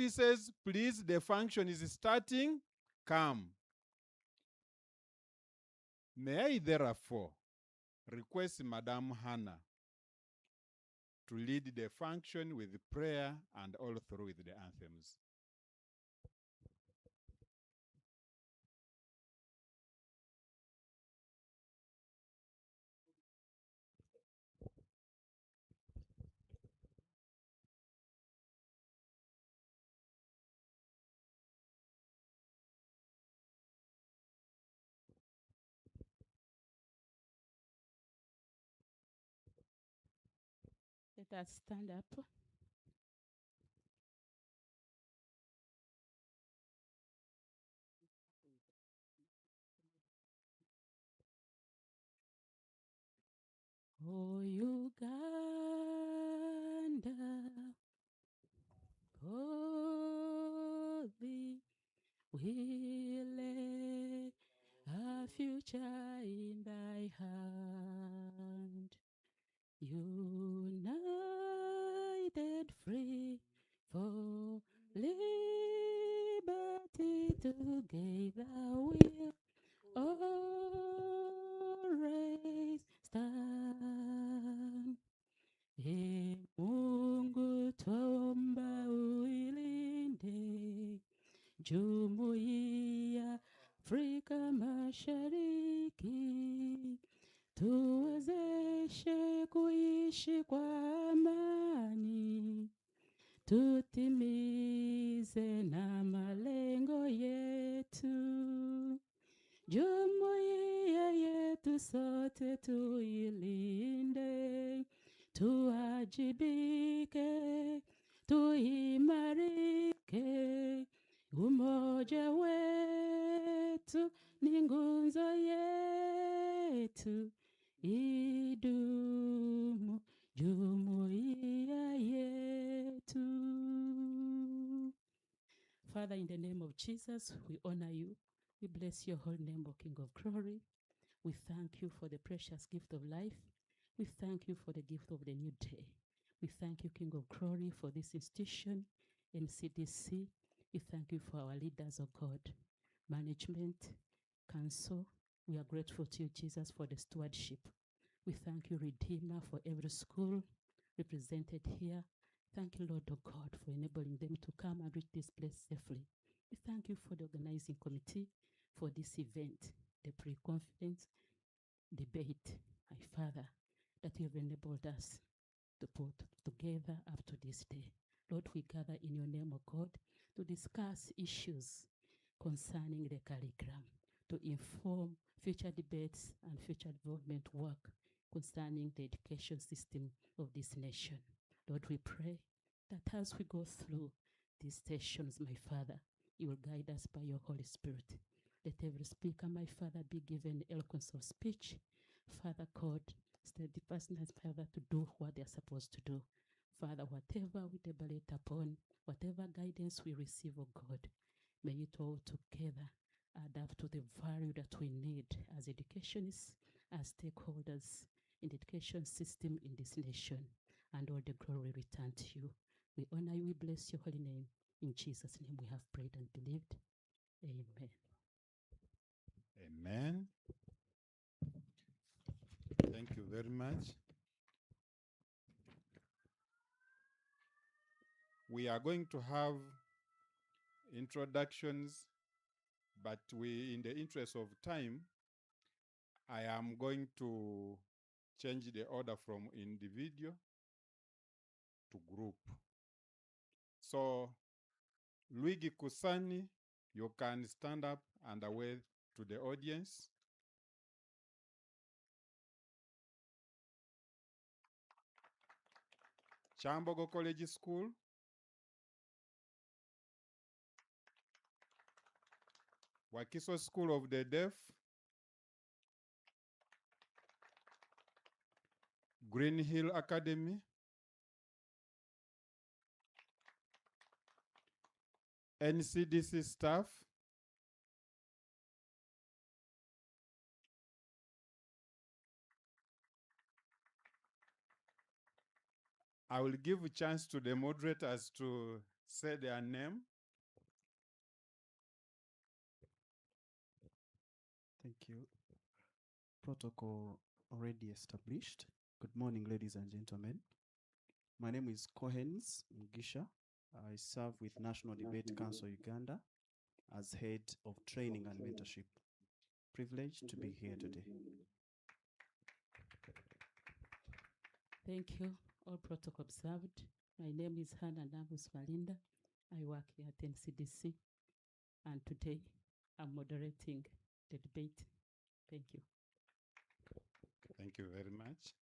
offices, please, the function is starting, come. May I therefore request Madam Hannah to lead the function with prayer and all through with the anthems. Let us stand up. Oh, Uganda, holy, we lay our future in thy hand. United, free, for liberty together we'll always stand. Ee Mungu twaomba uilinde Jumuiya Afrika Mashariki, tuwezeshe kuishi kwa amani, tutimize na malengo yetu. Jumuiya yetu sote tuilinde, tuwajibike, tuimarike. Umoja wetu ni nguzo yetu, idumu jumuiya yetu. Father, in the name of Jesus, we honor you. We bless your holy name, O King of Glory. We thank you for the precious gift of life. We thank you for the gift of the new day. We thank you, King of Glory, for this institution, NCDC. We thank you for our leaders, O God, management, council. We are grateful to you, Jesus, for the stewardship. We thank you, Redeemer, for every school represented here. Thank you, Lord, O God, for enabling them to come and reach this place safely. We thank you for the organizing committee for this event, the pre-conference debate, my Father, that you have enabled us to put together up to this day. Lord, we gather in your name, O God, to discuss issues concerning the curriculum, to inform future debates and future development work concerning the education system of this nation. Lord, we pray that as we go through these sessions, my Father, you will guide us by your Holy Spirit. Let every speaker, my Father, be given eloquence of speech. Father God, steady the person, Father, to do what they're supposed to do. Father, whatever we deliberate upon, whatever guidance we receive, oh God, may it all together add up to the value that we need as educationists, as stakeholders in the education system in this nation, and all the glory return to you. We honor you, we bless your holy name. In Jesus' name we have prayed and believed. Amen. Amen. Thank you very much. We are going to have introductions, but in the interest of time, I am going to change the order from individual to group. So, Luigi Kusani, you can stand up and wave to the audience. Chambogo College School. Wakiso School of the Deaf. Green Hill Academy. NCDC staff. I will give a chance to the moderators to say their name. Thank you. Protocol already established. Good morning, ladies and gentlemen. My name is Kohens Mugisha. I serve with National Debate Council Uganda as head of training and mentorship. Privileged to be here today. Thank you. All protocol observed. My name is Hannah Namus Valinda. I work here at NCDC, and today I'm moderating the debate. Thank you. Thank you very much.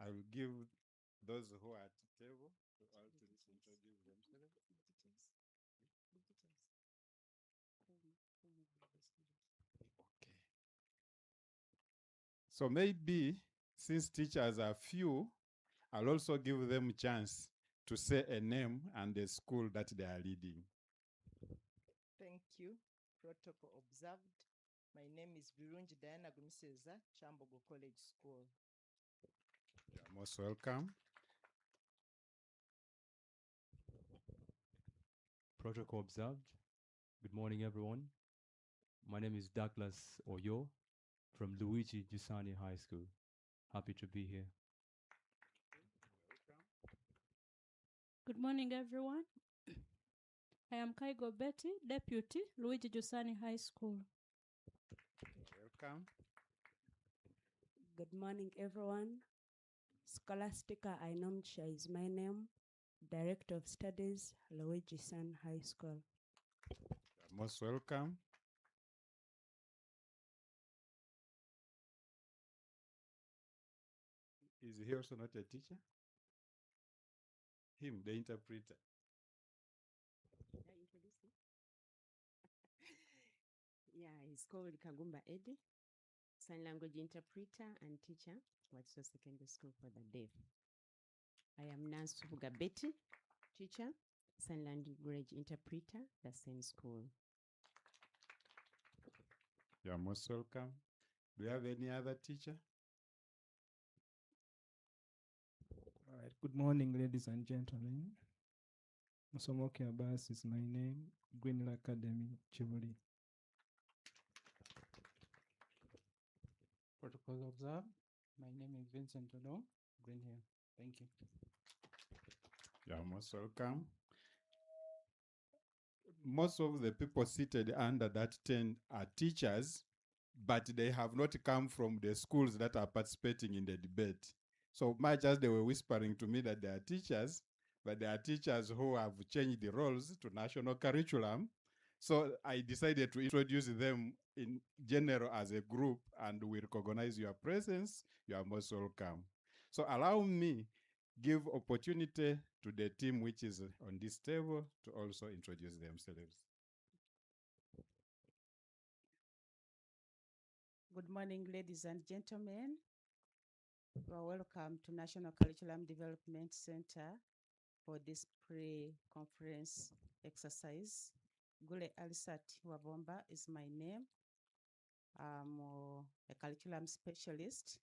I will give those who are at the table to all to introduce themselves. Okay. So maybe since teachers are few, I'll also give them a chance to say a name and the school that they are leading. Thank you. Protocol observed. My name is Birungi Diana Gumiseza, Chambogo College School. You're most welcome. Protocol observed. Good morning, everyone. My name is Douglas Oyo from Luigi Giussani High School. Happy to be here. Good morning, everyone. I am Kaigo Betty, Deputy, Luigi Giussani High School. Welcome. Good morning, everyone. Scholastica Ainomcha is my name, Director of Studies, Luigi San High School. You're most welcome. Is he also not a teacher? Him, the interpreter. Yeah, he's called Kagumba Eddie, sign language interpreter and teacher, Watso Secondary School for the Deaf. I am Nance Subuga Betty, teacher, sign language interpreter, the same school. You're most welcome. Do you have any other teacher? All right. Good morning, ladies and gentlemen. Musomoke Abbas is my name. Greenhill Academy, Chivoli. Protocol observed. My name is Vincent Ono, Green Hill. Thank you. You're most welcome. Most of the people seated under that tent are teachers, but they have not come from the schools that are participating in the debate. So much as they were whispering to me that they are teachers, but they are teachers who have changed the roles to national curriculum. So I decided to introduce them in general as a group, and we recognize your presence. You are most welcome. So allow me give opportunity to the team which is on this table to also introduce themselves. Good morning, ladies and gentlemen. You are welcome to National Curriculum Development Center for this pre-conference exercise. Gule Alisat Wabomba is my name. I'm a curriculum specialist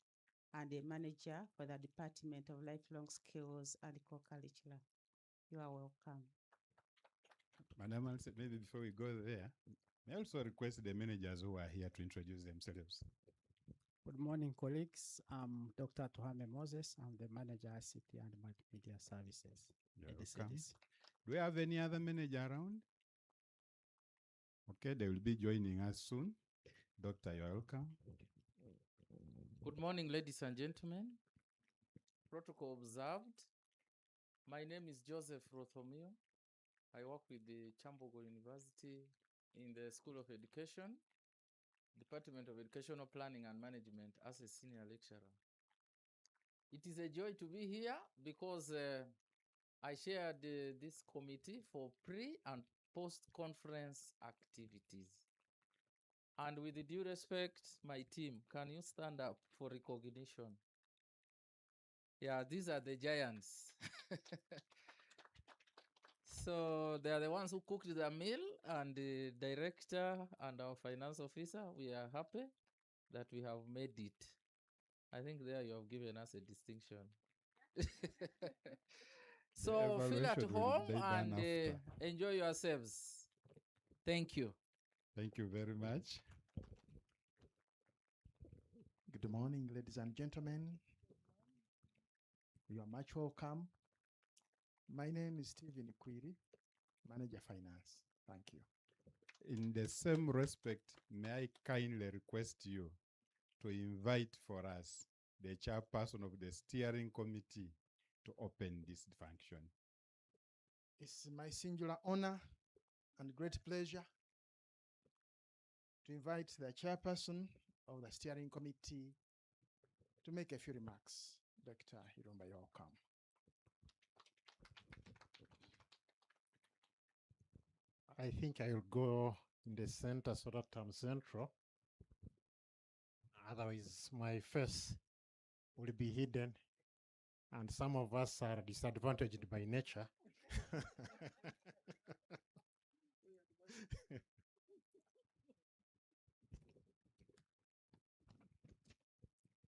and a manager for the Department of Lifelong Skills and Co-Curricula. You are welcome. Madam, maybe before we go there, may I also request the managers who are here to introduce themselves. Good morning, colleagues. I'm Dr. Tuhame Moses. I'm the manager ICT and multimedia services. You're welcome. Do we have any other manager around? Okay, they will be joining us soon. Doctor, you're welcome. Good morning, ladies and gentlemen. Protocol observed. My name is Joseph Rothomio. I work with the Chambogo University in the School of Education, Department of Educational Planning and Management as a senior lecturer. It is a joy to be here because I shared this committee for pre and post-conference activities. And with the due respect, my team, can you stand up for recognition? Yeah, these are the giants. So they are the ones who cooked the meal, and the director and our finance officer, we are happy that we have made it. I think there you have given us a distinction. So feel at evaluation will home be done and after. enjoy yourselves. Thank you. Thank you very much. Good morning, ladies and gentlemen. You are much welcome. My name is Stephen Quiri, Manager Finance. Thank you. In the same respect, may I kindly request you to invite for us the chairperson of the steering committee to open this function. It's my singular honor and great pleasure to invite the chairperson of the steering committee to make a few remarks. Dr. Hiromba, you're welcome. I think I'll go in the center so that I'm central. Otherwise, my face will be hidden, and some of us are disadvantaged by nature.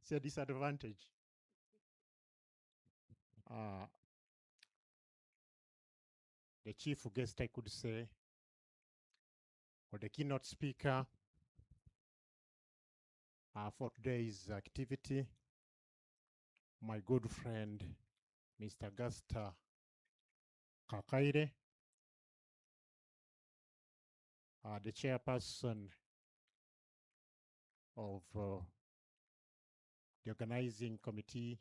It's a disadvantage. The chief guest, I could say, or the keynote speaker for today's activity, my good friend, Mr. Gasta Kakaire, the chairperson of the organizing committee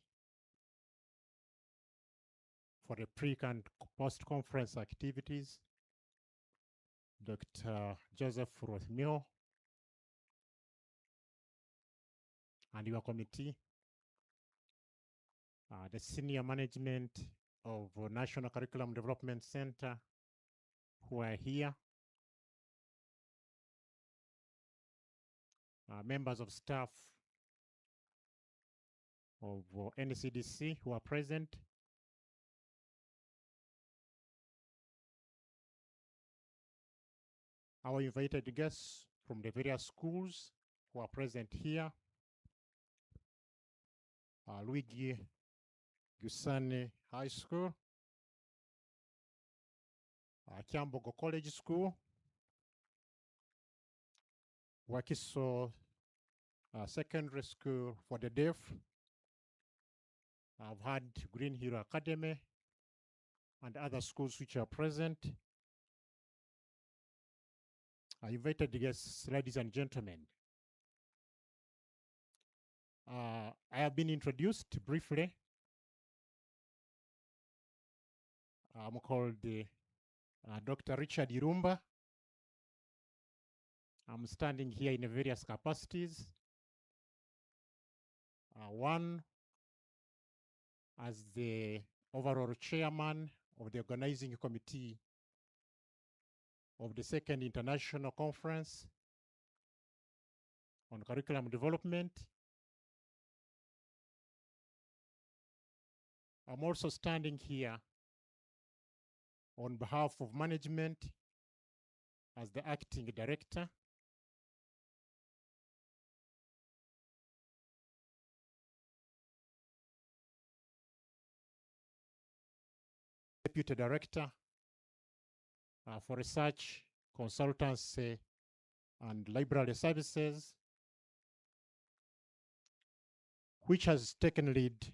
for the pre and post-conference activities, Dr. Joseph Rothmio, and your committee, the senior management of National Curriculum Development Center who are here, members of staff of NCDC who are present, our invited guests from the various schools who are present here, Luigi Giussani High School, Kyambogo College School, Wakiso Secondary School for the Deaf. I've had Green Hero Academy and other schools which are present. I invited the guests, ladies and gentlemen. I have been introduced briefly. I'm called Dr. Richard Irumba. I'm standing here in various capacities. One, as the overall chairman of the organizing committee of the second international conference on curriculum development. I'm also standing here on behalf of management as the acting director. Deputy Director for Research, Consultancy, and Library Services, which has taken lead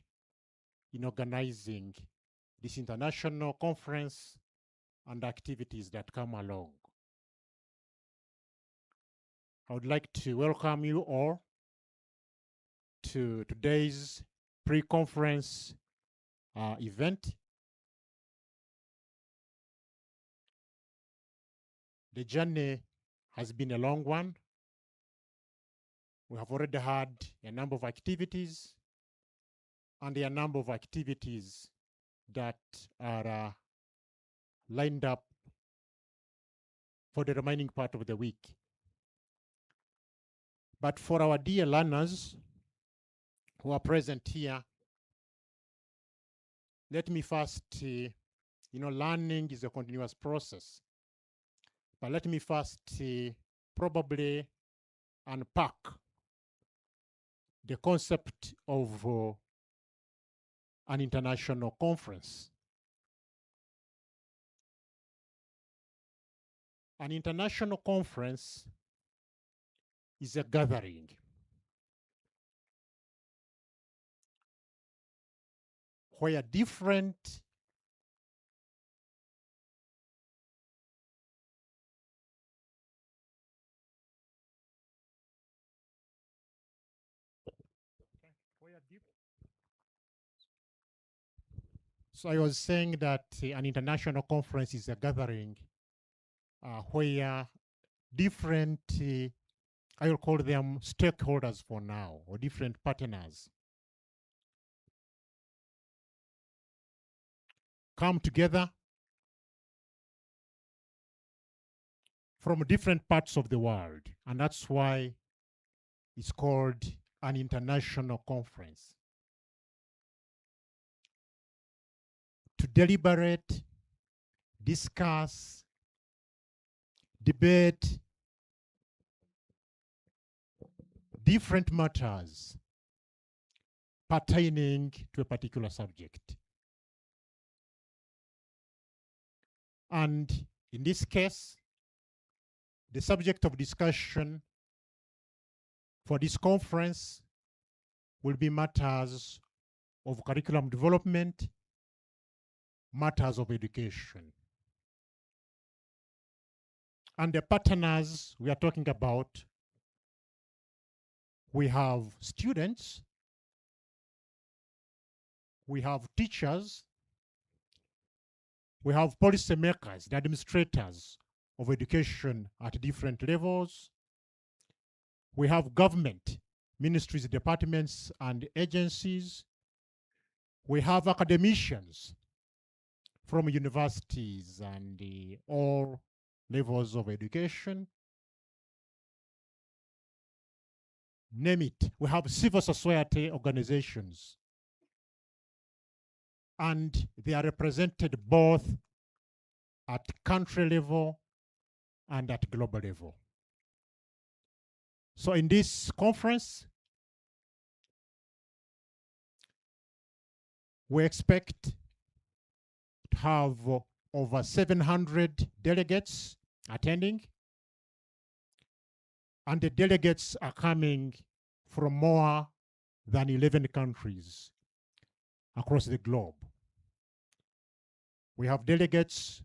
in organizing this international conference and activities that come along. I would like to welcome you all to today's pre-conference event. The journey has been a long one. We have already had a number of activities and a number of activities that are lined up for the remaining part of the week. But for our dear learners who are present here, let me first, learning is a continuous process. But let me first probably unpack the concept of an international conference. An international conference is a gathering where different So I was saying that an international conference is a gathering where different, I will call them stakeholders for now, or different partners come together from different parts of the world. And that's why it's called an international conference. To deliberate, discuss, debate different matters pertaining to a particular subject. And in this case, the subject of discussion for this conference will be matters of curriculum development, matters of education. And the partners we are talking about, we have students, we have teachers, we have policymakers, the administrators of education at different levels. We have government, ministries, departments, and agencies. We have academicians from universities and all levels of education. Name it. We have civil society organizations. And they are represented both at country level and at global level. So in this conference, we expect to have over 700 delegates attending. And the delegates are coming from more than 11 countries across the globe. We have delegates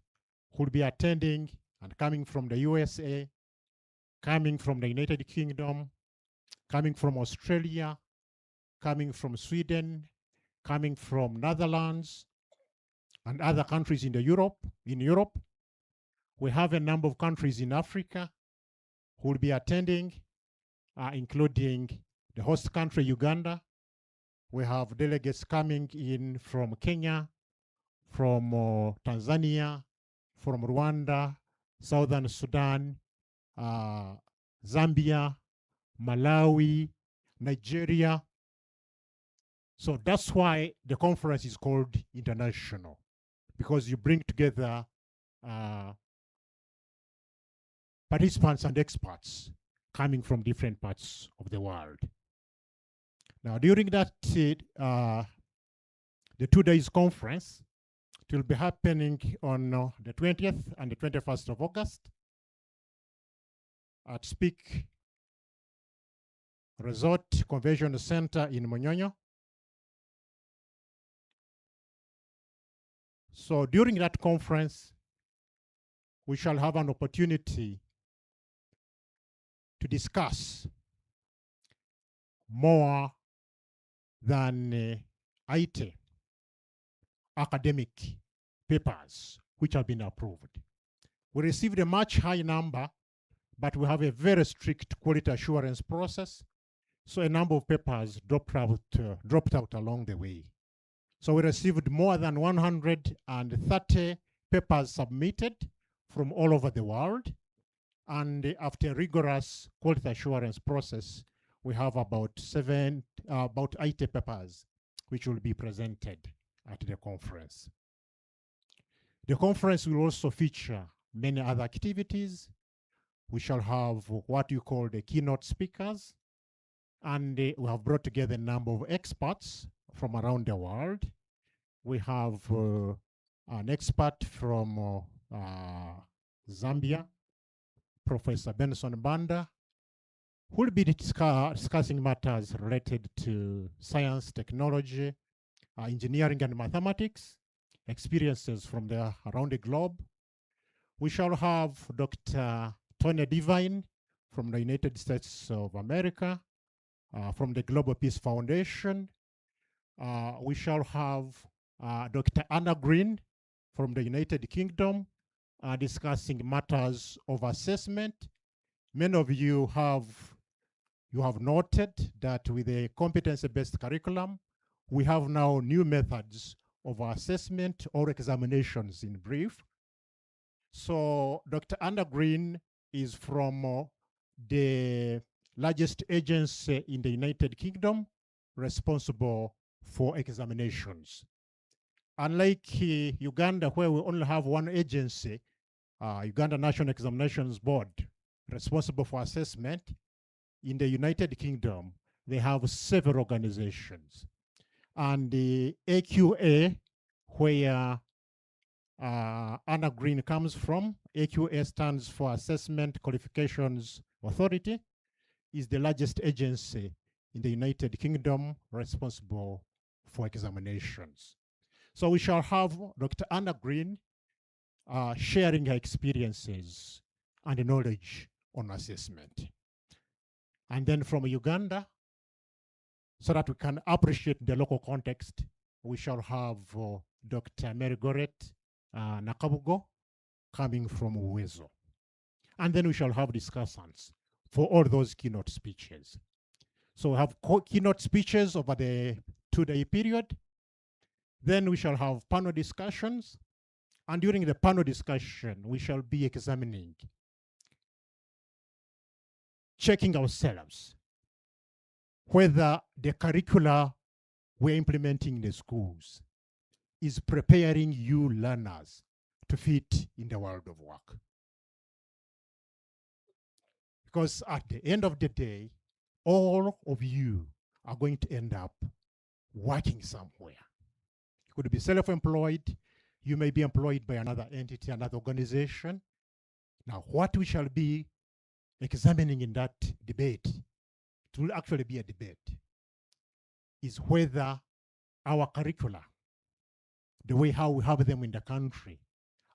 who will be attending and coming from the USA, coming from the United Kingdom, coming from Australia, coming from Sweden, coming from Netherlands, and other countries in Europe. We have a number of countries in Africa who will be attending, including the host country, Uganda. We have delegates coming in from Kenya, from Tanzania, from Rwanda, Southern Sudan, Zambia, Malawi, Nigeria. So that's why the conference is called international, because you bring together participants and experts coming from different parts of the world. Now, during that, the 2 days conference, it will be happening on the 20th and the 21st of August at Speak Resort Convention Center in Munyonyo. So during that conference, we shall have an opportunity to discuss more than 80 academic papers which have been approved. We received a much high number, but we have a very strict quality assurance process. So a number of papers dropped out along the way. So we received more than 130 papers submitted from all over the world. And after a rigorous quality assurance process, we have about 80 papers which will be presented at the conference. The conference will also feature many other activities. We shall have what you call the keynote speakers. And we have brought together a number of experts from around the world. We have an expert from Zambia, Professor Benson Banda, who will be discussing matters related to science, technology, engineering and mathematics, experiences from around the globe. We shall have Dr. Tonya Divine from the United States of America, from the Global Peace Foundation. We shall have Dr. Anna Green from the United Kingdom, discussing matters of assessment. Many of you have noted that with a competency-based curriculum, we have now new methods of assessment or examinations in brief. So Dr. Anna Green is from the largest agency in the United Kingdom responsible for examinations. Unlike Uganda, where we only have one agency, Uganda National Examinations Board, responsible for assessment, in the United Kingdom, they have several organizations. And the AQA, where Anna Green comes from, AQA stands for Assessment Qualifications Authority, is the largest agency in the United Kingdom responsible for examinations. So we shall have Dr. Anna Green sharing her experiences and knowledge on assessment. And then from Uganda, so that we can appreciate the local context, we shall have Dr. Mary Goret Nakabugo coming from Uwezo. And then we shall have discussants for all those keynote speeches. So we have keynote speeches over the 2-day period. Then we shall have panel discussions. And during the panel discussion, we shall be examining, checking ourselves whether the curricula we're implementing in the schools is preparing you learners to fit in the world of work. Because at the end of the day, all of you are going to end up working somewhere. You could be self-employed. You may be employed by another entity, another organization. Now, what we shall be examining in that debate, it will actually be a debate, is whether our curricula, the way how we have them in the country,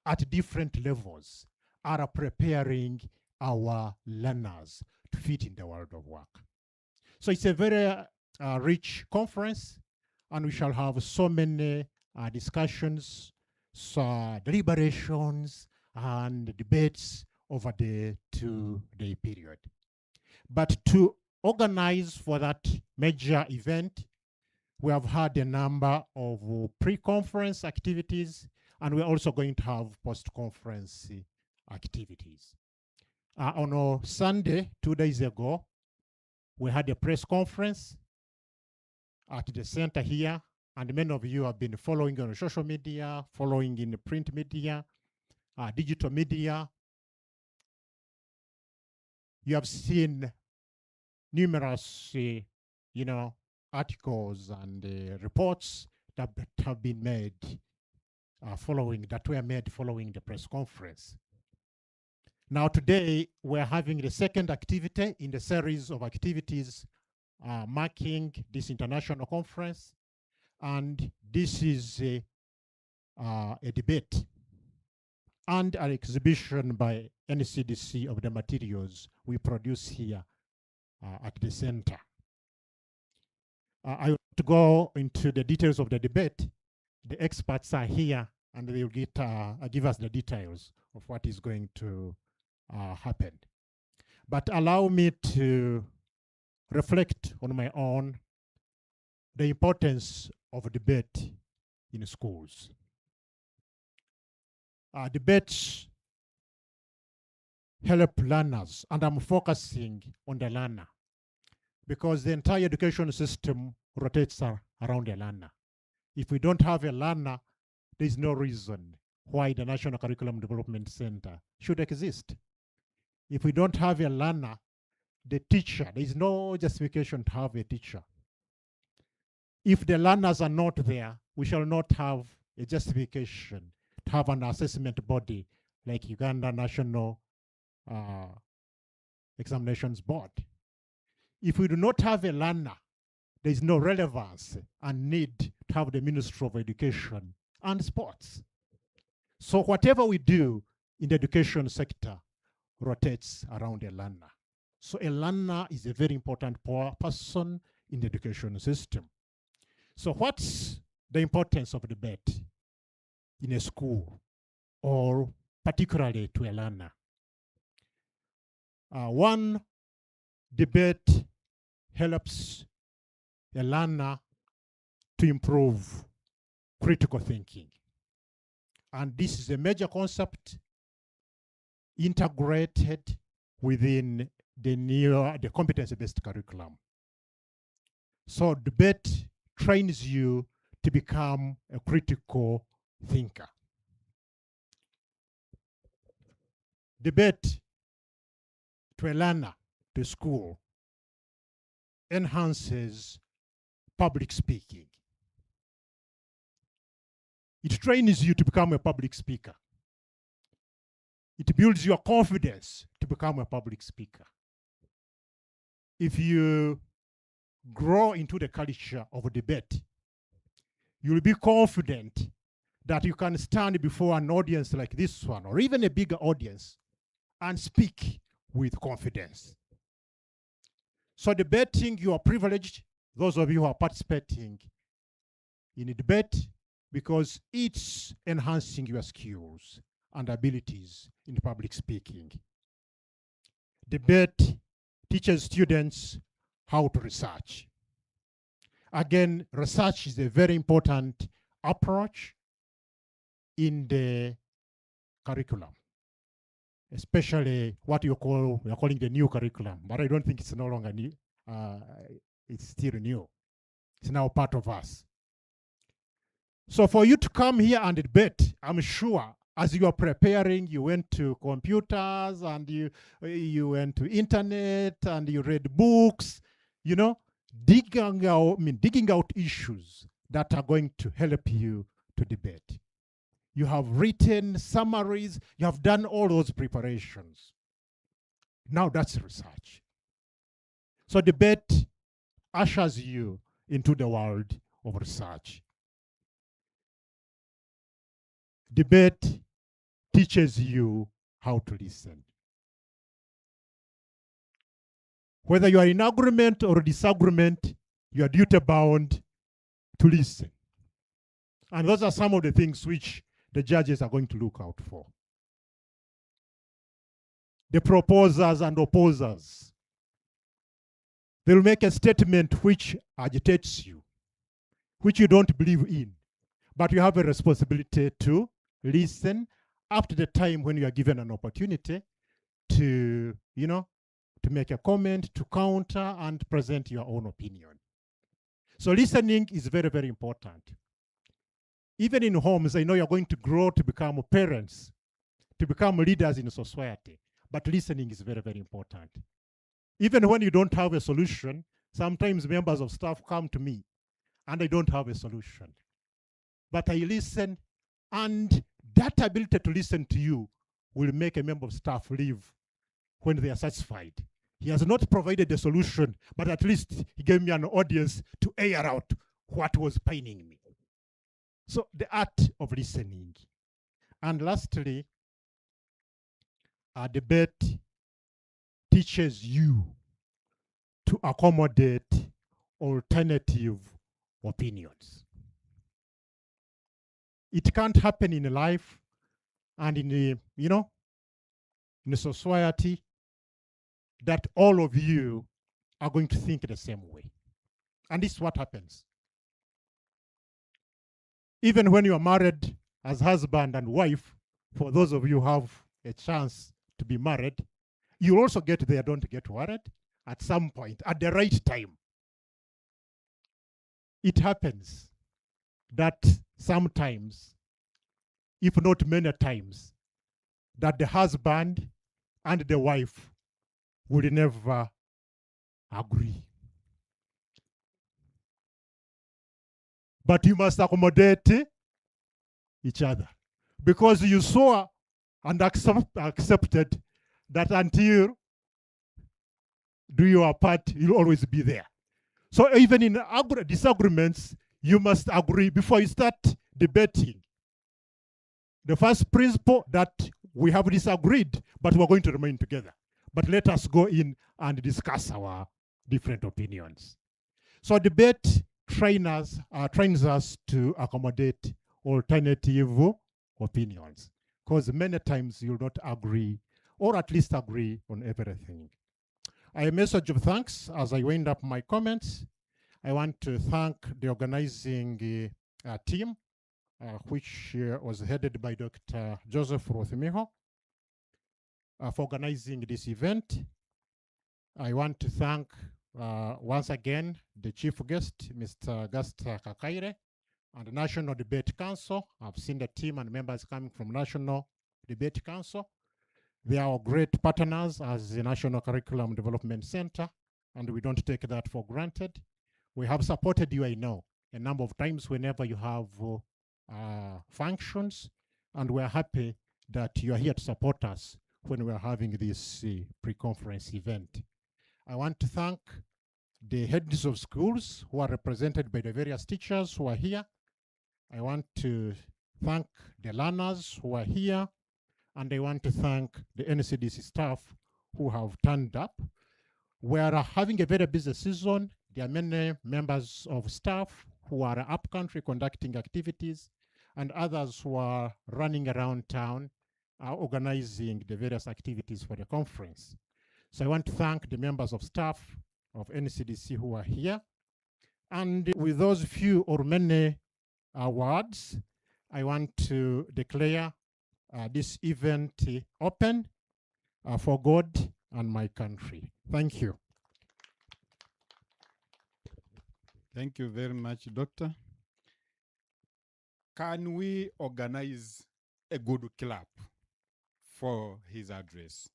at different levels, are preparing our learners to fit in the world of work. So it's a very rich conference, and we shall have so many discussions, deliberations, and debates over the 2-day period. But to organize for that major event, we have had a number of pre-conference activities, and we're also going to have post-conference activities. On a Sunday, 2 days ago, we had a press conference at the center here, and many of you have been following on social media, following in the print media, digital media. You have seen numerous, articles and reports that have been made following the press conference. Now today, we're having the second activity in the series of activities marking this international conference. And this is a debate and an exhibition by NCDC of the materials we produce here at the center. I want to go into the details of the debate. The experts are here, and they will give us the details of what is going to happen. But allow me to reflect on my own the importance of debate in schools. Debates help learners, and I'm focusing on the learner, because the entire education system rotates around the learner. If we don't have a learner, there's no reason why the National Curriculum Development Center should exist. If we don't have a learner, the teacher. There is no justification to have a teacher. If the learners are not there, we shall not have a justification to have an assessment body like Uganda National Examinations Board. If we do not have a learner, there is no relevance and need to have the Ministry of Education and Sports. So whatever we do in the education sector rotates around a learner. So a learner is a very important person in the education system. So what's the importance of debate in a school, or particularly to a learner? One, debate helps a learner to improve critical thinking. And this is a major concept integrated within the competency-based curriculum. So debate trains you to become a critical thinker. Debate to a learner, to school, enhances public speaking. It trains you to become a public speaker. It builds your confidence to become a public speaker. If you grow into the culture of debate, you'll be confident that you can stand before an audience like this one, or even a bigger audience, and speak with confidence. So debating, you are privileged, those of you who are participating in a debate, because it's enhancing your skills and abilities in public speaking. Debate teaches students how to research. Again, research is a very important approach in the curriculum, especially what we are calling the new curriculum, but I don't think it's no longer new. It's still new. It's now part of us. So for you to come here and debate, I'm sure as you are preparing, you went to computers and you went to internet and you read books, you know, digging out issues that are going to help you to debate. You have written summaries, you have done all those preparations. Now that's research. So debate ushers you into the world of research. Debate teaches you how to listen. Whether you are in agreement or disagreement, you are duty bound to listen. And those are some of the things which the judges are going to look out for. The proposers and opposers, they will make a statement which agitates you, which you don't believe in, but you have a responsibility to listen up to the time when you are given an opportunity to, to make a comment, to counter, and present your own opinion. So listening is very, very important. Even in homes, I know you're going to grow to become parents, to become leaders in society, but listening is very, very important. Even when you don't have a solution, sometimes members of staff come to me and I don't have a solution. But I listen, and that ability to listen to you will make a member of staff leave when they are satisfied. He has not provided a solution, but at least he gave me an audience to air out what was paining me. So the art of listening. And lastly, a debate teaches you to accommodate alternative opinions. It can't happen in life and in the, in a society that all of you are going to think the same way. And this is what happens. Even when you are married as husband and wife, for those of you who have a chance to be married, you also get there, don't get worried, at some point, at the right time. It happens that sometimes, if not many times, that the husband and the wife will never agree. But you must accommodate each other, because you saw and accepted that until do your part, you'll always be there. So even in disagreements, you must agree before you start debating. The first principle that we have disagreed, but we're going to remain together. But let us go in and discuss our different opinions. So debate trains us to accommodate alternative opinions, because many times you'll not agree, or at least agree on everything. A message of thanks as I wind up my comments. I want to thank the organizing team, which was headed by Dr. Joseph Rothmiho, for organizing this event. I want to thank once again the chief guest, Mr. Augusta Kakaire, and the National Debate Council. I've seen the team and members coming from National Debate Council. They are great partners as the National Curriculum Development Center, and we don't take that for granted. We have supported you, I know, a number of times whenever you have functions, and we're happy that you are here to support us when we're having this pre-conference event. I want to thank the heads of schools who are represented by the various teachers who are here. I want to thank the learners who are here, and I want to thank the NCDC staff who have turned up. We are having a very busy season. There are many members of staff who are up country conducting activities, and others who are running around town organizing the various activities for the conference. So I want to thank the members of staff of NCDC who are here. And with those few or many words, I want to declare this event open for God and my country. Thank you. Thank you very much, Doctor. Can we organize a good clap for his address?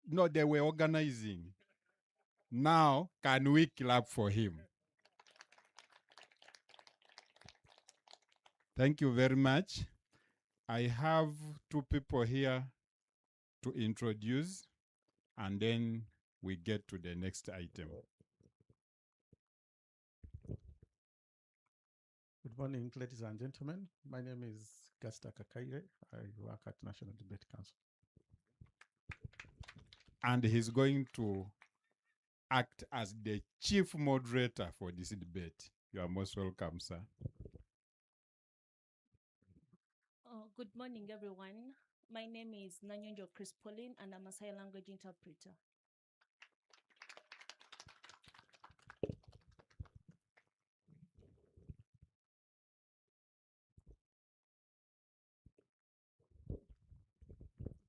No, they were organizing. Now, can we clap for him? Thank you very much. I have two people here to introduce, and then we get to the next item. Good morning, ladies and gentlemen. My name is Gasta Kakaire. I work at National Debate Council. And he's going to act as the chief moderator for this debate. You are most welcome, sir. Good morning, everyone. My name is Nanyonjo Chris Pauline, and I'm a sign language interpreter.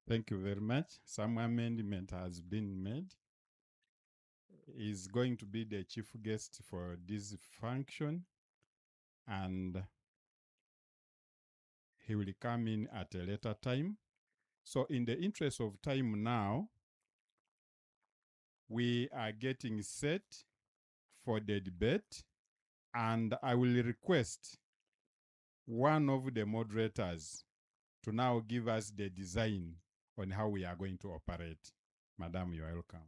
Thank you very much. Some amendment has been made. He's going to be the chief guest for this function, and he will come in at a later time. So in the interest of time now, we are getting set for the debate, and I will request one of the moderators to now give us the design on how we are going to operate. Madam, you are welcome.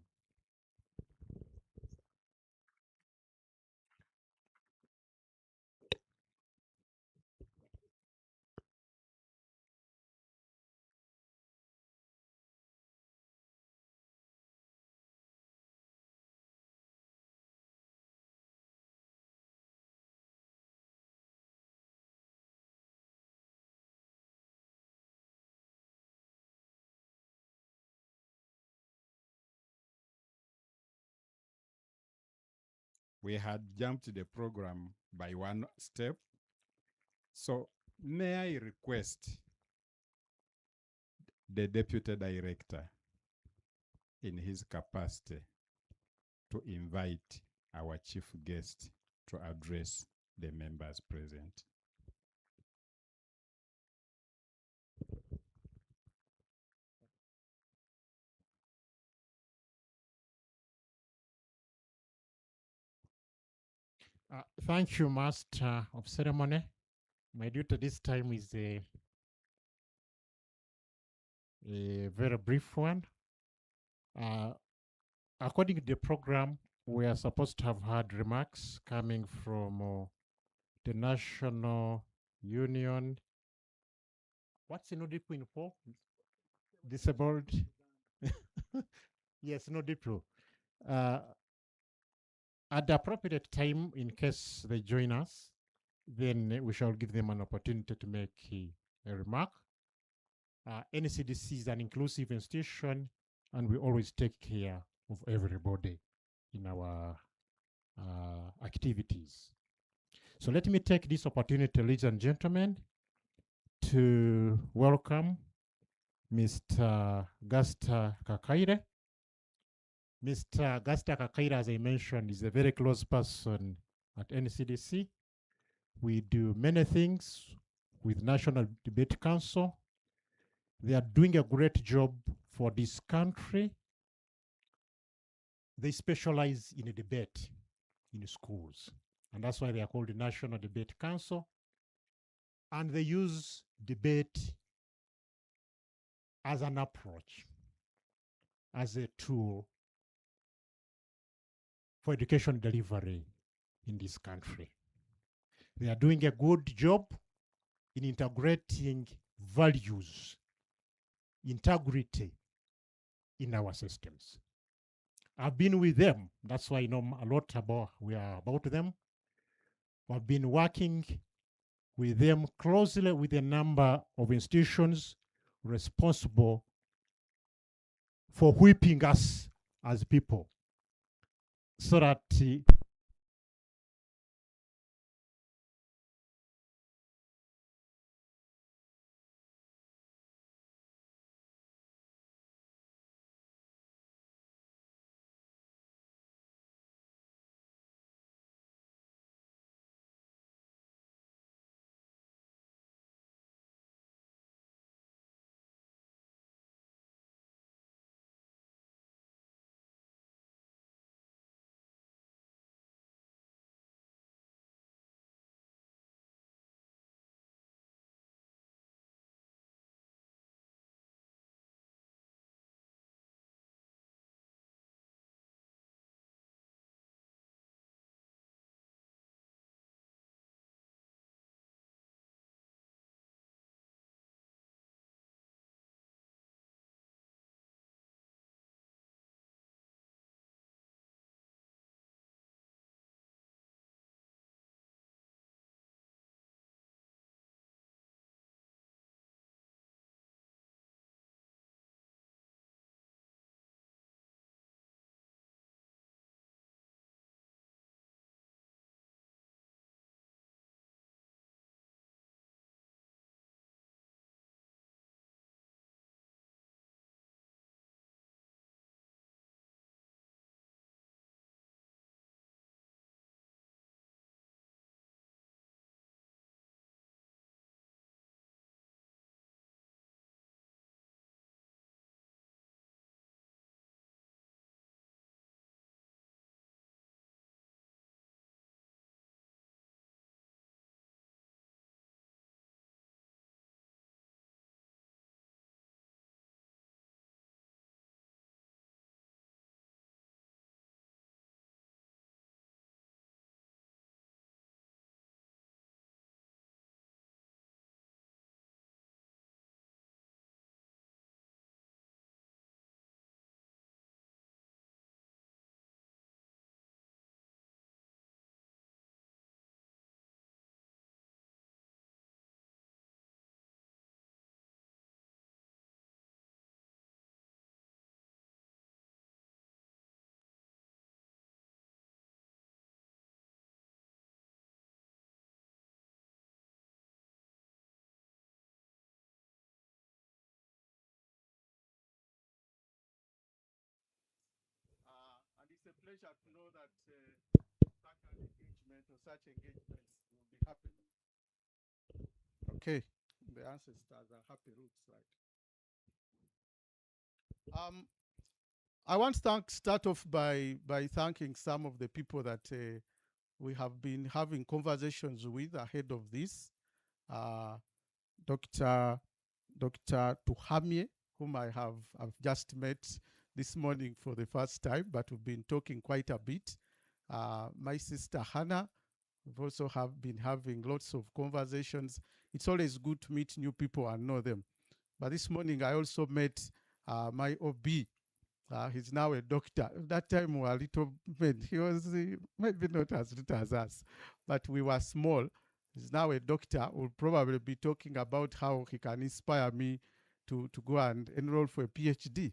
We had jumped the program by one step. So may I request the deputy director in his capacity to invite our chief guest to address the members present. Thank you, Master of Ceremony. My duty this time is a very brief one. According to the program, we are supposed to have had remarks coming from the National Union. What's NODIPLO in for? Disabled. Yes, NODIPLO. At the appropriate time, in case they join us, then we shall give them an opportunity to make a remark. NCDC is an inclusive institution, and we always take care of everybody in our activities. So let me take this opportunity, ladies and gentlemen, to welcome Mr. Gaster Kakaire. Mr. Gaster Kakaire, as I mentioned, is a very close person at NCDC. We do many things with National Debate Council. They are doing a great job for this country. They specialize in a debate in schools, and that's why they are called the National Debate Council. And they use debate as an approach, as a tool for education delivery in this country. They are doing a good job in integrating values, integrity in our systems. I've been with them. That's why I know a lot about them. I've been working with them closely with a number of institutions responsible for whipping us as people, so that and it's a pleasure to know that such an engagement or such engagements will be happening. Okay, the ancestors are happy roots, right? I want to start off by thanking some of the people that we have been having conversations with ahead of this. Dr. Tuhamye, whom I've just met this morning for the first time, but we've been talking quite a bit. My sister Hannah, we've also been having lots of conversations. It's always good to meet new people and know them. But this morning I also met my OB. He's now a doctor. That time we were a little men. He was maybe not as little as us, but we were small. He's now a doctor. We'll probably be talking about how he can inspire me to go and enroll for a PhD.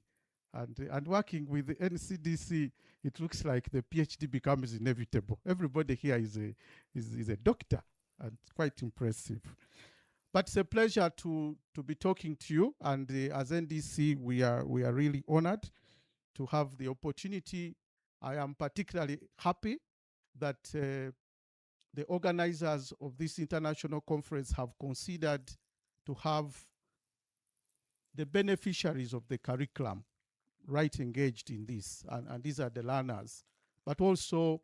And working with the NCDC, it looks like the PhD becomes inevitable. Everybody here is a doctor, and quite impressive. But it's a pleasure to be talking to you. And as NDC, we are really honored to have the opportunity. I am particularly happy that the organizers of this international conference have considered to have the beneficiaries of the curriculum right engaged in this, and these are the learners, but also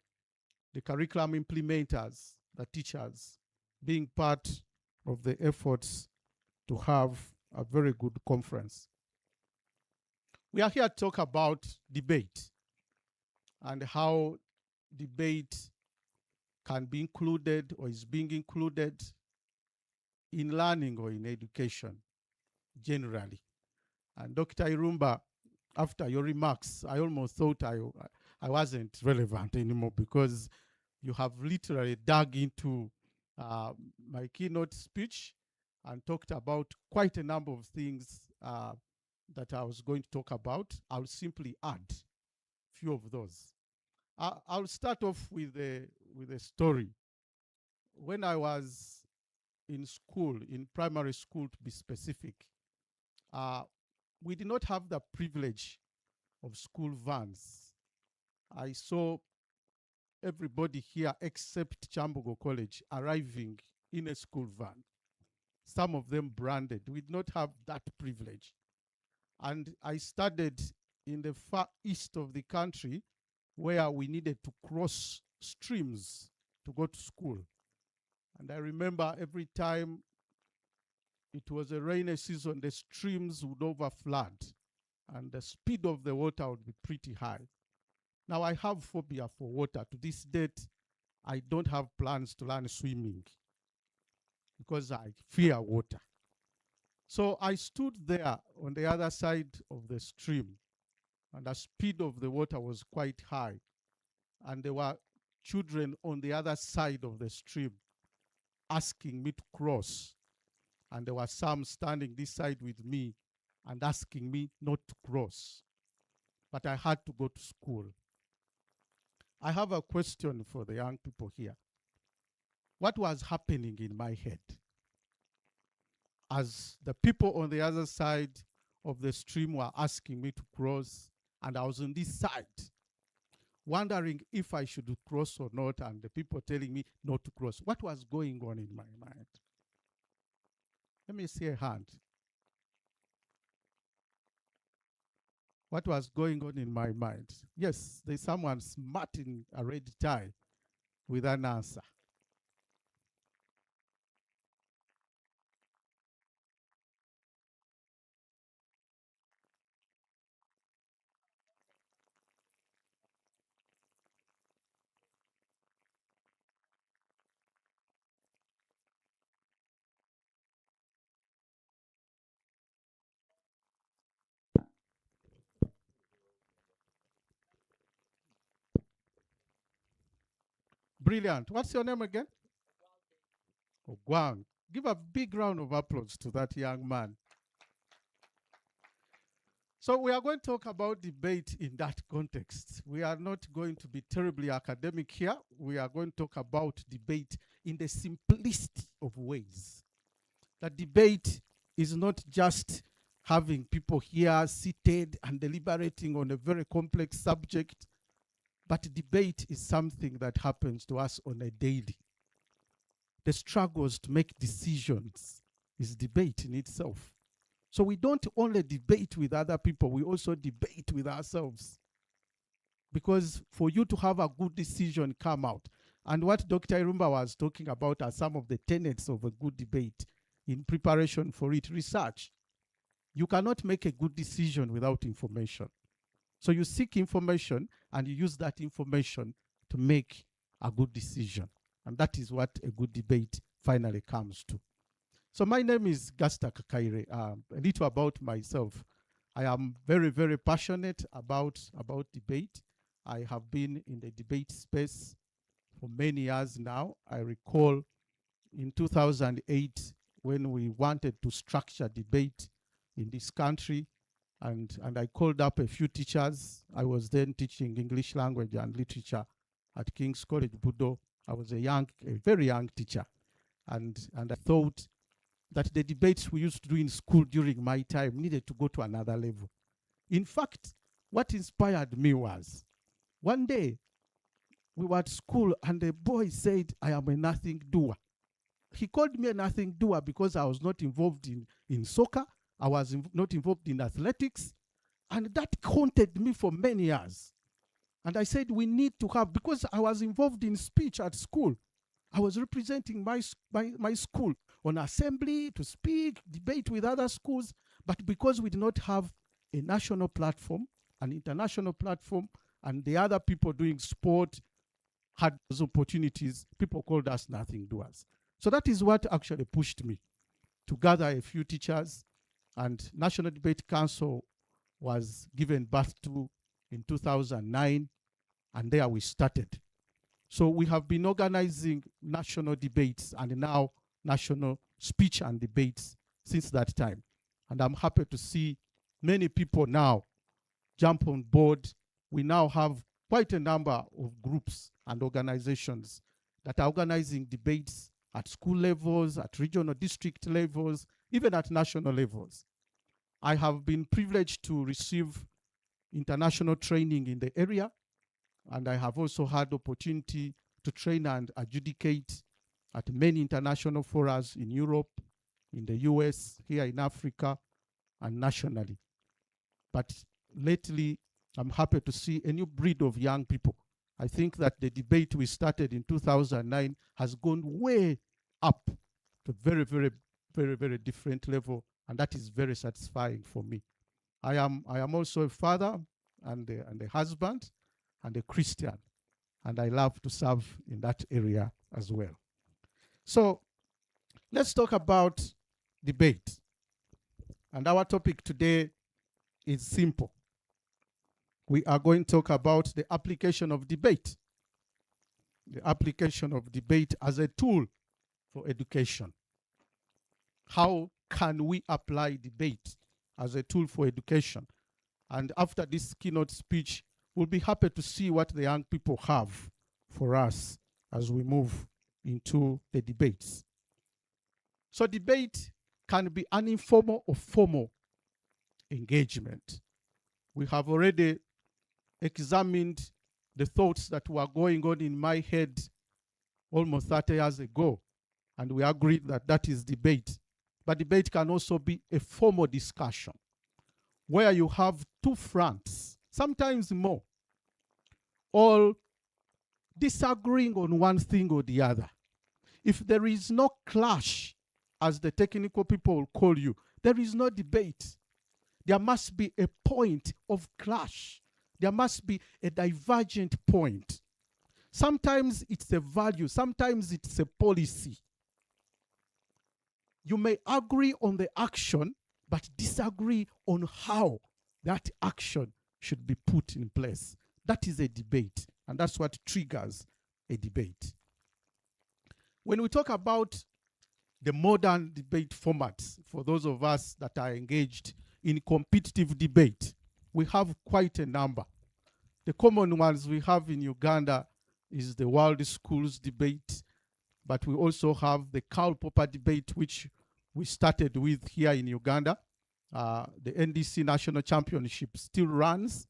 the curriculum implementers, the teachers, being part of the efforts to have a very good conference. We are here to talk about debate and how debate can be included or is being included in learning or in education generally. And Dr. Irumba, after your remarks, I almost thought I wasn't relevant anymore, because you have literally dug into my keynote speech and talked about quite a number of things that I was going to talk about. I'll simply add a few of those. I'll start off with a story. When I was in school, in primary school to be specific, we did not have the privilege of school vans. I saw everybody here except Chambogo College arriving in a school van, some of them branded. We did not have that privilege. And I studied in the far east of the country, where we needed to cross streams to go to school. And I remember every time it was a rainy season, the streams would overflood and the speed of the water would be pretty high. Now I have phobia for water. To this date, I don't have plans to learn swimming because I fear water. So I stood there on the other side of the stream, and the speed of the water was quite high. And there were children on the other side of the stream asking me to cross. And there were some standing this side with me and asking me not to cross. But I had to go to school. I have a question for the young people here. What was happening in my head as the people on the other side of the stream were asking me to cross, and I was on this side, wondering if I should cross or not, and the people telling me not to cross? What was going on in my mind? Let me see a hand. What was going on in my mind? Yes, there's someone smart in a red tie with an answer. Brilliant. What's your name again? Ogwang. Give a big round of applause to that young man. So we are going to talk about debate in that context. We are not going to be terribly academic here. We are going to talk about debate in the simplest of ways. That debate is not just having people here seated and deliberating on a very complex subject, but debate is something that happens to us on a daily. The struggles to make decisions is debate in itself. So we don't only debate with other people, we also debate with ourselves. Because for you to have a good decision come out, And what Dr. Irumba was talking about are some of the tenets of a good debate in preparation for it. Research. You cannot make a good decision without information. So you seek information and you use that information to make a good decision. And that is what a good debate finally comes to. So my name is Gasta Kakaire. A little about myself. I am very, very passionate about debate. I have been in the debate space for many years now. I recall in 2008 when we wanted to structure debate in this country, and I called up a few teachers. I was then teaching English language and literature at King's College, Budo. I was a very young teacher, and I thought that the debates we used to do in school during my time needed to go to another level. In fact, what inspired me was one day we were at school and the boy said, "I am a nothing doer." He called me a nothing doer because I was not involved in soccer. I was not involved in athletics. And that haunted me for many years. And I said, we need to have, because I was involved in speech at school. I was representing my school on assembly, to speak, debate with other schools. But because we did not have a national platform, an international platform, and the other people doing sport had those opportunities, people called us nothing doers. So that is what actually pushed me to gather a few teachers, and National Debate Council was given birth to in 2009, and there we started. So we have been organizing national debates and now national speech and debates since that time. And I'm happy to see many people now jump on board. We now have quite a number of groups and organizations that are organizing debates at school levels, at regional district levels, even at national levels. I have been privileged to receive international training in the area, and I have also had opportunity to train and adjudicate at many international forums in Europe, in the US, here in Africa, and nationally. But lately, I'm happy to see a new breed of young people. I think that the debate we started in 2009 has gone way up to very, very, very, very different level, and that is very satisfying for me. I am also a father and a husband and a Christian, and I love to serve in that area as well. So let's talk about debate. And our topic today is simple. We are going to talk about the application of debate. The application of debate as a tool for education. How can we apply debate as a tool for education? And after this keynote speech, we'll be happy to see what the young people have for us as we move into the debates. So debate can be an informal or formal engagement. We have already examined the thoughts that were going on in my head almost 30 years ago, and we agreed that that is debate. But debate can also be a formal discussion where you have two fronts, sometimes more, all disagreeing on one thing or the other. If there is no clash, as the technical people will call you, there is no debate. There must be a point of clash. There must be a divergent point. Sometimes it's a value, sometimes it's a policy. You may agree on the action, but disagree on how that action should be put in place. That is a debate, and that's what triggers a debate. When we talk about the modern debate formats, for those of us that are engaged in competitive debate, we have quite a number. The common ones we have in Uganda is the World Schools debate, but we also have the Karl Popper debate, which we started with here in Uganda. The NDC National Championship still runs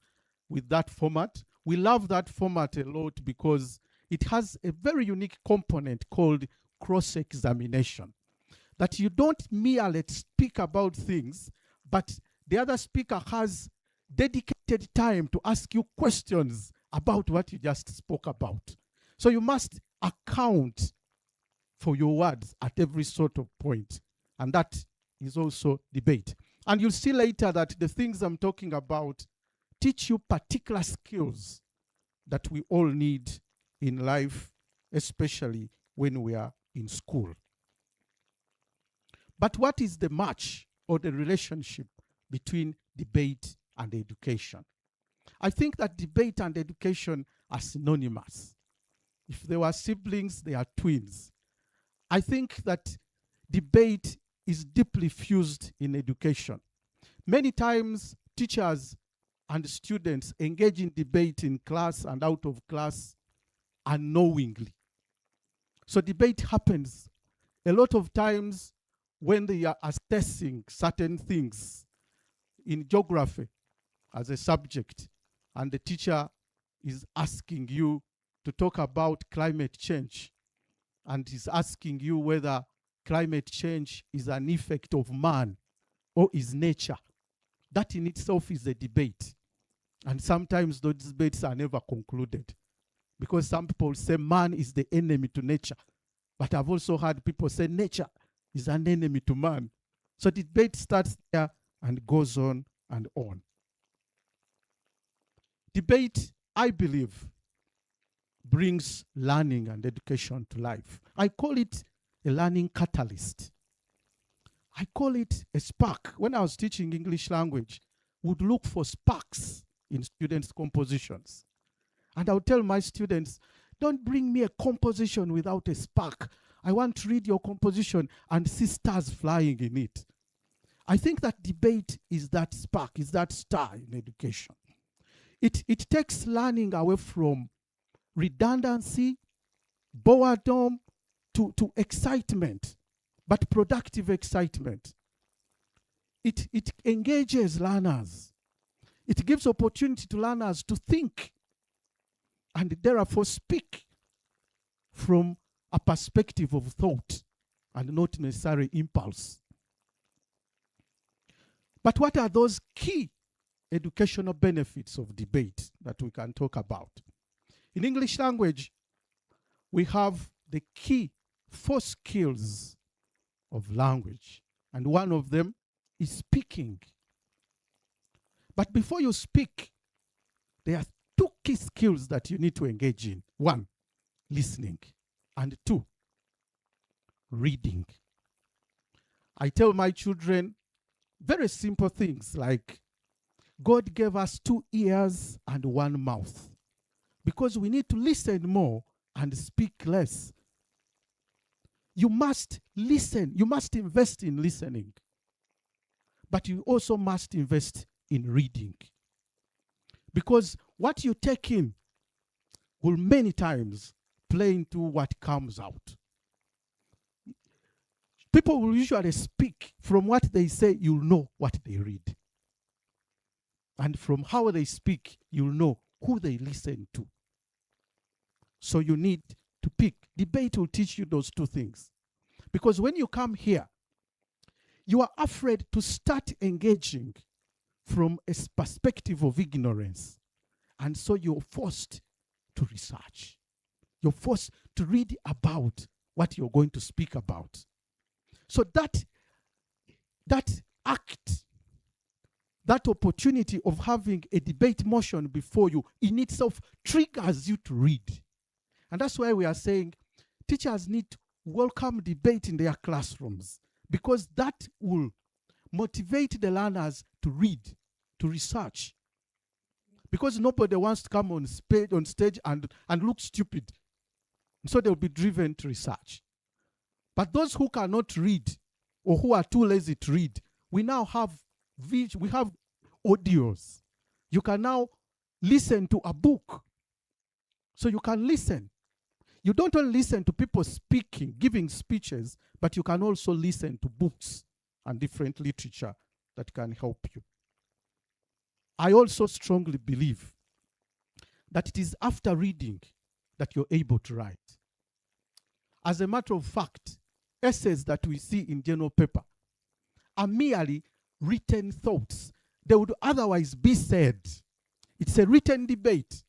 with that format. We love that format a lot because it has a very unique component called cross-examination. That you don't merely speak about things, but the other speaker has dedicated time to ask you questions about what you just spoke about. So you must account for your words at every sort of point. And that is also debate. And you'll see later that the things I'm talking about teach you particular skills that we all need in life, especially when we are in school. But what is the match or the relationship between debate and education? I think that debate and education are synonymous. If they were siblings, they are twins. I think that debate is deeply fused in education. Many times, teachers and students engage in debate in class and out of class unknowingly. So debate happens a lot of times when they are assessing certain things in geography as a subject, and the teacher is asking you to talk about climate change, and is asking you whether climate change is an effect of man or is nature. That in itself is a debate. And sometimes those debates are never concluded, because some people say man is the enemy to nature. But I've also heard people say nature is an enemy to man. So the debate starts there and goes on and on. Debate, I believe, brings learning and education to life. I call it a learning catalyst. I call it a spark. When I was teaching English language, would look for sparks in students' compositions. And I would tell my students, don't bring me a composition without a spark. I want to read your composition and see stars flying in it. I think that debate is that spark, is that star in education. It takes learning away from redundancy, boredom, to excitement, but productive excitement. It engages learners. It gives opportunity to learners to think and therefore speak from a perspective of thought and not necessarily impulse. But what are those key educational benefits of debate that we can talk about? In English language, we have the key 4 skills of language, and one of them is speaking. But before you speak, there are 2 key skills that you need to engage in. 1, listening, and 2, reading. I tell my children very simple things like, God gave us 2 ears and 1 mouth, because we need to listen more and speak less. You must listen. You must invest in listening. But you also must invest in reading. Because what you take in will many times play into what comes out. People will usually speak from what they say, you'll know what they read. And from how they speak, you'll know who they listen to. So you need to pick. Debate will teach you those 2 things. Because when you come here, you are afraid to start engaging from a perspective of ignorance. And so you're forced to research. You're forced to read about what you're going to speak about. So that act, that opportunity of having a debate motion before you, in itself triggers you to read. And that's why we are saying teachers need to welcome debate in their classrooms, because that will motivate the learners to read, to research. Because nobody wants to come on stage and look stupid. So they'll be driven to research. But those who cannot read or who are too lazy to read, we now have we have audios. You can now listen to a book. So you can listen. You don't only listen to people speaking, giving speeches, but you can also listen to books and different literature that can help you. I also strongly believe that it is after reading that you're able to write. As a matter of fact, essays that we see in journal paper are merely written thoughts. They would otherwise be said. It's a written debate,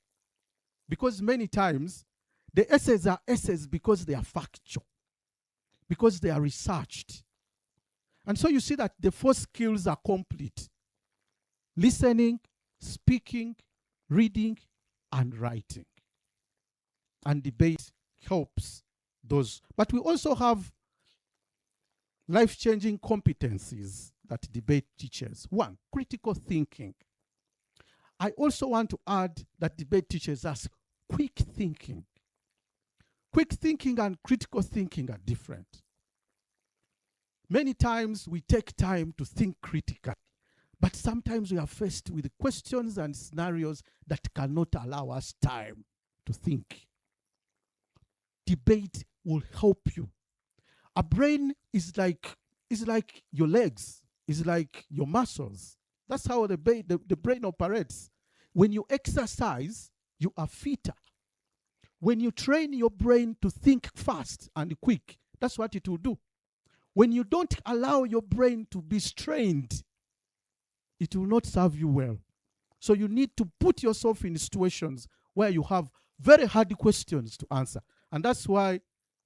because many times The essays are essays because they are factual, because they are researched. And so you see that the four skills are complete: listening, speaking, reading, and writing. And debate helps those. But we also have life-changing competencies that debate teaches. One, critical thinking. I also want to add that debate teaches us quick thinking. Quick thinking and critical thinking are different. Many times we take time to think critically, but sometimes we are faced with questions and scenarios that cannot allow us time to think. Debate will help you. A brain is like your legs, is like your muscles. That's how the brain operates. When you exercise, you are fitter. When you train your brain to think fast and quick, that's what it will do. When you don't allow your brain to be strained, it will not serve you well. So you need to put yourself in situations where you have very hard questions to answer. And that's why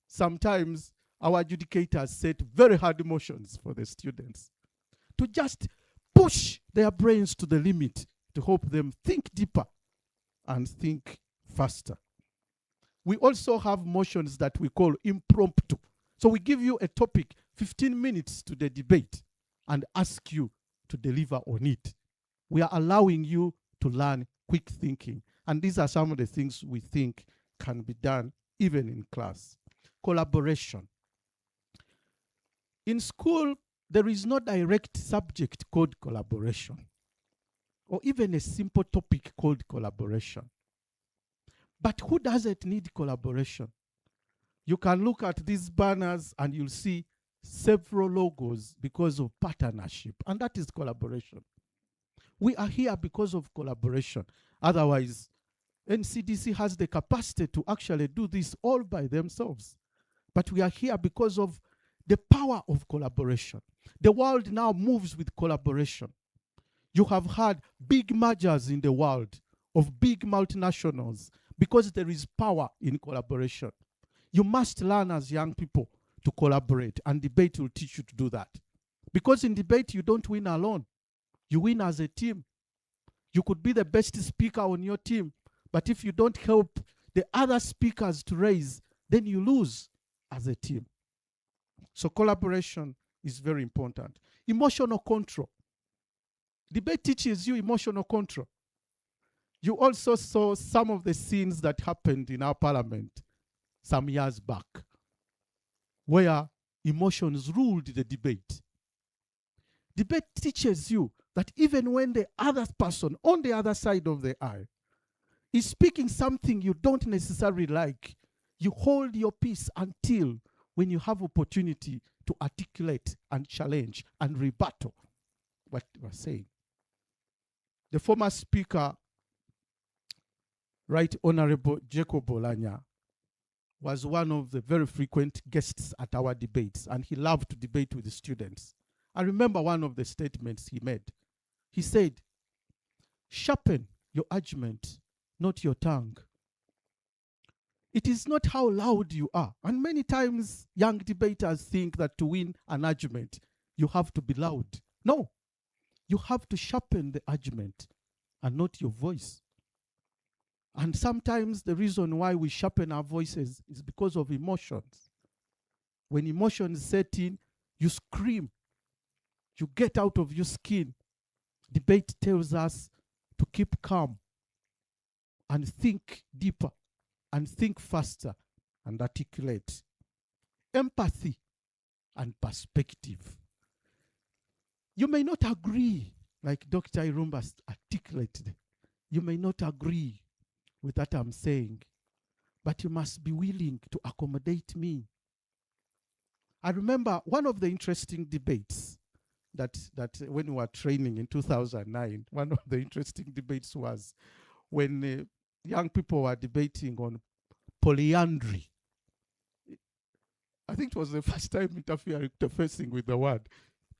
sometimes our adjudicators set very hard motions for the students to just push their brains to the limit to help them think deeper and think faster. We also have motions that we call impromptu. So we give you a topic, 15 minutes to the debate, and ask you to deliver on it. We are allowing you to learn quick thinking. And these are some of the things we think can be done even in class. Collaboration. In school, there is no direct subject called collaboration, or even a simple topic called collaboration. But who doesn't need collaboration? You can look at these banners and you'll see several logos because of partnership, and that is collaboration. We are here because of collaboration. Otherwise, NCDC has the capacity to actually do this all by themselves. But we are here because of the power of collaboration. The world now moves with collaboration. You have had big mergers in the world of big multinationals because there is power in collaboration. You must learn as young people to collaborate, and debate will teach you to do that. Because in debate, you don't win alone. You win as a team. You could be the best speaker on your team, but if you don't help the other speakers to raise, then you lose as a team. So collaboration is very important. Emotional control. Debate teaches you emotional control. You also saw some of the scenes that happened in our parliament some years back, where emotions ruled the debate. Debate teaches you that even when the other person on the other side of the aisle is speaking something you don't necessarily like, you hold your peace until when you have opportunity to articulate and challenge and rebuttal what we're saying. The former speaker, Right Honorable Jacob Olanya, was one of the very frequent guests at our debates, and he loved to debate with the students. I remember one of the statements he made. He said, "Sharpen your argument, not your tongue." It is not how loud you are. And many times young debaters think that to win an argument, you have to be loud. No, you have to sharpen the argument and not your voice. And sometimes the reason why we sharpen our voices is because of emotions. When emotions set in, you scream. You get out of your skin. Debate tells us to keep calm and think deeper and think faster and articulate. Empathy and perspective. You may not agree, like Dr. Irumba articulated. You may not agree with that I'm saying, but you must be willing to accommodate me. I remember one of the interesting debates that when we were training in 2009, one of the interesting debates was when young people were debating on polyandry. I think it was the first time interfacing with the word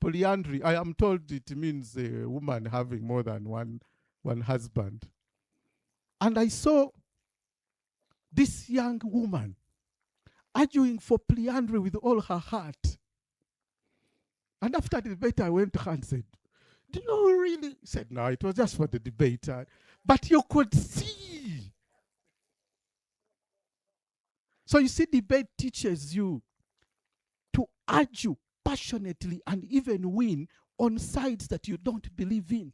polyandry. I am told it means a woman having more than one husband. And I saw this young woman arguing for polyandry with all her heart. And after the debate, I went to her and said, do you really? He said, no, it was just for the debate. But you could see. So you see, debate teaches you to argue passionately and even win on sides that you don't believe in.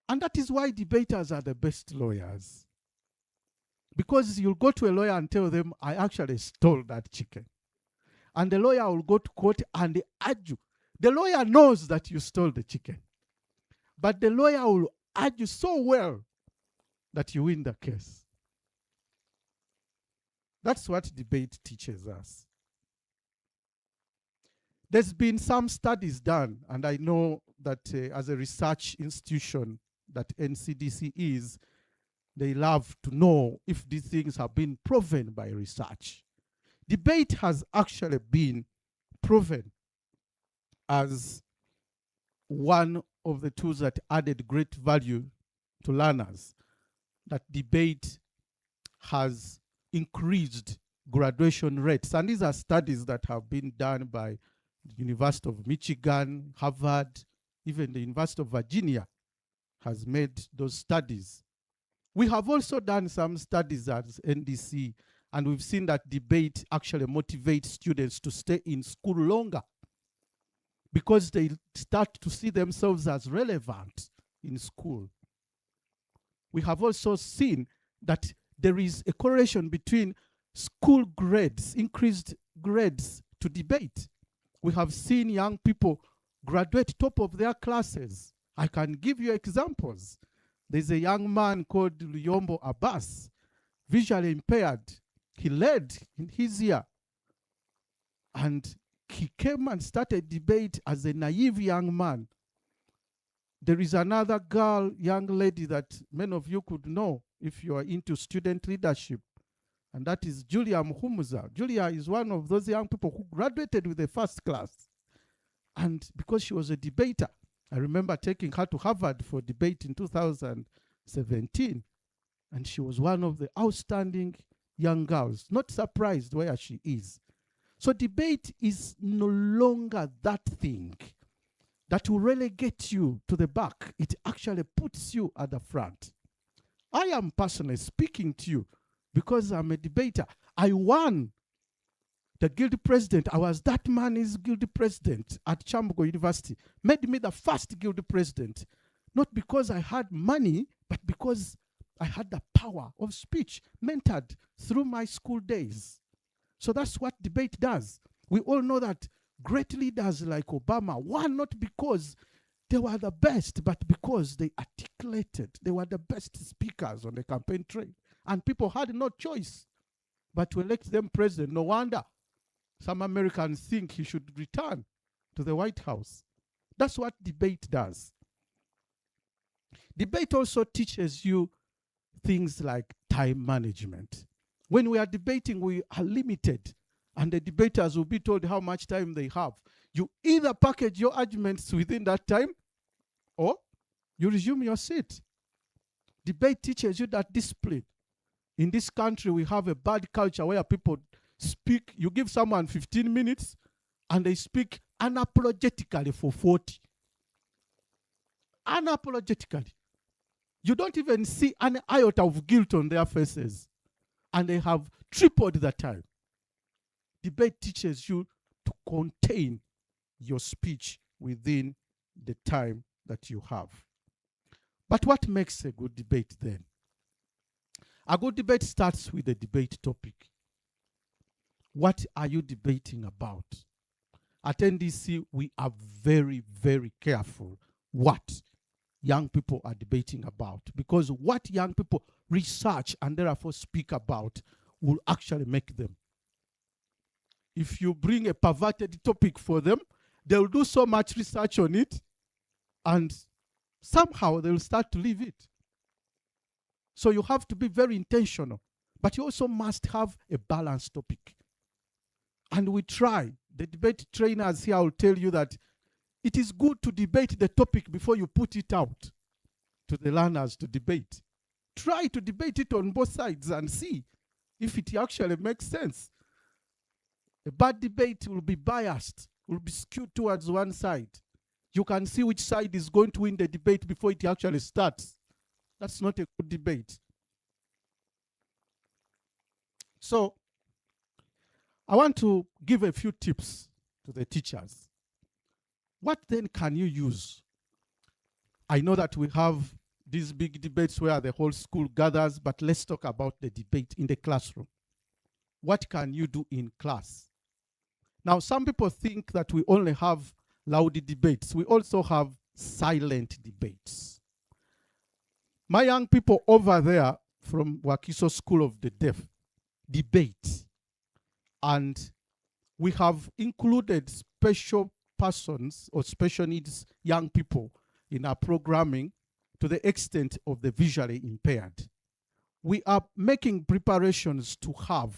And that is why debaters are the best lawyers. Because you'll go to a lawyer and tell them, I actually stole that chicken. And the lawyer will go to court and argue. The lawyer knows that you stole the chicken. But the lawyer will argue so well that you win the case. That's what debate teaches us. There's been some studies done, and I know that as a research institution that NCDC is, they love to know if these things have been proven by research. Debate has actually been proven as one of the tools that added great value to learners. That debate has increased graduation rates. And these are studies that have been done by the University of Michigan, Harvard, even the University of Virginia has made those studies. We have also done some studies at NDC, and we've seen that debate actually motivates students to stay in school longer because they start to see themselves as relevant in school. We have also seen that there is a correlation between school grades, increased grades to debate. We have seen young people graduate top of their classes. I can give you examples. There's a young man called Luyombo Abbas, visually impaired. He led in his year. And he came and started debate as a naive young man. There is another girl, young lady that many of you could know if you are into student leadership. And that is Julia Muhumuza. Julia is one of those young people who graduated with a first class. And because she was a debater, I remember taking her to Harvard for debate in 2017. And she was one of the outstanding young girls. Not surprised where she is. So debate is no longer that thing that will relegate you to the back. It actually puts you at the front. I am personally speaking to you because I'm a debater. I won the guild president. I was that man's guild president at Chambogo University. Made me the first guild president. Not because I had money, but because I had the power of speech mentored through my school days. So that's what debate does. We all know that great leaders like Obama won not because they were the best, but because they articulated. They were the best speakers on the campaign trail. And people had no choice but to elect them president. No wonder some Americans think he should return to the White House. That's what debate does. Debate also teaches you things like time management. When we are debating, we are limited, and the debaters will be told how much time they have. You either package your arguments within that time, or you resume your seat. Debate teaches you that discipline. In this country, we have a bad culture where people speak. You give someone 15 minutes, and they speak unapologetically for 40. Unapologetically. You don't even see an iota of guilt on their faces. And they have tripled the time. Debate teaches you to contain your speech within the time that you have. But what makes a good debate then? A good debate starts with a debate topic. What are you debating about? At NDC, we are very, very careful what young people are debating about, because what young people research and therefore speak about will actually make them. If you bring a perverted topic for them, they'll do so much research on it, and somehow they'll start to leave it. So you have to be very intentional, but you also must have a balanced topic. And we try. The debate trainers here will tell you that it is good to debate the topic before you put it out to the learners to debate. try to debate it on both sides and see if it actually makes sense. A bad debate will be biased, will be skewed towards one side. You can see which side is going to win the debate before it actually starts. That's not a good debate. So, I want to give a few tips to the teachers. What then can you use? I know that we have these big debates where the whole school gathers, but let's talk about the debate in the classroom. What can you do in class? Now, some people think that we only have loud debates. We also have silent debates. My young people over there from Wakiso School of the Deaf debate. And we have included special persons or special needs young people in our programming to the extent of the visually impaired. We are making preparations to have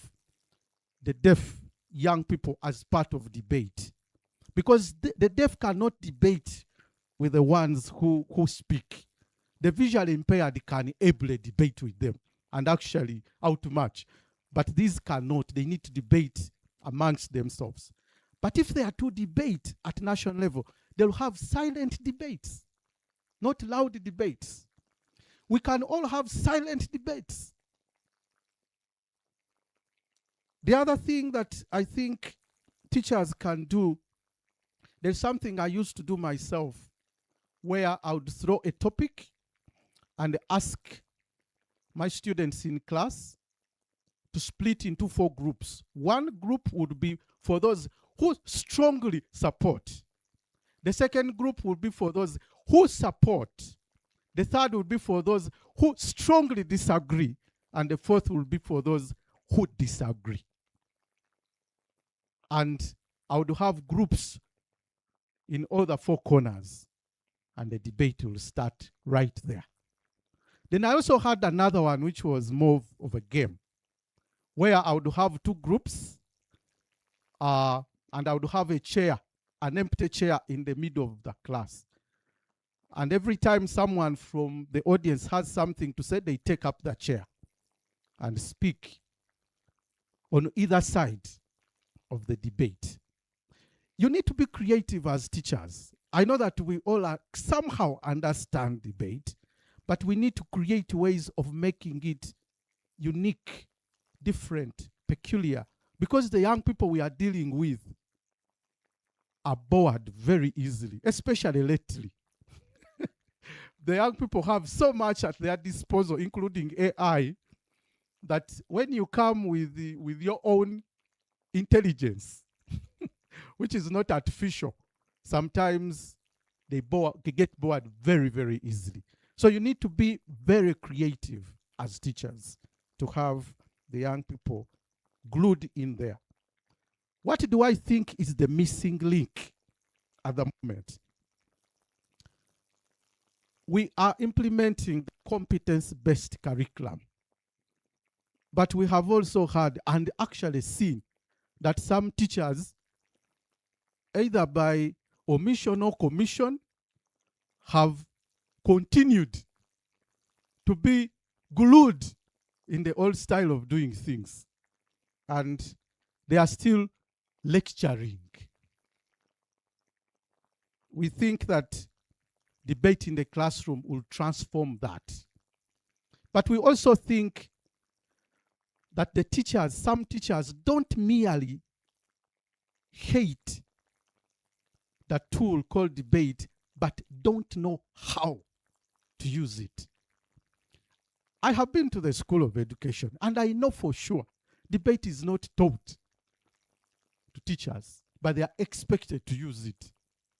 the deaf young people as part of debate, because the deaf cannot debate with the ones who speak. The visually impaired can ably debate with them and actually outmatch, but these cannot. They need to debate amongst themselves. But if they are to debate at national level, they'll have silent debates, not loud debates. We can all have silent debates. The other thing that I think teachers can do, there's something I used to do myself, where I would throw a topic and ask my students in class to split into 4 groups. One group would be for those who strongly support. The second group would be for those who support. The third would be for those who strongly disagree. And the fourth will be for those who disagree. And I would have groups in all the 4 corners, and the debate will start right there. Then I also had another one which was more of a game, where I would have 2 groups, and I would have a chair, an empty chair in the middle of the class. And every time someone from the audience has something to say, they take up the chair and speak on either side of the debate. You need to be creative as teachers. I know that we all somehow understand debate, but we need to create ways of making it unique, different, peculiar, because the young people we are dealing with are bored very easily, especially lately. The young people have so much at their disposal, including AI, that when you come with your own intelligence, which is not artificial, sometimes they get bored very, very easily. So you need to be very creative as teachers to have the young people glued in there. What do I think is the missing link at the moment? We are implementing competence-based curriculum. But we have also had and actually seen that some teachers, either by omission or commission, have continued to be glued in the old style of doing things. And they are still lecturing. We think that debate in the classroom will transform that. But we also think that the teachers, some teachers don't merely hate the tool called debate, but don't know how to use it. I have been to the School of Education, and I know for sure debate is not taught to teachers, but they are expected to use it.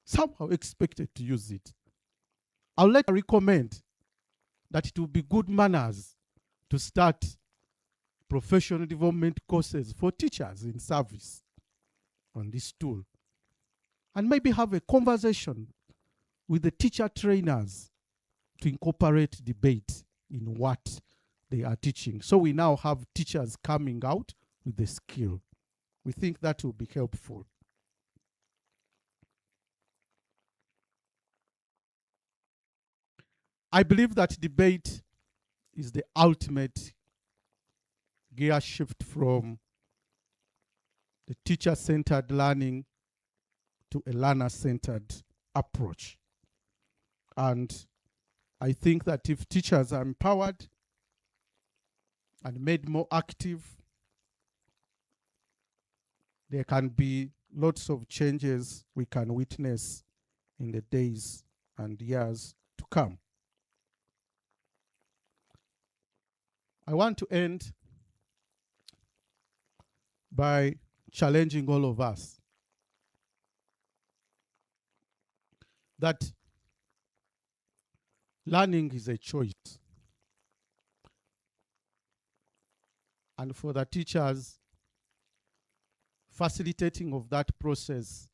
Somehow expected to use it. I'll recommend that it will be good manners to start professional development courses for teachers in service on this tool. And maybe have a conversation with the teacher trainers to incorporate debate in what they are teaching. So we now have teachers coming out with the skill. We think that will be helpful. I believe that debate is the ultimate gear shift from the teacher-centered learning to a learner-centered approach. And I think that if teachers are empowered and made more active, there can be lots of changes we can witness in the days and years to come. I want to end by challenging all of us that learning is a choice. And for the teachers, facilitating of that process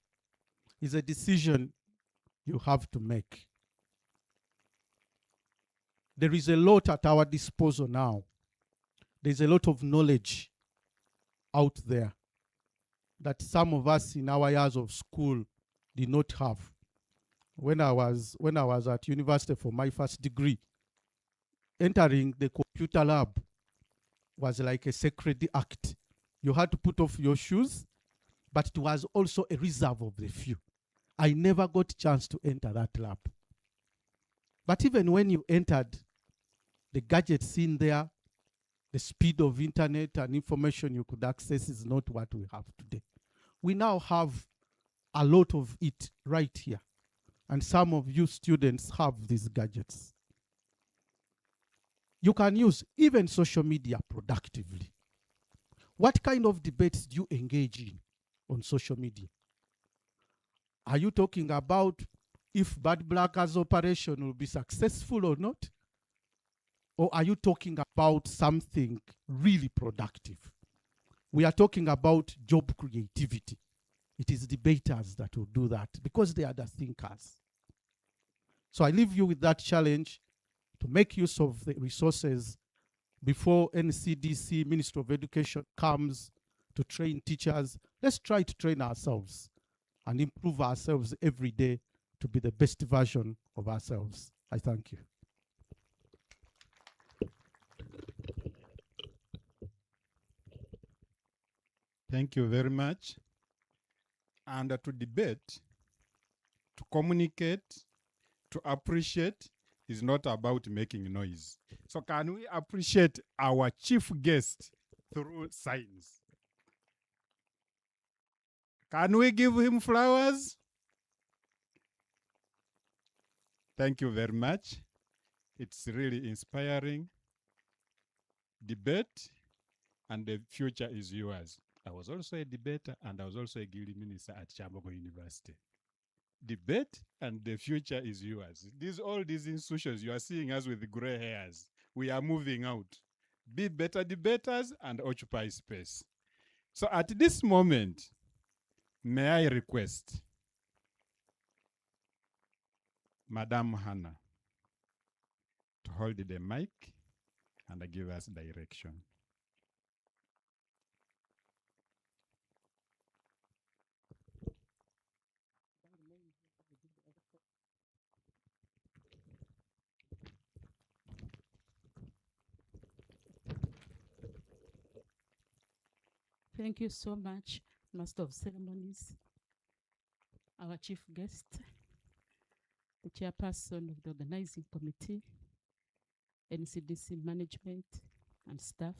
is a decision you have to make. There is a lot at our disposal now. There's a lot of knowledge out there that some of us in our years of school did not have. When I was at university for my first degree, entering the computer lab was like a sacred act. You had to put off your shoes, but it was also a reserve of the few. I never got a chance to enter that lab. But even when you entered, the gadgets in there, the speed of internet and information you could access is not what we have today. We now have a lot of it right here. And some of you students have these gadgets. You can use even social media productively. What kind of debates do you engage in on social media? Are you talking about if Bad Blackers operation will be successful or not? Or are you talking about something really productive? We are talking about job creativity. It is debaters that will do that because they are the thinkers. So I leave you with that challenge to make use of the resources before NCDC, Ministry of Education, comes to train teachers. Let's try to train ourselves and improve ourselves every day to be the best version of ourselves. I thank you. Thank you very much. And to debate, to communicate, to appreciate is not about making noise. So can we appreciate our chief guest through signs? Can we give him flowers? Thank you very much. It's really inspiring. Debate, and the future is yours. I was also a debater, and I was also a guild minister at Chambogo University. Debate, and the future is yours. All these institutions, you are seeing us with gray hairs. We are moving out. Be better debaters and occupy space. So at this moment, may I request Madam Hannah to hold the mic and give us direction. Thank you so much, Master of Ceremonies, our chief guest, the chairperson of the organizing committee, NCDC management and staff,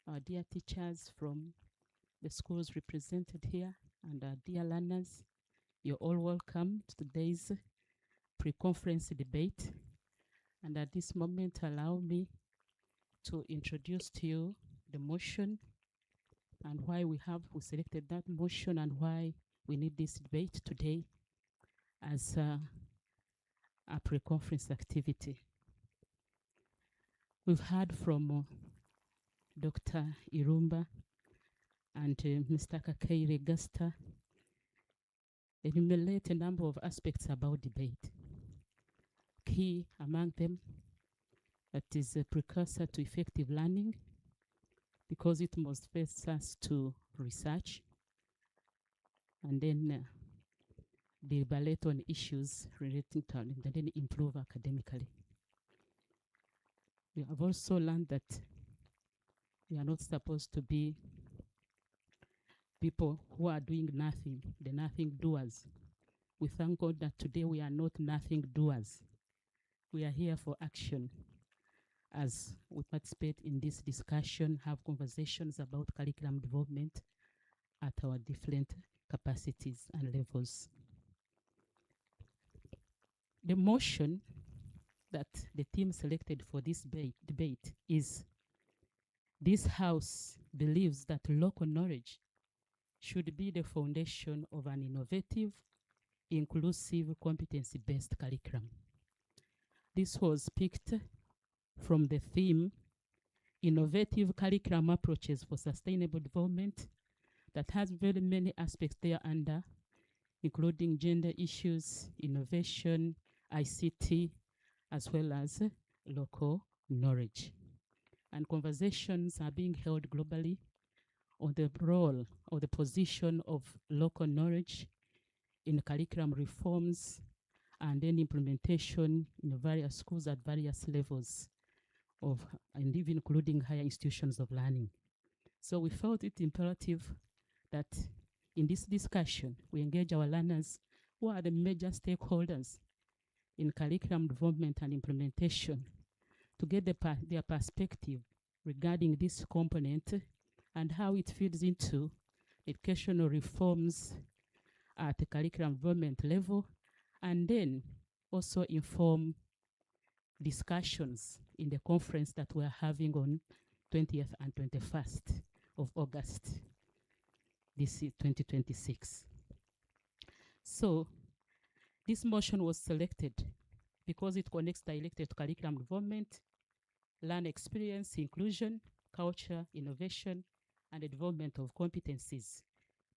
our dear teachers from the schools represented here, and our dear learners. You're all welcome to today's pre-conference debate. And at this moment, allow me to introduce to you the motion and why we selected that motion and why we need this debate today as a pre-conference activity. We've heard from Dr. Irumba and Mr. Kakaire Gasta enumerate a number of aspects about debate. Key among them, that is a precursor to effective learning, because it must face us to research and then deliberate on issues relating to and then improve academically. We have also learned that we are not supposed to be people who are doing nothing, the nothing doers. We thank God that today we are not nothing doers. We are here for action as we participate in this discussion, have conversations about curriculum development at our different capacities and levels. The motion that the team selected for this debate is: this House believes that local knowledge should be the foundation of an innovative, inclusive, competency-based curriculum. This was picked from the theme, Innovative Curriculum Approaches for Sustainable Development, that has very many aspects there under, including gender issues, innovation, ICT, as well as local knowledge. And conversations are being held globally on the role or the position of local knowledge in curriculum reforms and then implementation in various schools at various levels of, and even including higher institutions of learning. So we felt it imperative that in this discussion, we engage our learners who are the major stakeholders in curriculum development and implementation to get their perspective regarding this component and how it feeds into educational reforms at the curriculum development level, and then also inform discussions in the conference that we're having on 20th and 21st of August, this is 2026. So this motion was selected because it connects directly to curriculum development, learner experience, inclusion, culture, innovation, and the development of competencies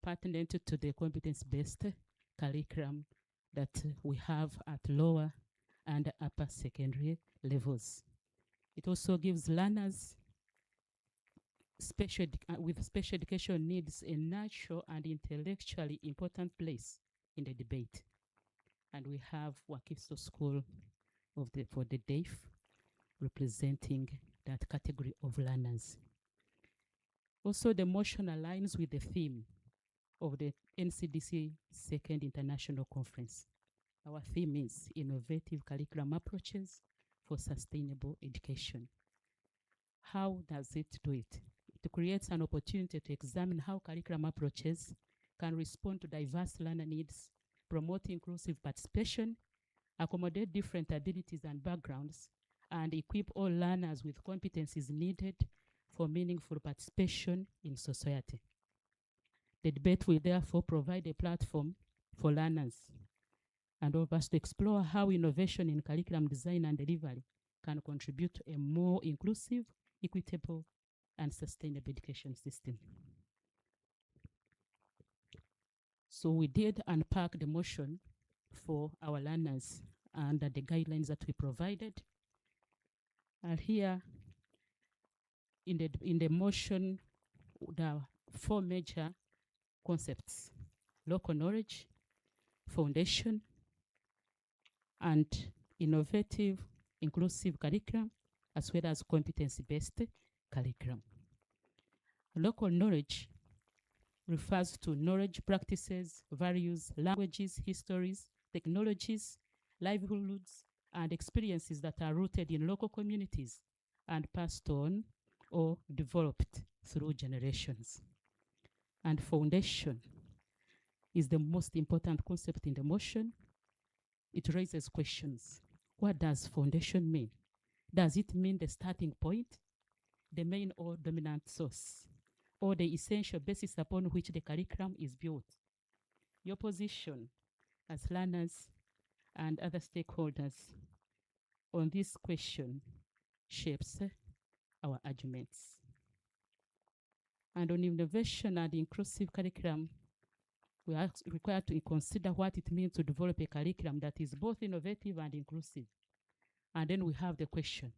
pertinent to the competence-based curriculum that we have at lower and upper secondary levels. It also gives learners with special education needs a natural and intellectually important place in the debate. And we have Wakiso School for the Deaf representing that category of learners. Also, the motion aligns with the theme of the NCDC Second International Conference. Our theme is Innovative Curriculum Approaches for Sustainable Education. How does it do it? It creates an opportunity to examine how curriculum approaches can respond to diverse learner needs, promote inclusive participation, accommodate different abilities and backgrounds, and equip all learners with competencies needed for meaningful participation in society. The debate will therefore provide a platform for learners and all of us to explore how innovation in curriculum design and delivery can contribute to a more inclusive, equitable, and sustainable education system. So we did unpack the motion for our learners under the guidelines that we provided. And here in the motion, there are 4 major concepts: local knowledge, foundation, and innovative, inclusive curriculum, as well as competency-based curriculum. Local knowledge refers to knowledge, practices, values, languages, histories, technologies, livelihoods, and experiences that are rooted in local communities and passed on or developed through generations. And foundation is the most important concept in the motion. It raises questions. What does foundation mean? Does it mean the starting point, the main or dominant source, or the essential basis upon which the curriculum is built? Your position as learners and other stakeholders on this question shapes our arguments. And on innovation and inclusive curriculum, we are required to consider what it means to develop a curriculum that is both innovative and inclusive. And then we have the question,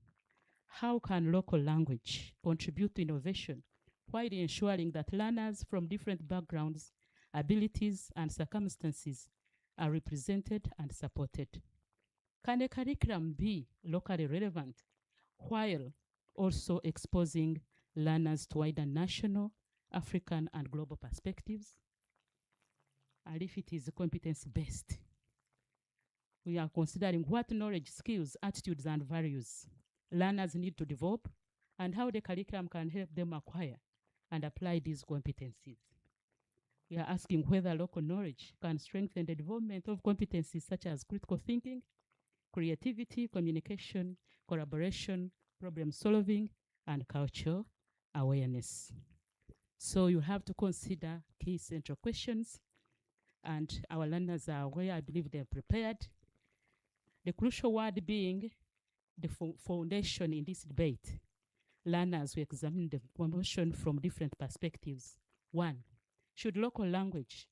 how can local language contribute to innovation while ensuring that learners from different backgrounds, abilities, and circumstances are represented and supported? Can a curriculum be locally relevant while also exposing learners to wider national, African, and global perspectives. And if it is competence-based, we are considering what knowledge, skills, attitudes, and values learners need to develop and how the curriculum can help them acquire and apply these competencies. We are asking whether local knowledge can strengthen the development of competencies such as critical thinking, creativity, communication, collaboration, problem solving, and cultural awareness. So you have to consider key central questions, and our learners are aware. I believe they're prepared. The crucial word being the foundation in this debate. Learners will examine the promotion from different perspectives. One, should local language,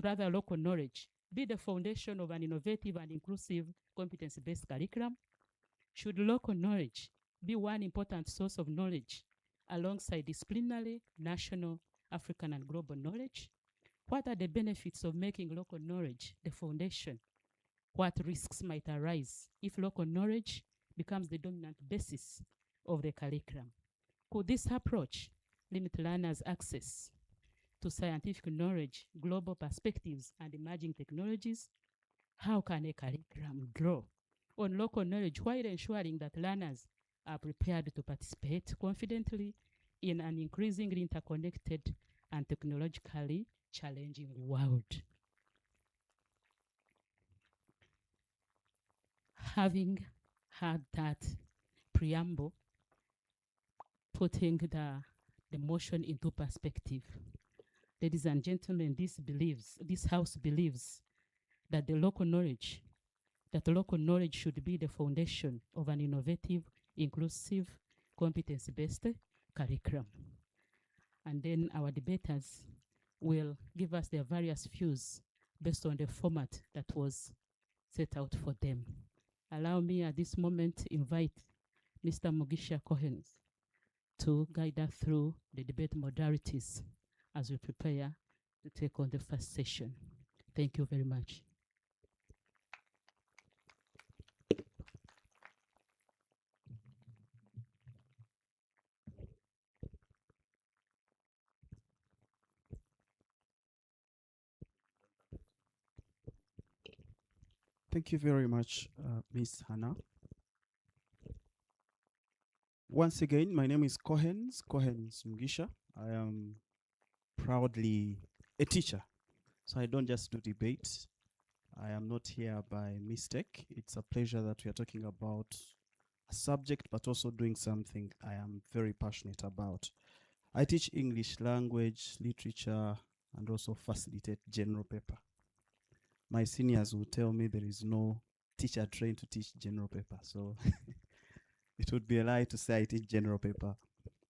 rather local knowledge, be the foundation of an innovative and inclusive competency-based curriculum? Should local knowledge be one important source of knowledge alongside disciplinary, national, African, and global knowledge? What are the benefits of making local knowledge the foundation? What risks might arise if local knowledge becomes the dominant basis of the curriculum? Could this approach limit learners' access to scientific knowledge, global perspectives, and emerging technologies? How can a curriculum draw on local knowledge while ensuring that learners are prepared to participate confidently in an increasingly interconnected and technologically challenging world? Having had that preamble, putting the motion into perspective, ladies and gentlemen, this house believes that local knowledge should be the foundation of an innovative, inclusive, competence-based curriculum. And then our debaters will give us their various views based on the format that was set out for them. Allow me at this moment to invite Mr. Mugisha Cohen to guide us through the debate modalities as we prepare to take on the first session. Thank you very much. Thank you very much, Ms. Hannah. Once again, my name is Cohens Mugisha. I am proudly a teacher, so I don't just do debate. I am not here by mistake. It's a pleasure that we are talking about a subject, but also doing something I am very passionate about. I teach English language, literature, and also facilitate general paper. My seniors will tell me there is no teacher trained to teach general paper, so it would be a lie to say I teach general paper.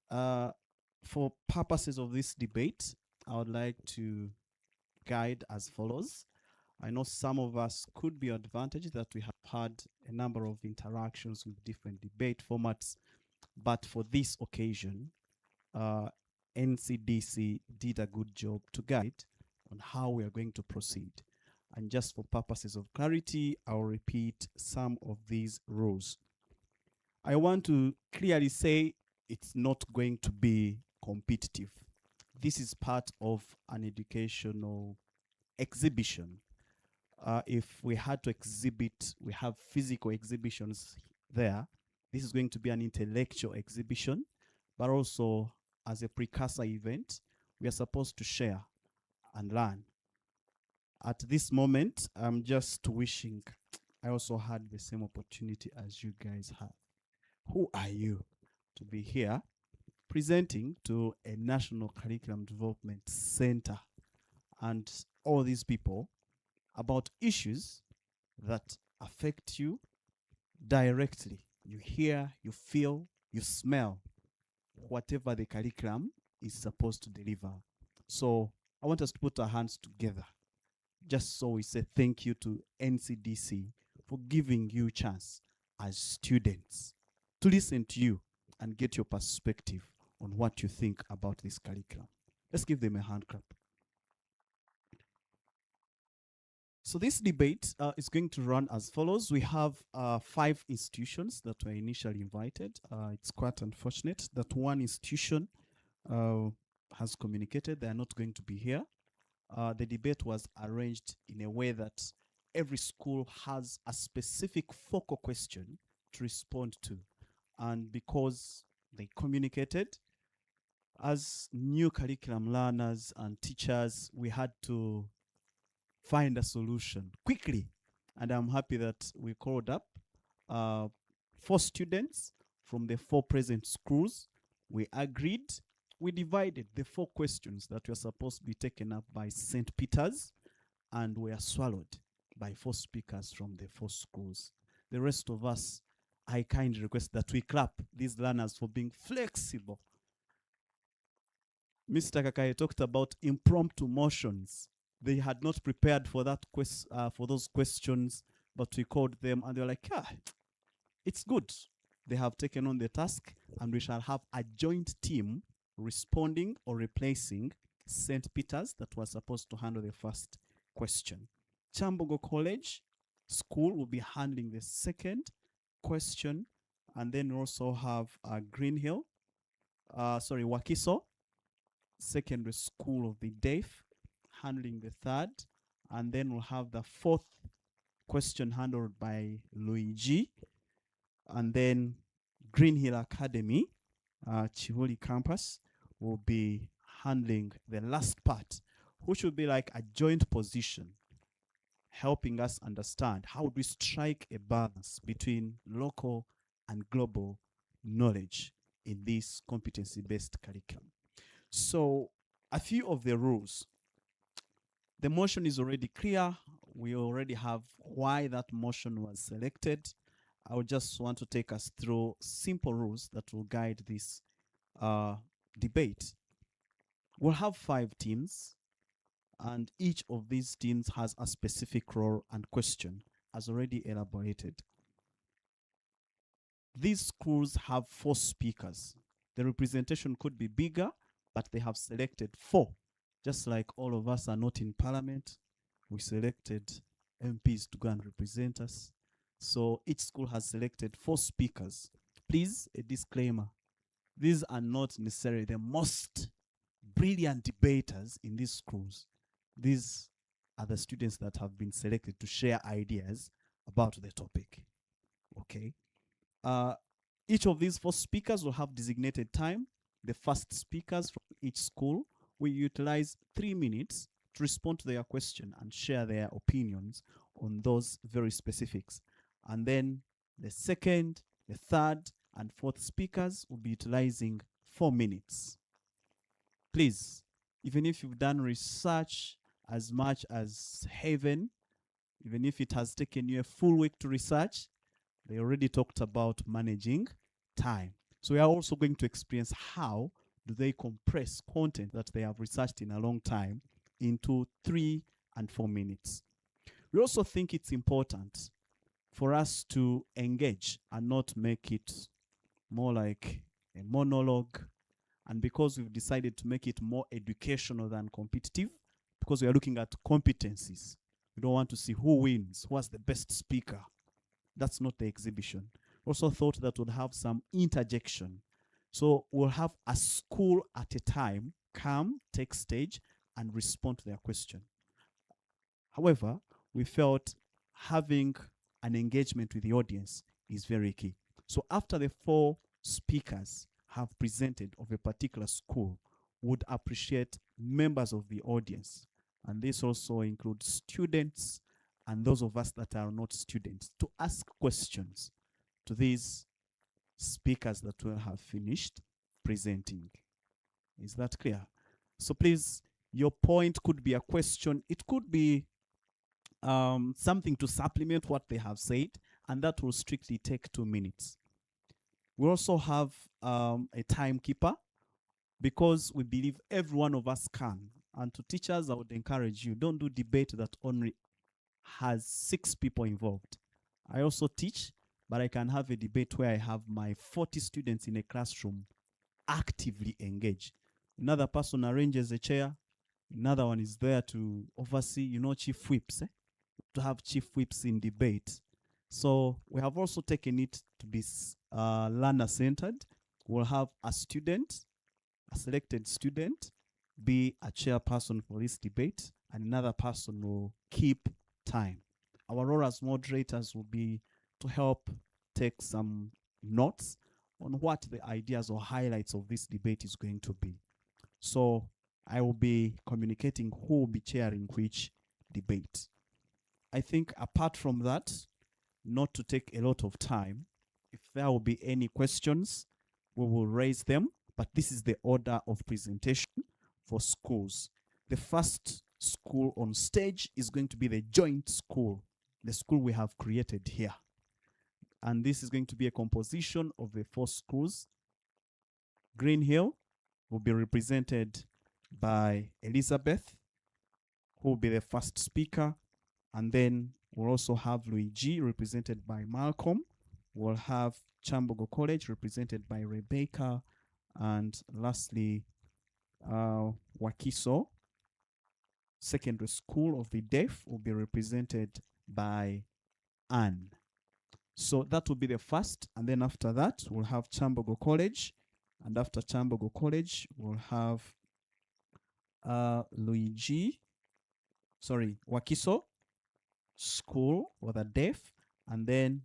For purposes of this debate, I would like to guide as follows. I know some of us could be advantaged that we have had a number of interactions with different debate formats, but for this occasion, NCDC did a good job to guide on how we are going to proceed. And just for purposes of clarity, I'll repeat some of these rules. I want to clearly say it's not going to be competitive. This is part of an educational exhibition. If we had to exhibit, we have physical exhibitions there. This is going to be an intellectual exhibition, but also as a precursor event, we are supposed to share and learn. At this moment, I'm just wishing I also had the same opportunity as you guys have. Who are you to be here presenting to a National Curriculum Development Center and all these people about issues that affect you directly? You hear, you feel, you smell whatever the curriculum is supposed to deliver. So I want us to put our hands together just so we say thank you to NCDC for giving you a chance as students to listen to you and get your perspective on what you think about this curriculum. Let's give them a hand clap. So this debate is going to run as follows. We have 5 institutions that were initially invited. It's quite unfortunate that one institution has communicated they are not going to be here. The debate was arranged in a way that every school has a specific focal question to respond to. And because they communicated, as new curriculum learners and teachers, we had to find a solution quickly. And I'm happy that we called up 4 students from the 4 present schools. We agreed, we divided the 4 questions that were supposed to be taken up by St. Peter's and were swallowed by 4 speakers from the 4 schools. The rest of us, I kindly request that we clap these learners for being flexible. Mr. Kakaye talked about impromptu motions. They had not prepared for that for those questions, but we called them and they were like, yeah, it's good. They have taken on the task and we shall have a joint team responding or replacing St. Peter's that was supposed to handle the first question. Chambogo College School will be handling the second question, and then we also have Wakiso Secondary School of the Deaf handling the third, and then we'll have the 4th question handled by Luigi, and then Green Hill Academy, Chivoli campus, will be handling the last part, which will be like a joint position, helping us understand how do we strike a balance between local and global knowledge in this competency-based curriculum. So a few of the rules. The motion is already clear. We already have why that motion was selected. I would just want to take us through simple rules that will guide this debate. We'll have 5 teams, and each of these teams has a specific role and question, as already elaborated. These schools have 4 speakers. The representation could be bigger, but they have selected 4. Just like all of us are not in parliament, we selected MPs to go and represent us. So each school has selected 4 speakers. Please, a disclaimer. These are not necessarily the most brilliant debaters in these schools. These are the students that have been selected to share ideas about the topic. Okay. Each of these 4 speakers will have designated time. The first speakers from each school will utilize 3 minutes to respond to their question and share their opinions on those very specifics. And then the second, the third, and fourth speakers will be utilizing 4 minutes. Please, even if you've done research as much as Haven, even if it has taken you a full week to research, they already talked about managing time. So we are also going to experience how do they compress content that they have researched in a long time into 3 and 4 minutes. We also think it's important for us to engage and not make it more like a monologue. And because we've decided to make it more educational than competitive, because we are looking at competencies, we don't want to see who wins, who has the best speaker. That's not the exhibition. Also thought that would have some interjection. So we'll have a school at a time come, take stage, and respond to their question. However, we felt having an engagement with the audience is very key. So after the 4 speakers have presented of a particular school, would appreciate members of the audience, and this also includes students and those of us that are not students, to ask questions to these speakers that will have finished presenting. Is that clear? So please, your point could be a question. It could be something to supplement what they have said, and that will strictly take 2 minutes. We also have a timekeeper, because we believe every one of us can. And to teachers, I would encourage you, don't do debate that only has 6 people involved. I also teach, but I can have a debate where I have my 40 students in a classroom actively engaged. Another person arranges a chair. Another one is there to oversee, chief whips. to have chief whips in debate. So we have also taken it to be learner-centered. We'll have a student, a selected student, be a chairperson for this debate, and another person will keep time. Our role as moderators will be to help take some notes on what the ideas or highlights of this debate is going to be. So I will be communicating who will be chairing which debate. I think apart from that, not to take a lot of time, if there will be any questions, we will raise them, but this is the order of presentation for schools. The first school on stage is going to be the joint school, the school we have created here. And this is going to be a composition of the 4 schools. Green Hill will be represented by Elizabeth, who will be the first speaker. And then we'll also have Luigi, represented by Malcolm. We'll have Chambogo College, represented by Rebecca. And lastly, Wakiso Secondary School of the Deaf will be represented by Anne. So that will be the first. And then after that, we'll have Chambogo College. And after Chambogo College, we'll have Wakiso School for the Deaf, and then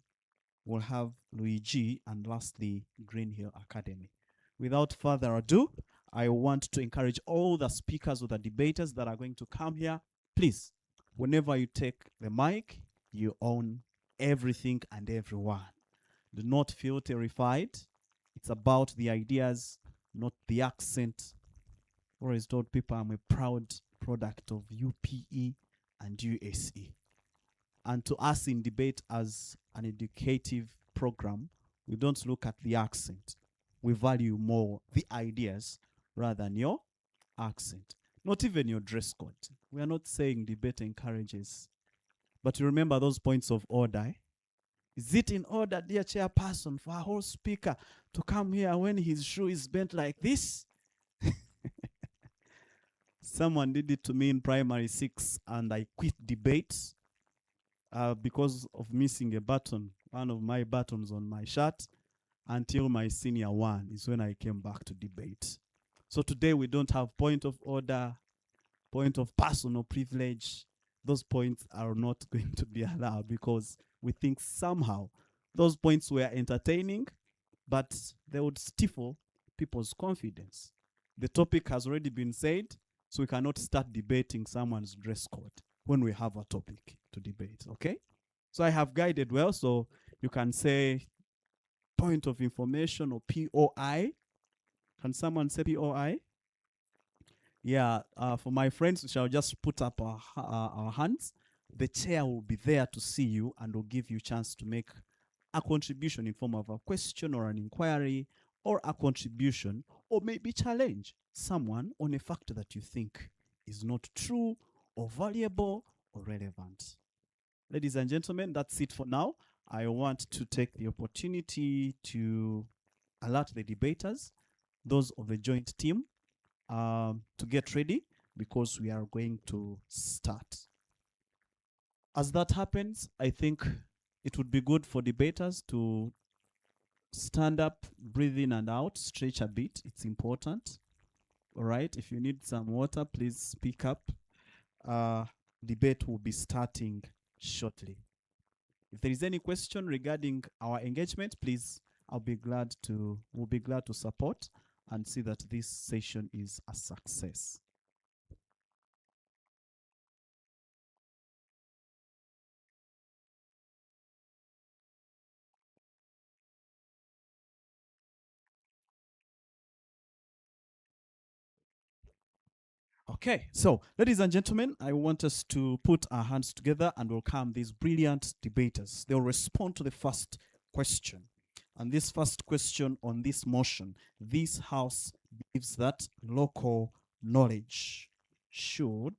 we'll have Luigi, and lastly, Green Hill Academy. Without further ado, I want to encourage all the speakers or the debaters that are going to come here, please, whenever you take the mic, you own everything and everyone. Do not feel terrified. It's about the ideas, not the accent. Always told people I'm a proud product of UPE and USE. And to us in debate as an educative program, we don't look at the accent. We value more the ideas rather than your accent. Not even your dress code. We are not saying debate encourages. But you remember those points of order. Is it in order, dear chairperson, for a whole speaker to come here when his shoe is bent like this? Someone did it to me in primary 6 and I quit debates because of missing a button, one of my buttons on my shirt, until my senior 1 is when I came back to debate. So today we don't have point of order, point of personal privilege. Those points are not going to be allowed because we think somehow those points were entertaining, but they would stifle people's confidence. The topic has already been said, so we cannot start debating someone's dress code when we have a topic to debate, okay? So I have guided well, so you can say point of information or POI. Can someone say POI? Yeah, for my friends, we shall just put up our hands. The chair will be there to see you and will give you a chance to make a contribution in form of a question or an inquiry or a contribution, or maybe challenge someone on a fact that you think is not true or valuable or relevant. Ladies and gentlemen, that's it for now. I want to take the opportunity to alert the debaters, those of the joint team, to get ready because we are going to start. As that happens, I think it would be good for debaters to stand up, breathe in and out, stretch a bit. It's important. All right. If you need some water, please speak up. Debate will be starting shortly. If there is any question regarding our engagement, please, we'll be glad to support and see that this session is a success. Okay, so ladies and gentlemen, I want us to put our hands together and welcome these brilliant debaters. They'll respond to the first question. And this first question on this motion, this House believes that local knowledge should,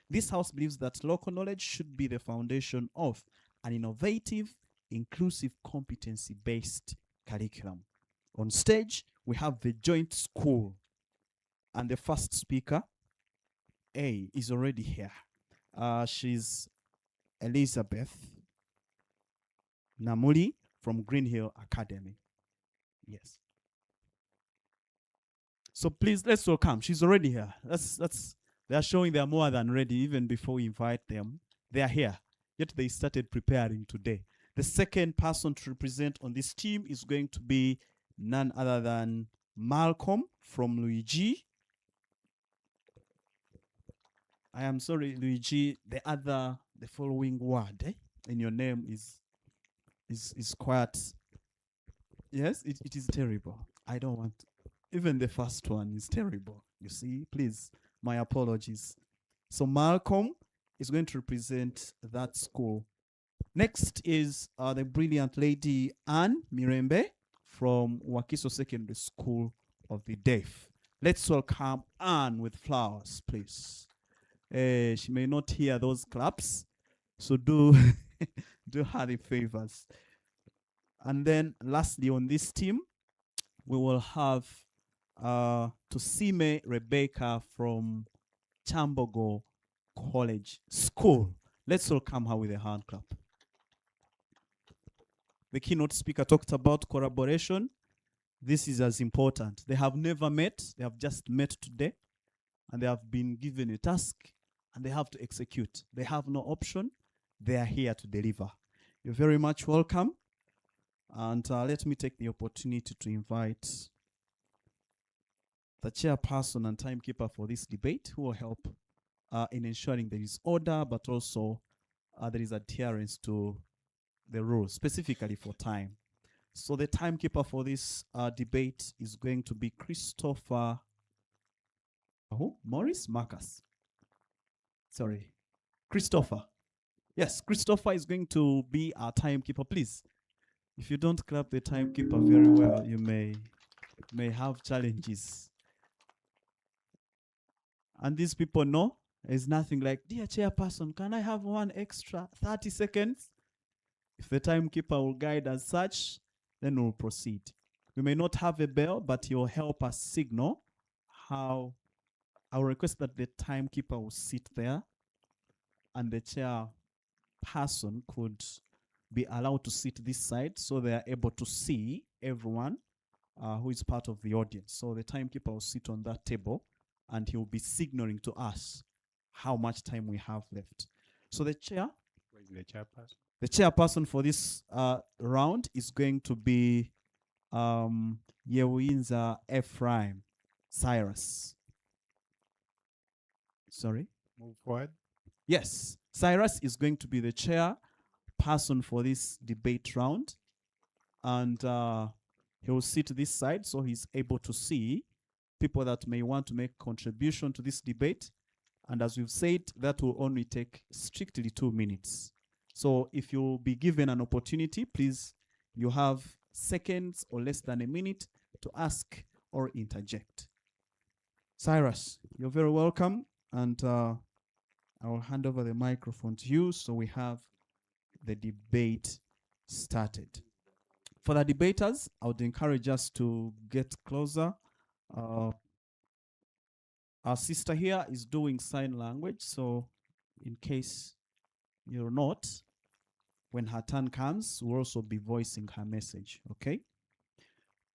this House believes that local knowledge should be the foundation of an innovative, inclusive, competency-based curriculum. On stage, we have the joint school. And the first speaker, A, is already here. She's Elizabeth Namuli from Green Hill Academy. Yes. So please, let's welcome. She's already here. They are showing they are more than ready even before we invite them. They are here. Yet they started preparing today. The second person to represent on this team is going to be none other than Malcolm from Luigi. I am sorry, Luigi. The following word in your name is quite. Yes, it is terrible. I don't want. Even the first one is terrible. You see, please, my apologies. So Malcolm is going to represent that school. Next is the brilliant lady Anne Mirembe from Wakiso Secondary School of the Deaf. Let's welcome Anne with flowers, please. She may not hear those claps, so do do her the favors. And then lastly on this team, we will have Tusime Rebecca from Chambogo College School. Let's welcome her with a hand clap. The keynote speaker talked about collaboration. This is as important. They have never met. They have just met today. And they have been given a task. And they have to execute. They have no option. They are here to deliver. You're very much welcome. And let me take the opportunity to invite the chairperson and timekeeper for this debate, who will help in ensuring there is order, but also there is adherence to the rules, specifically for time. So the timekeeper for this debate is going to be Christopher Morris Marcus. Sorry, Christopher. Yes, Christopher is going to be our timekeeper. Please, if you don't clap the timekeeper very well, you may have challenges. And these people know there's nothing like, dear chairperson, can I have one extra 30 seconds? If the timekeeper will guide as such, then we'll proceed. We may not have a bell, but he'll help us signal how. I'll request that the timekeeper will sit there and the chairperson could be allowed to sit this side so they are able to see everyone who is part of the audience. So the timekeeper will sit on that table and he will be signaling to us how much time we have left. So the chair, The chairperson. the chairperson for this round is going to be Yewinza Ephraim Cyrus. Sorry? Move forward. Yes, Cyrus is going to be the chair person for this debate round. And he will sit this side so he's able to see people that may want to make contribution to this debate. And as we've said, that will only take strictly 2 minutes. So if you'll be given an opportunity, please, you have seconds or less than a minute to ask or interject. Cyrus, you're very welcome. And I will hand over the microphone to you so we have the debate started. For the debaters, I would encourage us to get closer. Our sister here is doing sign language, so in case you're not, when her turn comes, we'll also be voicing her message, okay?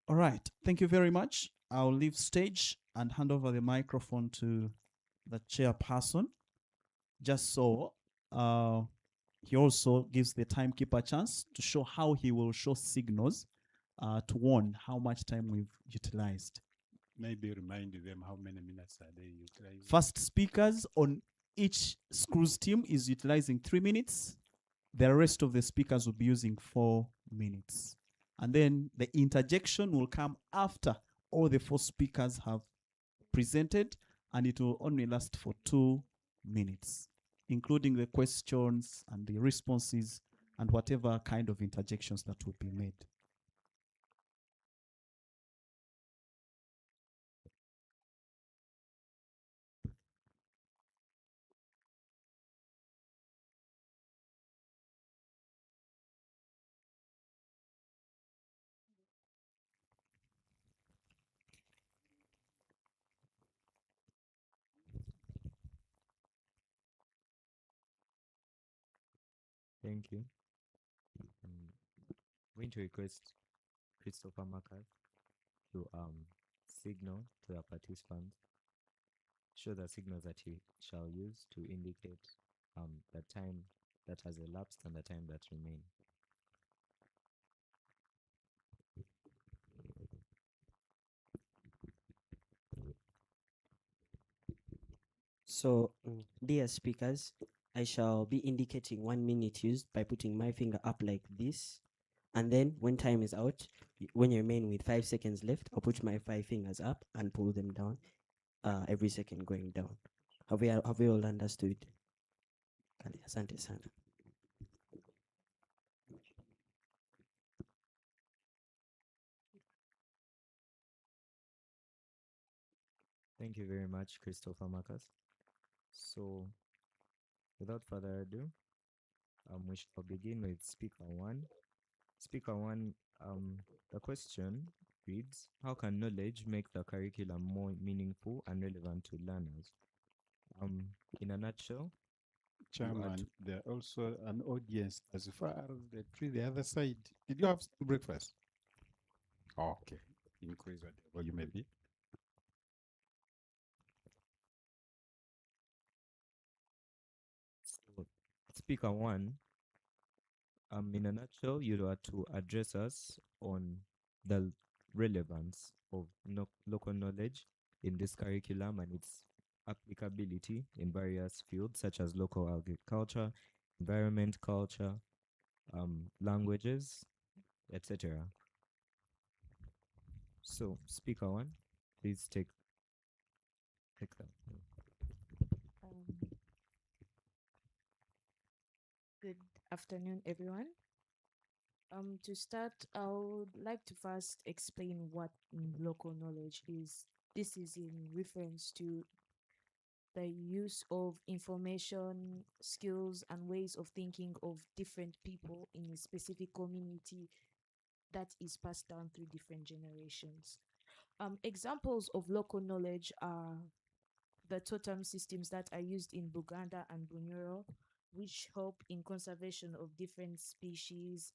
All right, thank you very much. I'll leave stage and hand over the microphone to the chairperson, just so he also gives the timekeeper a chance to show how he will show signals to warn how much time we've utilized. Maybe remind them how many minutes are they utilizing. First speakers on each school's team is utilizing 3 minutes. The rest of the speakers will be using 4 minutes. And then the interjection will come after all the 4 speakers have presented, and it will only last for 2 minutes, including the questions and the responses and whatever kind of interjections that will be made. Thank you. I'm going to request Christopher Marcus to signal to the participants, show the signals that he shall use to indicate the time that has elapsed and the time that remain. So, dear speakers, I shall be indicating 1 minute used by putting my finger up like this. And then when time is out, when you remain with 5 seconds left, I'll put my 5 fingers up and pull them down, every second going down. Have we all understood? Kale, asante sana. Thank you very much, Christopher Marcus. So, without further ado, we shall begin with speaker one. Speaker one, the question reads, how can knowledge make the curriculum more meaningful and relevant to learners? In a nutshell, you are Chairman, to- there are also an audience as far as the tree, the other side. Did you have some breakfast? Okay. Increase the volume maybe. So, speaker one, in a nutshell, you are to address us on the relevance of local knowledge in this curriculum and its applicability in various fields such as local agriculture, environment, culture, languages, etc. So, speaker one, please take that. Um, Good afternoon, everyone. To start, I would like to first explain what local knowledge is. This is in reference to the use of information, skills, and ways of thinking of different people in a specific community that is passed down through different generations. Examples of local knowledge are the totem systems that are used in Buganda and Bunyoro, which help in conservation of different species,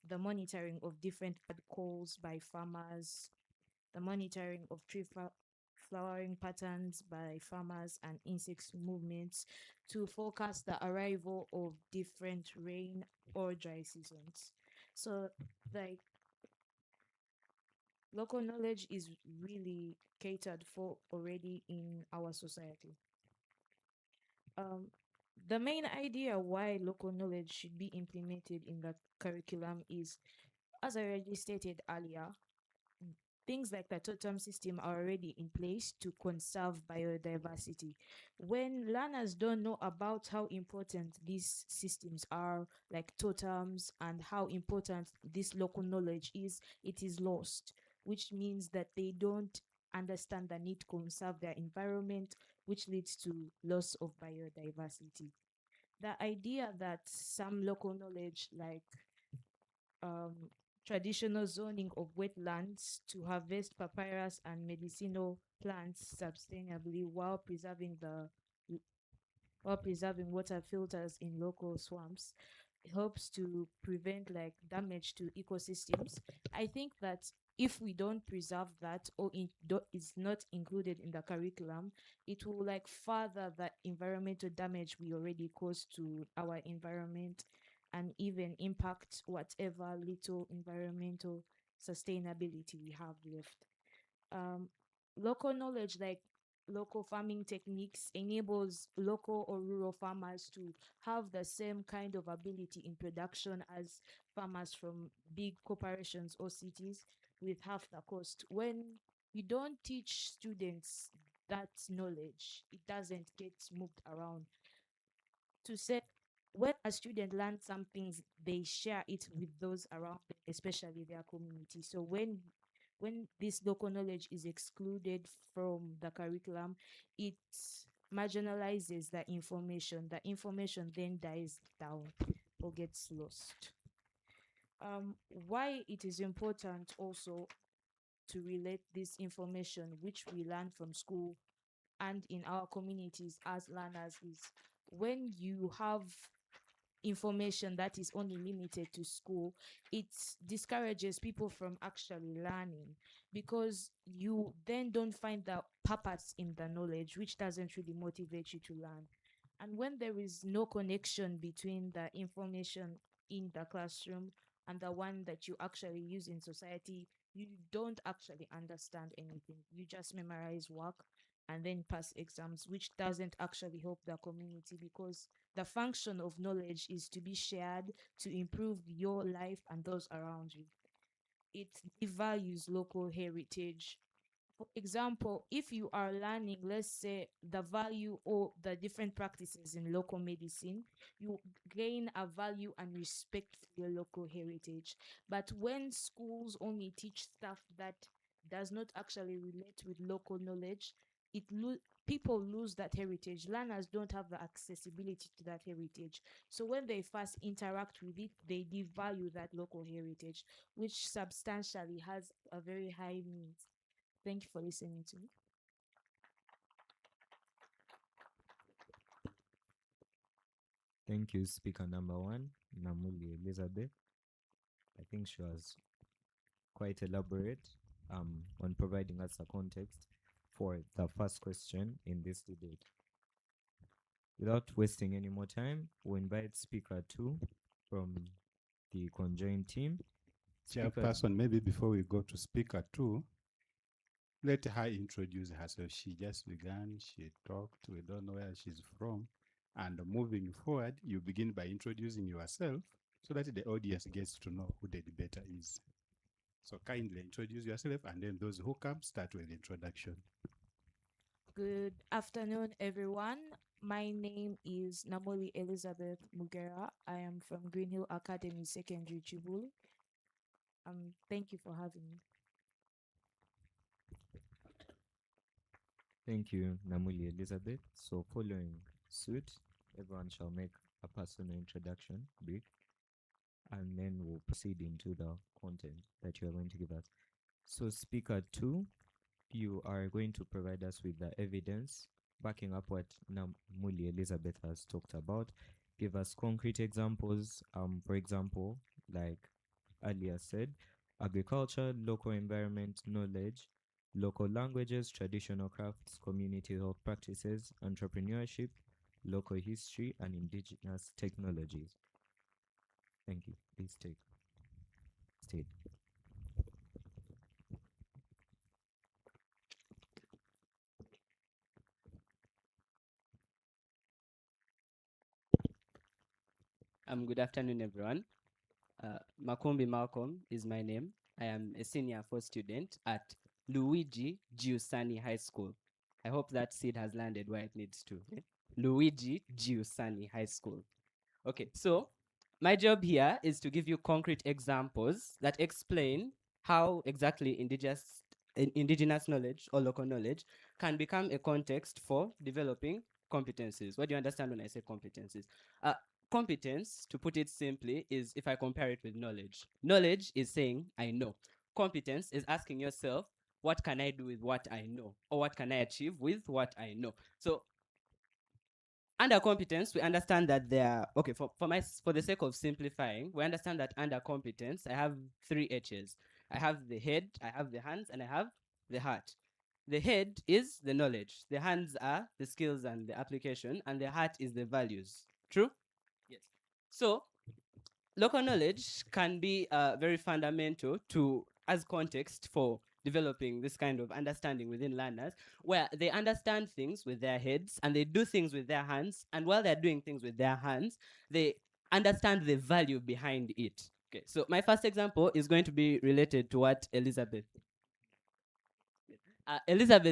the monitoring of different bird calls by farmers, the monitoring of flowering patterns by farmers and insects movements to forecast the arrival of different rain or dry seasons. So, like, local knowledge is really catered for already in our society. The main idea why local knowledge should be implemented in the curriculum is, as I already stated earlier, things like the totem system are already in place to conserve biodiversity. When learners don't know about how important these systems are, like totems, and how important this local knowledge is, it is lost, which means that they don't understand the need to conserve their environment, which leads to loss of biodiversity. The idea that some local knowledge, like um, traditional zoning of wetlands to harvest papyrus and medicinal plants sustainably while preserving water filters in local swamps, helps to prevent like damage to ecosystems. I think that if we don't preserve that, or it's not included in the curriculum, it will like further the environmental damage we already caused to our environment, and even impact whatever little environmental sustainability we have left. Local knowledge, like local farming techniques, enables local or rural farmers to have the same kind of ability in production as farmers from big corporations or cities with half the cost. When you don't teach students that knowledge, it doesn't get moved around. To say, when a student learns some things, they share it with those around them, especially their community. So when this local knowledge is excluded from the curriculum, it marginalizes the information. The information then dies down or gets lost. Why it is important also to relate this information which we learn from school and in our communities as learners is, when you have information that is only limited to school, it discourages people from actually learning, because you then don't find the purpose in the knowledge, which doesn't really motivate you to learn. And when there is no connection between the information in the classroom and the one that you actually use in society, you don't actually understand anything. You just memorize work and then pass exams, which doesn't actually help the community, because the function of knowledge is to be shared to improve your life and those around you. It devalues local heritage. For example, if you are learning, let's say, the value or the different practices in local medicine, you gain a value and respect for your local heritage. But when schools only teach stuff that does not actually relate with local knowledge, people lose that heritage. Learners don't have the accessibility to that heritage. So when they first interact with it, they devalue that local heritage, which substantially has a very high means. Thank you for listening to me. Thank you, speaker number one, Namuli Elizabeth. I think she was quite elaborate on providing us a context for the first question in this debate. Without wasting any more time, we invite speaker two from the conjoined team. Chairperson, maybe before we go to speaker two, let her introduce herself. She just began, she talked, we don't know where she's from. And moving forward, you begin by introducing yourself so that the audience gets to know who the debater is. So kindly introduce yourself, and then those who come start with introduction. Good afternoon, everyone. My name is Namoli Elizabeth Mugera. I am from Green Hill Academy Secondary, Chibuli. Thank you for having me. Thank you, Namuli Elizabeth. So following suit, everyone shall make a personal introduction, brief, and then we'll proceed into the content that you are going to give us. So speaker two, you are going to provide us with the evidence backing up what Namuli Elizabeth has talked about. Give us concrete examples. For example, like earlier said, agriculture, local environment knowledge, local languages, traditional crafts, community health practices, entrepreneurship, local history, and indigenous technologies. Thank you. Please take stage. Good afternoon, everyone. Makumbi Malcolm is my name. I am a senior 4 student at Luigi Giussani High School. I hope that seed has landed where it needs to. Luigi Giussani High School. Okay, so my job here is to give you concrete examples that explain how exactly indigenous knowledge or local knowledge can become a context for developing competencies. What do you understand when I say competencies? Competence, to put it simply, is if I compare it with knowledge. Knowledge is saying, I know. Competence is asking yourself, what can I do with what I know? Or what can I achieve with what I know? So, under competence, we understand that there are, okay, for the sake of simplifying, we understand that under competence, I have 3 H's. I have the head, I have the hands, and I have the heart. The head is the knowledge. The hands are the skills and the application, and the heart is the values. True? Yes. So, local knowledge can be very fundamental to as context for developing this kind of understanding within learners, where they understand things with their heads and they do things with their hands, and while they're doing things with their hands, they understand the value behind it. Okay, so my first example is going to be related to what Elizabeth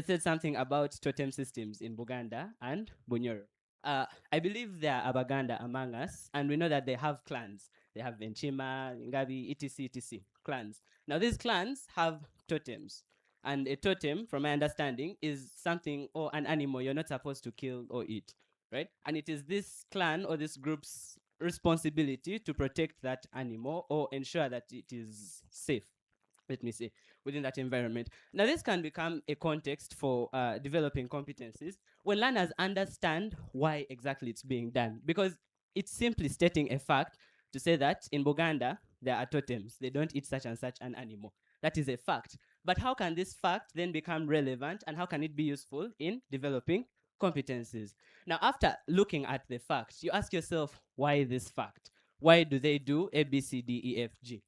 said something about totem systems in Buganda and Bunyoro. I believe there are Abaganda among us, and we know that they have clans. They have Venchima, Ngabi, etc., etc., clans. Now, these clans have totems. And a totem, from my understanding, is something or an animal you're not supposed to kill or eat, right? And it is this clan or this group's responsibility to protect that animal or ensure that it is safe, let me say, within that environment. Now, this can become a context for developing competencies when learners understand why exactly it's being done. Because it's simply stating a fact to say that in Buganda, there are totems. They don't eat such and such an animal. That is a fact. But how can this fact then become relevant and how can it be useful in developing competencies? Now, after looking at the fact, you ask yourself, why this fact? Why do they do A, B, C, D, E, F, G?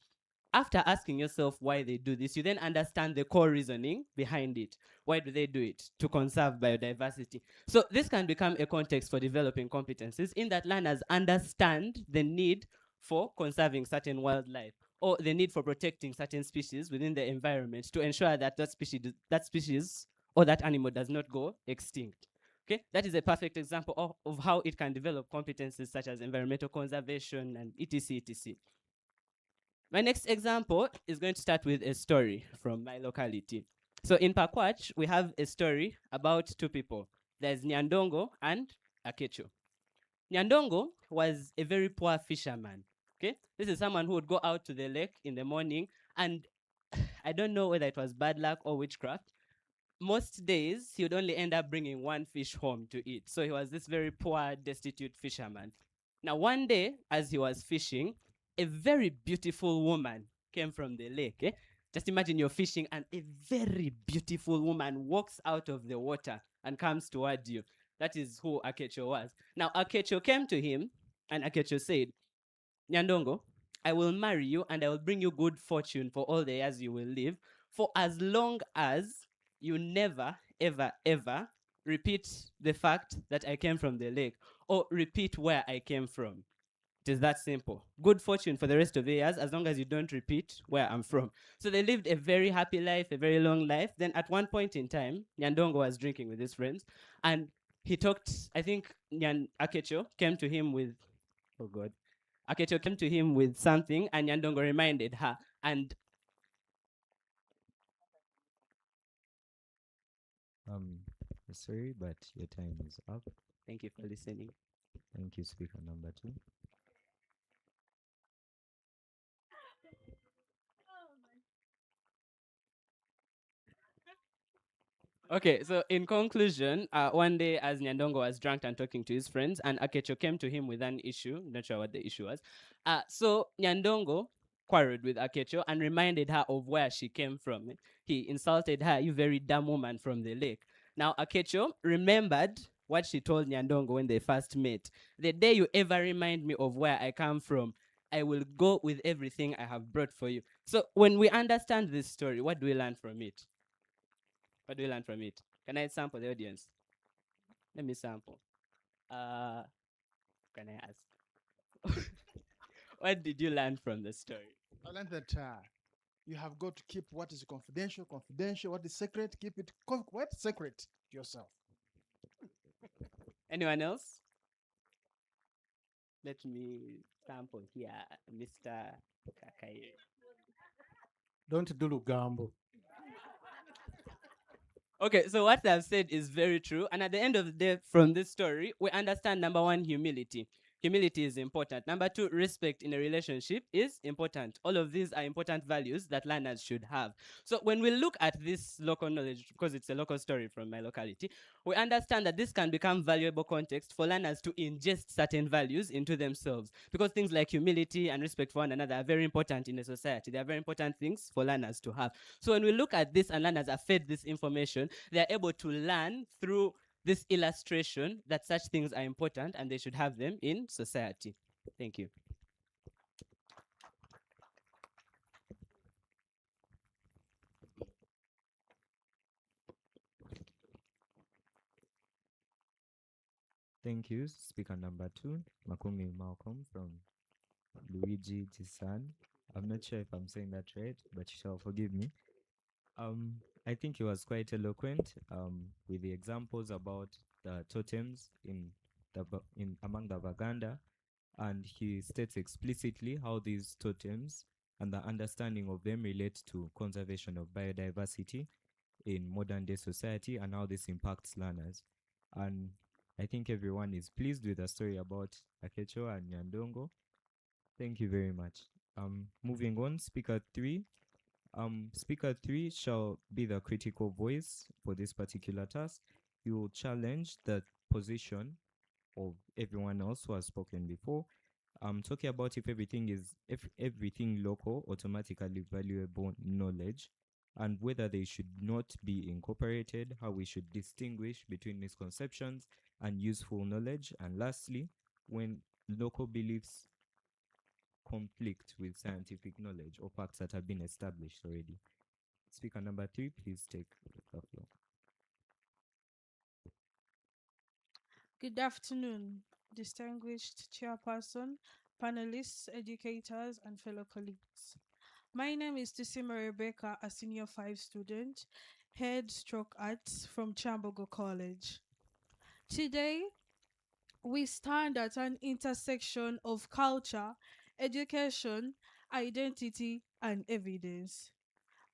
After asking yourself why they do this, you then understand the core reasoning behind it. Why do they do it? To conserve biodiversity. So this can become a context for developing competencies in that learners understand the need for conserving certain wildlife or the need for protecting certain species within the environment to ensure that that species or that animal does not go extinct. Okay, that is a perfect example of how it can develop competencies such as environmental conservation and etc. etc. My next example is going to start with a story from my locality. So in Pakwach, we have a story about two people. There's Nyandongo and Akecho. Nyandongo was a very poor fisherman. Okay, this is someone who would go out to the lake in the morning, and I don't know whether it was bad luck or witchcraft. Most days, he would only end up bringing one fish home to eat. So he was this very poor, destitute fisherman. Now, one day, as he was fishing, a very beautiful woman came from the lake. Eh? Just imagine you're fishing and a very beautiful woman walks out of the water and comes toward you. That is who Akecho was. Now, Akecho came to him and Akecho said, Nyandongo, I will marry you and I will bring you good fortune for all the years you will live, for as long as you never, ever, ever repeat the fact that I came from the lake or repeat where I came from. It is that simple. Good fortune for the rest of the years as long as you don't repeat where I'm from. So they lived a very happy life, a very long life. Then at one point in time, Nyandongo was drinking with his friends and he talked, I think Akecho came to him with, oh God, Akecho came to him with something and Nyandongo reminded her. And sorry, but your time is up. Thank you for listening. Thank you, speaker number 2. Okay, so in conclusion, one day as Nyandongo was drunk and talking to his friends, and Akecho came to him with an issue, not sure what the issue was. So Nyandongo quarreled with Akecho and reminded her of where she came from. He insulted her, you very dumb woman from the lake. Now Akecho remembered what she told Nyandongo when they first met. The day you ever remind me of where I come from, I will go with everything I have brought for you. So when we understand this story, what do we learn from it? What do we learn from it? Can I sample the audience? Let me sample. Can I ask? What did you learn from the story? I learned that you have got to keep what is confidential, confidential. What is secret, keep it quite secret to yourself. Anyone else? Let me sample here, Mr. Kakaye. Don't do Lugambo. Okay, so what I've said is very true. And at the end of the day, from this story, we understand number one, humility. Humility is important. Number two, respect in a relationship is important. All of these are important values that learners should have. So when we look at this local knowledge, because it's a local story from my locality, we understand that this can become valuable context for learners to ingest certain values into themselves. Because things like humility and respect for one another are very important in a society. They are very important things for learners to have. So when we look at this and learners are fed this information, they are able to learn through this illustration that such things are important and they should have them in society. Thank you. Thank you, speaker number 2, Makumi Malcolm from Luigi Giussani. I'm not sure if I'm saying that right, but you shall forgive me. I think he was quite eloquent with the examples about the totems among the Baganda, and he states explicitly how these totems and the understanding of them relate to conservation of biodiversity in modern day society and how this impacts learners. And I think everyone is pleased with the story about Akecho and Nyandongo. Thank you very much. Moving on, speaker 3. Speaker 3 shall be the critical voice for this particular task. He will challenge the position of everyone else who has spoken before. I'm talking about if everything local automatically valuable knowledge, and whether they should not be incorporated, how we should distinguish between misconceptions and useful knowledge, and lastly, when local beliefs conflict with scientific knowledge or facts that have been established already. Speaker number 3, please take the floor. Good afternoon, distinguished chairperson, panelists, educators, and fellow colleagues. My name is Tisima Rebecca, a senior 5 student, head stroke arts from Chambogo College. Today, we stand at an intersection of culture, education, identity, and evidence.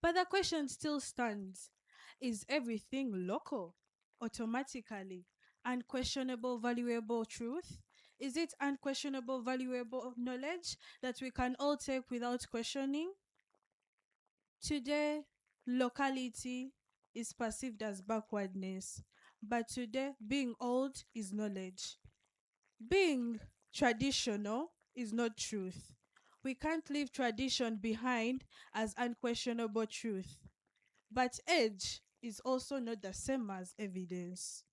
But the question still stands: is everything local automatically unquestionable, valuable truth? Is it unquestionable, valuable knowledge that we can all take without questioning? Today, locality is perceived as backwardness, but today, being old is knowledge. Being traditional is not truth. We can't leave tradition behind as unquestionable truth. But age is also not the same as evidence.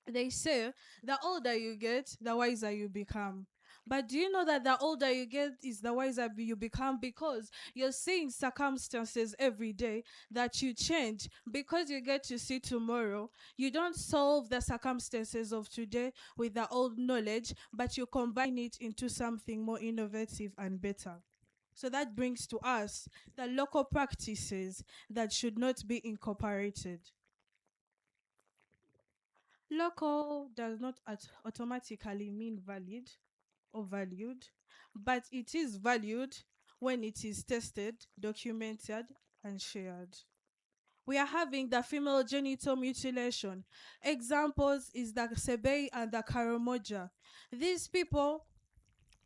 They say the older you get, the wiser you become. But do you know that the older you get is the wiser you become, because you're seeing circumstances every day that you change because you get to see tomorrow. You don't solve the circumstances of today with the old knowledge, but you combine it into something more innovative and better. So that brings to us the local practices that should not be incorporated. Local does not automatically mean valid or valued, but it is valued when it is tested, documented, and shared. We are having the female genital mutilation. Examples is the Sebei and the Karamoja. These people,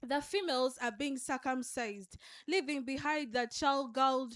the females, are being circumcised, leaving behind the child girl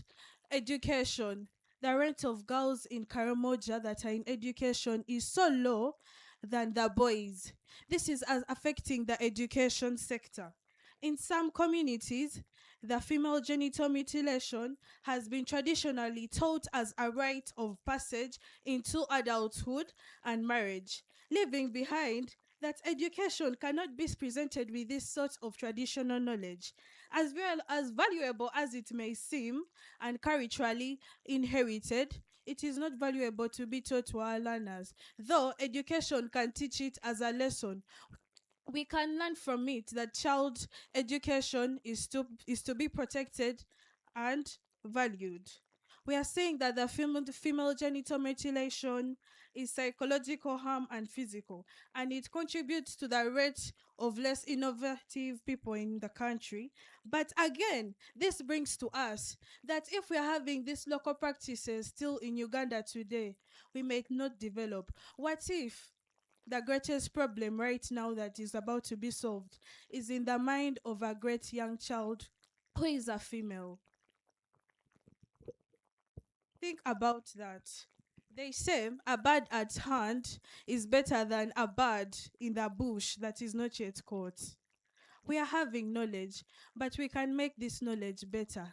education. The rate of girls in Karamoja that are in education is so low than the boys. This is affecting the education sector. In some communities, the female genital mutilation has been traditionally taught as a rite of passage into adulthood and marriage, leaving behind that education cannot be presented with this sort of traditional knowledge. As well as valuable as it may seem and culturally inherited, it is not valuable to be taught to our learners, though education can teach it as a lesson. We can learn from it that child education is to be protected and valued. We are saying that the female genital mutilation is psychological harm and physical, and it contributes to the rate of less innovative people in the country. But again, this brings to us that if we are having these local practices still in Uganda today, we may not develop. What if the greatest problem right now that is about to be solved is in the mind of a great young child who is a female? Think about that. They say a bird at hand is better than a bird in the bush that is not yet caught. We are having knowledge, but we can make this knowledge better.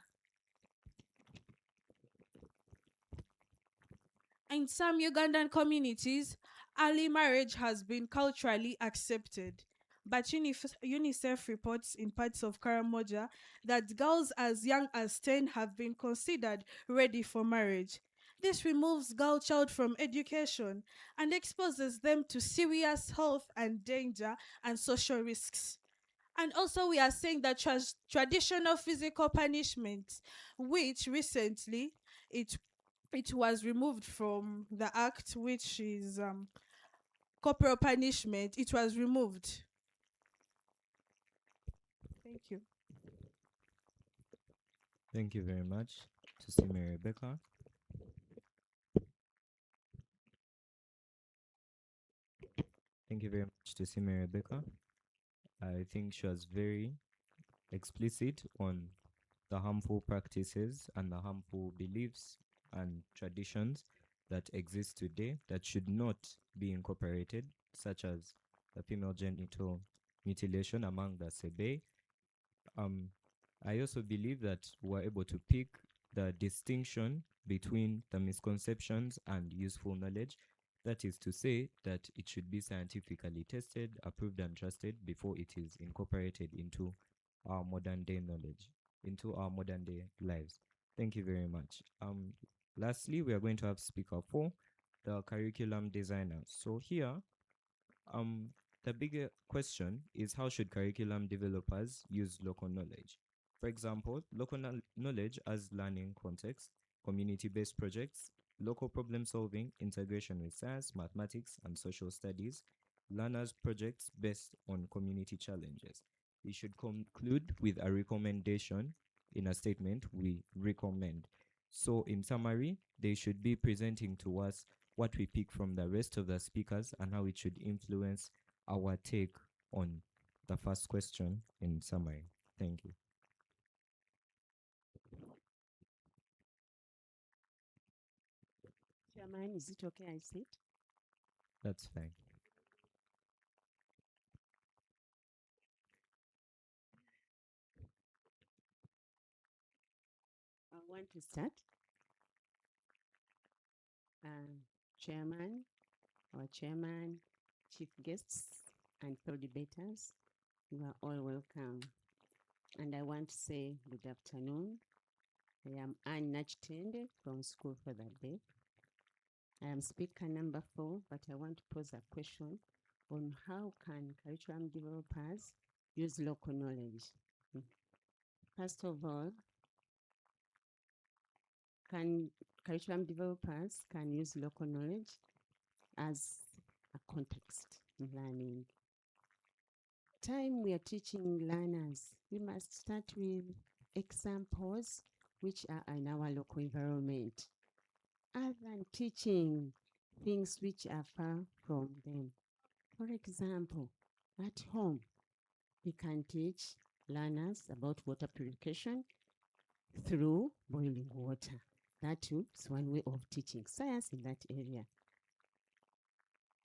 In some Ugandan communities, early marriage has been culturally accepted. But UNICEF reports in parts of Karamoja that girls as young as 10 have been considered ready for marriage. This removes girl child from education and exposes them to serious health and danger and social risks. And also we are saying that traditional physical punishment, which recently it was removed from the act, which is corporal punishment, it was removed. Thank you. Thank you very much, Tusime Rebecca. Thank you very much, Tusime Rebecca. I think she was very explicit on the harmful practices and the harmful beliefs and traditions that exist today that should not be incorporated, such as the female genital mutilation among the Sebe. I also believe that we're able to pick the distinction between the misconceptions and useful knowledge. That is to say that it should be scientifically tested, approved, and trusted before it is incorporated into our modern day knowledge, into our modern day lives. Thank you very much. Lastly, we are going to have speaker 4, the curriculum designer. So here, the bigger question is, how should curriculum developers use local knowledge? For example, local knowledge as learning context, community-based projects, local problem solving, integration with science, mathematics, and social studies, learners projects based on community challenges. We should conclude with a recommendation. In a statement, we recommend. So in summary, they should be presenting to us what we pick from the rest of the speakers and how it should influence our take on the first question in summary. Thank you. Chairman, is it okay I sit? That's fine. I want to start. Chairman, our chairman, chief guests, and fellow debaters, you are all welcome. And I want to say good afternoon. I am Anne Nachtende from School for the Deaf. I am speaker number 4, but I want to pose a question on how can curriculum developers use local knowledge. First of all, curriculum developers can use local knowledge as a context in learning. Time we are teaching learners, we must start with examples which are in our local environment, other than teaching things which are far from them. For example, at home, we can teach learners about water purification through boiling water. That too is one way of teaching science in that area.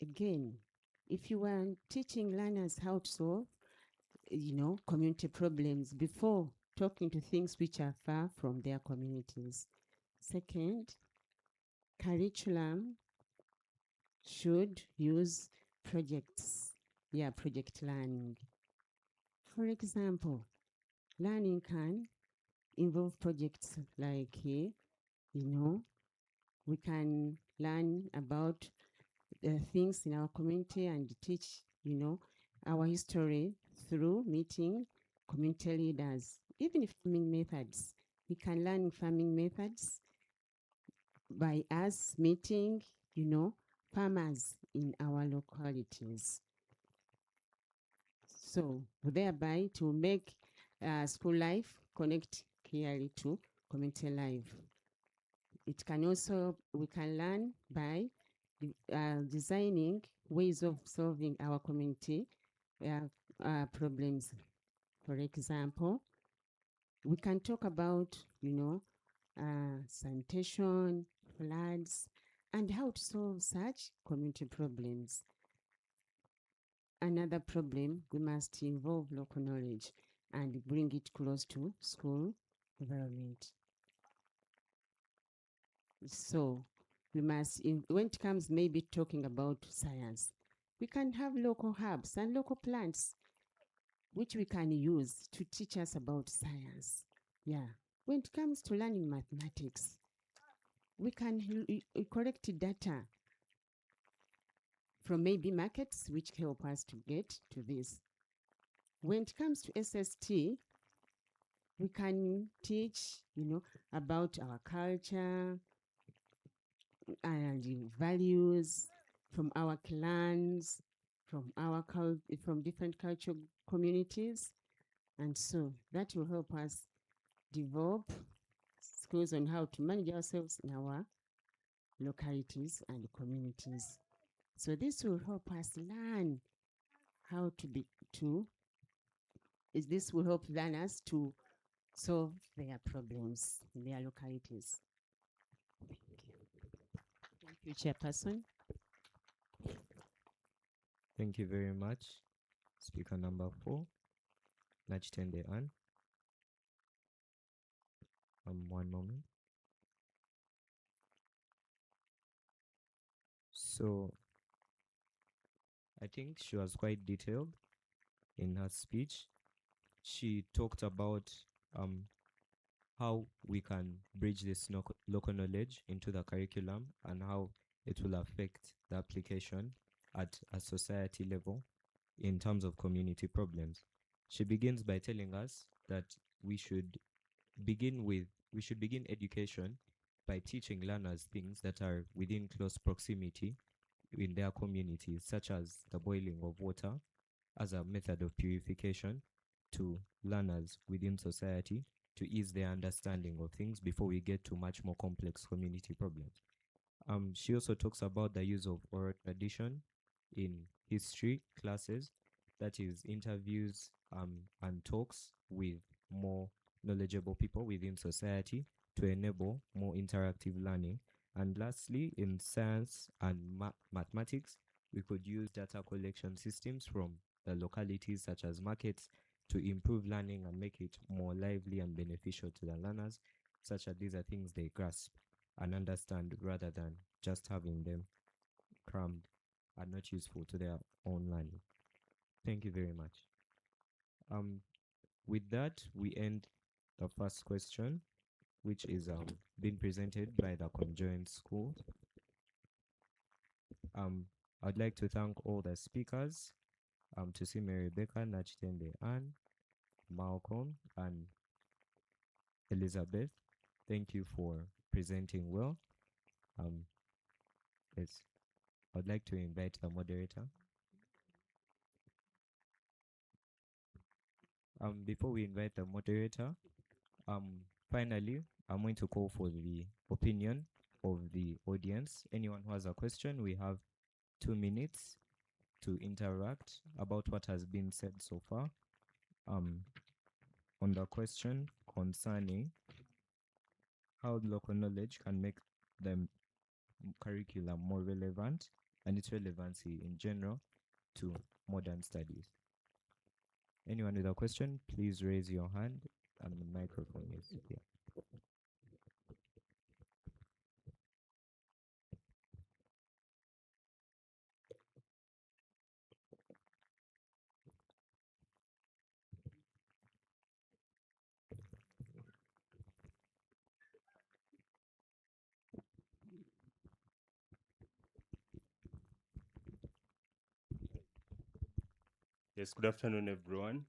Again, if you are teaching learners how to solve, community problems before talking to things which are far from their communities. Second, curriculum should use projects, project learning. For example, learning can involve projects like, we can learn about things in our community and teach, our history through meeting community leaders. Even farming methods, we can learn farming methods by us meeting, farmers in our localities. So thereby to make school life connect clearly to community life. It can also, we can learn by designing ways of solving our community problems. For example, we can talk about, sanitation, floods, and how to solve such community problems. Another problem, we must involve local knowledge and bring it close to school environment. So we must, when it comes maybe talking about science, we can have local hubs and local plants which we can use to teach us about science. When it comes to learning mathematics, we can collect data from maybe markets which help us to get to this. When it comes to SST, we can teach, about our culture and values from our clans, from different cultural communities. And so that will help us develop skills on how to manage ourselves in our localities and communities. So this will help us learn how this will help learners to solve their problems in their localities. Thank you, Chairperson. Thank you very much. Speaker number 4, Nachitende Ann. One moment. So I think she was quite detailed in her speech. She talked about how we can bridge this local knowledge into the curriculum and how it will affect the application at a society level in terms of community problems. She begins by telling us that we should begin education by teaching learners things that are within close proximity in their communities, such as the boiling of water as a method of purification to learners within society to ease their understanding of things before we get to much more complex community problems. She also talks about the use of oral tradition in history classes, that is interviews and talks with more knowledgeable people within society to enable more interactive learning. And lastly, in science and mathematics, we could use data collection systems from the localities such as markets to improve learning and make it more lively and beneficial to the learners, such that these are things they grasp and understand rather than just having them crammed and not useful to their own learning. Thank you very much. With that, we end the first question, which is being presented by the conjoined school. I'd like to thank all the speakers, to see Mary Rebecca, Nachitende Ann, Malcolm, and Elizabeth. Thank you for presenting well. Yes, I'd like to invite the moderator. Before we invite the moderator, finally, I'm going to call for the opinion of the audience. Anyone who has a question, we have 2 minutes to interact about what has been said so far. On the question concerning how local knowledge can make the curriculum more relevant and its relevancy in general to modern studies. Anyone with a question, please raise your hand and the microphone is here. Yes, good afternoon, everyone.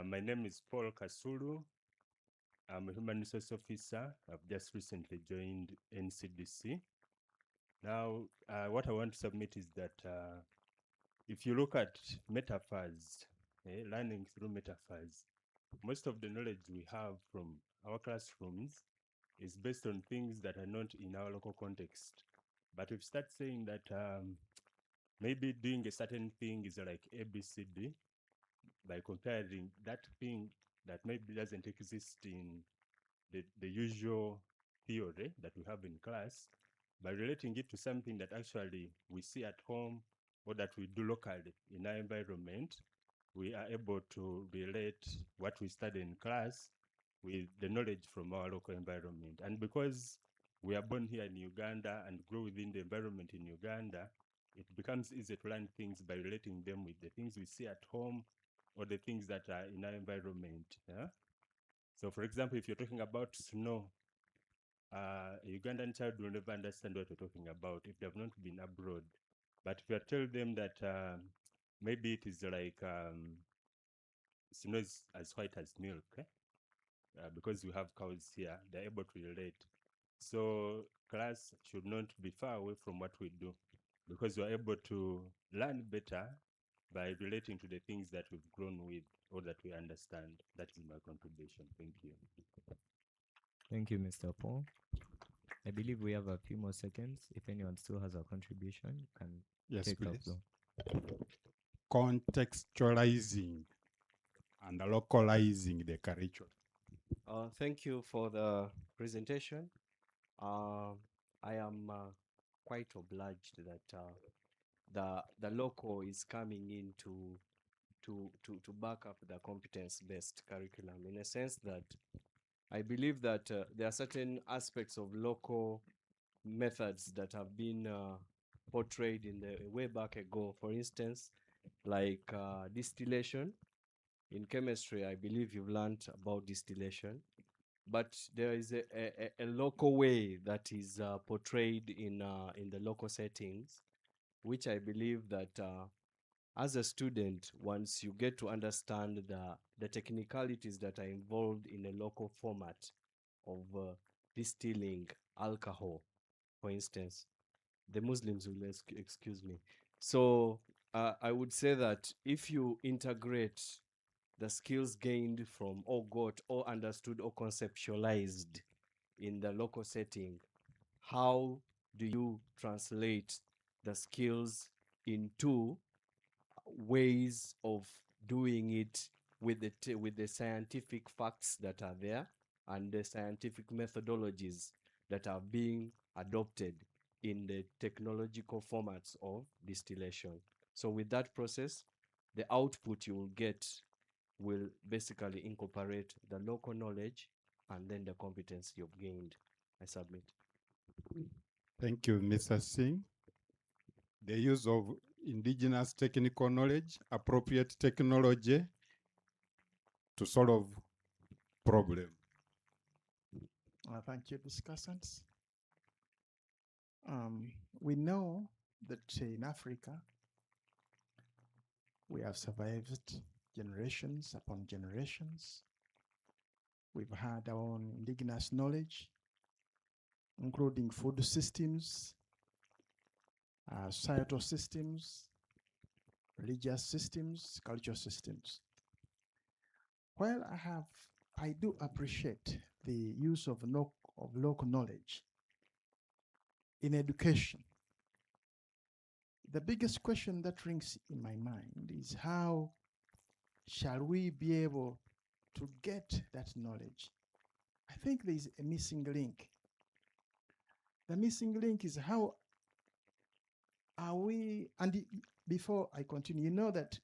My name is Paul Kasulu. I'm a human resource officer. I've just recently joined NCDC. Now, what I want to submit is that if you look at metaphors, learning through metaphors, most of the knowledge we have from our classrooms is based on things that are not in our local context. But if you start saying that maybe doing a certain thing is like ABCD, by comparing that thing that maybe doesn't exist in the usual theory that we have in class, by relating it to something that actually we see at home or that we do locally in our environment, we are able to relate what we study in class with the knowledge from our local environment. And because we are born here in Uganda and grow within the environment in Uganda, it becomes easy to learn things by relating them with the things we see at home or the things that are in our environment. Yeah? So for example, if you're talking about snow, a Ugandan child will never understand what you're talking about if they've not been abroad. But if you tell them that maybe it is like snow is as white as milk, because we have cows here, they're able to relate. So class should not be far away from what we do, because we're able to learn better by relating to the things that we've grown with or that we understand. That is my contribution. Thank you. Thank you, Mr. Paul. I believe we have a few more seconds. If anyone still has a contribution, can Yes, take the please. floor. Contextualizing and localizing the curriculum. Thank you for the presentation. I am quite obliged that the local is coming in to back up the competence-based curriculum, in a sense that I believe that there are certain aspects of local methods that have been portrayed in the way back ago. For instance, like distillation. In chemistry, I believe you've learned about distillation, but there is a local way that is portrayed in the local settings, which I believe that as a student, once you get to understand the technicalities that are involved in a local format of distilling alcohol, for instance, the Muslims will excuse me. So I would say that if you integrate the skills gained from or got or understood or conceptualized in the local setting, how do you translate the skills into ways of doing it with the scientific facts that are there and the scientific methodologies that are being adopted in the technological formats of distillation? So with that process, the output you will get will basically incorporate the local knowledge and then the competence you've gained. I submit. Thank you, Mr. Singh. The use of indigenous technical knowledge, appropriate technology to solve problem. Thank you, discussants. We know that in Africa, we have survived generations upon generations. We've had our own indigenous knowledge, including food systems, societal systems, religious systems, cultural systems. While I do appreciate the use of local knowledge in education, the biggest question that rings in my mind is how shall we be able to get that knowledge? I think there is a missing link. The missing link is how are we, and before I continue, you know that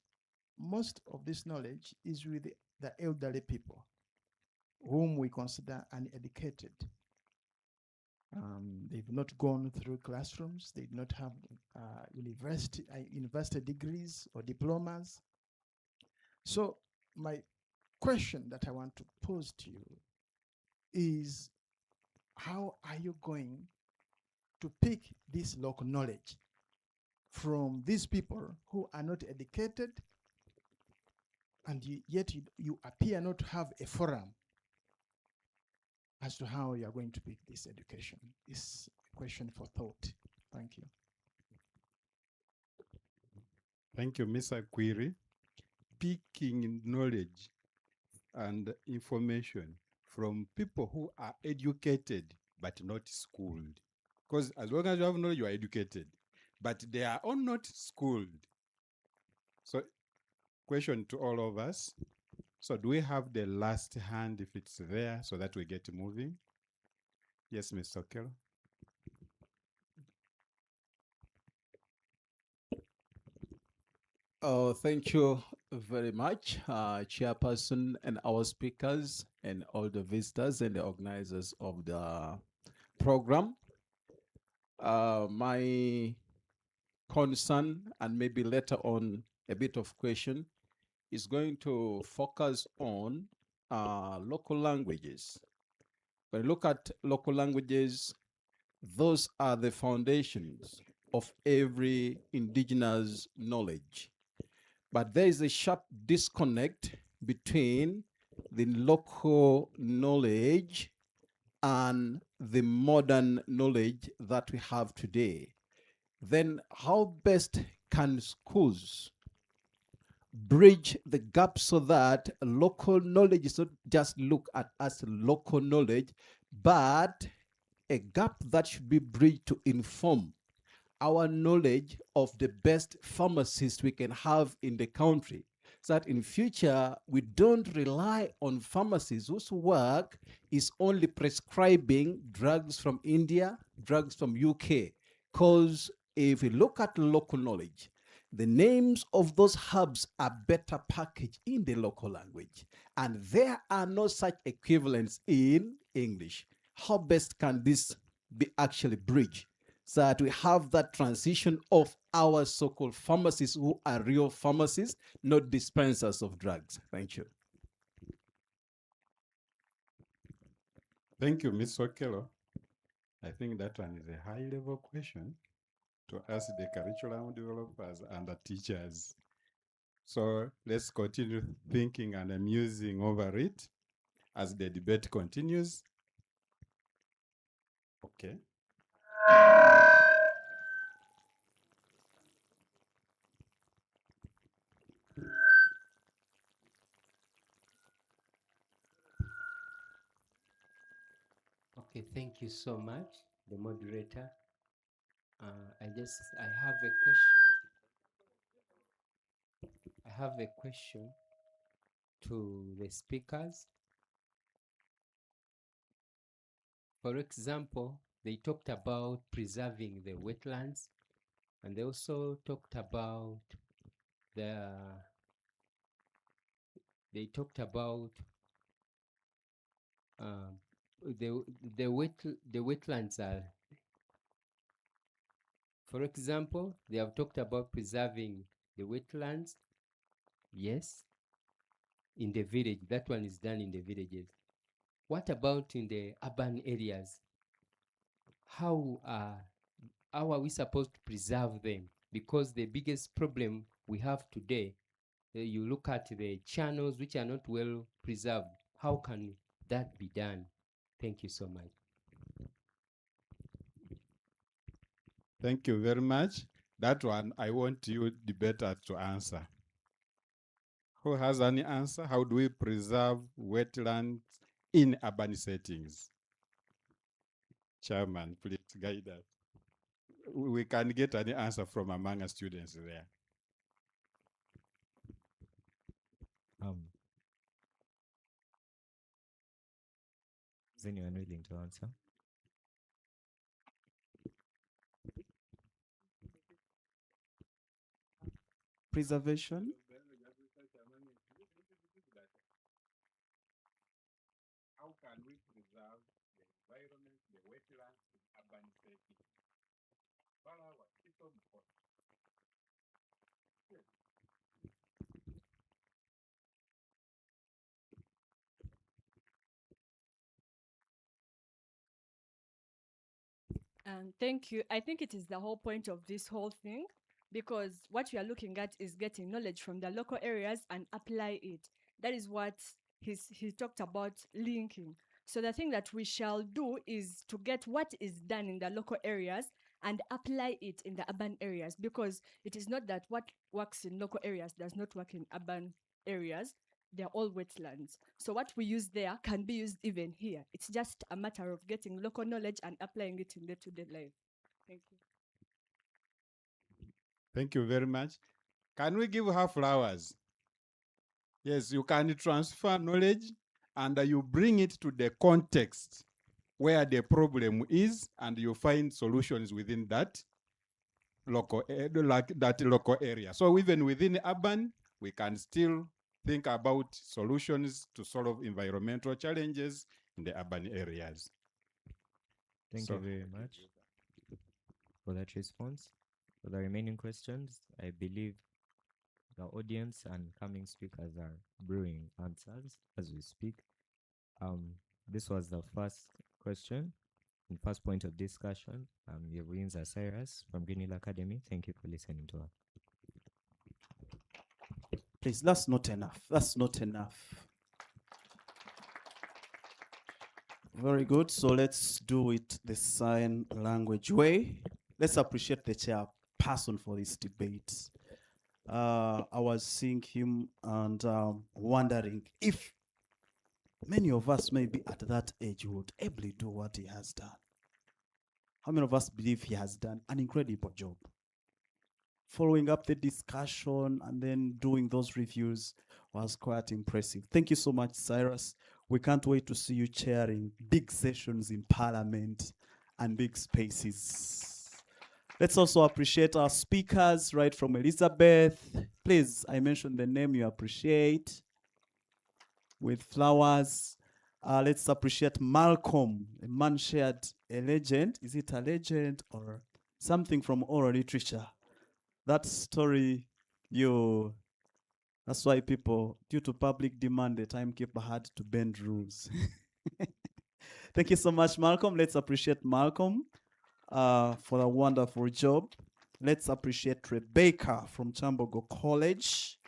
most of this knowledge is with the elderly people, whom we consider uneducated. They've not gone through classrooms. They do not have university degrees or diplomas. So my question that I want to pose to you is, how are you going to pick this local knowledge from these people who are not educated, and yet you appear not to have a forum as to how you are going to pick this education? It's a question for thought. Thank you. Thank you, Mr. Query. Picking knowledge and information from people who are educated but not schooled. Because as long as you have knowledge, you are educated, but they are all not schooled. So, question to all of us. So do we have the last hand if it's there so that we get moving? Yes, Mr. Kello. Oh, thank you very much, Chairperson and our speakers and all the visitors and the organizers of the program. My concern, and maybe later on a bit of question, is going to focus on local languages. When you look at local languages, those are the foundations of every indigenous knowledge. But there is a sharp disconnect between the local knowledge and the modern knowledge that we have today. Then how best can schools bridge the gap so that local knowledge is not just look at as local knowledge, but a gap that should be bridged to inform our knowledge of the best pharmacists we can have in the country, so that in future we don't rely on pharmacists whose work is only prescribing drugs from India, drugs from UK, because if we look at local knowledge, the names of those herbs are better packaged in the local language, and there are no such equivalents in English. How best can this be actually bridged so that we have that transition of our so-called pharmacists who are real pharmacists, not dispensers of drugs? Thank you. Thank you, Ms. Okelo. I think that one is a high-level question to ask the curriculum developers and the teachers. So let's continue thinking and musing over it as the debate continues. Okay. Okay, thank you so much, the moderator. I have a question. I have a question to the speakers. For example, they talked about preserving the wetlands, and they also talked about the the wetlands are, for example, they have talked about preserving the wetlands. Yes, in the village, that one is done in the villages. What about in the urban areas? How are we supposed to preserve them? Because the biggest problem we have today, you look at the channels which are not well preserved. How can that be done? Thank you so much. Thank you very much. That one I want you debaters to answer. Who has any answer? How do we preserve wetlands in urban settings? Chairman, please guide us. We can get any answer from among our students there. Is anyone willing to answer? Preservation. How can we preserve the environment, the wetlands in urban settings? Thank you. I think it is the whole point of this whole thing, because what we are looking at is getting knowledge from the local areas and apply it. That is what he talked about linking. So the thing that we shall do is to get what is done in the local areas and apply it in the urban areas, because it is not that what works in local areas does not work in urban areas. They're all wetlands. So what we use there can be used even here. It's just a matter of getting local knowledge and applying it in day-to-day life. Thank you. Thank you very much. Can we give her flowers? Yes, you can transfer knowledge and you bring it to the context where the problem is, and you find solutions within that local area. So even within urban, we can still think about solutions to solve environmental challenges in the urban areas. Thank you very much for that response. For the remaining questions, I believe the audience and coming speakers are brewing answers as we speak. This was the first question and first point of discussion. Yevrinza Cyrus from Green Hill Academy. Thank you for listening to us. Please, that's not enough. That's not enough. Very good. So let's do it the sign language way. Let's appreciate the chairperson for this debate. I was seeing him and wondering if many of us maybe at that age would ably do what he has done. How many of us believe he has done an incredible job? Following up the discussion and then doing those reviews was quite impressive. Thank you so much, Cyrus. We can't wait to see you chairing big sessions in Parliament and big spaces. Let's also appreciate our speakers, right from Elizabeth. Please, I mentioned the name you appreciate with flowers. Let's appreciate Malcolm, a man shared a legend. Is it a legend or something from oral literature? That story, that's why people, due to public demand, the timekeeper had to bend rules. Thank you so much, Malcolm. Let's appreciate Malcolm for a wonderful job. Let's appreciate Rebecca from Chambogo College.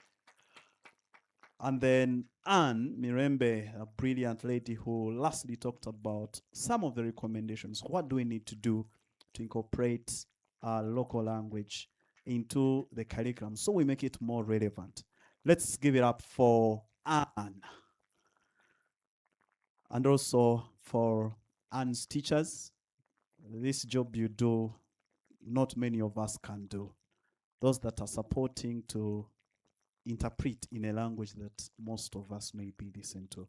And then Anne Mirembe, a brilliant lady who lastly talked about some of the recommendations. What do we need to do to incorporate our local language into the curriculum so we make it more relevant? Let's give it up for Anne. And also for Anne's teachers. This job you do, not many of us can do. Those that are supporting to interpret in a language that most of us may be listening to.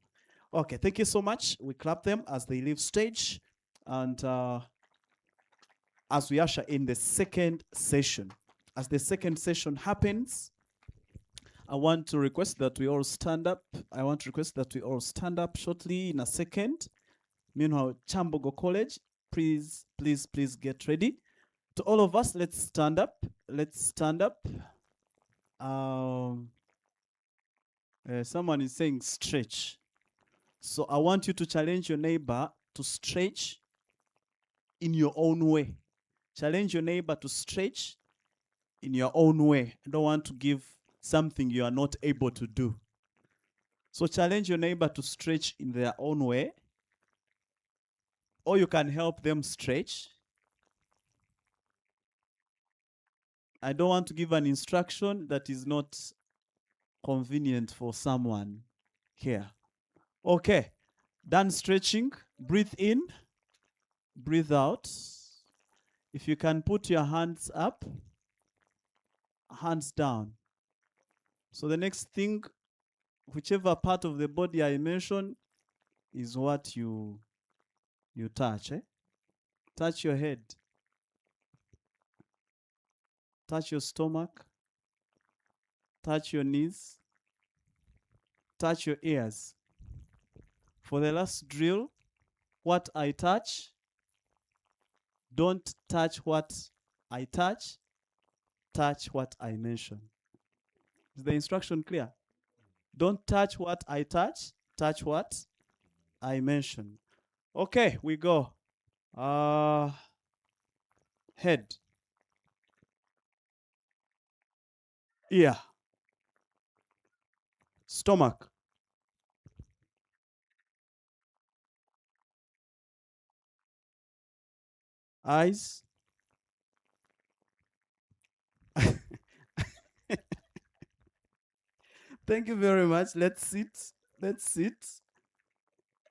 Okay, thank you so much. We clap them as they leave stage. And as we usher in the second session. As the second session happens, I want to request that we all stand up. I want to request that we all stand up shortly in a second. Meanwhile, Chambogo College, please get ready. To all of us, let's stand up. Let's stand up. Someone is saying stretch. So I want you to challenge your neighbor to stretch in your own way. Challenge your neighbor to stretch in your own way. I don't want to give something you are not able to do. So challenge your neighbor to stretch in their own way, or you can help them stretch. I don't want to give an instruction that is not convenient for someone here. Okay, done stretching. Breathe in, breathe out. If you can put your hands up, hands down. So the next thing, whichever part of the body I mention is what you touch. Touch your head. Touch your stomach. Touch your knees. Touch your ears. For the last drill, what I touch, don't touch what I touch, touch what I mention. Is the instruction clear? Don't touch what I touch, touch what I mention. Okay, we go. Head. Ear. Stomach. Eyes. Thank you very much. Let's sit. Let's sit.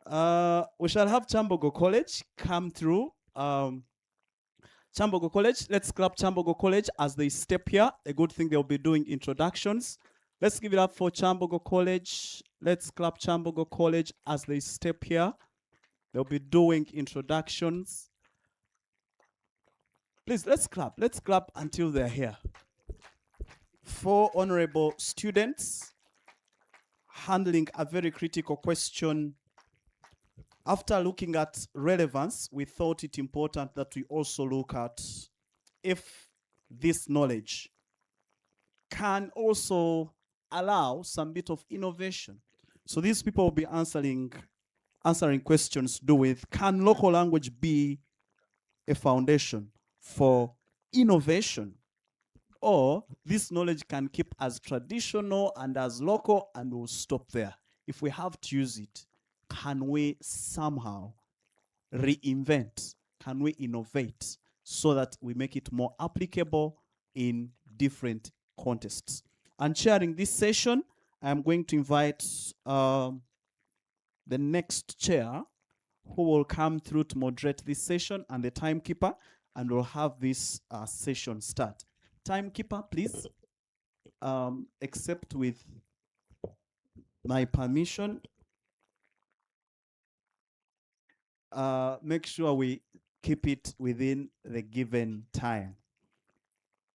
We shall have Chambogo College come through. Chambogo College, let's clap Chambogo College as they step here. A good thing they'll be doing introductions. Let's give it up for Chambogo College. Let's clap Chambogo College as they step here. They'll be doing introductions. Please, let's clap. Let's clap until they're here. 4 honorable students handling a very critical question. After looking at relevance, we thought it important that we also look at if this knowledge can also allow some bit of innovation. So these people will be answering questions to do with, can local language be a foundation for innovation? Or this knowledge can keep as traditional and as local and will stop there. If we have to use it, can we somehow reinvent? Can we innovate so that we make it more applicable in different contexts? And chairing this session, I'm going to invite the next chair who will come through to moderate this session, and the timekeeper, and we'll have this session start. Timekeeper, please, except with my permission, make sure we keep it within the given time.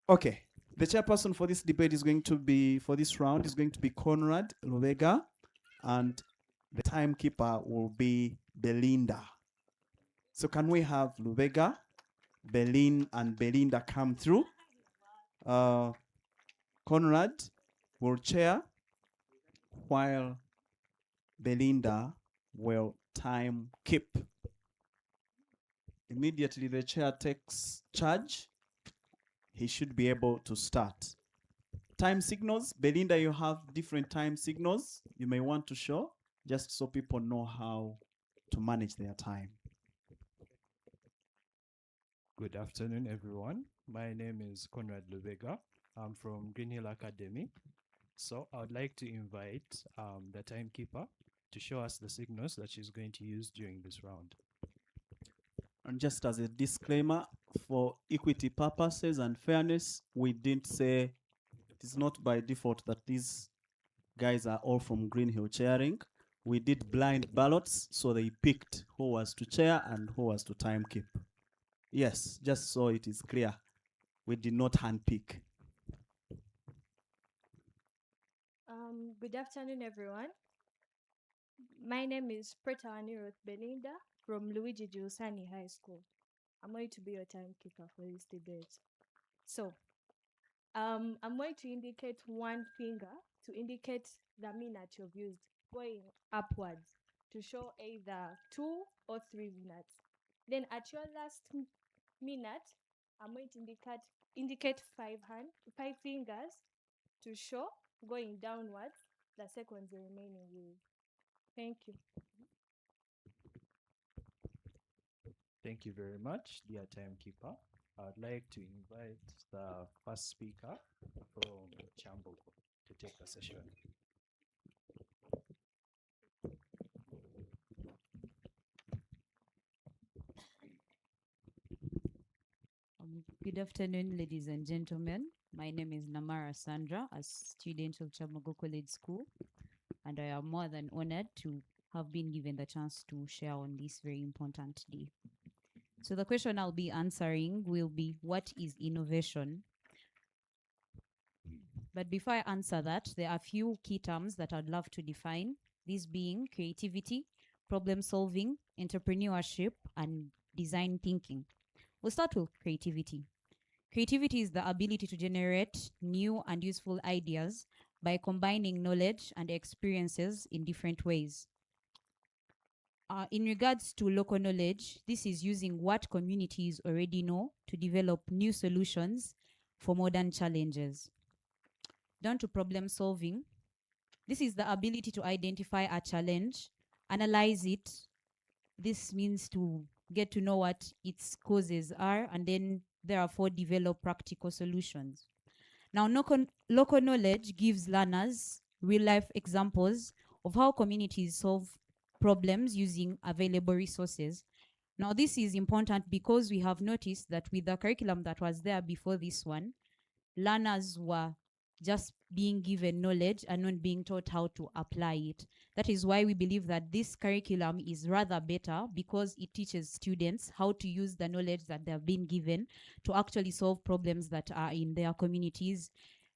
Okay. The chairperson for this debate is going to be, for this round, is going to be Conrad Lubega, and the timekeeper will be Belinda. So can we have Lubega, and Belinda come through? Conrad will chair while Belinda will time keep. Immediately the chair takes charge, he should be able to start. Time signals, Belinda, you have different time signals you may want to show, just so people know how to manage their time. Good afternoon, everyone. My name is Conrad Lubega. I'm from Green Hill Academy. So I would like to invite the timekeeper to show us the signals that she's going to use during this round. And just as a disclaimer, for equity purposes and fairness, we didn't say it is not by default that these guys are all from Green Hill chairing. We did blind ballots, so they picked who was to chair and who was to time keep. Yes, just so it is clear, we did not handpick. Good afternoon, everyone. My name is Preta Aniroth Belinda from Luigi Giussani High School. I'm going to be your timekeeper for this debate. So, I'm going to indicate one finger to indicate the minute you've used, going upwards to show either 2 or 3 minutes. Then at your last minute, I'm going to indicate 5 fingers to show going downwards the seconds remaining with. Thank you. Thank you very much, dear timekeeper. I'd like to invite the first speaker from Chambogo to take the session. Good afternoon, ladies and gentlemen. My name is Namara Sandra, a student of Chamogo College School, and I am more than honored to have been given the chance to share on this very important day. So the question I'll be answering will be, what is innovation? But before I answer that, there are a few key terms that I'd love to define, these being creativity, problem solving, entrepreneurship, and design thinking. We'll start with creativity. Creativity is the ability to generate new and useful ideas by combining knowledge and experiences in different ways. In regards to local knowledge, this is using what communities already know to develop new solutions for modern challenges. Down to problem solving, this is the ability to identify a challenge, analyze it. This means to get to know what its causes are, and then therefore develop practical solutions. Now, local knowledge gives learners real-life examples of how communities solve problems using available resources. Now, this is important because we have noticed that with the curriculum that was there before this one, learners were just being given knowledge and not being taught how to apply it. That is why we believe that this curriculum is rather better, because it teaches students how to use the knowledge that they have been given to actually solve problems that are in their communities.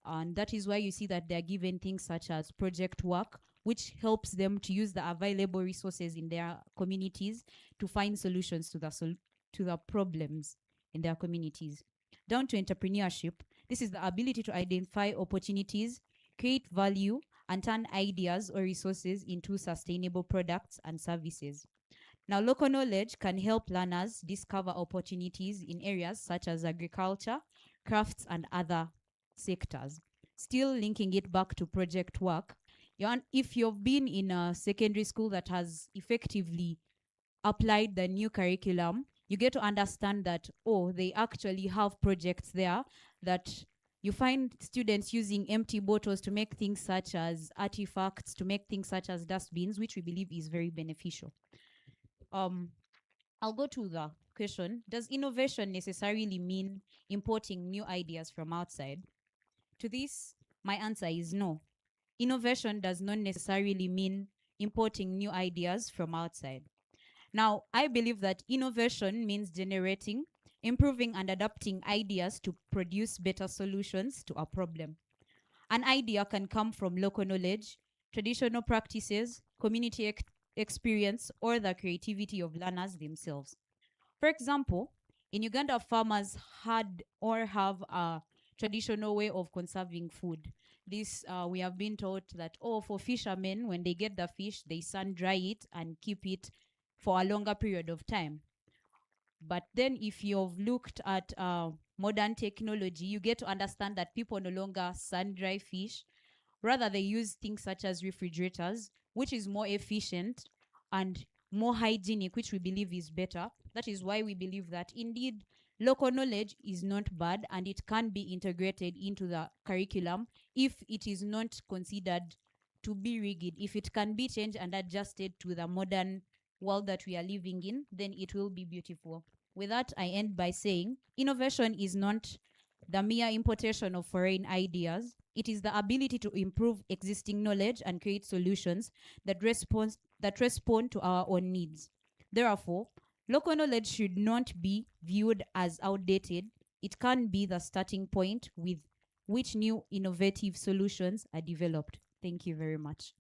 And that is why you see that they're given things such as project work, which helps them to use the available resources in their communities to find solutions to the problems in their communities. Down to entrepreneurship, this is the ability to identify opportunities, create value, and turn ideas or resources into sustainable products and services. Now, local knowledge can help learners discover opportunities in areas such as agriculture, crafts, and other sectors. Still linking it back to project work, if you've been in a secondary school that has effectively applied the new curriculum, you get to understand that, oh, they actually have projects there, that you find students using empty bottles to make things such as artifacts, to make things such as dustbins, which we believe is very beneficial. I'll go to the question, does innovation necessarily mean importing new ideas from outside? To this, my answer is no. Innovation does not necessarily mean importing new ideas from outside. Now, I believe that innovation means generating improving and adapting ideas to produce better solutions to a problem. An idea can come from local knowledge, traditional practices, community experience, or the creativity of learners themselves. For example, in Uganda, farmers had or have a traditional way of conserving food. This we have been taught that, oh, for fishermen, when they get the fish, they sun dry it and keep it for a longer period of time. But then, if you've looked at modern technology, you get to understand that people no longer sun dry fish. Rather, they use things such as refrigerators, which is more efficient and more hygienic, which we believe is better. That is why we believe that indeed local knowledge is not bad and it can be integrated into the curriculum if it is not considered to be rigid. If it can be changed and adjusted to the modern world that we are living in, then it will be beautiful. With that, I end by saying innovation is not the mere importation of foreign ideas. It is the ability to improve existing knowledge and create solutions that respond to our own needs. Therefore, local knowledge should not be viewed as outdated. It can be the starting point with which new innovative solutions are developed. Thank you very much.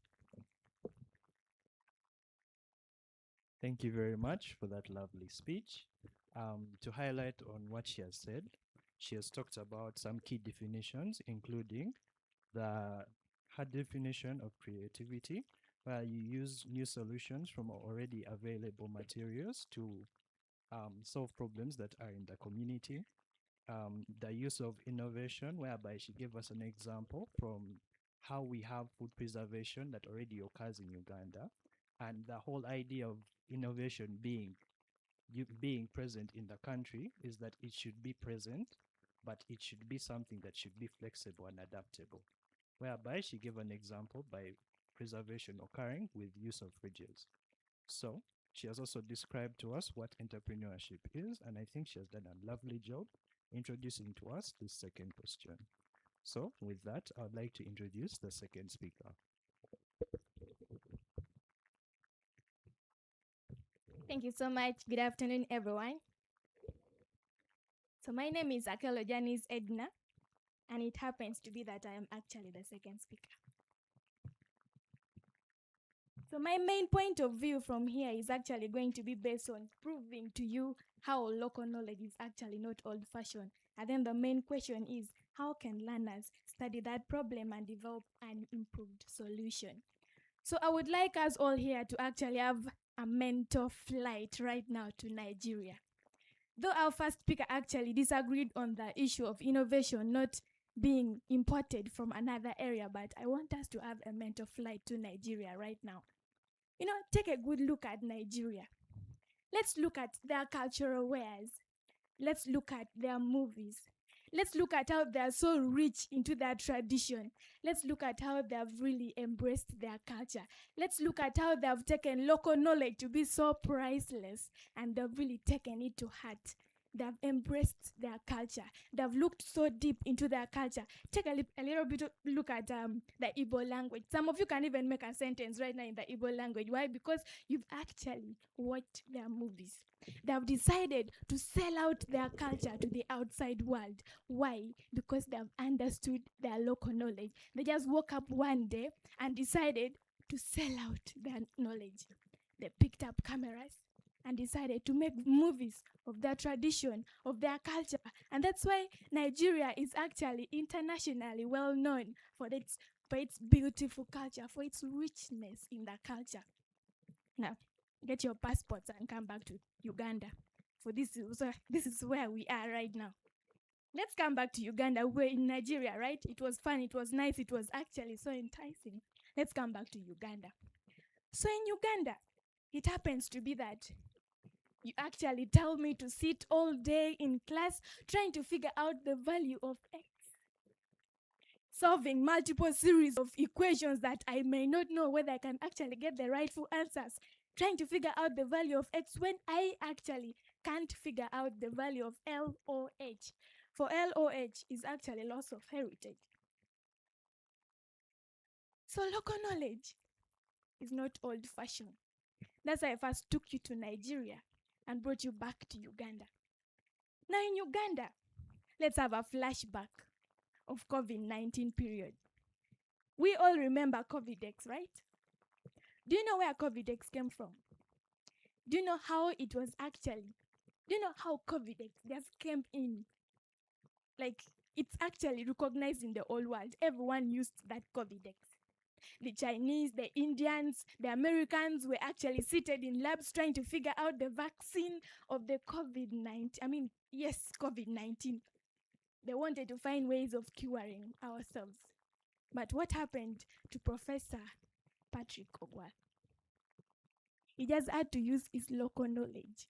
Thank you very much for that lovely speech. To highlight on what she has said, she has talked about some key definitions, including the hard definition of creativity, where you use new solutions from already available materials to solve problems that are in the community. The use of innovation, whereby she gave us an example from how we have food preservation that already occurs in Uganda, and the whole idea of innovation being present in the country is that it should be present, but it should be something that should be flexible and adaptable. Whereby she gave an example by preservation occurring with use of fridges. So she has also described to us what entrepreneurship is, and I think she has done a lovely job introducing to us this second question. So with that, I would like to introduce the second speaker. Thank you so much. Good afternoon, everyone. So my name is Akelo Janice Edna, and it happens to be that I am actually the second speaker. So my main point of view from here is actually going to be based on proving to you how local knowledge is actually not old-fashioned. And then the main question is, how can learners study that problem and develop an improved solution? So I would like us all here to actually have a mental flight right now to Nigeria. Though our first speaker actually disagreed on the issue of innovation not being imported from another area, but I want us to have a mental flight to Nigeria right now. You know, take a good look at Nigeria. Let's look at their cultural wares. Let's look at their movies. Let's look at how they're so rich into their tradition. Let's look at how they've really embraced their culture. Let's look at how they've taken local knowledge to be so priceless, and they've really taken it to heart. They've embraced their culture. They've looked so deep into their culture. Take a little bit look at the Igbo language. Some of you can even make a sentence right now in the Igbo language. Why? Because you've actually watched their movies. They've decided to sell out their culture to the outside world. Why? Because they've understood their local knowledge. They just woke up one day and decided to sell out their knowledge. They picked up cameras and decided to make movies of their tradition, of their culture. And that's why Nigeria is actually internationally well known for its beautiful culture, for its richness in the culture. Now, get your passports and come back to Uganda. For this is where we are right now. Let's come back to Uganda. We're in Nigeria, right? It was fun, it was nice, it was actually so enticing. Let's come back to Uganda. So in Uganda, it happens to be that you actually tell me to sit all day in class trying to figure out the value of X. Solving multiple series of equations that I may not know whether I can actually get the rightful answers. Trying to figure out the value of X when I actually can't figure out the value of LOH. For LOH is actually loss of heritage. So local knowledge is not old-fashioned. That's why I first took you to Nigeria and brought you back to Uganda. Now in Uganda, let's have a flashback of COVID-19 period. We all remember COVIDX, right? Do you know where COVIDX came from? Do you know how it was actually? Do you know how COVIDX just came in? Like, it's actually recognized in the whole world. Everyone used that COVIDX. The Chinese, the Indians, the Americans were actually seated in labs trying to figure out the vaccine of the COVID-19. COVID-19. They wanted to find ways of curing ourselves. But what happened to Professor Patrick Ogwal? He just had to use his local knowledge.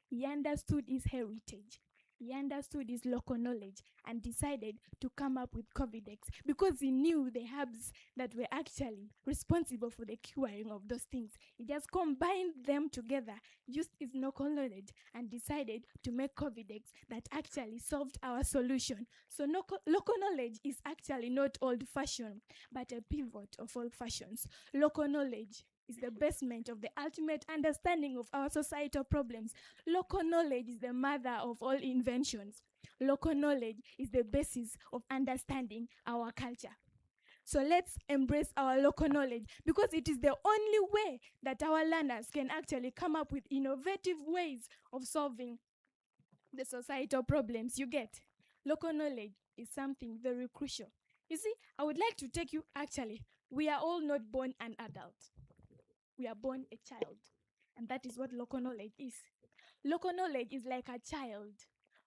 He understood his heritage. He understood his local knowledge and decided to come up with COVIDX because he knew the herbs that were actually responsible for the curing of those things. He just combined them together, used his local knowledge, and decided to make COVIDX that actually solved our solution. So local knowledge is actually not old-fashioned, but a pivot of all fashions. Local knowledge is the basement of the ultimate understanding of our societal problems. Local knowledge is the mother of all inventions. Local knowledge is the basis of understanding our culture. So let's embrace our local knowledge because it is the only way that our learners can actually come up with innovative ways of solving the societal problems. You get? Local knowledge is something very crucial. You see, I would like to take you, we are all not born an adult. We are born a child. And that is what local knowledge is. Local knowledge is like a child.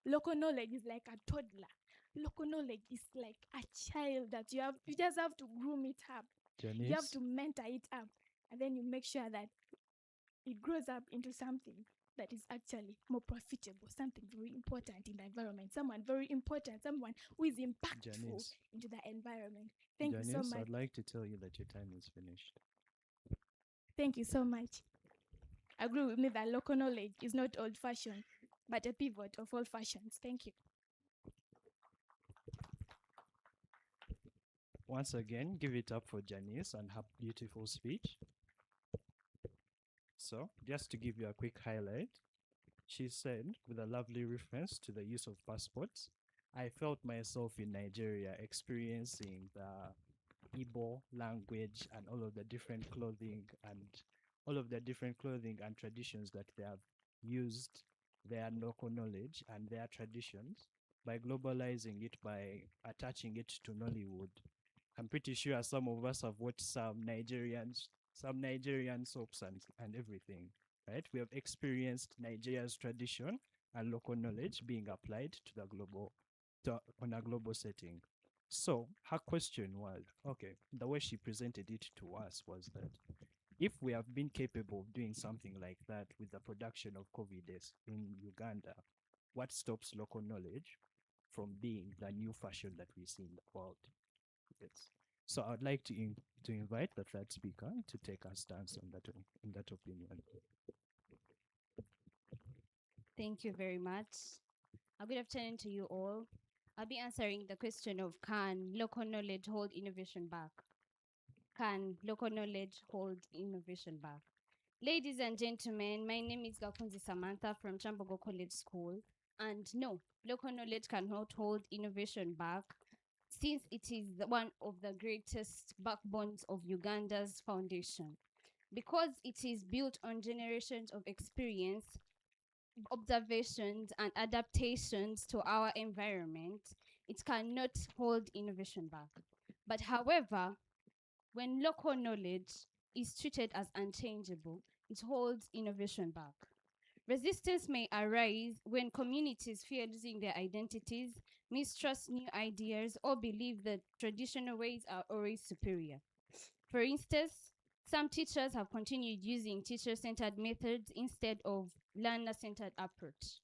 Local knowledge is like a toddler. Local knowledge is like a child that you just have to groom it up. You have Janice? to mentor it up. And then you make sure that it grows up into something that is actually more profitable, something very important in the environment, someone very important, someone who is impactful Janice. into the environment. Thank you so Janice, much. I'd like to tell you that your time is finished. Thank you so much. Agree with me that local knowledge is not old-fashioned, but a pivot of all fashions. Thank you. Once again, give it up for Janice and her beautiful speech. So, just to give you a quick highlight, she said, with a lovely reference to the use of passports, I felt myself in Nigeria experiencing the Igbo language and all of the different clothing and traditions that they have used their local knowledge and their traditions by globalizing it, by attaching it to Nollywood. I'm pretty sure some of us have watched some Nigerian soaps and everything, right? We have experienced Nigeria's tradition and local knowledge being applied to the on a global setting. So her question was, okay, the way she presented it to us was that if we have been capable of doing something like that with the production of COVIDX in Uganda, what stops local knowledge from being the new fashion that we see in the world? Yes. So I'd like to invite the third speaker to take a stance on that in that opinion. Thank you very much. A good afternoon to you all. I'll be answering the question of, can local knowledge hold innovation back? Can local knowledge hold innovation back? Ladies and gentlemen, my name is Gakunzi Samantha from Chambogo College School. And no, local knowledge cannot hold innovation back, since it is one of the greatest backbones of Uganda's foundation. Because it is built on generations of experience, observations, and adaptations to our environment, it cannot hold innovation back. But however, when local knowledge is treated as unchangeable, it holds innovation back. Resistance may arise when communities fear losing their identities, mistrust new ideas, or believe that traditional ways are always superior. For instance, some teachers have continued using teacher-centered methods instead of learner-centered approach.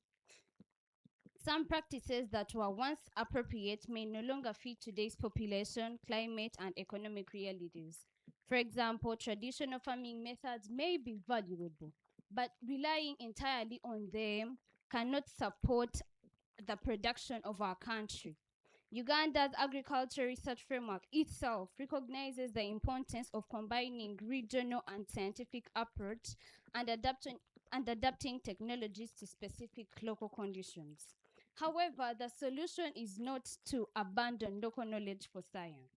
Some practices that were once appropriate may no longer fit today's population, climate, and economic realities. For example, traditional farming methods may be valuable, but relying entirely on them cannot support the production of our country. Uganda's agriculture research framework itself recognizes the importance of combining regional and scientific approach and adapting technologies to specific local conditions. However, the solution is not to abandon local knowledge for science.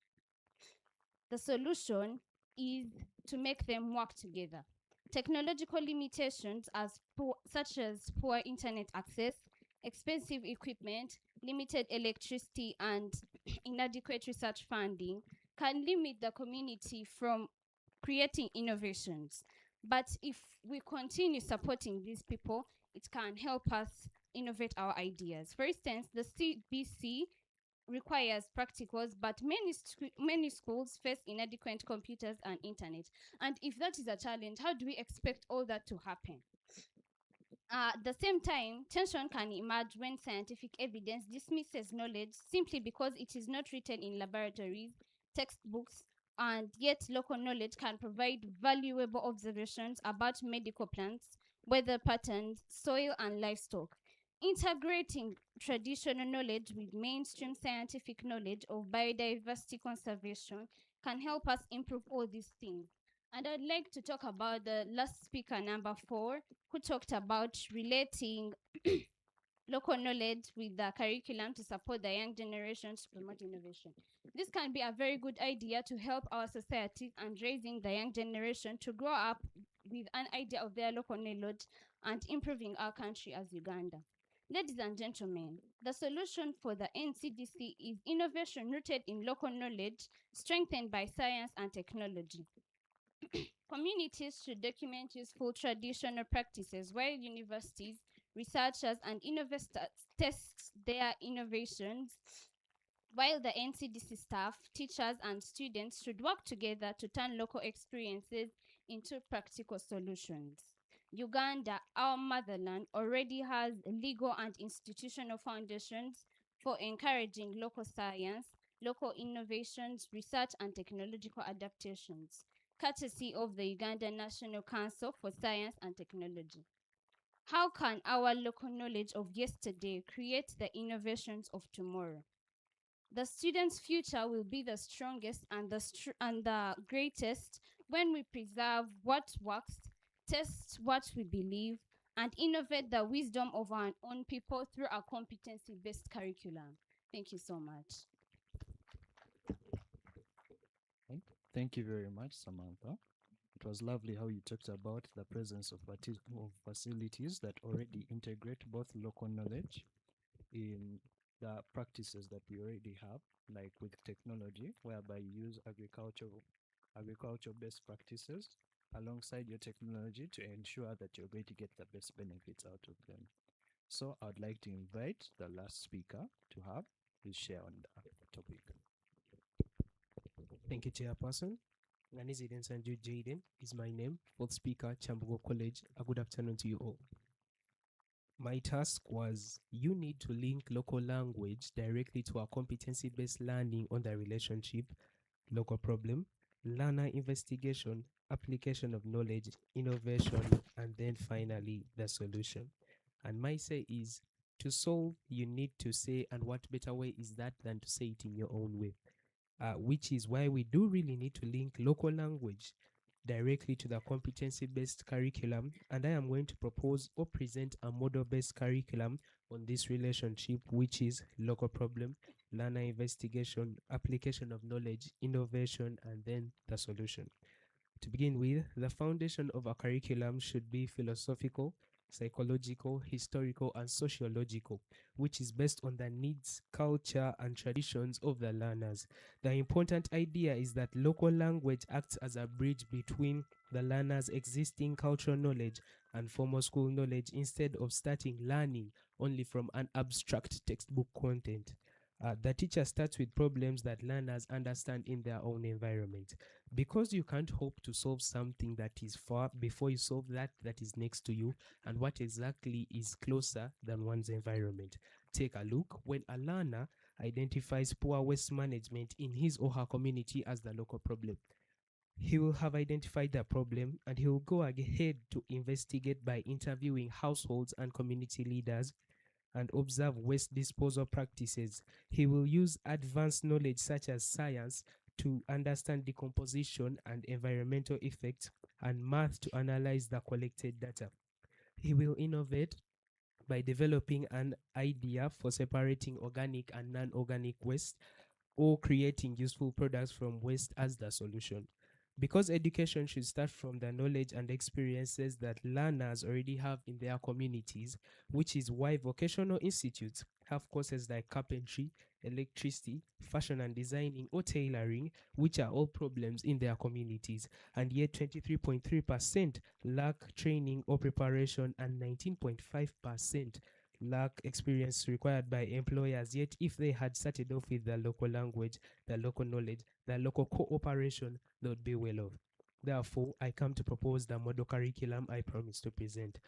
The solution is to make them work together. Technological limitations such as poor internet access, expensive equipment, limited electricity, and inadequate research funding can limit the community from creating innovations. But if we continue supporting these people, it can help us innovate our ideas. For instance, the CBC requires practicals, but many schools face inadequate computers and internet. And if that is a challenge, how do we expect all that to happen? At the same time, tension can emerge when scientific evidence dismisses knowledge simply because it is not written in laboratories, textbooks, and yet local knowledge can provide valuable observations about medical plants, weather patterns, soil, and livestock. Integrating traditional knowledge with mainstream scientific knowledge of biodiversity conservation can help us improve all these things. And I'd like to talk about the last speaker, number 4, who talked about relating local knowledge with the curriculum to support the young generations to promote innovation. This can be a very good idea to help our society and raising the young generation to grow up with an idea of their local knowledge and improving our country as Uganda. Ladies and gentlemen, the solution for the NCDC is innovation rooted in local knowledge, strengthened by science and technology. Communities should document useful traditional practices while universities, researchers, and innovators test their innovations, while the NCDC staff, teachers, and students should work together to turn local experiences into practical solutions. Uganda, our motherland, already has legal and institutional foundations for encouraging local science, local innovations, research, and technological adaptations, courtesy of the Uganda National Council for Science and Technology. How can our local knowledge of yesterday create the innovations of tomorrow? The student's future will be the strongest and the greatest when we preserve what works, test what we believe, and innovate the wisdom of our own people through a competency-based curriculum. Thank you so much. Thank you very much, Samantha. It was lovely how you talked about the presence of facilities that already integrate both local knowledge in the practices that we already have, like with technology, whereby you use agriculture-based practices alongside your technology to ensure that you're going to get the best benefits out of them. So I'd like to invite the last speaker to have his share on the topic. Thank you, Chairperson. Nganizi Sanju Jaden is my name. Fourth speaker, Chambugo College. A good afternoon to you all. My task was you need to link local language directly to our competency-based learning on the relationship, local problem, learner investigation, application of knowledge, innovation, and then finally the solution. And my say is to solve, you need to say, and what better way is that than to say it in your own way? Which is why we do really need to link local language directly to the competency-based curriculum, and I am going to propose or present a model-based curriculum on this relationship, which is local problem, learner investigation, application of knowledge, innovation, and then the solution. To begin with, the foundation of a curriculum should be philosophical, psychological, historical, and sociological, which is based on the needs, culture, and traditions of the learners. The important idea is that local language acts as a bridge between the learner's existing cultural knowledge and formal school knowledge instead of starting learning only from an abstract textbook content. The teacher starts with problems that learners understand in their own environment. Because you can't hope to solve something that is far before you solve that is next to you and what exactly is closer than one's environment. Take a look when a learner identifies poor waste management in his or her community as the local problem. He will have identified the problem and he will go ahead to investigate by interviewing households and community leaders and observe waste disposal practices. He will use advanced knowledge such as science to understand decomposition and environmental effects, and math to analyze the collected data. He will innovate by developing an idea for separating organic and non-organic waste or creating useful products from waste as the solution. Because education should start from the knowledge and experiences that learners already have in their communities, which is why vocational institutes have courses like carpentry, electricity, fashion and designing, or tailoring, which are all problems in their communities. And yet 23.3% lack training or preparation, and 19.5% lack experience required by employers. Yet if they had started off with the local language, the local knowledge, the local cooperation, they would be well off. Therefore, I come to propose the model curriculum I promised to present.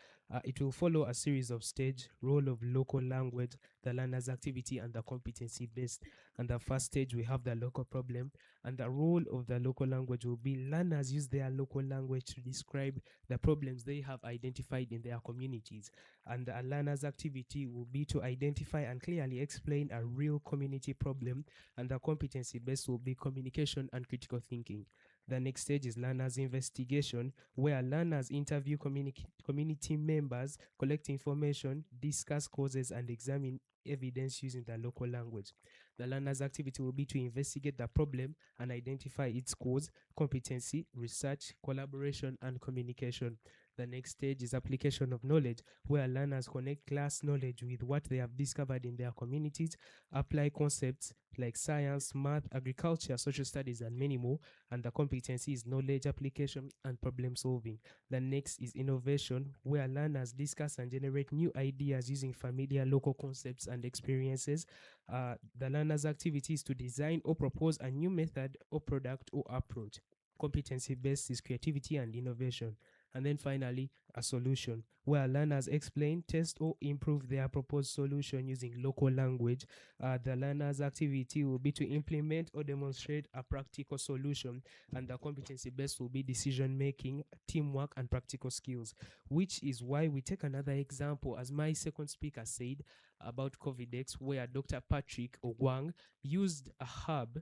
It will follow a series of stage, role of local language, the learner's activity, and the competency based. And the first stage, we have the local problem, and the role of the local language will be learners use their local language to describe the problems they have identified in their communities. And the learner's activity will be to identify and clearly explain a real community problem, and the competency based will be communication and critical thinking. The next stage is learners' investigation, where learners interview community members, collect information, discuss causes, and examine evidence using the local language. The learner's activity will be to investigate the problem and identify its cause, competency, research, collaboration, and communication. The next stage is application of knowledge, where learners connect class knowledge with what they have discovered in their communities, apply concepts like science, math, agriculture, social studies, and many more. And the competency is knowledge application and problem solving. The next is innovation, where learners discuss and generate new ideas using familiar local concepts and experiences. The learner's activity is to design or propose a new method or product or approach. Competency based is creativity and innovation. And then finally, a solution, where learners explain, test, or improve their proposed solution using local language. The learner's activity will be to implement or demonstrate a practical solution, and the competency based will be decision making, teamwork, and practical skills, which is why we take another example, as my second speaker said, about COVIDX, where Dr. Patrick Ogwang used a hub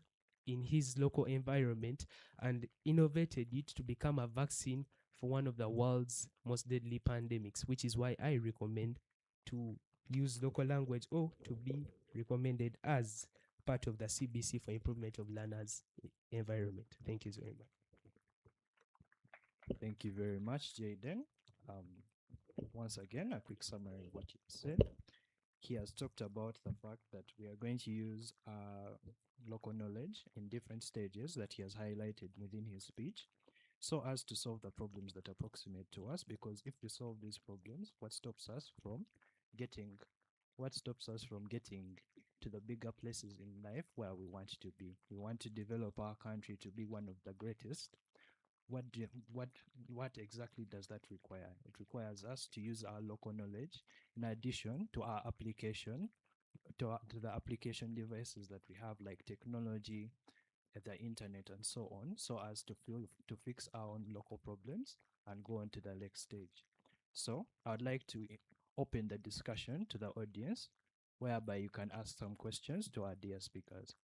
in his local environment and innovated it to become a vaccine for one of the world's most deadly pandemics, which is why I recommend to use local language or to be recommended as part of the CBC for improvement of learners' environment. Thank you very much. Thank you very much, Jaden. Once again, a quick summary of what he said. He has talked about the fact that we are going to use local knowledge in different stages that he has highlighted within his speech, so as to solve the problems that approximate to us. Because if we solve these problems, what stops us from getting to the bigger places in life where we want to be? We want to develop our country to be one of the greatest. What exactly does that require? It requires us to use our local knowledge in addition to our application, to the application devices that we have, like technology, the internet, and so on, so as to fix our own local problems and go on to the next stage. So I would like to open the discussion to the audience, whereby you can ask some questions to our dear speakers.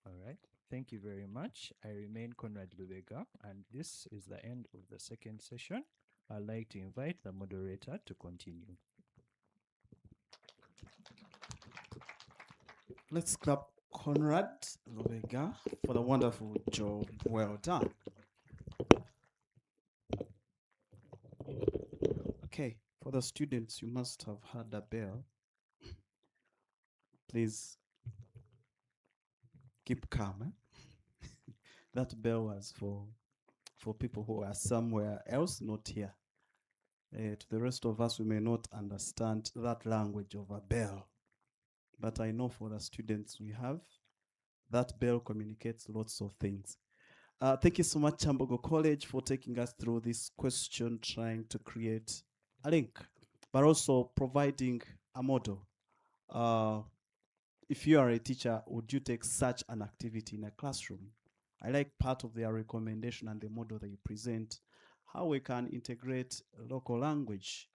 All right, thank you very much. I remain Conrad Lubega, and this is the end of the second session. I'd like to invite the moderator to continue. Let's clap Conrad Lubega for the wonderful job. Well done. Okay, for the students, you must have heard the bell. Please keep calm. That bell was for people who are somewhere else, not here. To the rest of us, we may not understand that language of a bell. But I know for the students we have, that bell communicates lots of things. Thank you so much, Chambogo College, for taking us through this question, trying to create a link, but also providing a model. If you are a teacher, would you take such an activity in a classroom? I like part of their recommendation and the model they present, how we can integrate local language,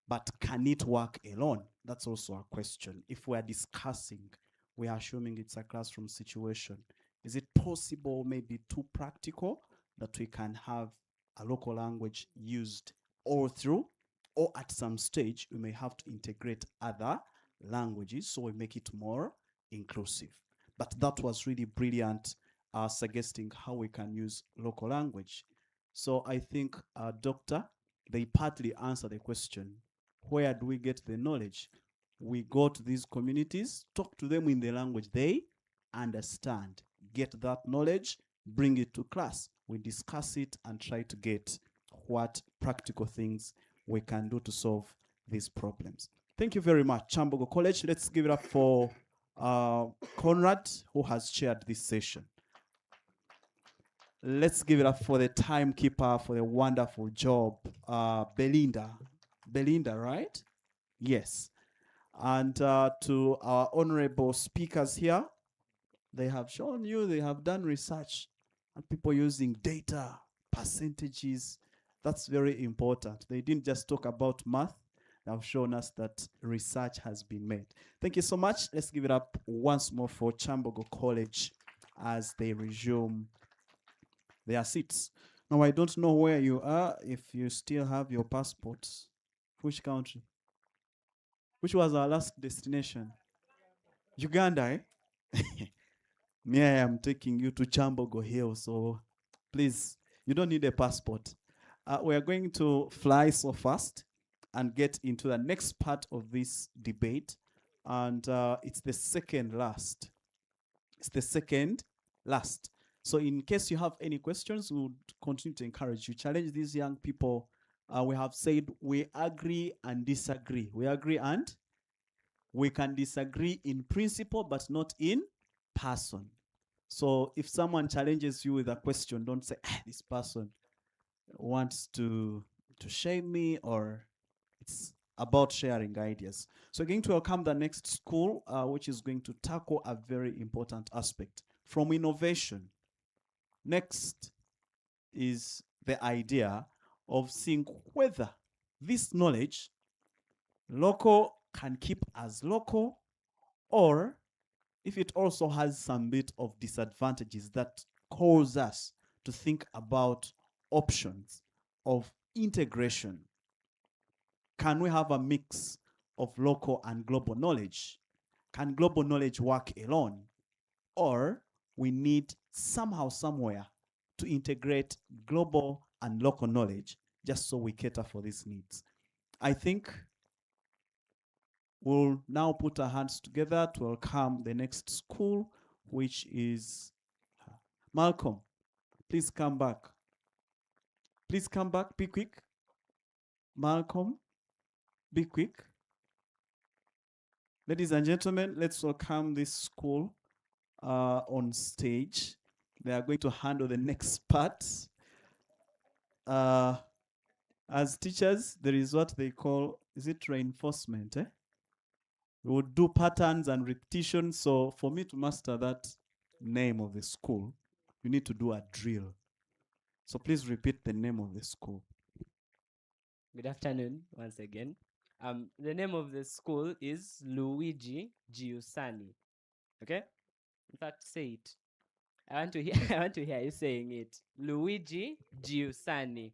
but can it work alone? That's also a question. If we are discussing, we are assuming it's a classroom situation. Is it possible, maybe too practical, that we can have a local language used all through, or at some stage we may have to integrate other languages so we make it more inclusive? But that was really brilliant, suggesting how we can use local language. So I think, Doctor, they partly answer the question, where do we get the knowledge? We go to these communities, talk to them in the language they understand, get that knowledge, bring it to class. We discuss it and try to get what practical things we can do to solve these problems. Thank you very much, Chambogo College. Let's give it up for Conrad, who has chaired this session. Let's give it up for the timekeeper for the wonderful job, Belinda. Belinda, right? Yes. And to our honorable speakers here, they have shown you, they have done research, and people using data, percentages. That's very important. They didn't just talk about math. They have shown us that research has been made. Thank you so much. Let's give it up once more for Chambogo College as they resume their seats. Now, I don't know where you are, if you still have your passports. Which country? Which was our last destination? Uganda, eh? Me, I am taking you to Chambogo Hill, so please, you don't need a passport. We are going to fly so fast and get into the next part of this debate, and it's the second last. It's the second last. So in case you have any questions, we would continue to encourage you. Challenge these young people. We have said we agree and disagree. We agree and we can disagree in principle, but not in person. So if someone challenges you with a question, don't say, this person wants to shame me, or it's about sharing ideas. So we're going to welcome the next school, which is going to tackle a very important aspect from innovation. Next is the idea of seeing whether this knowledge, local, can keep as local, or if it also has some bit of disadvantages that cause us to think about options of integration. Can we have a mix of local and global knowledge? Can global knowledge work alone? Or we need somehow, somewhere to integrate global and local knowledge just so we cater for these needs. I think we'll now put our hands together to welcome the next school, which is Malcolm. Please come back. Please come back, be quick. Malcolm, be quick. Ladies and gentlemen, let's welcome this school on stage. They are going to handle the next part. As teachers, there is what they call, is it reinforcement? We would do patterns and repetition. So for me to master that name of the school, you need to do a drill. So please repeat the name of the school. Good afternoon once again. The name of the school is Luigi Giussani. Okay? In fact, say it. I want to hear I want to hear you saying it. Luigi Giussani.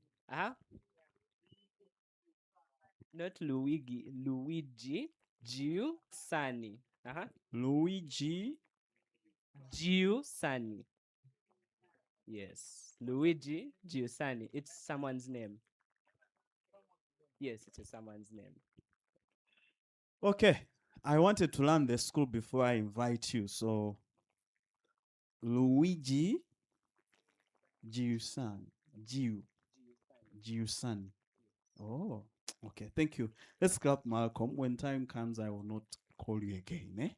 Not Luigi. Luigi Giussani. Luigi Giussani. Yes. Luigi Giussani. It's someone's name. Yes, it is someone's name. Okay. I wanted to learn the school before I invite you. So Luigi Giussani. Giussani. Oh, okay. Thank you. Let's clap Malcolm. When time comes, I will not call you again. Eh?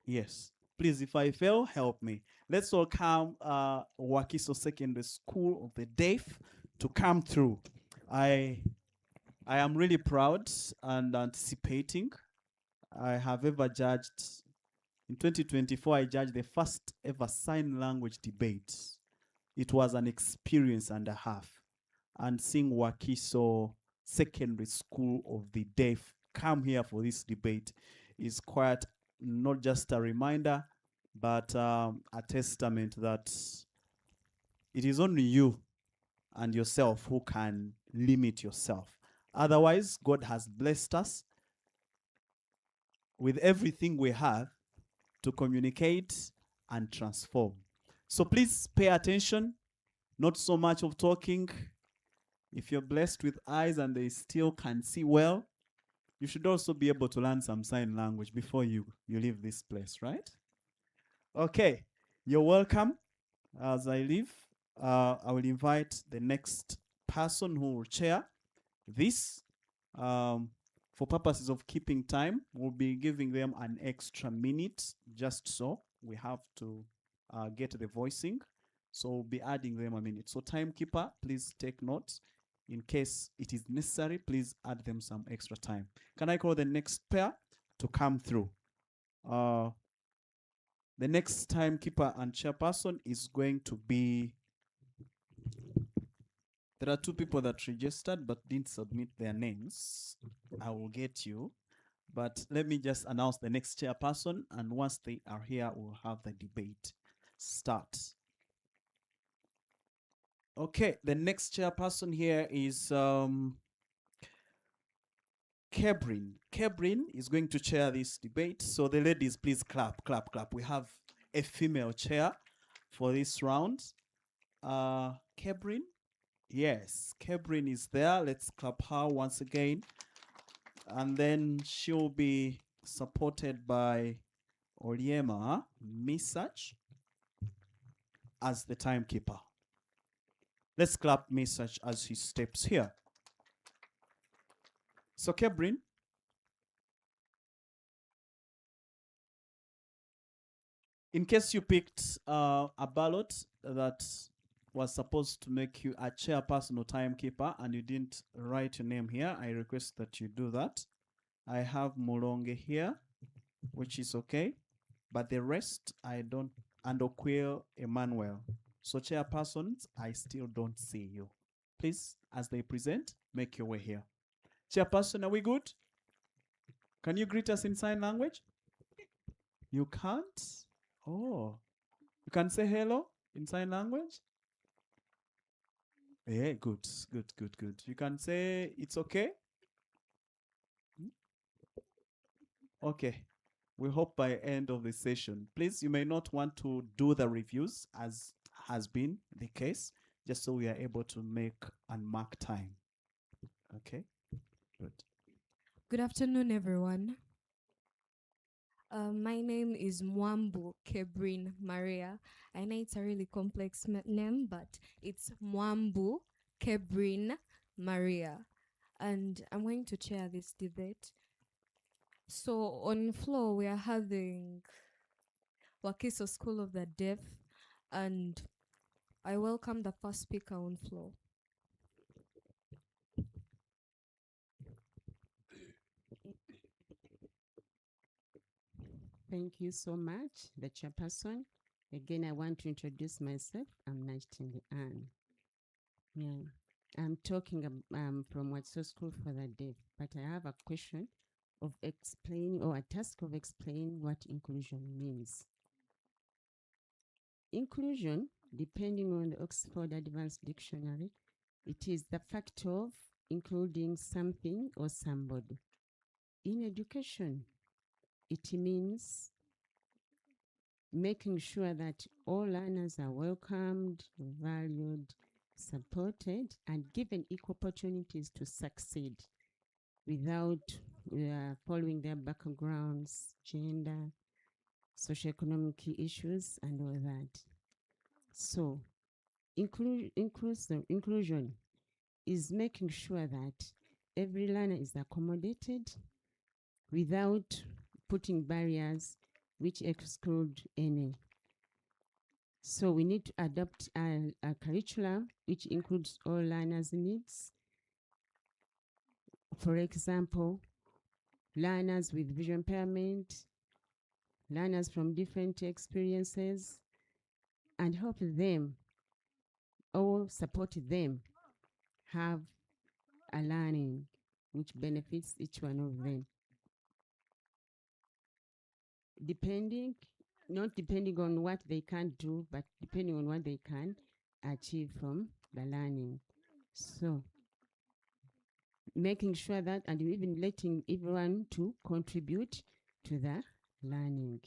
Yes. Please, if I fail, help me. Let's welcome Wakiso Secondary School of the Deaf to come through. I am really proud and anticipating. I have ever judged, in 2024, I judged the first ever sign language debate it was an experience and a half. And seeing Wakiso Secondary School of the Deaf come here for this debate is quite not just a reminder, but a testament that it is only you and yourself who can limit yourself. Otherwise, God has blessed us with everything we have to communicate and transform. So please pay attention, not so much of talking. If you're blessed with eyes and they still can see well, you should also be able to learn some sign language before you leave this place, right? Okay, you're welcome. As I leave, I will invite the next person who will chair this. For purposes of keeping time, we'll be giving them an extra minute, just so we have to get the voicing. So we'll be adding them a minute. So timekeeper, please take notes. In case it is necessary, please add them some extra time. Can I call the next pair to come through? The next timekeeper and chairperson is going to be, there are two people that registered but didn't submit their names. I will get you. But let me just announce the next chairperson, and once they are here, we'll have the debate start. Okay, the next chairperson here is Kebrin. Kebrin is going to chair this debate. So the ladies, please clap, clap, clap. We have a female chair for this round. Kebrin? Yes, Kebrin is there. Let's clap her once again. And then she'll be supported by Oliema Misach as the timekeeper. Let's clap Misach as he steps here. So Kebrin, in case you picked a ballot that was supposed to make you a chairperson or timekeeper and you didn't write your name here, I request that you do that. I have Molonge here, which is okay, but the rest I don't, and Okwil Emmanuel. So chairpersons, I still don't see you. Please, as they present, make your way here. Chairperson, are we good? Can you greet us in sign language? You can't? Oh, you can say hello in sign language? Yeah, good, good, good, good. You can say it's okay? Okay. We hope by end of the session. Please, you may not want to do the reviews as has been the case, just so we are able to make and mark time. Okay, good. Good afternoon, everyone. My name is Mwambu Kebrin Maria. I know it's a really complex name, but it's Mwambu Kebrin Maria. And I'm going to chair this debate. So on floor, we are having Wakiso School of the Deaf, and I welcome the first speaker on floor. Thank you so much, the chairperson. Again, I want to introduce myself. I'm Nachtindi Ann. Yeah, I'm talking from Wakiso School for the Deaf, but I have a question of explaining, or a task of explaining what inclusion means. Inclusion, depending on the Oxford Advanced Dictionary, it is the fact of including something or somebody. In education, it means making sure that all learners are welcomed, valued, supported, and given equal opportunities to succeed without following their backgrounds, gender, socioeconomic issues, and all that. So, inclusion is making sure that every learner is accommodated without putting barriers which exclude any. So we need to adopt a curriculum which includes all learners' needs. For example, learners with visual impairment, learners from different experiences, and help them or support them have a learning which benefits each one of them. Not depending on what they can do, but depending on what they can achieve from the learning. So making sure that, and even letting everyone to contribute to the learning.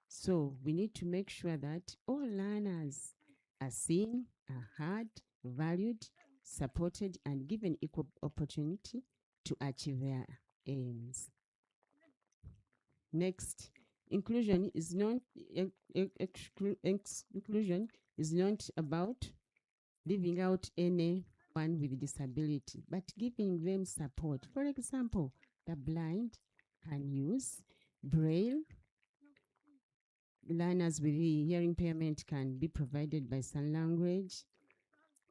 So we need to make sure that all learners are seen, are heard, valued, supported, and given equal opportunity to achieve their aims. Next, inclusion is not inclusion is not about leaving out anyone with disability, but giving them support. For example, the blind can use Braille. Learners with the hearing impairment can be provided by sign language.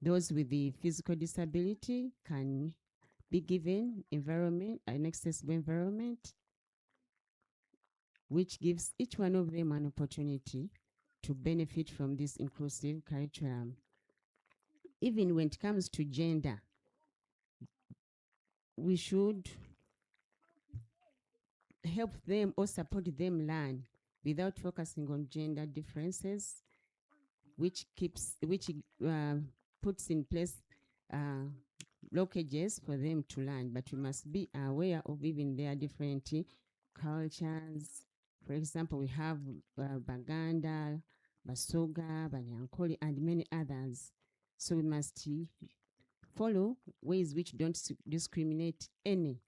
Those with the physical disability can be given an accessible environment, which gives each one of them an opportunity to benefit from this inclusive curriculum. Even when it comes to gender, we should help them or support them learn without focusing on gender differences, which puts in place blockages for them to learn. But we must be aware of even their different cultures. For example, we have Baganda, Basoga, Banyankole, and many others. So we must follow ways which don't discriminate any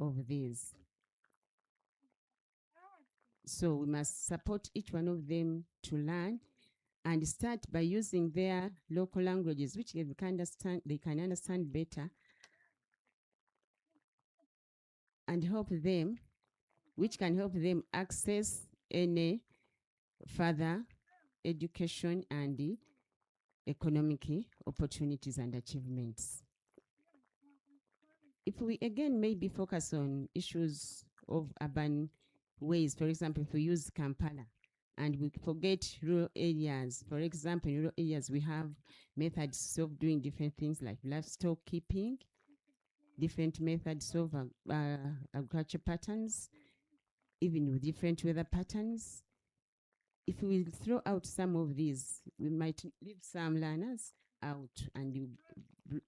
of these. So we must support each one of them to learn and start by using their local languages, which they can understand better, and which can help them access any further education and economic opportunities and achievements. If we again maybe focus on issues of urban ways, for example, if we use Kampala and we forget rural areas, for example, in rural areas we have methods of doing different things like livestock keeping, different methods of agriculture patterns, even with different weather patterns. If we throw out some of these, we might leave some learners out and you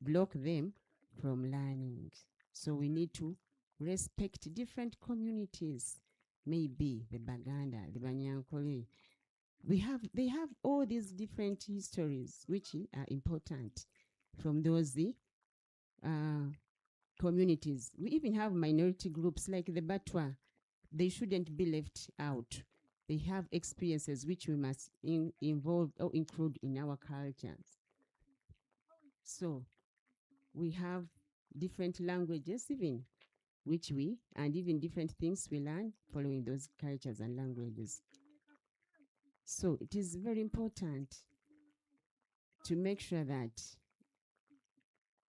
block them from learning. So we need to respect different communities, maybe the Baganda, the Banyankole. They have all these different histories which are important from those communities. We even have minority groups like the Batwa. They shouldn't be left out. They have experiences which we must involve or include in our cultures. So we have different languages even, and even different things we learn following those cultures and languages. So it is very important to make sure that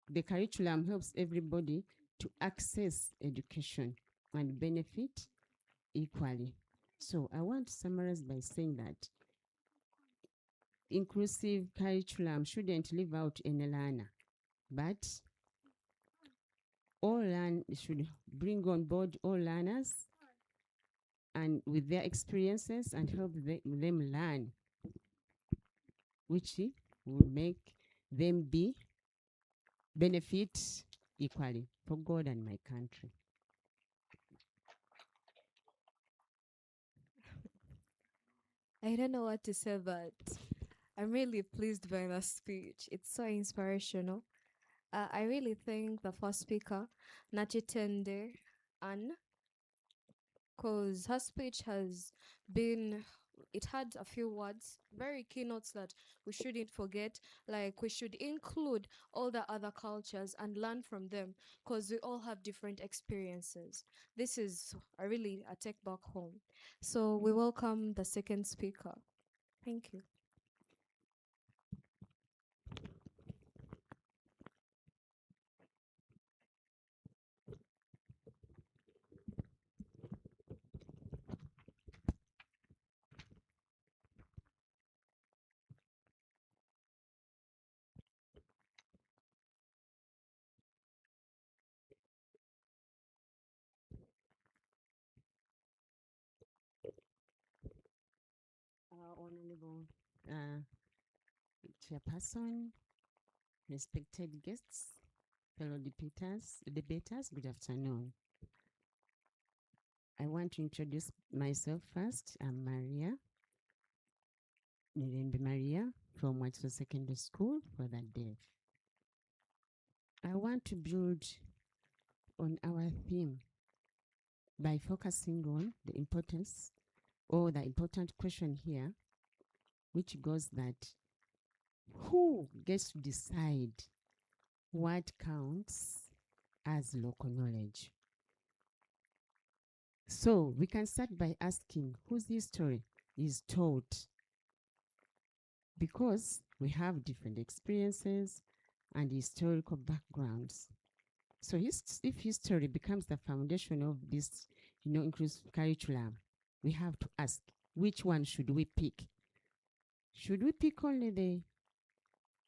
the curriculum helps everybody to access education and benefit equally. So I want to summarize by saying that inclusive curriculum shouldn't leave out any learner, but should bring on board all learners and with their experiences and help them learn, which will make them benefit equally for God and my country. I don't know what to say, but I'm really pleased by the speech. It's so inspirational. I really think the first speaker, Nachitende Anne, because her speech it had a few words, very keynotes that we shouldn't forget. Like, we should include all the other cultures and learn from them, because we all have different experiences. This is really a take back home. So we welcome the second speaker. Thank you. Honorable Chairperson, respected guests, fellow debaters, good afternoon. I want to introduce myself first. I'm Maria, Mirembe Maria from Whitesville Secondary School for the Deaf. I want to build on our theme by focusing on the importance or the important question here, which goes that who gets to decide what counts as local knowledge? So we can start by asking whose history is taught, because we have different experiences and historical backgrounds. So if history becomes the foundation of this, inclusive curriculum, we have to ask, which one should we pick? Should we pick only the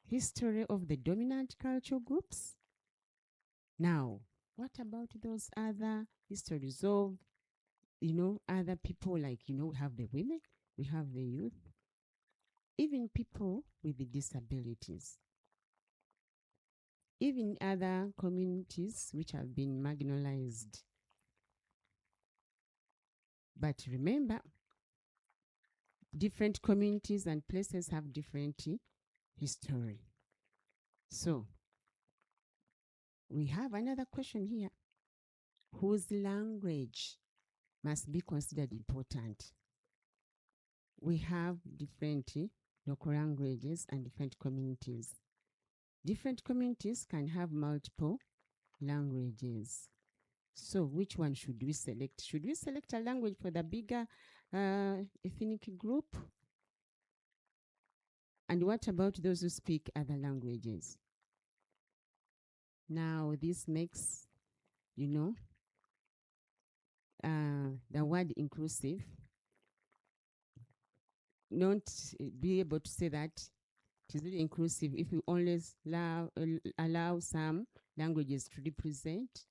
history of the dominant cultural groups? Now, what about those other histories of, other people, like, we have the women, we have the youth, even people with the disabilities, even other communities which have been marginalized. But remember, different communities and places have different history. So we have another question here. Whose language must be considered important? We have different local languages and different communities. Different communities can have multiple languages. So which one should we select? Should we select a language for the bigger ethnic group? And what about those who speak other languages? Now this makes, the word inclusive not be able to say that it is really inclusive if we always allow some languages to represent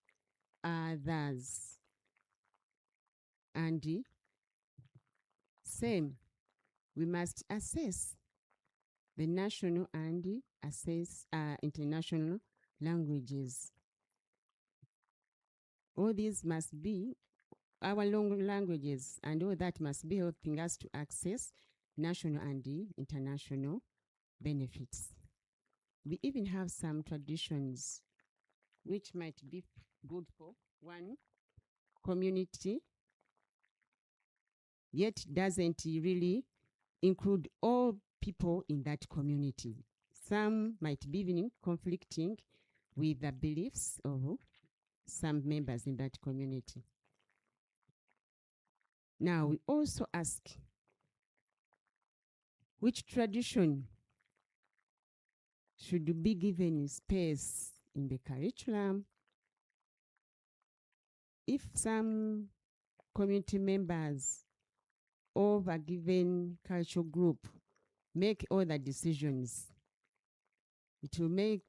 others. And same, we must assess the national and assess international languages. All these must be our languages, and all that must be helping us to access national and international benefits. We even have some traditions which might be good for one community, yet doesn't really include all people in that community. Some might be even conflicting with the beliefs of some members in that community. Now we also ask, which tradition should be given space in the curriculum? If some community members of a given cultural group make all the decisions, it will make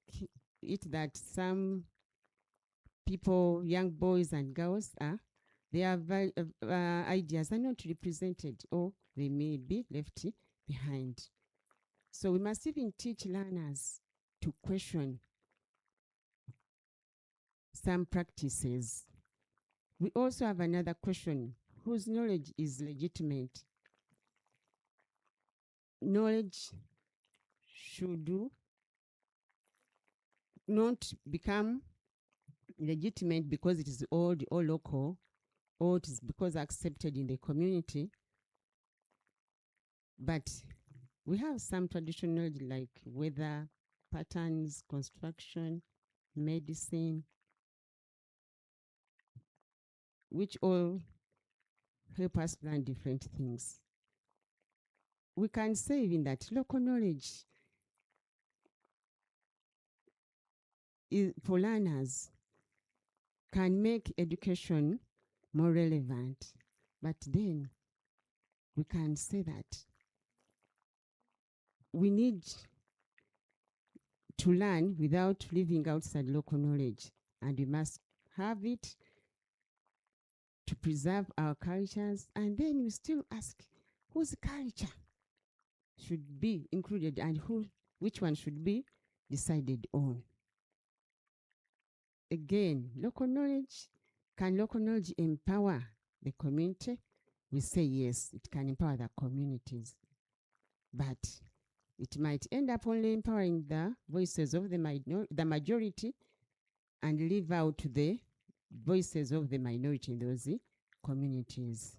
it that some people, young boys and girls, their ideas are not represented, or they may be left behind. So we must even teach learners to question some practices. We also have another question: whose knowledge is legitimate? Knowledge should not become legitimate because it is all local, or it is because accepted in the community. But we have some traditional, like weather patterns, construction, medicine, which all help us learn different things. We can say even that local knowledge for learners can make education more relevant. But then we can say that we need to learn without living outside local knowledge, and we must have it to preserve our cultures. And then we still ask, whose culture should be included and which one should be decided on. Again, local knowledge, can local knowledge empower the community? We say yes, it can empower the communities, but it might end up only empowering the voices of the majority and leave out the voices of the minority in those communities.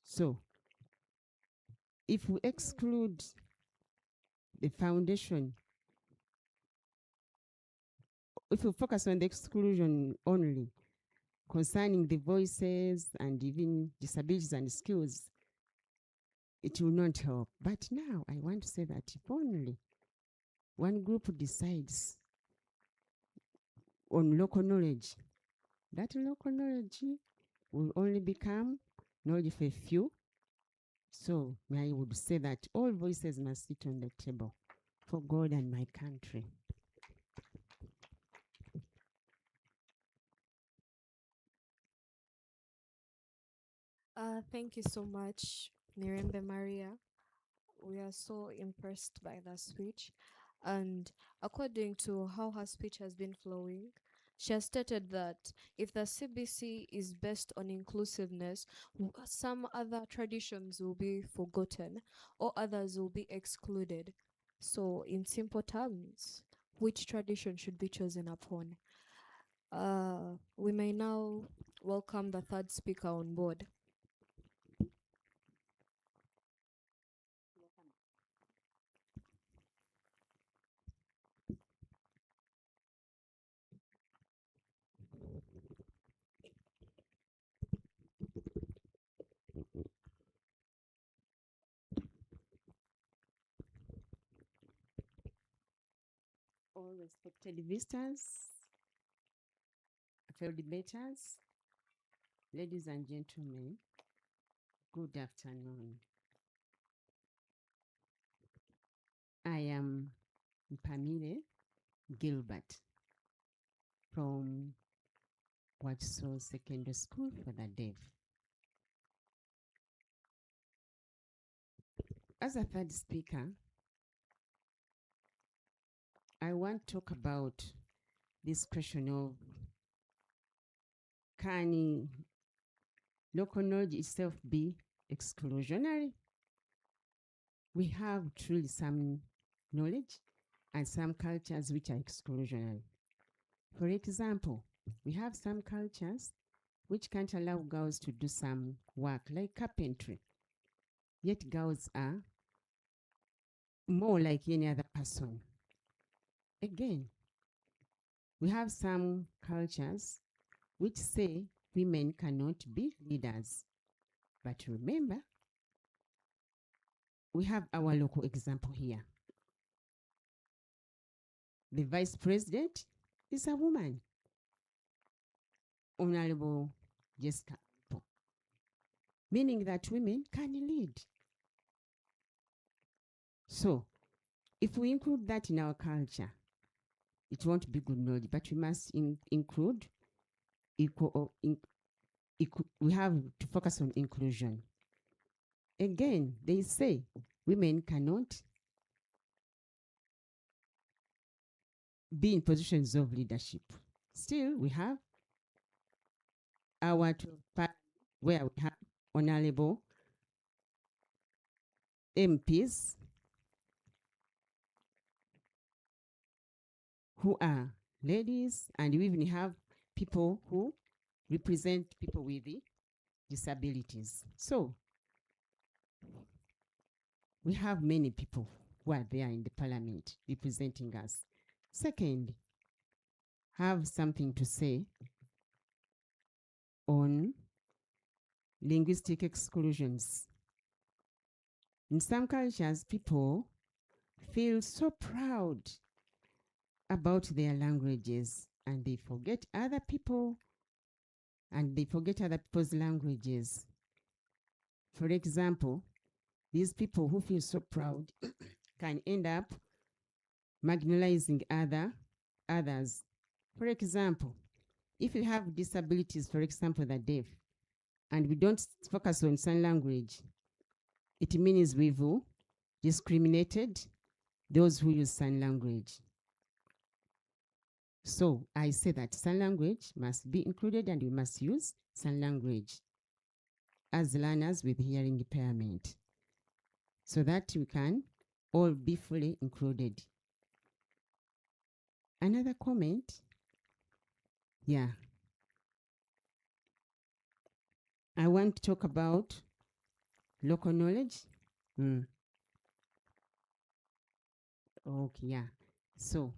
So, if we exclude the foundation, if we focus on the exclusion only concerning the voices and even disabilities and skills, it will not help. But now I want to say that if only one group decides on local knowledge, that local knowledge will only become knowledge for a few. So I would say that all voices must sit on the table for God and my country. Thank you so much, Mirembe Maria. We are so impressed by that speech. And according to how her speech has been flowing, she has stated that if the CBC is based on inclusiveness, some other traditions will be forgotten or others will be excluded. So, in simple terms, which tradition should be chosen upon? We may now welcome the third speaker on board. All respected visitors, fellow debaters, ladies and gentlemen, good afternoon. I am Pamile Gilbert from Watso Secondary School for the Deaf. As a third speaker, I want to talk about this question of can local knowledge itself be exclusionary? We have truly some knowledge and some cultures which are exclusionary. For example, we have some cultures which can't allow girls to do some work like carpentry, yet girls are more like any other person. Again, we have some cultures which say women cannot be leaders. But remember, we have our local example here. The vice president is a woman, Honorable Jessica Alupo, meaning that women can lead. So, if we include that in our culture, it won't be good knowledge, but we must include we have to focus on inclusion. Again, they say women cannot be in positions of leadership. Still, we have our where we have honorable MPs who are ladies, and we even have people who represent people with disabilities. So we have many people who are there in the parliament representing us. Second, have something to say on linguistic exclusions. In some cultures, people feel so proud about their languages and they forget other people and they forget other people's languages. For example, these people who feel so proud can end up marginalizing others. For example, if you have disabilities, for example, the deaf, and we don't focus on sign language, it means we've discriminated those who use sign language. So I say that sign language must be included and we must use sign language as learners with hearing impairment so that we can all be fully included. Another comment, yeah. I want to talk about local knowledge. Okay, yeah. So,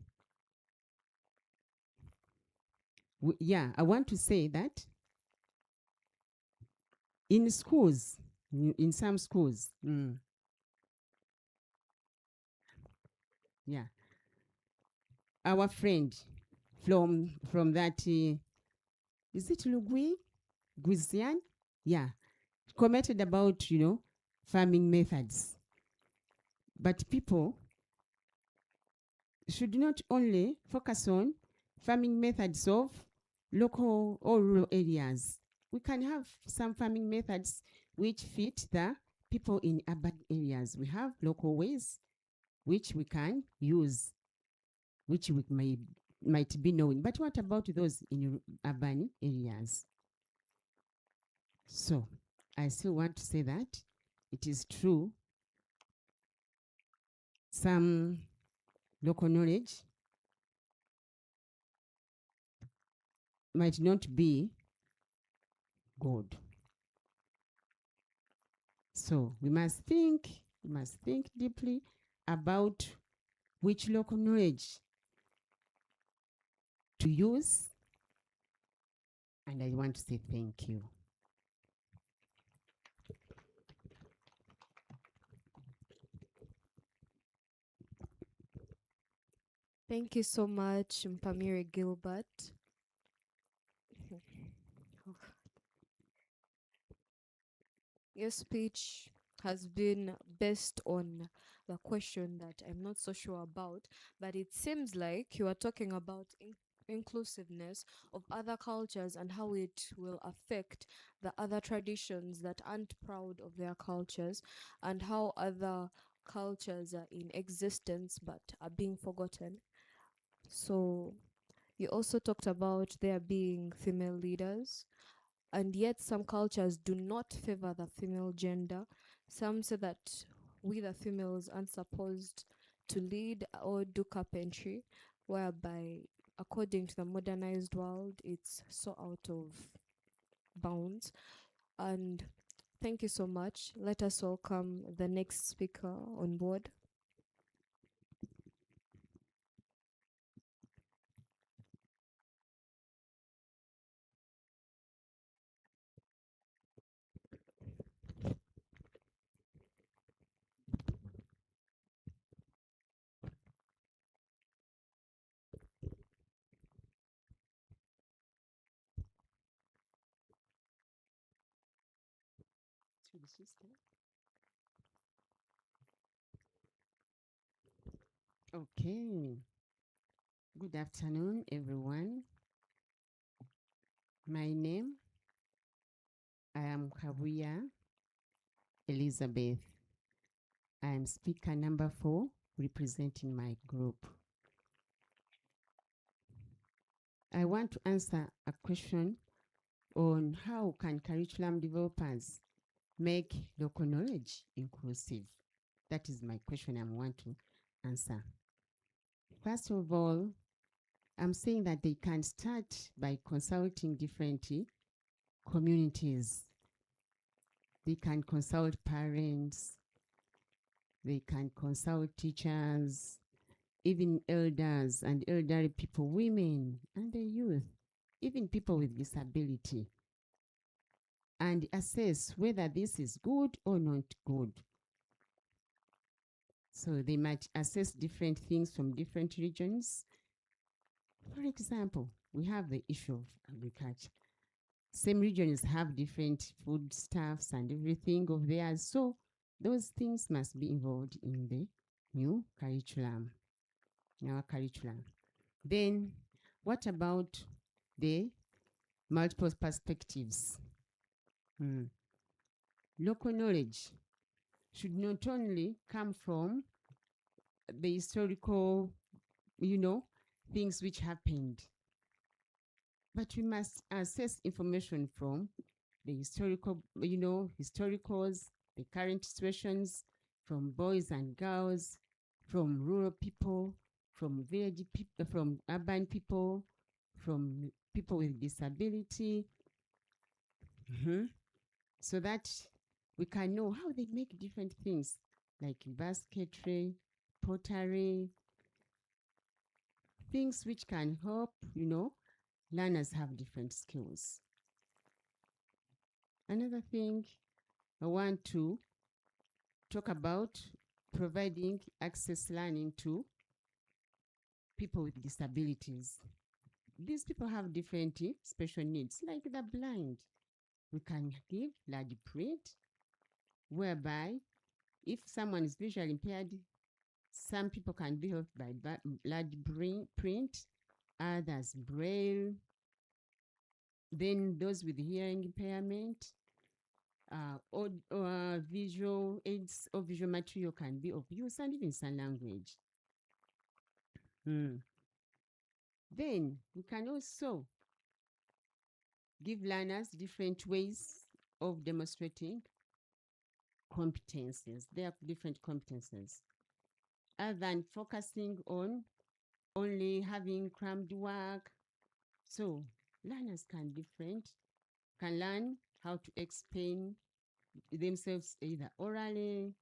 yeah, I want to say that in schools, in some schools, yeah, our friend from that, is it Lugui? Guizian? Yeah, commented about, farming methods. But people should not only focus on farming methods of local or rural areas. We can have some farming methods which fit the people in urban areas. We have local ways which we can use, which we might be knowing. But what about those in urban areas? So I still want to say that it is true. Some local knowledge might not be good. So we must think deeply about which local knowledge to use. And I want to say thank you. Thank you so much, Mpamire Gilbert. Your speech has been based on the question that I'm not so sure about, but it seems like you are talking about inclusiveness of other cultures and how it will affect the other traditions that aren't proud of their cultures, and how other cultures are in existence but are being forgotten. So you also talked about there being female leaders, and yet some cultures do not favor the female gender. Some say that we the females aren't supposed to lead or do carpentry, whereby according to the modernized world, it's so out of bounds. And thank you so much. Let us welcome the next speaker on board. Okay. Good afternoon, everyone. My name, I am Kabuya Elizabeth. I am speaker number 4, representing my group. I want to answer a question on how can curriculum developers make local knowledge inclusive. That is my question I want to answer. First of all, I'm saying that they can start by consulting different communities. They can consult parents, they can consult teachers, even elders and elderly people, women and the youth, even people with disability, and assess whether this is good or not good. So they might assess different things from different regions. For example, we have the issue of agriculture. Same regions have different foodstuffs and everything of theirs. So those things must be involved in the new curriculum, in our curriculum. Then what about the multiple perspectives? Local knowledge should not only come from the historical, things which happened, but we must assess information from the historical, historicals, the current situations, from boys and girls, from rural people, from village people, from urban people, from people with disability, so that we can know how they make different things like basketry, pottery, things which can help, learners have different skills. Another thing I want to talk about, providing access learning to people with disabilities. These people have different special needs, like the blind. We can give large print, whereby if someone is visually impaired, some people can be helped by large print, others braille. Then those with hearing impairment, or visual aids or visual material can be of use, and even sign language. Then we can also give learners different ways of demonstrating competencies. There are different competencies. Other than focusing on only having crammed work. So learners can learn how to explain themselves either orally.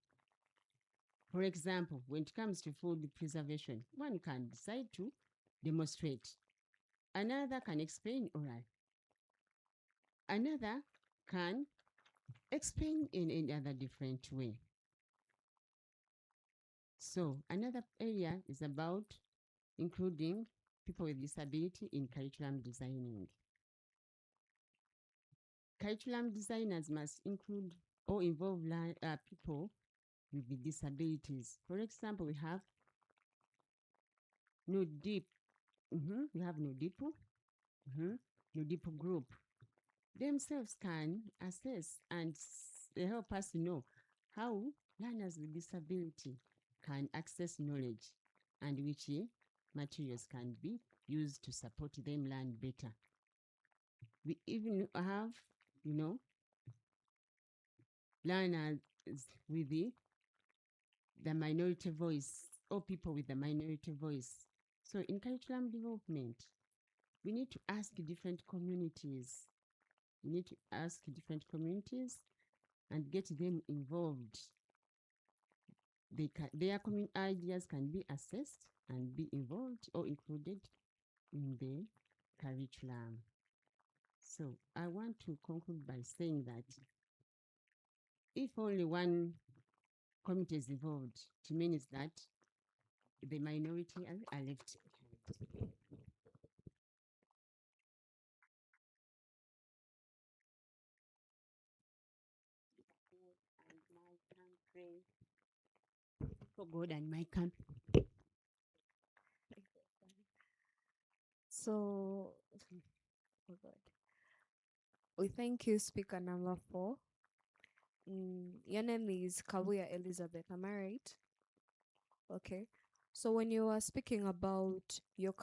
For example, when it comes to food preservation, one can decide to demonstrate. Another can explain oral. Another can explain in another different way. So another area is about including people with disability in curriculum designing. Curriculum designers must include or involve people with the disabilities. For example, we have NUDIP. We have NUDIPU. NUDIPU group. Themselves can assess and help us to know how learners with disability can access knowledge and which materials can be used to support them learn better. We even have, learners with the minority voice, or people with the minority voice. So in curriculum development, we need to ask different communities. We need to ask different communities and get them involved. Their ideas can be assessed and be involved or included in the curriculum. So I want to conclude by saying that if only one committee is involved, it means that the minority are left behind. For God and my country. So, oh God. We thank you, speaker number 4. Your name is Kabuya Elizabeth, am I right? Okay. So when you were speaking about your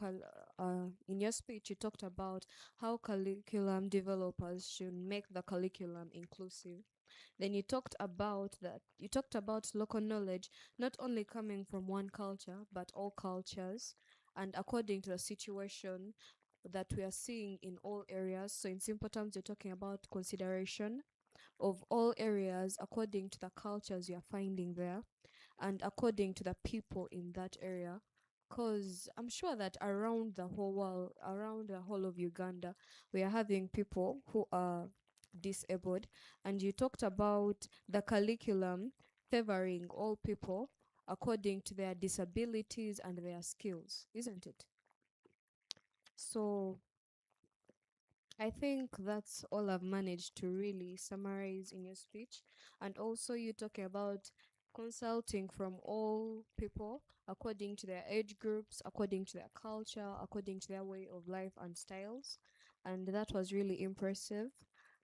in your speech, you talked about how curriculum developers should make the curriculum inclusive. Then you talked about local knowledge not only coming from one culture but all cultures, and according to the situation that we are seeing in all areas. So in simple terms, you're talking about consideration of all areas according to the cultures you're finding there and according to the people in that area. Because I'm sure that around the whole world, around the whole of Uganda, we are having people who are disabled, and you talked about the curriculum favoring all people according to their disabilities and their skills, isn't it? So I think that's all I've managed to really summarize in your speech. And also you talking about consulting from all people according to their age groups, according to their culture, according to their way of life and styles. And that was really impressive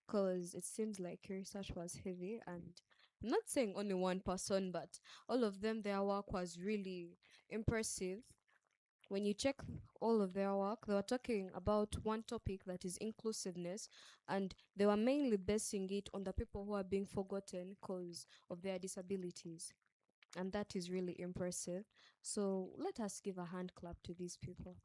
because it seems like your research was heavy and I'm not saying only one person, but all of them, their work was really impressive. When you check all of their work, they were talking about one topic, that is inclusiveness, and they were mainly basing it on the people who are being forgotten because of their disabilities. And that is really impressive. So let us give a hand clap to these people.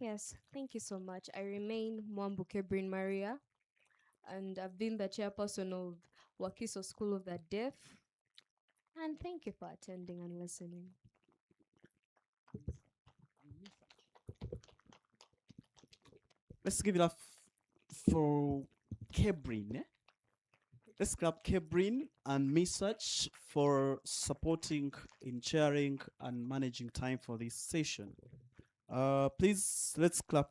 Yes, thank you so much. I remain Mwambu Kebrin Maria, and I've been the chairperson of Wakiso School of the Deaf. And thank you for attending and listening. Let's give it up for Kebrin. Let's clap Kebrin and Misach for supporting in chairing and managing time for this session. Please, let's clap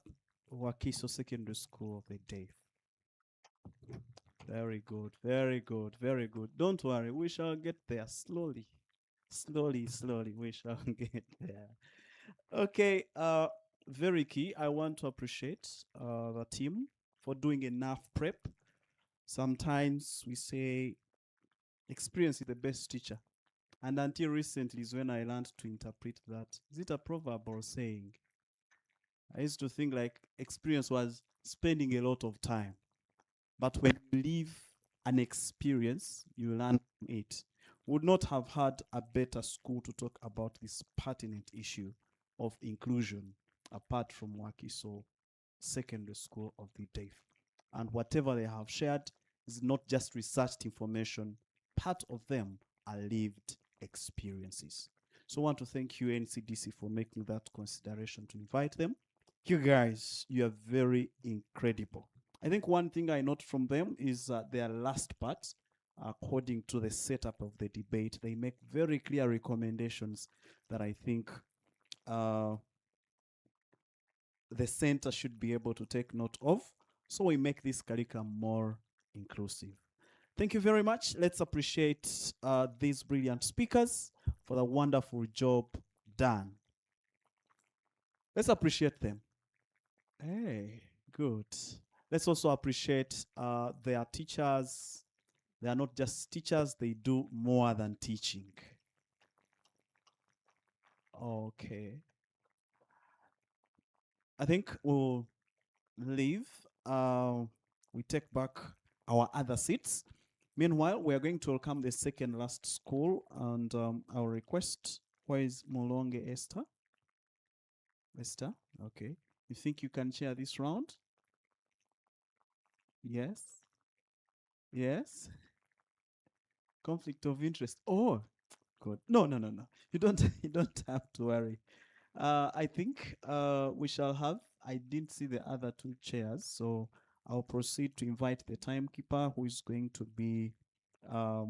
Wakiso Secondary School of the Deaf. Very good, very good, very good. Don't worry, we shall get there slowly. Slowly, we shall get there. Okay, very key. I want to appreciate the team for doing enough prep. Sometimes we say experience is the best teacher. And until recently is when I learned to interpret that. Is it a proverb or saying? I used to think like experience was spending a lot of time. But when you live an experience, you learn from it. Would not have had a better school to talk about this pertinent issue of inclusion apart from Wakiso Secondary School of the Deaf. And whatever they have shared is not just researched information. Part of them are lived experiences. So I want to thank you, NCDC, for making that consideration to invite them. You guys, you are very incredible. I think one thing I note from them is their last part, according to the setup of the debate, they make very clear recommendations that I think the center should be able to take note of, so we make this curriculum more inclusive. Thank you very much. Let's appreciate these brilliant speakers for the wonderful job done. Let's appreciate them. Hey, good. Let's also appreciate their teachers. They are not just teachers, they do more than teaching. Okay. I think we'll leave. We take back our other seats. Meanwhile, we are going to welcome the second last school, and I'll request, where is Molonge Esther? Esther, okay. You think you can chair this round? Yes. Yes. Conflict of interest. Oh, good. No. You don't. You don't have to worry. I think we shall have. I didn't see the other two chairs, so I'll proceed to invite the timekeeper, who is going to be. I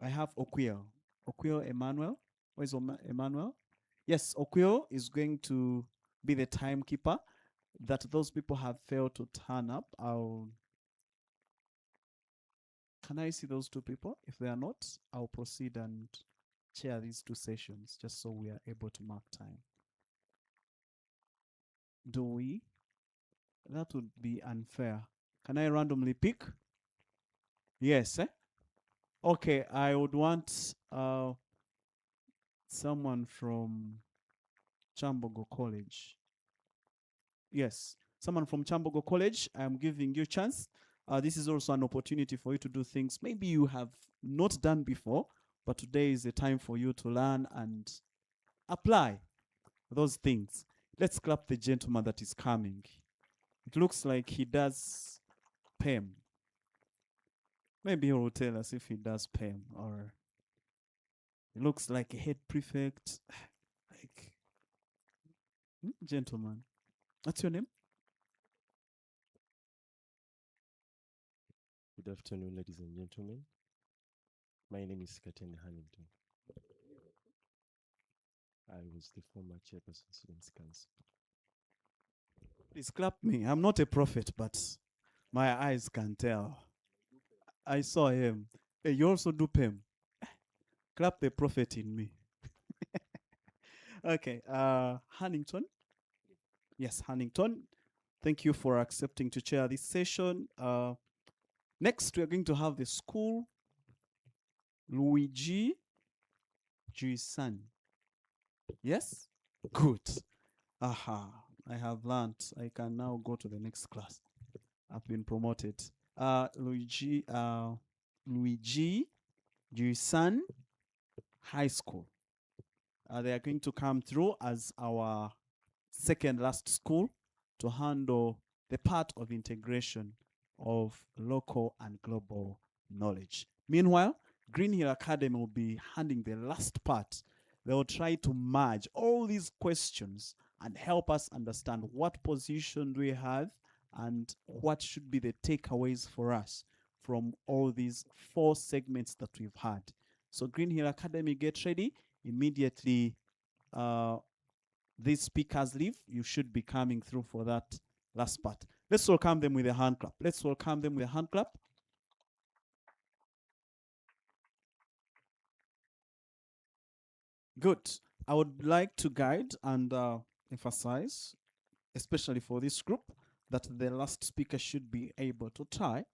have Okwio. Okwio Emmanuel. Where's Emmanuel? Yes, Okwio is going to be the timekeeper. That those people have failed to turn up. Can I see those two people? If they are not, I'll proceed and chair these two sessions, just so we are able to mark time. Do we? That would be unfair. Can I randomly pick? Yes, eh? Okay, I would want someone from Chambogo College. Yes, someone from Chambogo College. I'm giving you a chance. This is also an opportunity for you to do things maybe you have not done before, but today is a time for you to learn and apply those things. Let's clap the gentleman that is coming. It looks like he does PEM. Maybe he will tell us if he does PEM, or it looks like a head prefect. Like, gentleman. What's your name? Good afternoon, ladies and gentlemen. My name is Katende Hannington. I was the former chairperson of Students' Council. Please clap me. I'm not a prophet, but my eyes can tell. I saw him. Hey, you also do PEM. Clap the prophet in me. Okay, Hannington. Yes, Hannington. Thank you for accepting to chair this session. Next, we are going to have the school, Luigi Giussani. Yes? Good. Aha, I have learned. I can now go to the next class. I've been promoted. Luigi Giussani High School. They are going to come through as our second last school to handle the part of integration of local and global knowledge. Meanwhile, Green Hill Academy will be handling the last part. They will try to merge all these questions and help us understand what position do we have and what should be the takeaways for us from all these 4 segments that we've had. So Green Hill Academy, get ready. Immediately these speakers leave, you should be coming through for that last part. Let's welcome them with a hand clap. Let's welcome them with a hand clap. Good. I would like to guide and emphasize, especially for this group, that the last speaker should be able to try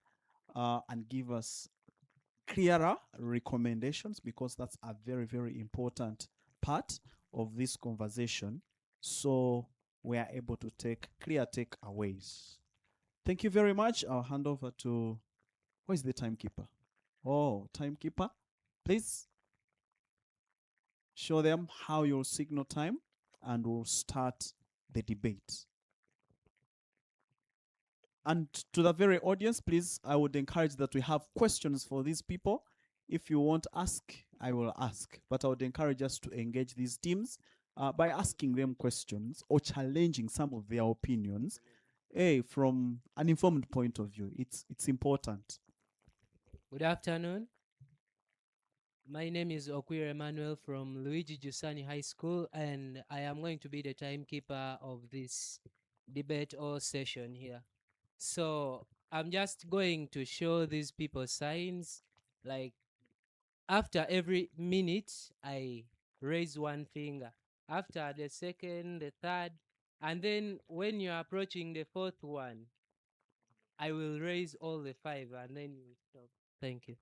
and give us clearer recommendations, because that's a very, very important part of this conversation. So we are able to take clear takeaways. Thank you very much. I'll hand over to, who is the timekeeper? Oh, timekeeper, please show them how you'll signal time and we'll start the debate. And to the very audience, please, I would encourage that we have questions for these people. If you won't ask, I will ask. But I would encourage us to engage these teams by asking them questions or challenging some of their opinions from an informed point of view. It's important. Good afternoon. My name is Okwir Emmanuel from Luigi Giussani High School, and I am going to be the timekeeper of this debate or session here. So I'm just going to show these people signs, like after every minute, I raise one finger. After the second, the third, and then when you're approaching the 4th one, I will raise all the 5 and then you stop. Thank you.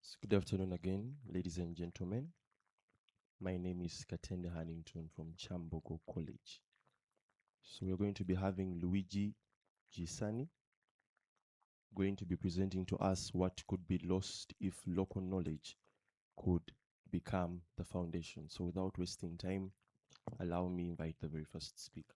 So good afternoon again, ladies and gentlemen. My name is Katende Hannington from Chambogo College. So we're going to be having Luigi Giussani going to be presenting to us what could be lost if local knowledge could become the foundation. So without wasting time, allow me to invite the very first speaker.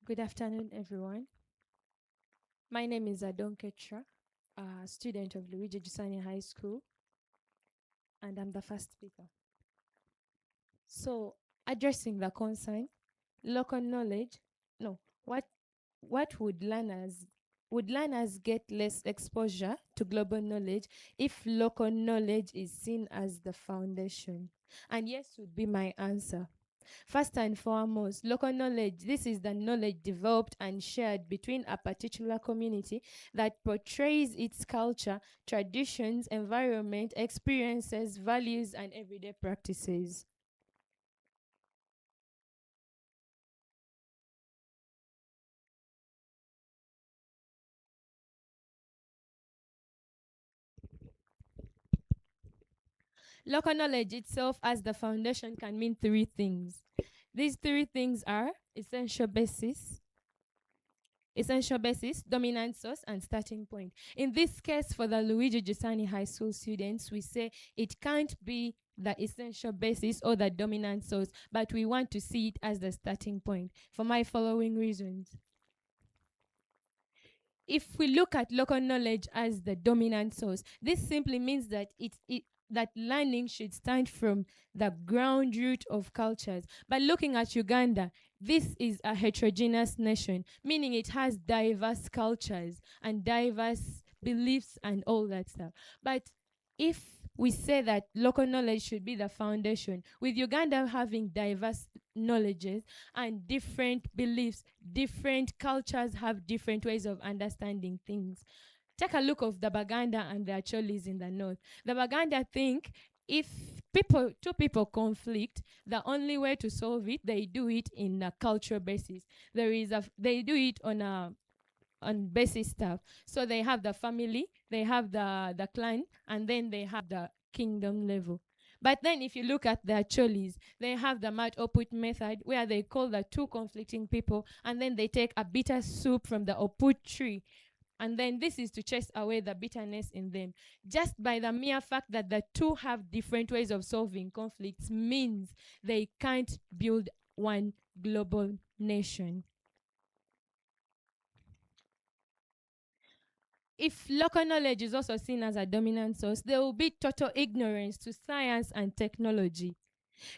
Good afternoon, everyone. My name is Adon Ketra, a student of Luigi Giussani High School, and I'm the first speaker. So, addressing the concern, local knowledge, no, what would learners get less exposure to global knowledge if local knowledge is seen as the foundation? And yes would be my answer. First and foremost, local knowledge, this is the knowledge developed and shared between a particular community that portrays its culture, traditions, environment, experiences, values, and everyday practices. Local knowledge itself as the foundation can mean 3 things. These 3 things are essential basis, dominant source, and starting point. In this case, for the Luigi Giussani High School students, we say it can't be the essential basis or the dominant source, but we want to see it as the starting point for my following reasons. if we look at local knowledge as the dominant source, this simply means that that learning should stand from the ground root of cultures. But looking at Uganda, this is a heterogeneous nation, meaning it has diverse cultures and diverse beliefs and all that stuff. But if we say that local knowledge should be the foundation, with Uganda having diverse knowledges and different beliefs, different cultures have different ways of understanding things. Take a look of the Baganda and the Acholis in the north. The Baganda think if two people conflict, the only way to solve it, they do it in a cultural basis. They do it on basic stuff. So they have the family, they have the clan, and then they have the kingdom level. But then if you look at the Acholis, they have the mat oput method where they call the two conflicting people and then they take a bitter soup from the oput tree. And then this is to chase away the bitterness in them. Just by the mere fact that the two have different ways of solving conflicts means they can't build one global nation. If local knowledge is also seen as a dominant source, there will be total ignorance to science and technology.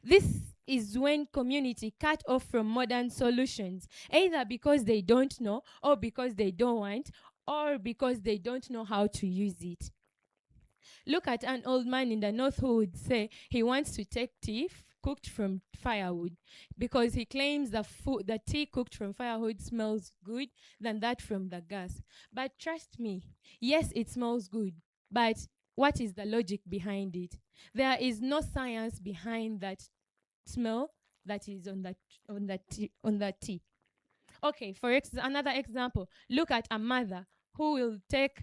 This is when community cut off from modern solutions, either because they don't know, or because they don't want, or because they don't know how to use it. Look at an old man in the north who would say he wants to take tea cooked from firewood because he claims the tea cooked from firewood smells good than that from the gas. But trust me, yes, it smells good, but what is the logic behind it? There is no science behind that smell that is on the tea. Okay, for another example, look at a mother who will take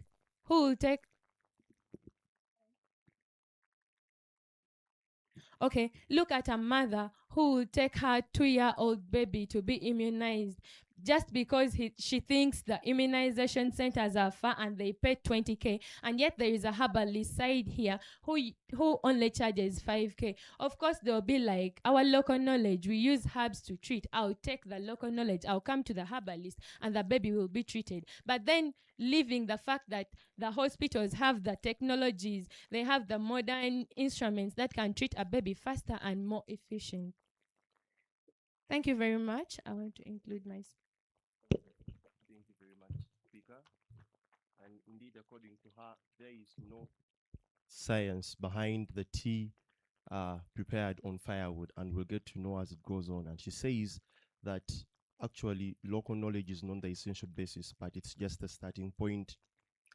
Okay, look at a mother who will take her 2-year-old baby to be immunized just because she thinks the immunization centers are far and they pay 20K, and yet there is a herbalist side here who only charges 5K. Of course, they'll be like, our local knowledge, we use herbs to treat. I'll take the local knowledge, I'll come to the herbalist, and the baby will be treated. But then leaving the fact that the hospitals have the technologies, they have the modern instruments that can treat a baby faster and more efficient. Thank you very much. I want to include my Thank you very much, Speaker. And indeed, according to her, there is no science behind the tea prepared on firewood, and we'll get to know as it goes on. And she says that actually local knowledge is not the essential basis, but it's just a starting point.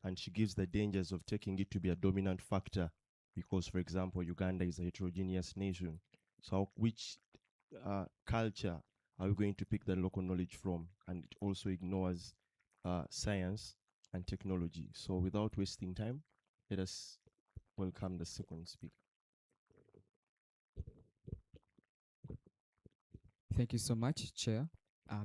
And she gives the dangers of taking it to be a dominant factor because, for example, Uganda is a heterogeneous nation. So which culture are we going to pick the local knowledge from? And it also ignores science and technology. So without wasting time, let us welcome the second speaker. Thank you so much, Chair.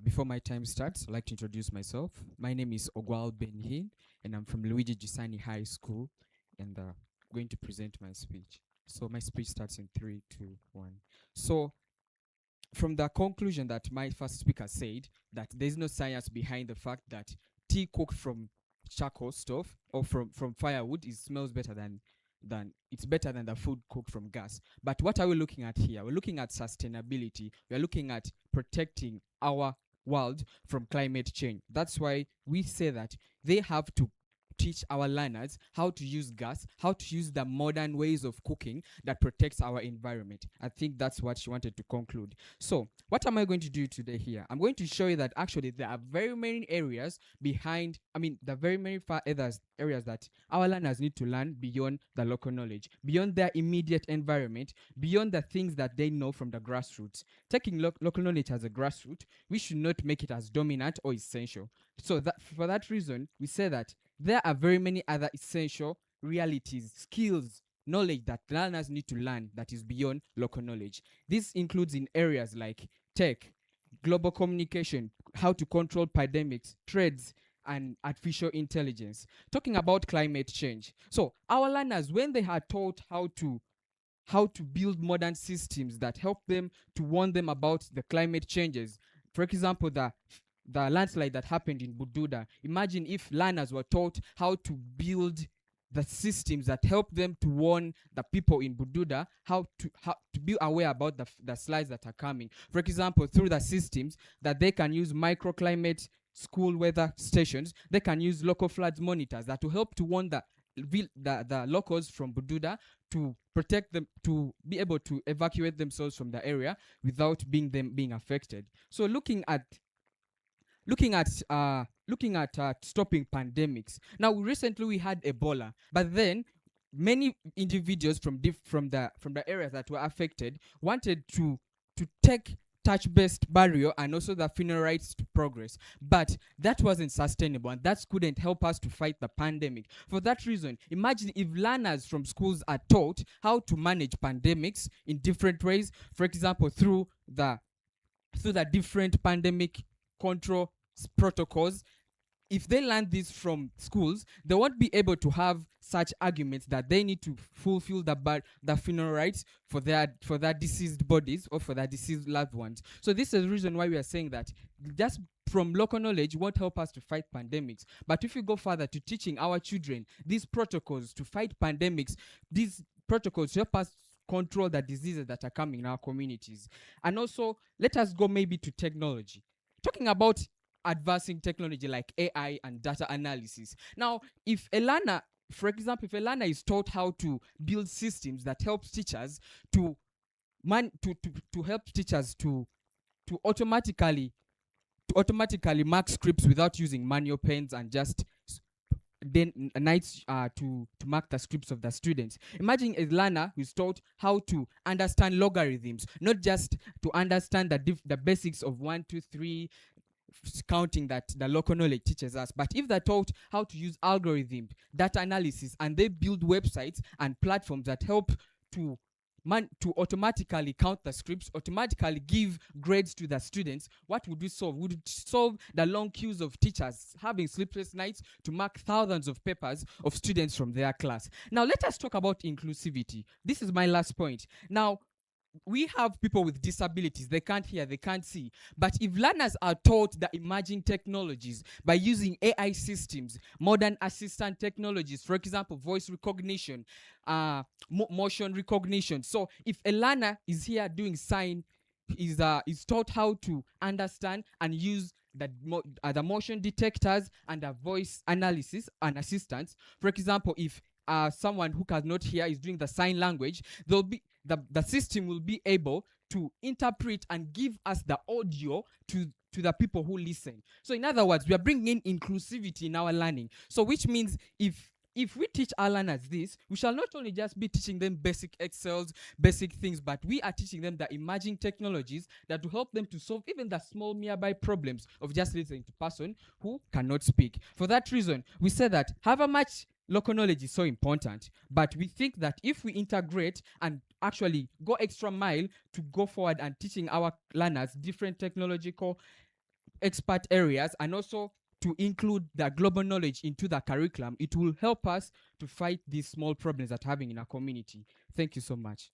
Before my time starts, I'd like to introduce myself. My name is Ogwal Benhin, and I'm from Luigi Gisani High School, and I'm going to present my speech. So my speech starts in 3, 2, 1. So from the conclusion that my first speaker said, that there's no science behind the fact that tea cooked from charcoal stove or from firewood smells better than it's better than the food cooked from gas. But what are we looking at here? We're looking at sustainability. We're looking at protecting our world from climate change. That's why we say that they have to teach our learners how to use gas, how to use the modern ways of cooking that protects our environment. I think that's what she wanted to conclude. So what am I going to do today here? I'm going to show you that actually there are very many areas behind, the very many areas that our learners need to learn beyond the local knowledge, beyond their immediate environment, beyond the things that they know from the grassroots. Taking local knowledge as a grassroots, we should not make it as dominant or essential. So that for that reason, we say that there are very many other essential realities, skills, knowledge that learners need to learn that is beyond local knowledge. This includes in areas like tech, global communication, how to control pandemics, trades, and artificial intelligence. Talking about climate change. So our learners, when they are taught how to build modern systems that help them to warn them about the climate changes, for example, the the landslide that happened in Bududa. Imagine if learners were taught how to build the systems that help them to warn the people in Bududa how to be aware about the slides that are coming. For example, through the systems that they can use microclimate school weather stations, they can use local floods monitors that will help to warn the locals from Bududa to protect them, to be able to evacuate themselves from the area without being affected. So looking at stopping pandemics. Now, recently we had Ebola, but then many individuals from the areas that were affected wanted to take touch-based barrier and also the funeral rites to progress, but that wasn't sustainable, and that couldn't help us to fight the pandemic. For that reason, imagine if learners from schools are taught how to manage pandemics in different ways, for example, through the different pandemic control protocols. If they learn this from schools, they won't be able to have such arguments that they need to fulfill the funeral rites for their deceased bodies or for their deceased loved ones. So this is the reason why we are saying that just from local knowledge won't help us to fight pandemics. But if we go further to teaching our children these protocols to fight pandemics, these protocols help us control the diseases that are coming in our communities. And also, let us go maybe to technology. Talking about advancing technology like AI and data analysis. Now, if a learner, for example, if a learner is taught how to build systems that helps teachers to automatically mark scripts without using manual pens and just nights to mark the scripts of the students. Imagine a learner who's taught how to understand logarithms, not just to understand the basics of 1, 2, 3 counting that the local knowledge teaches us, but if they're taught how to use algorithms, data analysis, and they build websites and platforms that help to automatically count the scripts, automatically give grades to the students, what would we solve? Would solve the long queues of teachers having sleepless nights to mark thousands of papers of students from their class. Now, let us talk about inclusivity. This is my last point. Now, we have people with disabilities. They can't hear, they can't see. But if learners are taught the emerging technologies by using AI systems, modern assistant technologies, for example, voice recognition, motion recognition. So if a learner is here doing sign, is taught how to understand and use the motion detectors and the voice analysis and assistance. For example, if someone who cannot hear is doing the sign language, there'll be the system will be able to interpret and give us the audio to the people who listen. So in other words, we are bringing in inclusivity in our learning. So which means if we teach our learners this, we shall not only just be teaching them basic Excels, basic things, but we are teaching them the emerging technologies that will help them to solve even the small nearby problems of just listening to person who cannot speak. For that reason, we say that however much local knowledge is so important, but we think that if we integrate and actually go extra mile to go forward and teaching our learners different technological expert areas and also to include the global knowledge into the curriculum, it will help us to fight these small problems that we're having in our community. Thank you so much.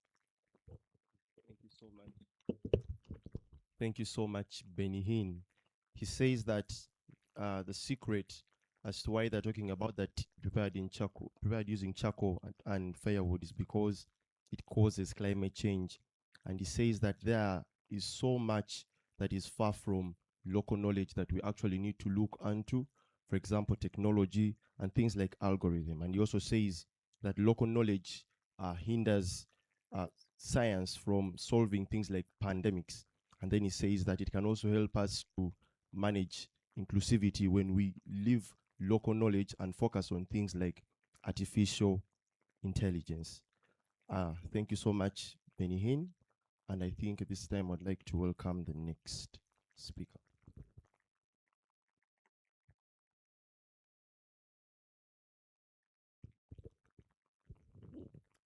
Thank you so much. Thank you so much, Benny Hinn. He says that the secret as to why they're talking about that prepared using charcoal and firewood is because it causes climate change. And he says that there is so much that is far from local knowledge that we actually need to look into, for example, technology and things like algorithm. And he also says that local knowledge hinders science from solving things like pandemics. And then he says that it can also help us to manage inclusivity when we leave local knowledge and focus on things like artificial intelligence. Thank you so much, Benny Hinn. And I think at this time I'd like to welcome the next speaker.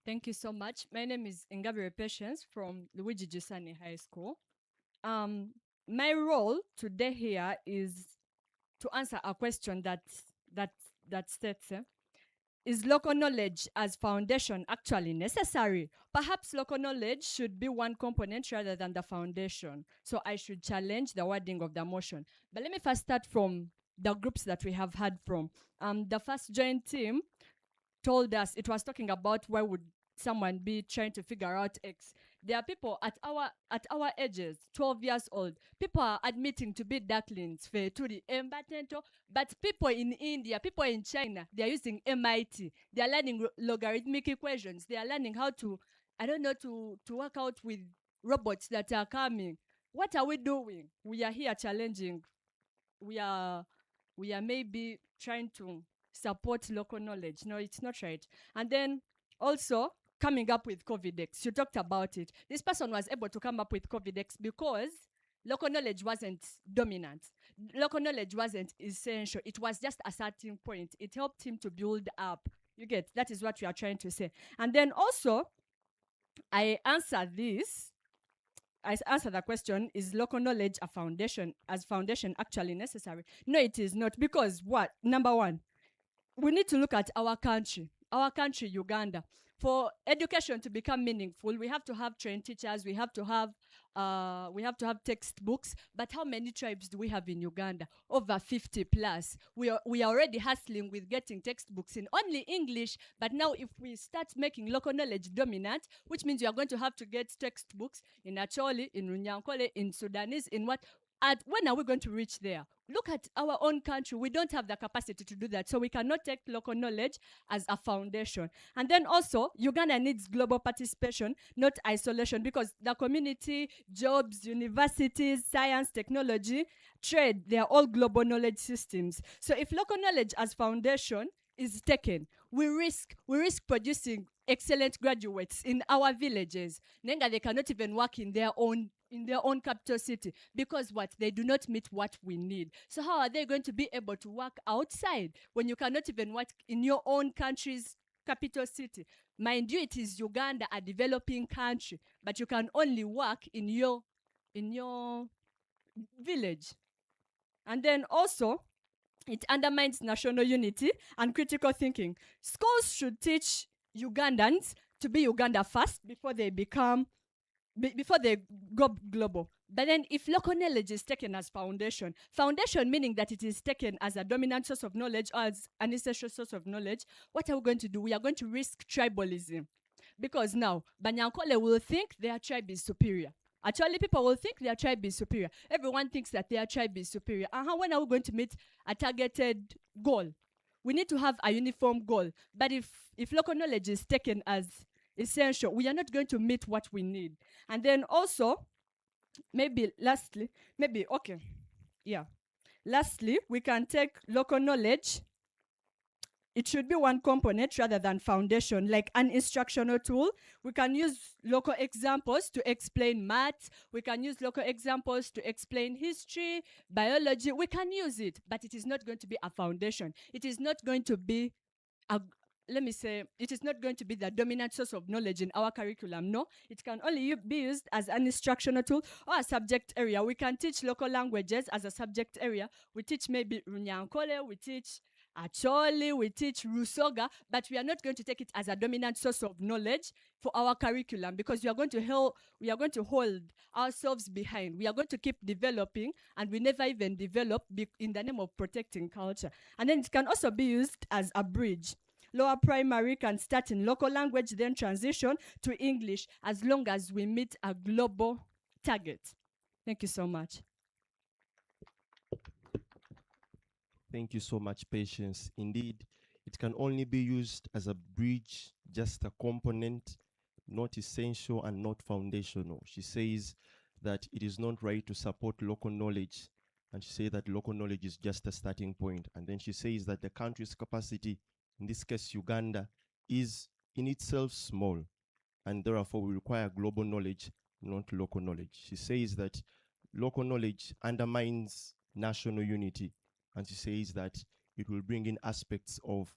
Thank you so much. My name is Ngabire Patience from Luigi Giussani High School. My role today here is to answer a question that states, is local knowledge as foundation actually necessary? Perhaps local knowledge should be one component rather than the foundation. So I should challenge the wording of the motion. But let me first start from the groups that we have heard from. The first joint team told us, it was talking about why would someone be trying to figure out X. There are people at our ages, 12 years old, people are admitting to be ducklings, but people in India, people in China, they are using MIT. They are learning logarithmic equations. They are learning how to, I don't know, to work out with robots that are coming. What are we doing? We are here challenging. We are maybe trying to support local knowledge. No, it's not right. And then also coming up with COVIDX. You talked about it. This person was able to come up with COVIDX because local knowledge wasn't dominant. Local knowledge wasn't essential. It was just a starting point. It helped him to build up. You get, that is what we are trying to say. And then also, I answered this. I answered the question, is local knowledge a foundation? As foundation actually necessary? No, it is not. Because what? Number one, we need to look at our country, Uganda. For education to become meaningful, we have to have trained teachers, we have to have textbooks. But how many tribes do we have in Uganda? Over 50 plus. We are already hustling with getting textbooks in only English. But now if we start making local knowledge dominant, which means you are going to have to get textbooks in Acholi, in Runyankole, in Sudanese, in what? When are we going to reach there? Look at our own country. We don't have the capacity to do that. So we cannot take local knowledge as a foundation. And then also, Uganda needs global participation, not isolation, because the community, jobs, universities, science, technology, trade, they are all global knowledge systems. So if local knowledge as foundation is taken, we risk producing excellent graduates in our villages. Nenga, they cannot even work in their own capital city because what? They do not meet what we need. So how are they going to be able to work outside when you cannot even work in your own country's capital city? Mind you, it is Uganda, a developing country, but you can only work in your village. And then also, it undermines national unity and critical thinking. Schools should teach Ugandans to be Uganda first before they go global. But then if local knowledge is taken as foundation meaning that it is taken as a dominant source of knowledge or as an essential source of knowledge, what are we going to do? We are going to risk tribalism. Because now, Banyankole will think their tribe is superior. Actually, people will think their tribe is superior. Everyone thinks that their tribe is superior. When are we going to meet a targeted goal? We need to have a uniform goal. But if local knowledge is taken as essential, we are not going to meet what we need. And then also, lastly, we can take local knowledge. It should be one component rather than foundation, like an instructional tool. We can use local examples to explain maths. We can use local examples to explain history, biology. We can use it, but it is not going to be a foundation. It is not going to be it is not going to be the dominant source of knowledge in our curriculum. No, it can only be used as an instructional tool or a subject area. We can teach local languages as a subject area. We teach maybe Runyankole, we teach Acholi, we teach Rusoga, but we are not going to take it as a dominant source of knowledge for our curriculum because we are going to hold ourselves behind. We are going to keep developing and we never even develop in the name of protecting culture. And then it can also be used as a bridge. Lower primary can start in local language, then transition to English as long as we meet a global target. Thank you so much. Thank you so much, Patience. Indeed, it can only be used as a bridge, just a component, not essential and not foundational. She says that it is not right to support local knowledge, and she says that local knowledge is just a starting point. And then she says that the country's capacity, in this case Uganda, is in itself small, and therefore we require global knowledge, not local knowledge. She says that local knowledge undermines national unity, and she says that it will bring in aspects of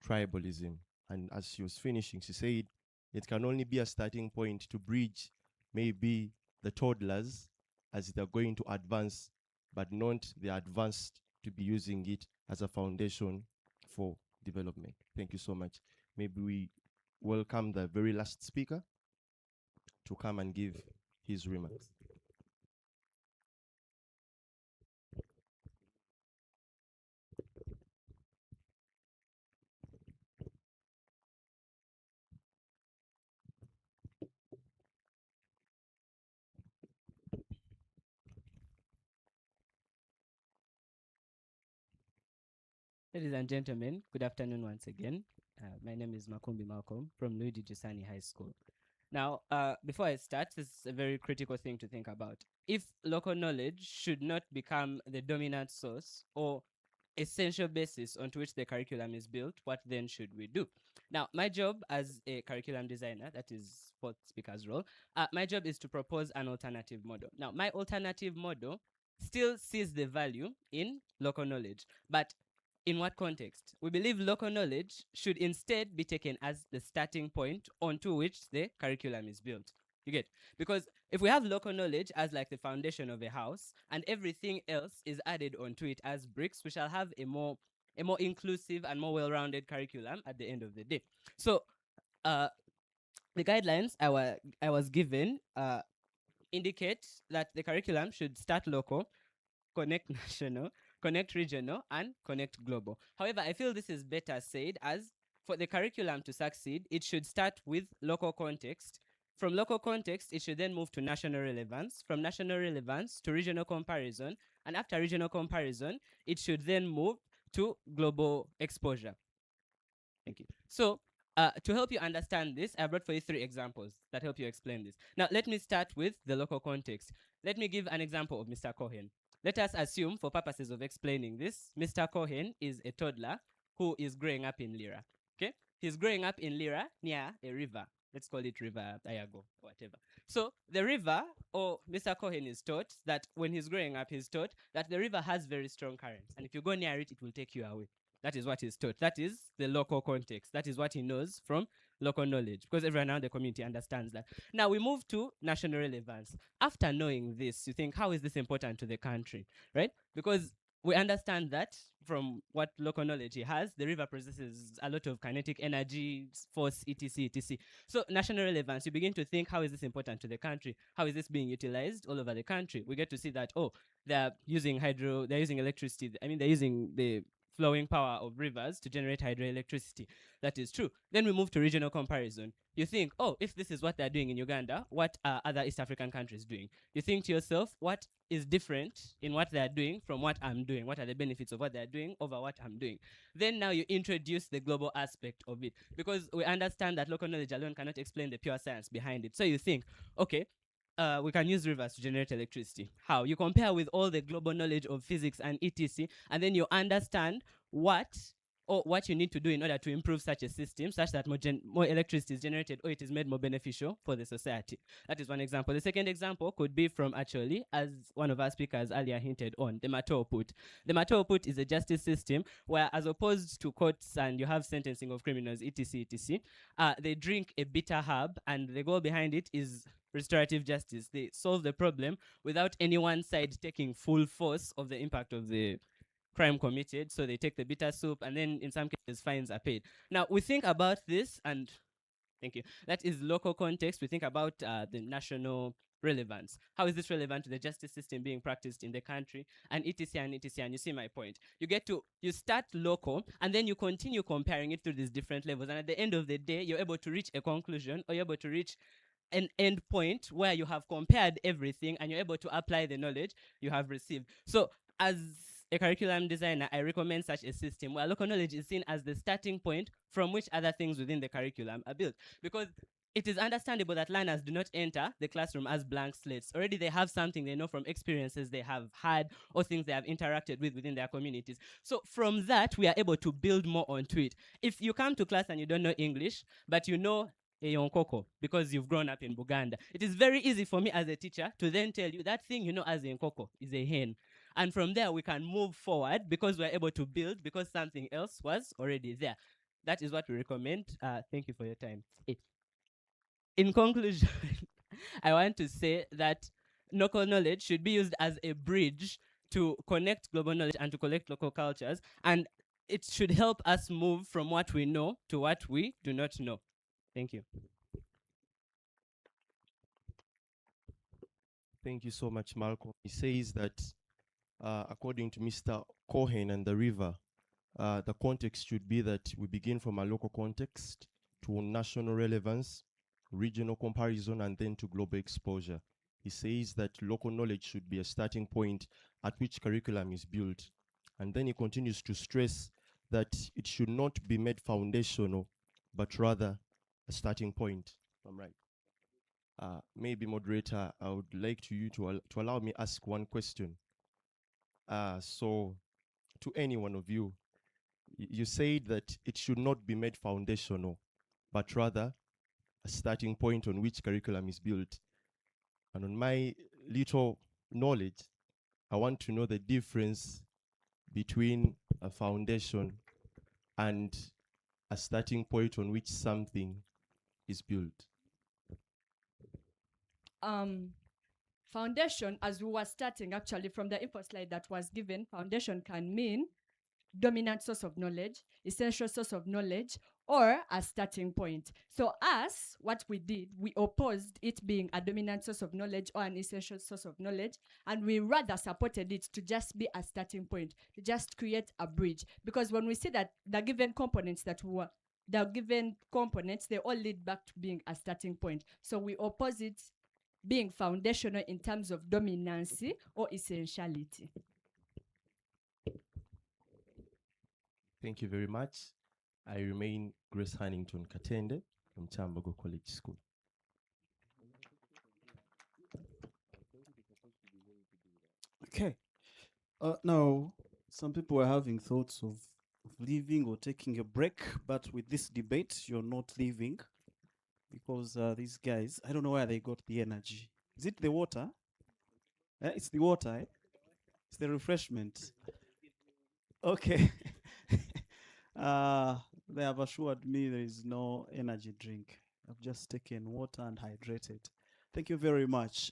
tribalism. And as she was finishing, she said it can only be a starting point to bridge maybe the toddlers as they're going to advance, but not the advanced to be using it as a foundation for development. Thank you so much. Maybe we welcome the very last speaker to come and give his remarks. Ladies and gentlemen, good afternoon once again. My name is Makumbi Malcolm from Luigi Giussani High School. Now, before I start, this is a very critical thing to think about. If local knowledge should not become the dominant source or essential basis onto which the curriculum is built, what then should we do? Now, my job as a curriculum designer, that is fourth speaker's role, my job is to propose an alternative model. Now, my alternative model still sees the value in local knowledge, but in what context? We believe local knowledge should instead be taken as the starting point onto which the curriculum is built. You get? Because if we have local knowledge as like the foundation of a house and everything else is added onto it as bricks, we shall have a more inclusive and more well-rounded curriculum at the end of the day. So the guidelines I was given indicate that the curriculum should start local, connect national, connect regional, and connect global. However, I feel this is better said as for the curriculum to succeed, it should start with local context. From local context, it should then move to national relevance. From national relevance to regional comparison. And after regional comparison, it should then move to global exposure. Thank you. So to help you understand this, I brought for you 3 examples that help you explain this. Now, let me start with the local context. Let me give an example of Mr. Cohen. Let us assume, for purposes of explaining this, Mr. Cohen is a toddler who is growing up in Lira. Okay? He's growing up in Lira near a river. Let's call it River Ayago or whatever. So the river, or Mr. Cohen is taught that when he's growing up, he's taught that the river has very strong currents. And if you go near it, it will take you away. That is what he's taught. That is the local context. That is what he knows from local knowledge, because everyone around the community understands that. Now we move to national relevance. After knowing this, you think, how is this important to the country, right? Because we understand that from what local knowledge he has, the river possesses a lot of kinetic energy, force, etc., etc. So national relevance, you begin to think, how is this important to the country? How is this being utilized all over the country? We get to see that, oh, they're using electricity. I mean, they're using the flowing power of rivers to generate hydroelectricity. That is true. Then we move to regional comparison. You think, oh, if this is what they're doing in Uganda, what are other East African countries doing? You think to yourself, what is different in what they're doing from what I'm doing? What are the benefits of what they're doing over what I'm doing? Then now you introduce the global aspect of it, because we understand that local knowledge alone cannot explain the pure science behind it. So you think, okay, we can use rivers to generate electricity. How? You compare with all the global knowledge of physics and etc., and then you understand what you need to do in order to improve such a system, such that more electricity is generated or it is made more beneficial for the society. That is one example. The second example could be from, actually, as one of our speakers earlier hinted on, the Matoo Put. The Matoo Put is a justice system where, as opposed to courts and you have sentencing of criminals, etc., etc., they drink a bitter herb, and the goal behind it is restorative justice. They solve the problem without any one side taking full force of the impact of the crime committed. So they take the bitter soup, and then in some cases fines are paid. Now we think about this, and thank you, that is local context. We think about the national relevance. How is this relevant to the justice system being practiced in the country, and etc., and etc., and you see my point. You start local, and then you continue comparing it through these different levels, and at the end of the day, you're able to reach a conclusion, or you're able to reach an end point where you have compared everything and you're able to apply the knowledge you have received. So as a curriculum designer, I recommend such a system where local knowledge is seen as the starting point from which other things within the curriculum are built. Because it is understandable that learners do not enter the classroom as blank slates. Already they have something they know from experiences they have had or things they have interacted with within their communities. So from that, we are able to build more onto it. If you come to class and you don't know English, but you know Eyonkoko because you've grown up in Buganda, it is very easy for me as a teacher to then tell you that thing you know as Eyonkoko is a hen. And from there, we can move forward because we're able to build because something else was already there. That is what we recommend. Thank you for your time. In conclusion, I want to say that local knowledge should be used as a bridge to connect global knowledge and to collect local cultures. And it should help us move from what we know to what we do not know. Thank you. Thank you so much, Malcolm. He says that according to Mr. Cohen and the river, the context should be that we begin from a local context to national relevance, regional comparison, and then to global exposure. He says that local knowledge should be a starting point at which curriculum is built. And then he continues to stress that it should not be made foundational, but rather a starting point. I'm right. Maybe moderator, I would like you to allow me ask one question. So to any one of you, you said that it should not be made foundational, but rather a starting point on which curriculum is built. And on my little knowledge, I want to know the difference between a foundation and a starting point on which something is built. Foundation, as we were starting actually from the info slide that was given, foundation can mean dominant source of knowledge, essential source of knowledge, or a starting point. So us, what we did, we opposed it being a dominant source of knowledge or an essential source of knowledge, and we rather supported it to just be a starting point, to just create a bridge. Because when we see that the given components they all lead back to being a starting point. So we oppose it being foundational in terms of dominancy or essentiality. Thank you very much. I remain Grace Hannington Katende from Chambogo College School. Okay. Now, some people are having thoughts of leaving or taking a break, but with this debate, you're not leaving because these guys, I don't know where they got the energy. Is it the water? It's the water, eh? It's the refreshment. Okay. They have assured me there is no energy drink. I've just taken water and hydrated. Thank you very much.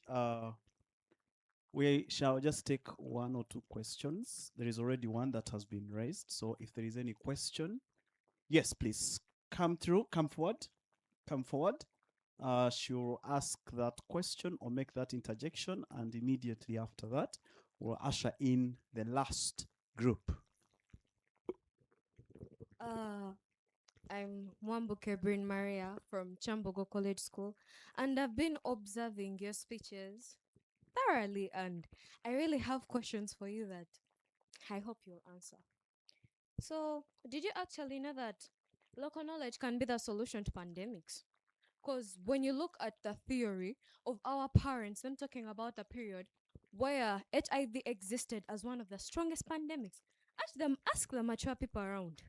We shall just take one or two questions. There is already one that has been raised. So if there is any question, yes, please come through, come forward, come forward. She'll ask that question or make that interjection, and immediately after that, we'll usher in the last group. I'm Mwambu Kebrin Maria from Chambogo College School, and I've been observing your speeches thoroughly, and I really have questions for you that I hope you'll answer. So, did you actually know that local knowledge can be the solution to pandemics? Because when you look at the theory of our parents, when talking about a period where HIV existed as one of the strongest pandemics, ask the mature people around,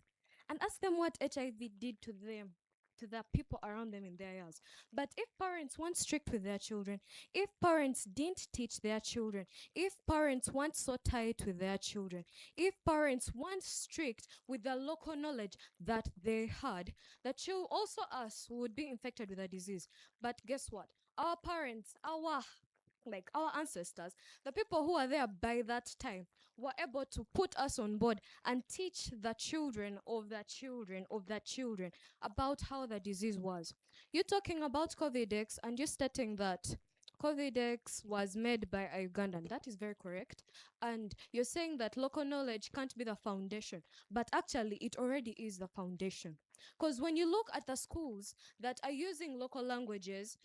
and ask them what HIV did to them, to the people around them in their years. But if parents weren't strict with their children, if parents didn't teach their children, if parents weren't so tight with their children, if parents weren't strict with the local knowledge that they had, the children, also us, would be infected with a disease. But guess what? Our parents, our ancestors, the people who are there by that time, were able to put us on board and teach the children of the children of the children about how the disease was. You're talking about COVID-X, and you're stating that COVID-X was made by a Ugandan. That is very correct. And you're saying that local knowledge can't be the foundation, but actually it already is the foundation. Because when you look at the schools that are using local languages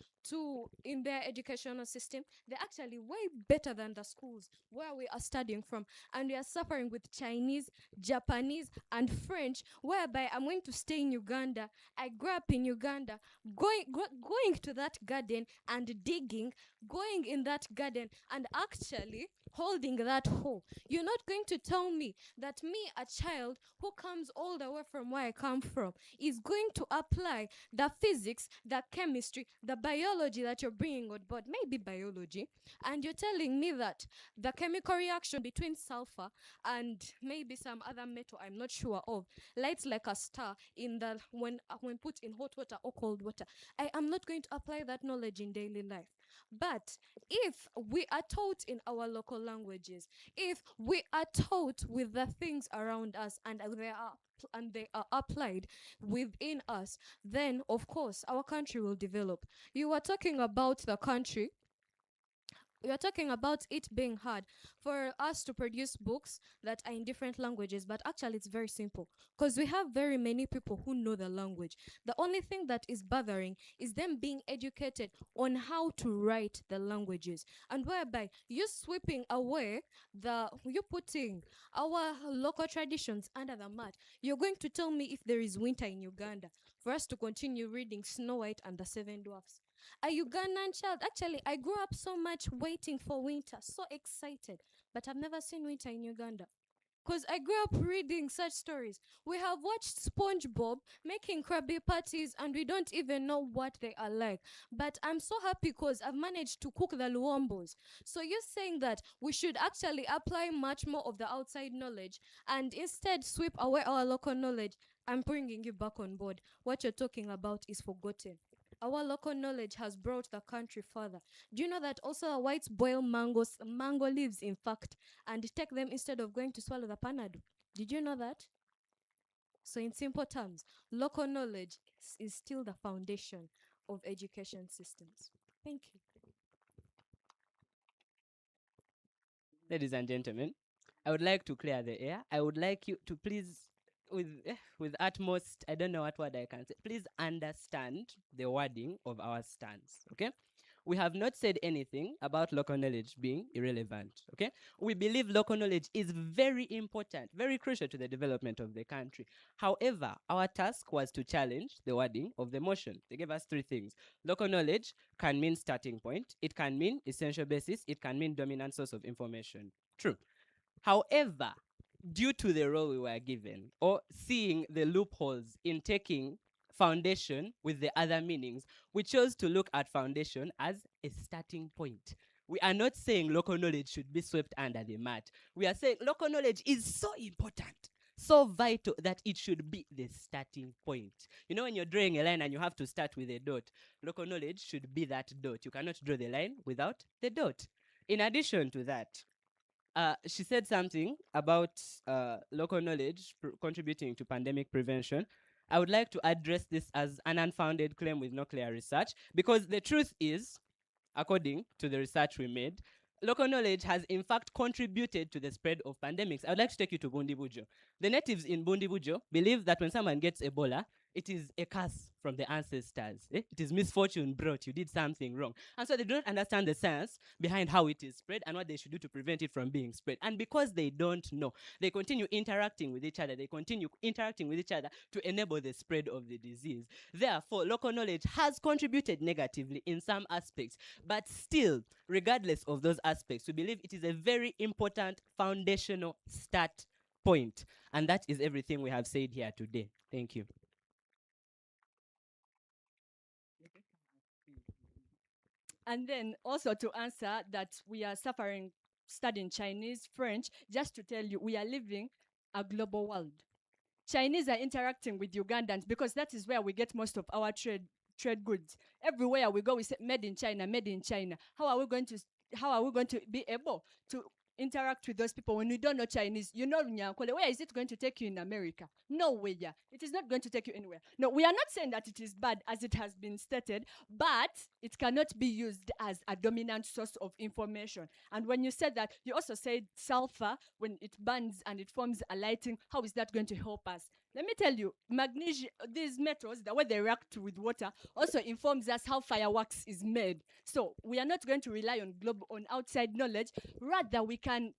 in their educational system, they're actually way better than the schools where we are studying from. And we are suffering with Chinese, Japanese, and French, whereby I'm going to stay in Uganda. I grew up in Uganda, going to that garden and digging, going in that garden and actually holding that hole. You're not going to tell me that me, a child who comes all the way from where I come from, is going to apply the physics, the chemistry, the biology that you're bringing on board, maybe biology, and you're telling me that the chemical reaction between sulfur and maybe some other metal I'm not sure of lights like a star in when put in hot water or cold water. I am not going to apply that knowledge in daily life. But if we are taught in our local languages, if we are taught with the things around us and they are applied within us, then of course our country will develop. You were talking about the country. We are talking about it being hard for us to produce books that are in different languages, but actually it's very simple because we have very many people who know the language. The only thing that is bothering is them being educated on how to write the languages, and whereby you sweeping away you putting our local traditions under the mat. You're going to tell me if there is winter in Uganda for us to continue reading Snow White and the Seven Dwarfs? A Ugandan child. Actually, I grew up so much waiting for winter, so excited. But I've never seen winter in Uganda. Because I grew up reading such stories. We have watched SpongeBob making Krabby Patties and we don't even know what they are like. But I'm so happy because I've managed to cook the luombos. So you're saying that we should actually apply much more of the outside knowledge and instead sweep away our local knowledge. I'm bringing you back on board. What you're talking about is forgotten. Our local knowledge has brought the country further. Do you know that also the whites boil mango leaves, in fact, and take them instead of going to swallow the panado? Did you know that? So in simple terms, local knowledge is still the foundation of education systems. Thank you. Ladies and gentlemen, I would like to clear the air. I would like you to please, with utmost, I don't know what word I can say, please understand the wording of our stance, okay? We have not said anything about local knowledge being irrelevant, okay? We believe local knowledge is very important, very crucial to the development of the country. However, our task was to challenge the wording of the motion. They gave us three things. Local knowledge can mean starting point, it can mean essential basis, it can mean dominant source of information. True. However, due to the role we were given, or seeing the loopholes in taking foundation with the other meanings, we chose to look at foundation as a starting point. We are not saying local knowledge should be swept under the mat. We are saying local knowledge is so important, so vital that it should be the starting point. You know, when you're drawing a line and you have to start with a dot, local knowledge should be that dot. You cannot draw the line without the dot. In addition to that, she said something about local knowledge contributing to pandemic prevention. I would like to address this as an unfounded claim with no clear research, because the truth is, according to the research we made, local knowledge has in fact contributed to the spread of pandemics. I would like to take you to Bundibujo. The natives in Bundibujo believe that when someone gets Ebola, it is a curse from the ancestors. It is misfortune brought, you did something wrong. And so they don't understand the science behind how it is spread and what they should do to prevent it from being spread. And because they don't know, they continue interacting with each other. They continue interacting with each other to enable the spread of the disease. Therefore, local knowledge has contributed negatively in some aspects, but still, regardless of those aspects, we believe it is a very important foundational start point. And that is everything we have said here today. Thank you. And then also to answer that we are suffering studying Chinese, French, just to tell you, we are living a global world. Chinese are interacting with Ugandans because that is where we get most of our trade goods. Everywhere we go, we say made in China, made in China. How are we going to be able to interact with those people when you don't know Chinese? You know Nyankole, where is it going to take you in America? Nowhere. It is not going to take you anywhere. No, we are not saying that it is bad as it has been stated, but it cannot be used as a dominant source of information. And when you said that, you also said sulfur, when it burns and it forms a lighting, how is that going to help us? Let me tell you, magnesium, these metals, the way they react with water, also informs us how fireworks is made. So we are not going to rely on outside knowledge. Rather, we can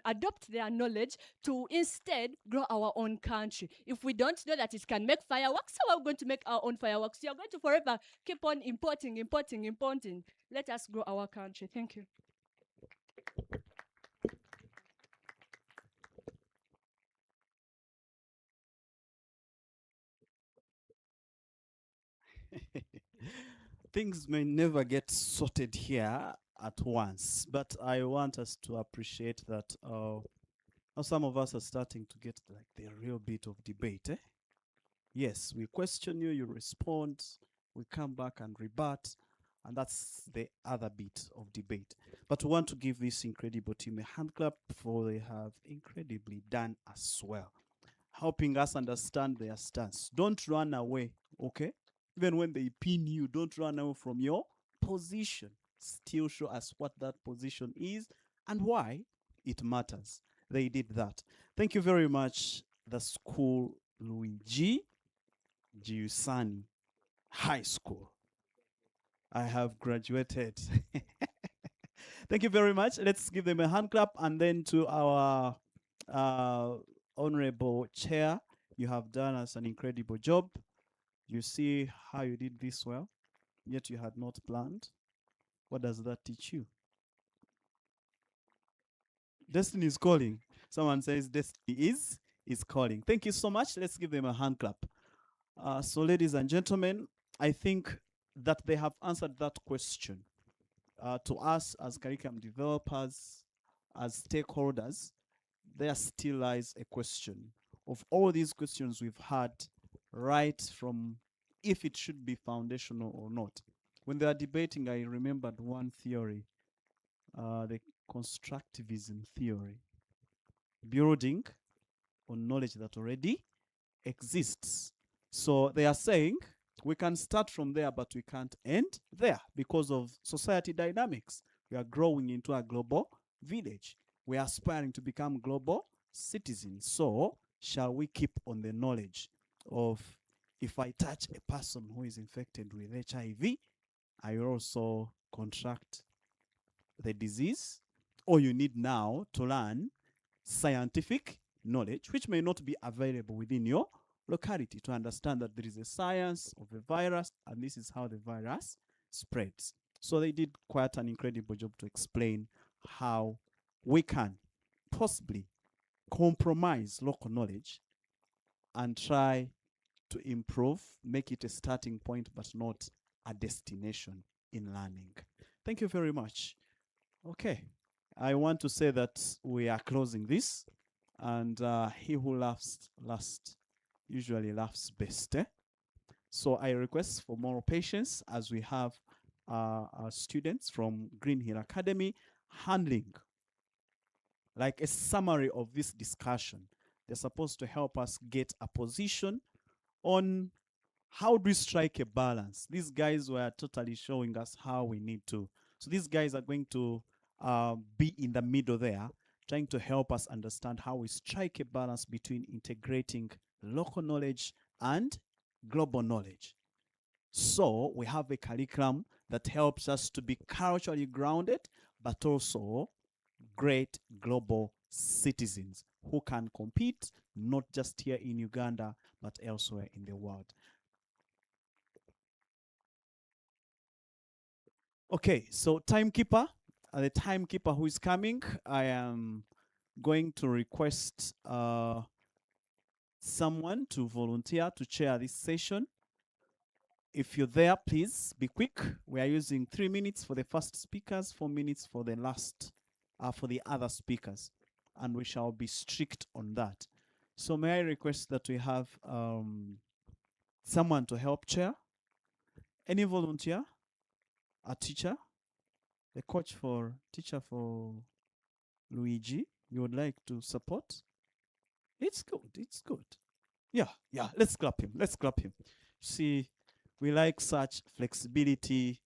adopt their knowledge to instead grow our own country. If we don't know that it can make fireworks, how are we going to make our own fireworks? You are going to forever keep on importing. Let us grow our country. Thank you. Things may never get sorted here at once, but I want us to appreciate that now some of us are starting to get like the real bit of debate. Yes, we question you, you respond, we come back and rebut, And that's the other bit of debate. But we want to give this incredible team a hand clap for they have incredibly done as well, helping us understand their stance. Don't run away, okay? Even when they pin you, don't run away from your position. Still show us what that position is and why it matters. They did that. Thank you very much, the school Luigi Giussani High School. I have graduated. Thank you very much. Let's give them a hand clap. And then to our honorable chair, you have done us an incredible job. You see how you did this well, yet you had not planned. What does that teach you? Destiny is calling. Someone says destiny is calling. Thank you so much. Let's give them a hand clap. So ladies and gentlemen, I think that they have answered that question. To us as curriculum developers, as stakeholders, there still lies a question. Of all these questions we've had, right from if it should be foundational or not. When they are debating, I remembered one theory, the constructivism theory, building on knowledge that already exists. So they are saying we can start from there, but we can't end there because of society dynamics. We are growing into a global village. We are aspiring to become global citizens. So shall we keep on the knowledge of if I touch a person who is infected with HIV, I will also contract the disease? Or you need now to learn scientific knowledge, which may not be available within your locality, to understand that there is a science of a virus and this is how the virus spreads. So they did quite an incredible job to explain how we can possibly compromise local knowledge and try to improve, make it a starting point, but not a destination in learning. Thank you very much. Okay, I want to say that we are closing this, and he who laughs last usually laughs best. So I request for more patience as we have our students from Green Hill Academy handling like a summary of this discussion. They're supposed to help us get a position on how do we strike a balance. These guys were totally showing us how we need to. So these guys are going to be in the middle there, trying to help us understand how we strike a balance between integrating local knowledge and global knowledge. So we have a curriculum that helps us to be culturally grounded, but also great global citizens who can compete not just here in Uganda, but elsewhere in the world. Okay, so timekeeper, the timekeeper who is coming, I am going to request someone to volunteer to chair this session. If you're there, please be quick. We are using 3 minutes for the first speakers, 4 minutes for the last, for the other speakers, and we shall be strict on that. So may I request that we have someone to help chair? Any volunteer? A teacher? The coach for teacher for Luigi, you would like to support? It's good, it's good. Yeah, let's clap him, let's clap him. See, we like such flexibility,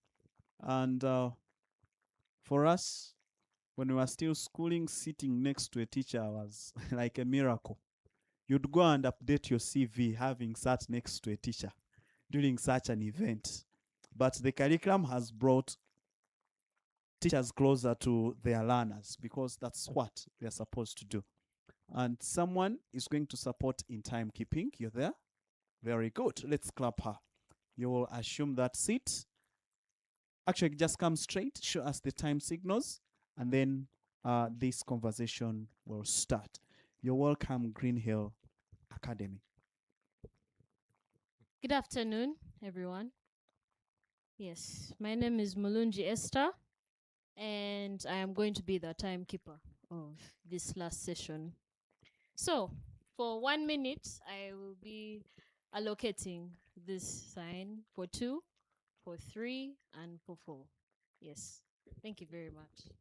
and for us, when we were still schooling, sitting next to a teacher was like a miracle. You'd go and update your CV having sat next to a teacher during such an event. But the curriculum has brought teachers closer to their learners because that's what they're supposed to do. And someone is going to support in timekeeping. You're there? Very good. Let's clap her. You will assume that seat. Actually, just come straight, show us the time signals, and then this conversation will start. You're welcome, Green Hill Academy. Good afternoon, everyone. Yes, my name is Mulunji Esther, and I am going to be the timekeeper of this last session. So, for 1 minute, I will be allocating this sign for 2, for 3, and for 4. Yes. Thank you very much.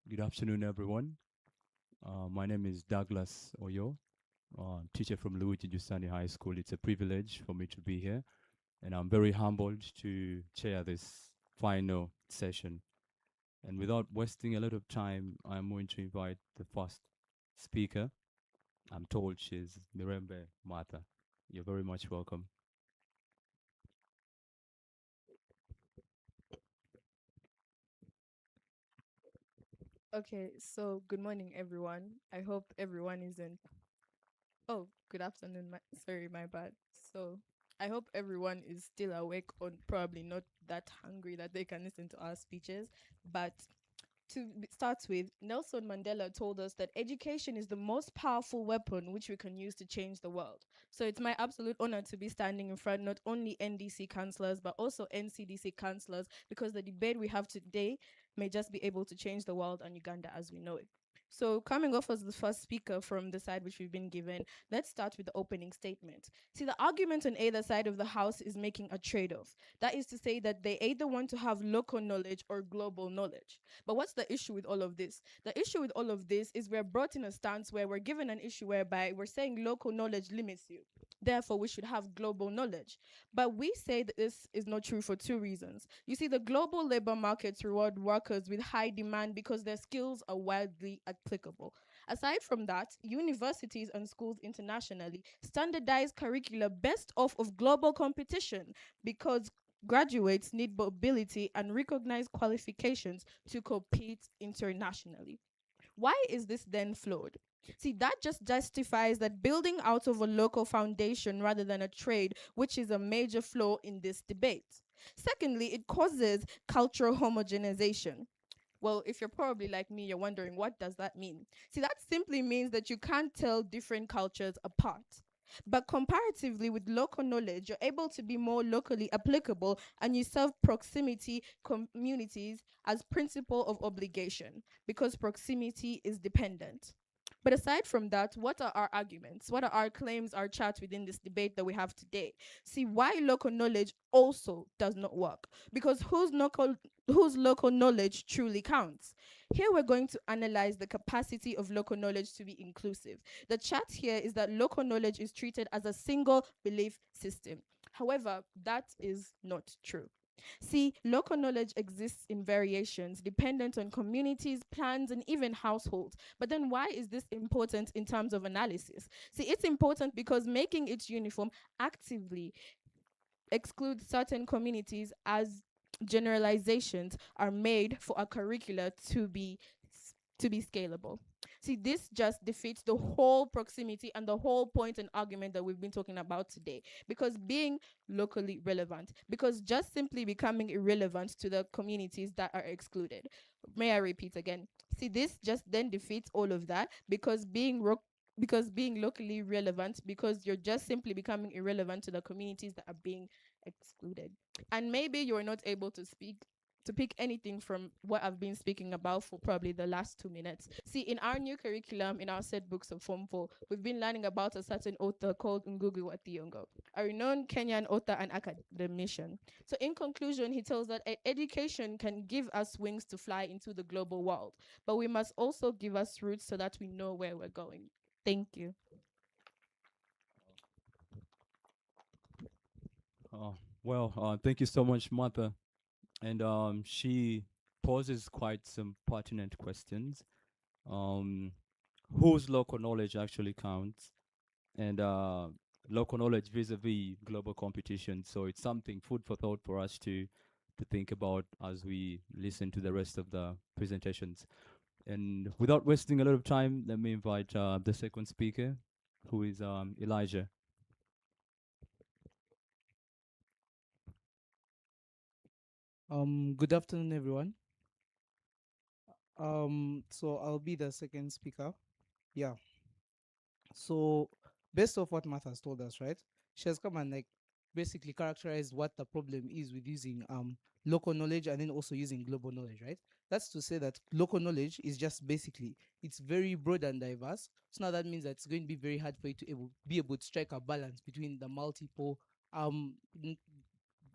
Good afternoon, everyone. My name is Douglas Oyo, teacher from Luigi Giussani High School. It's a privilege for me to be here, and I'm very humbled to chair this final session. And without wasting a lot of time, I'm going to invite the first speaker. I'm told she's Mirembe Martha. You're very much welcome. Okay, so good morning, everyone. I hope everyone isn't. Oh, good afternoon. Sorry, my bad. So I hope everyone is still awake or probably not that hungry that they can listen to our speeches. But start with, Nelson Mandela told us that education is the most powerful weapon which we can use to change the world. So it's my absolute honor to be standing in front not only NDC councillors but also NCDC councillors, because the debate we have today may just be able to change the world and Uganda as we know it. So coming off as the first speaker from the side which we've been given, let's start with the opening statement. See, the argument on either side of the house is making a trade-off. That is to say that they either want to have local knowledge or global knowledge. But what's the issue with all of this? The issue with all of this is we're brought in a stance where we're given an issue whereby we're saying local knowledge limits you. Therefore, we should have global knowledge. But we say that this is not true for 2 reasons. You see, the global labor markets reward workers with high demand because their skills are widely applicable. Aside from that, universities and schools internationally standardize curricula based off of global competition because graduates need mobility and recognized qualifications to compete internationally. Why is this then flawed? See, that just justifies that building out of a local foundation rather than a trade, which is a major flaw in this debate. Secondly, it causes cultural homogenization. Well, if you're probably like me, you're wondering, what does that mean? See, that simply means that you can't tell different cultures apart. But comparatively with local knowledge, you're able to be more locally applicable and you serve proximity communities as principle of obligation because proximity is dependent. But aside from that, what are our arguments? What are our claims, our charts within this debate that we have today? See, why local knowledge also does not work? Because whose local knowledge truly counts? Here we're going to analyze the capacity of local knowledge to be inclusive. The chart here is that local knowledge is treated as a single belief system. However, that is not true. See, local knowledge exists in variations dependent on communities, plans, and even households. But then why is this important in terms of analysis? See, it's important because making it uniform actively excludes certain communities as generalizations are made for a curricula to be scalable. See, this just defeats the whole proximity and the whole point and argument that we've been talking about today. Because being locally relevant, because just simply becoming irrelevant to the communities that are excluded. May I repeat again? See, this just then defeats all of that because being locally relevant, because you're just simply becoming irrelevant to the communities that are being excluded. And maybe you're not able to pick anything from what I've been speaking about for probably the last 2 minutes. See, in our new curriculum, in our set books of Form 4, we've been learning about a certain author called Ngugi wa Thiong'o, a renowned Kenyan author and academician. So in conclusion, he tells that education can give us wings to fly into the global world, but we must also give us roots so that we know where we're going. Thank you. Thank you so much, Martha. And she poses quite some pertinent questions. Whose local knowledge actually counts? And local knowledge vis-a-vis global competition. So it's something food for thought for us to think about as we listen to the rest of the presentations. And without wasting a lot of time, let me invite the second speaker, who is Elijah. Good afternoon, everyone. So I'll be the second speaker. Yeah. So based off what Martha has told us, right? She has come and like basically characterized what the problem is with using local knowledge and then also using global knowledge, right? That's to say that local knowledge is just basically it's very broad and diverse. So now that means that it's going to be very hard for you to be able to strike a balance between um n-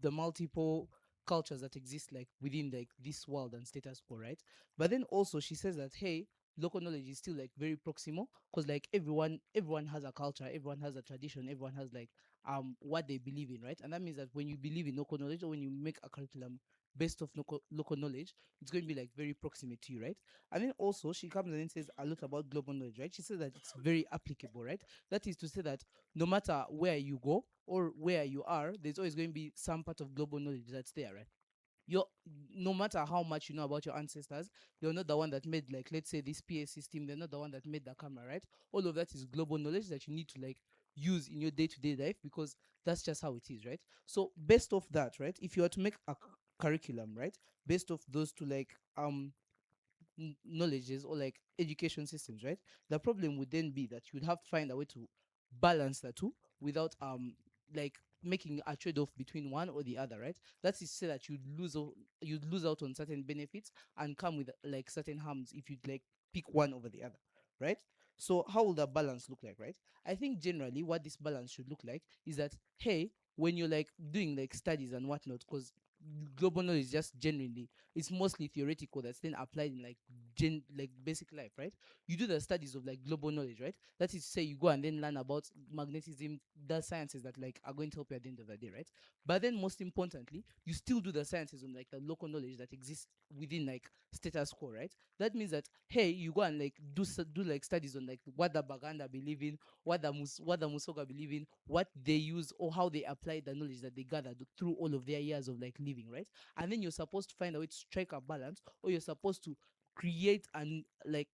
the multiple cultures that exist like within like this world and status quo, right? But then also she says that hey, local knowledge is still like very proximal because like everyone has a culture, everyone has a tradition, everyone has like what they believe in, right? And that means that when you believe in local knowledge or when you make a curriculum based off local knowledge, it's going to be like very proximate to you, right? And then also she comes and then says a lot about global knowledge, right? She says that it's very applicable, right? That is to say that no matter where you go or where you are, there's always going to be some part of global knowledge that's there, right? You're no matter how much you know about your ancestors, they're not the one that made like let's say this PA system, they're not the one that made the camera, right? All of that is global knowledge that you need to like use in your day-to-day life because that's just how it is, right? So based off that, right, if you were to make a curriculum, right, based off those two like knowledges or like education systems, right? The problem would then be that you'd have to find a way to balance the two without like making a trade-off between one or the other, right? That is to say that you'd lose out on certain benefits and come with like certain harms if you'd like pick one over the other, right? So how will the balance look like, right? I think generally what this balance should look like is that hey, when you're like doing like studies and whatnot, because global knowledge is just genuinely it's mostly theoretical that's then applied in like like basic life, right? You do the studies of like global knowledge, right? That is to say you go and then learn about magnetism, the sciences that like are going to help you at the end of the day, right? But then most importantly, you still do the sciences on like the local knowledge that exists within like status quo, right? That means that hey, you go and like do like studies on like what the Baganda believe in, what the Musoga believe in, what they use or how they apply the knowledge that they gathered through all of their years of like living, right? And then you're supposed to find a way to strike a balance, or you're supposed to create an like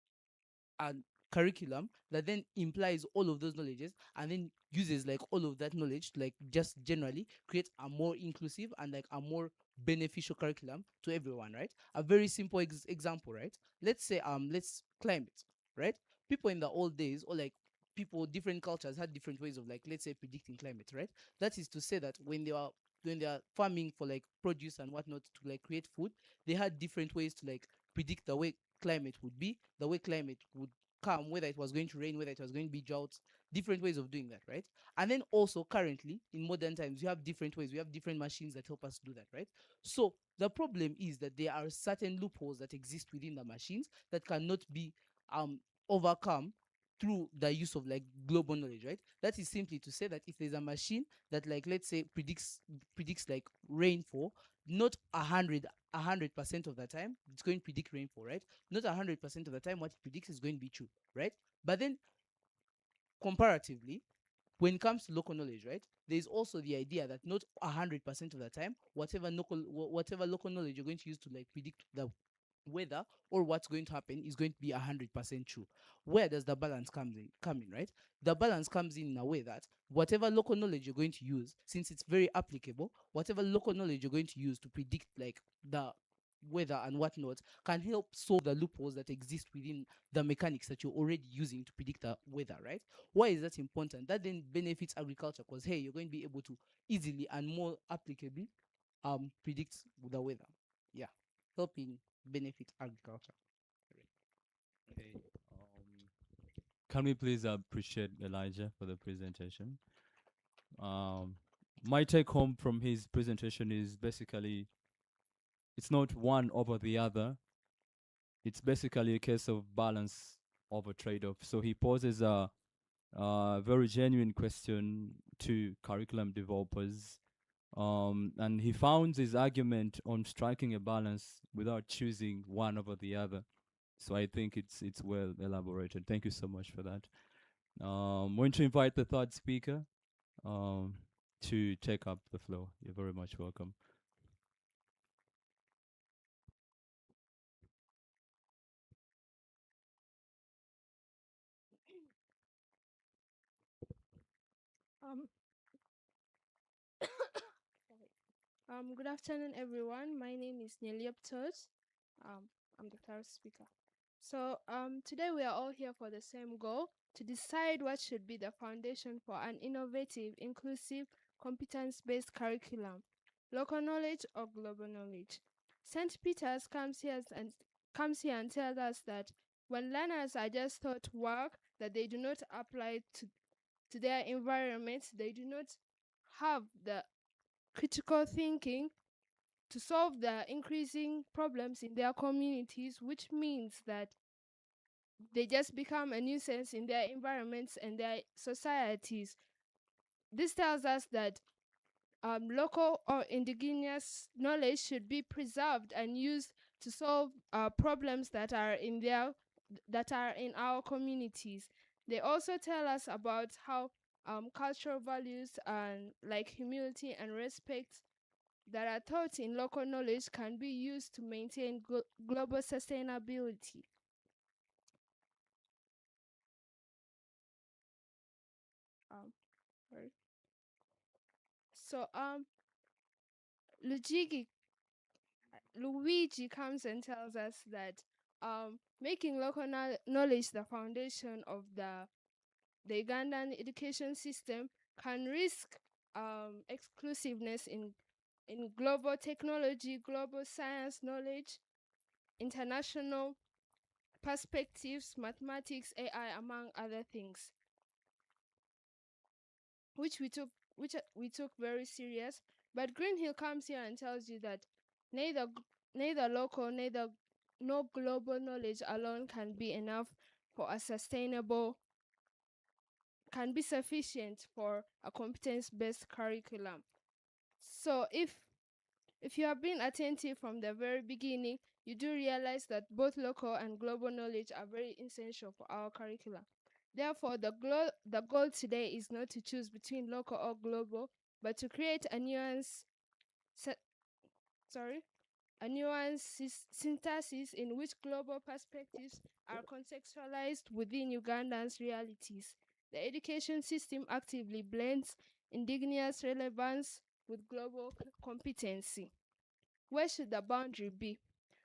a curriculum that then implies all of those knowledges and then uses like all of that knowledge to like just generally create a more inclusive and like a more beneficial curriculum to everyone, right? A very simple example, right? Let's say let's climate, right? People in the old days or like people different cultures had different ways of like let's say predicting climate, right? That is to say that when they are farming for like produce and whatnot to like create food, they had different ways to like predict the way climate would be, the way climate would come, whether it was going to rain, whether it was going to be droughts, different ways of doing that, right? And then also currently in modern times, we have different ways, we have different machines that help us do that, right? So the problem is that there are certain loopholes that exist within the machines that cannot be overcome through the use of like global knowledge, right? That is simply to say that if there's a machine that like let's say predicts like rainfall, not 100% of the time it's going to predict rainfall, right? Not 100% of the time what it predicts is going to be true, right? But then comparatively, when it comes to local knowledge, right, there's also the idea that not 100% of the time whatever local knowledge you're going to use to like predict the weather or what's going to happen is going to be 100% true. Where does the balance come in, right? The balance comes in a way that whatever local knowledge you're going to use, since it's very applicable, whatever local knowledge you're going to use to predict like the weather and whatnot can help solve the loopholes that exist within the mechanics that you're already using to predict the weather, right? Why is that important? That then benefits agriculture because hey, you're going to be able to easily and more applicably predict the weather. Yeah, helping benefit agriculture. Okay. Can we please appreciate Elijah for the presentation? My take home from his presentation is basically it's not one over the other. It's basically a case of balance over trade-off. So he poses a very genuine question to curriculum developers, and he founds his argument on striking a balance without choosing one over the other. So I think it's well elaborated. Thank you so much for that. I'm going to invite the third speaker to take up the floor. You're very much welcome. Um, sorry. Good afternoon, everyone. My name is Nelioptos. I'm the third speaker. So today we are all here for the same goal, to decide what should be the foundation for an innovative, inclusive, competence-based curriculum, local knowledge or global knowledge. St. Peter's comes here and tells us that when learners are just taught work that they do not apply to their environment, they do not have the critical thinking to solve the increasing problems in their communities, which means that they just become a nuisance in their environments and their societies. This tells us that local or indigenous knowledge should be preserved and used to solve problems that are in our communities. They also tell us about how cultural values and like humility and respect that are taught in local knowledge can be used to maintain global sustainability. Sorry. So Luigi Luigi comes and tells us that making local knowledge the foundation of the Ugandan education system can risk exclusiveness in global technology, global science knowledge, international perspectives, mathematics, AI, among other things, which we took very serious. But Greenhill comes here and tells you that neither local, neither no global knowledge alone can be enough for a sustainable, can be sufficient for a competence-based curriculum. So if you have been attentive from the very beginning, you do realize that both local and global knowledge are very essential for our curriculum. Therefore, the goal today is not to choose between local or global, but to create a synthesis in which global perspectives are contextualized within Ugandan's realities. The education system actively blends indigenous relevance with global competency. Where should the boundary be?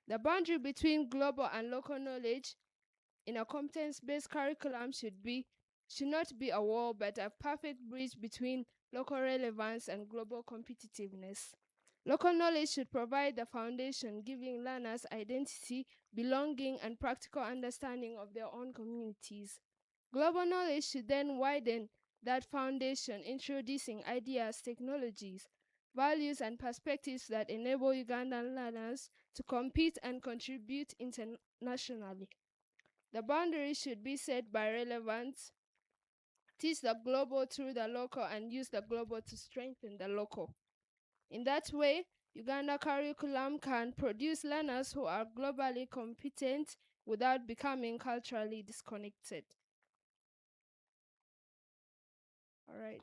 The boundary between global and local knowledge in a competence-based curriculum should not be a wall, but a perfect bridge between local relevance and global competitiveness. Local knowledge should provide the foundation, giving learners identity, belonging, and practical understanding of their own communities. Global knowledge should then widen that foundation, introducing ideas, technologies, values, and perspectives that enable Ugandan learners to compete and contribute internationally. The boundaries should be set by relevance, teach the global through the local, and use the global to strengthen the local. In that way, Uganda curriculum can produce learners who are globally competent without becoming culturally disconnected. All right.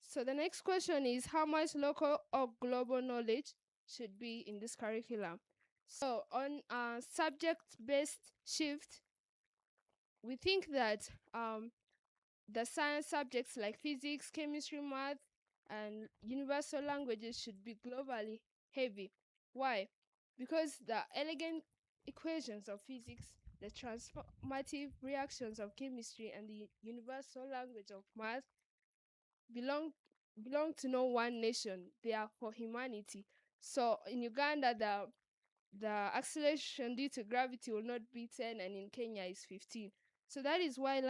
So the next question is, how much local or global knowledge should be in this curriculum? So on a subject-based shift, we think that the science subjects like physics, chemistry, math, and universal languages should be globally heavy. Why? Because the elegant equations of physics, the transformative reactions of chemistry, and the universal language of math belong to no one nation. They are for humanity. So in Uganda, the acceleration due to gravity will not be 10, and in Kenya is 15. So that is why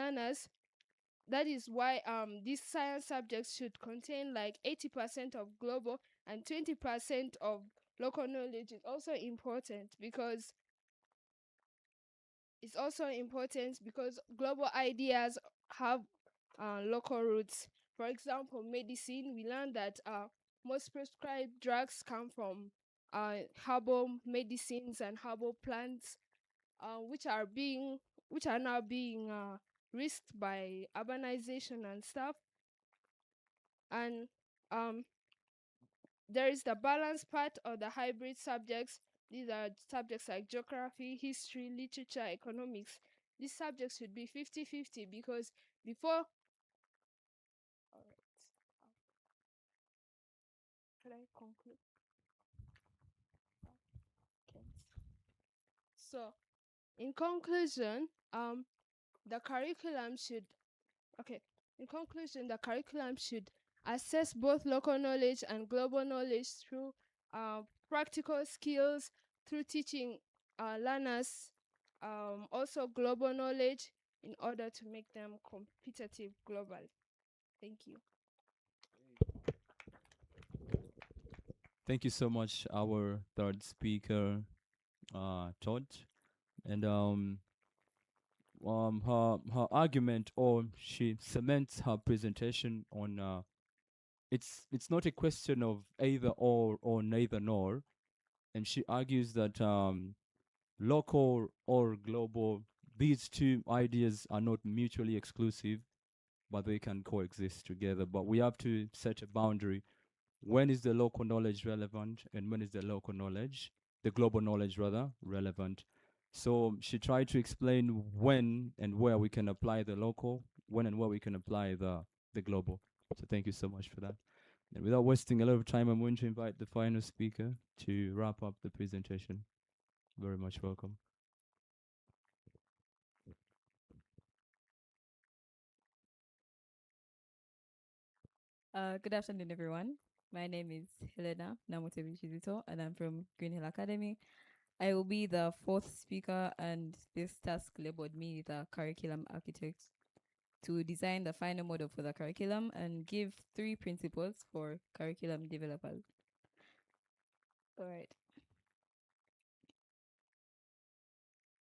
these science subjects should contain like 80% of global and 20% of local knowledge. Is also important because global ideas have local roots. For example, medicine, we learned that most prescribed drugs come from herbal medicines and herbal plants, which are now being risked by urbanization and stuff. And there is the balance part or the hybrid subjects. These are subjects like geography, history, literature, economics. These subjects should be 50-50 because before. All right. Should I conclude? Okay. So, in conclusion, the curriculum should okay. In conclusion, the curriculum should assess both local knowledge and global knowledge through practical skills, through teaching learners also global knowledge in order to make them competitive globally. Thank you. Thank you so much, our third speaker, Todd. And her argument, or she cements her presentation on it's not a question of either or neither nor, and she argues that local or global, these two ideas are not mutually exclusive, but they can coexist together. But we have to set a boundary. When is the local knowledge relevant, and when is the global knowledge rather, relevant? So she tried to explain when and where we can apply the local, when and where we can apply the global. So thank you so much for that. And without wasting a lot of time, I'm going to invite the final speaker to wrap up the presentation. Very much welcome. Good afternoon, everyone. My name is Helena Namotevichizito, and I'm from Green Hill Academy. I will be the fourth speaker, and this task labeled me the curriculum architect to design the final model for the curriculum and give 3 principles for curriculum developers. All right.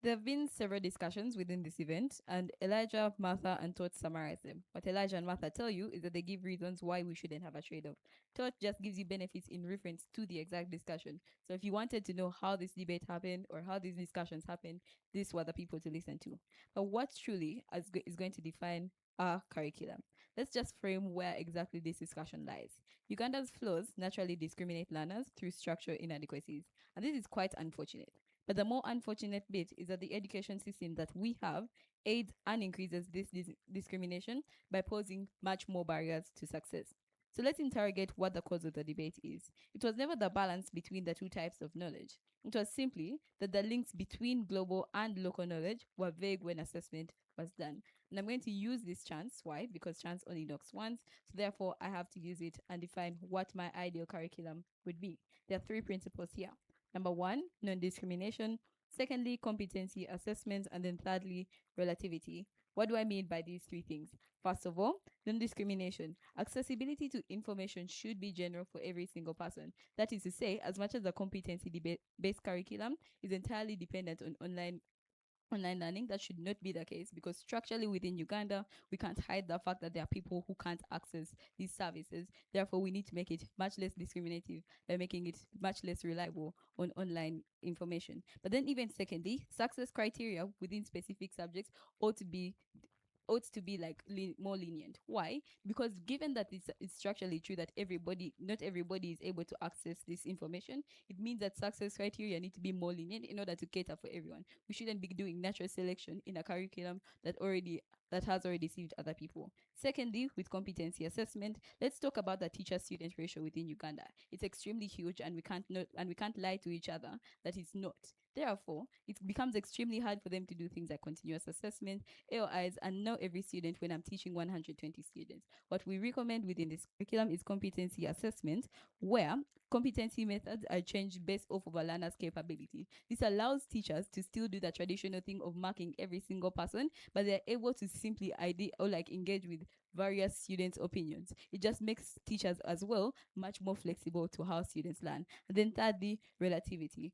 There have been several discussions within this event, and Elijah, Martha, and Todd summarize them. What Elijah and Martha tell you is that they give reasons why we shouldn't have a trade-off. Todd just gives you benefits in reference to the exact discussion. So if you wanted to know how this debate happened or how these discussions happened, these were the people to listen to. But what truly is going to define our curriculum? Let's just frame where exactly this discussion lies. Uganda's flaws naturally discriminate learners through structural inadequacies, and this is quite unfortunate. But the more unfortunate bit is that the education system that we have aids and increases this discrimination by posing much more barriers to success. So let's interrogate what the cause of the debate is. It was never the balance between the two types of knowledge. It was simply that the links between global and local knowledge were vague when assessment was done. And I'm going to use this chance. Why? Because chance only knocks once. So therefore, I have to use it and define what my ideal curriculum would be. There are 3 principles here. Number 1, non-discrimination. Secondly, competency assessment. And then thirdly, relativity. What do I mean by these 3 things? First of all, non-discrimination. Accessibility to information should be general for every single person. That is to say, as much as the competency-based curriculum is entirely dependent on online learning, that should not be the case, because structurally within Uganda, we can't hide the fact that there are people who can't access these services. Therefore, we need to make it much less discriminative by making it much less reliable on online information. But then even secondly, success criteria within specific subjects ought to be like more lenient. Why? Because given that it's structurally true that not everybody is able to access this information, it means that success criteria need to be more lenient in order to cater for everyone. We shouldn't be doing natural selection in a curriculum that has already deceived other people. Secondly, with competency assessment, let's talk about the teacher-student ratio within Uganda. It's extremely huge, and we can't lie to each other that it's not. Therefore, it becomes extremely hard for them to do things like continuous assessment, AOIs, and know every student when I'm teaching 120 students. What we recommend within this curriculum is competency assessment, where competency methods are changed based off of a learner's capability. This allows teachers to still do the traditional thing of marking every single person, but they're able to simply engage with various students' opinions. It just makes teachers as well much more flexible to how students learn. And then thirdly, relativity.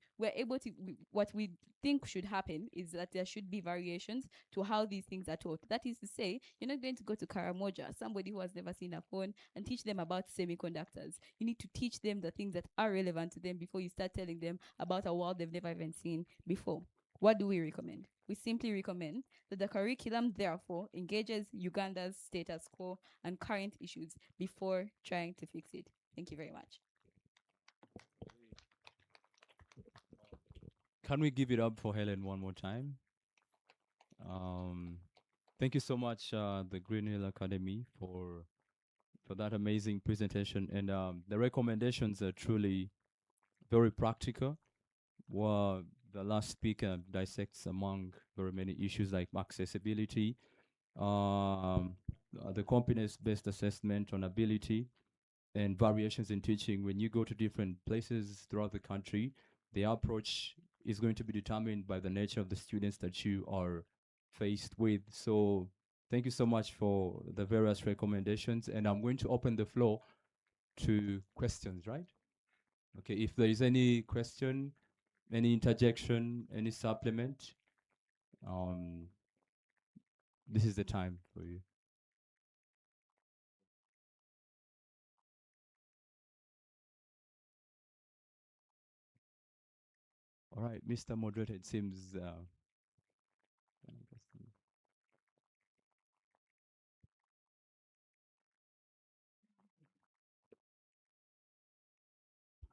What we think should happen is that there should be variations to how these things are taught. That is to say, you're not going to go to Karamoja, somebody who has never seen a phone, and teach them about semiconductors. You need to teach them the things that are relevant to them before you start telling them about a world they've never even seen before. What do we recommend? We simply recommend that the curriculum, therefore, engages Uganda's status quo and current issues before trying to fix it. Thank you very much. Can we give it up for Helen one more time? Thank you so much, the Green Hill Academy, for that amazing presentation. And the recommendations are truly very practical. Well, the last speaker dissects among very many issues like accessibility, the competence-based assessment on ability, and variations in teaching. When you go to different places throughout the country, the approach is going to be determined by the nature of the students that you are faced with. So thank you so much for the various recommendations, and I'm going to open the floor to questions, right? Okay, if there is any question, any interjection, any supplement, this is the time for you. All right, Mr. Moderator, it seems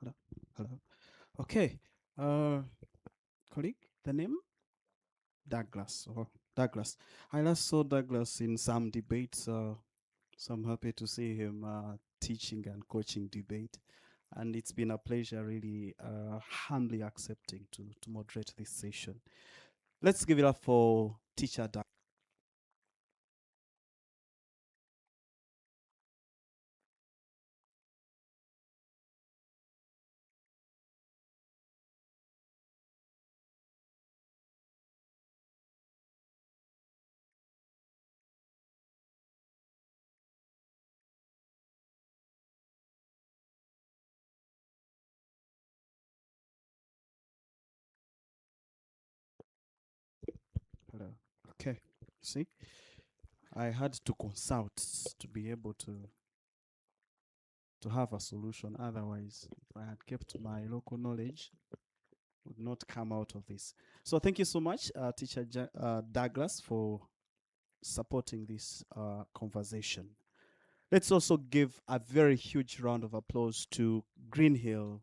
Hello. Hello. Okay. Colleague, the name? Douglas. Oh, Douglas. I last saw Douglas in some debates, so I'm happy to see him teaching and coaching debate. And it's been a pleasure, really humbly accepting to moderate this session. Let's give it up for Teacher Doug. Hello. Okay. See, I had to consult to be able to have a solution. Otherwise, if I had kept my local knowledge, would not come out of this. So thank you so much, Teacher Douglas, for supporting this conversation. Let's also give a very huge round of applause to Green Hill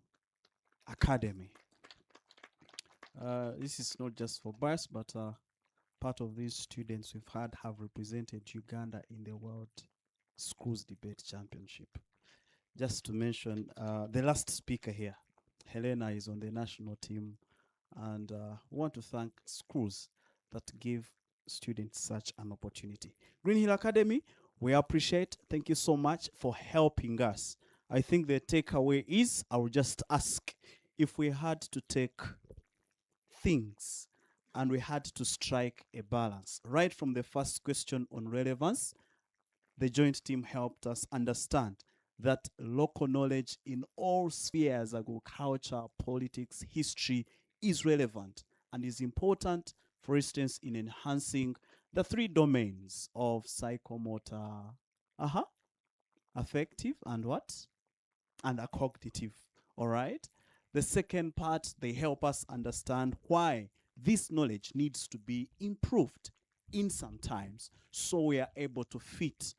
Academy. This is not just for BARS, but part of these students we've had have represented Uganda in the World Schools Debate Championship. Just to mention, the last speaker here, Helena, is on the national team, and we want to thank schools that give students such an opportunity. Green Hill Academy, we appreciate. Thank you so much for helping us. I think the takeaway is, I will just ask, if we had to take things and we had to strike a balance, right from the first question on relevance, the joint team helped us understand that local knowledge in all spheres, agriculture, politics, history, is relevant and is important, for instance, in enhancing the three domains of psychomotor, affective, and what? And a cognitive, all right? The second part, they help us understand why this knowledge needs to be improved in some times so we are able to fit.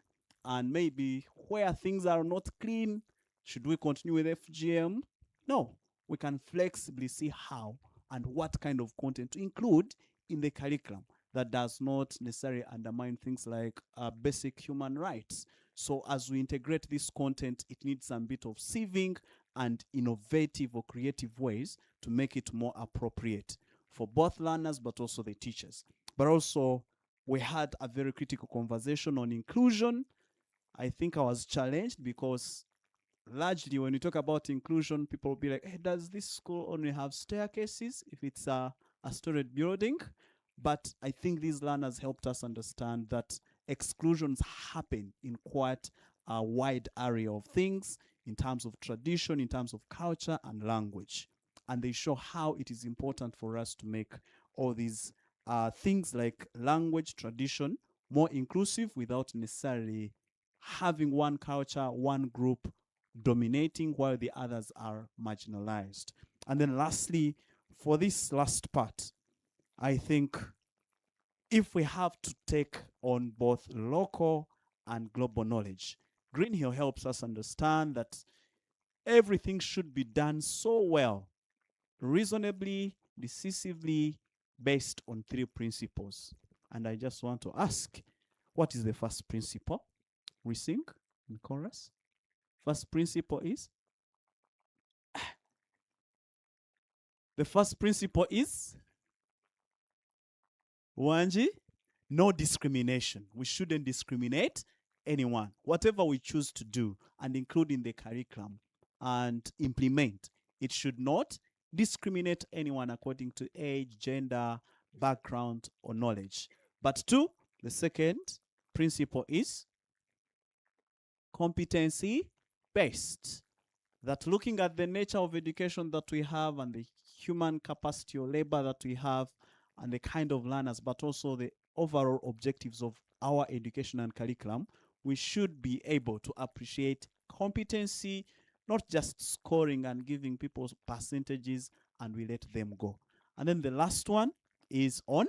And maybe where things are not clean, should we continue with FGM? No, we can flexibly see how and what kind of content to include in the curriculum that does not necessarily undermine things like basic human rights. So as we integrate this content, it needs some bit of sieving and innovative or creative ways to make it more appropriate for both learners but also the teachers. But also, we had a very critical conversation on inclusion. I think I was challenged because largely when you talk about inclusion, people will be like, hey, does this school only have staircases if it's a storied building? But I think these learners helped us understand that exclusions happen in quite a wide area of things in terms of tradition, in terms of culture and language. And they show how it is important for us to make all these things like language, tradition, more inclusive without necessarily having one culture, one group dominating while the others are marginalized. And then lastly, for this last part, I think if we have to take on both local and global knowledge, Green Hill helps us understand that everything should be done so well, reasonably, decisively, based on three principles. And I just want to ask, what is the first principle? We sing in chorus. First principle is The first principle is Wanji, no discrimination. We shouldn't discriminate anyone. Whatever we choose to do and include in the curriculum and implement, it should not discriminate anyone according to age, gender, background, or knowledge. But two, the second principle is competency based. That looking at the nature of education that we have and the human capacity or labor that we have and the kind of learners, but also the overall objectives of our education and curriculum, we should be able to appreciate competency, not just scoring and giving people percentages and we let them go. And then the last one is on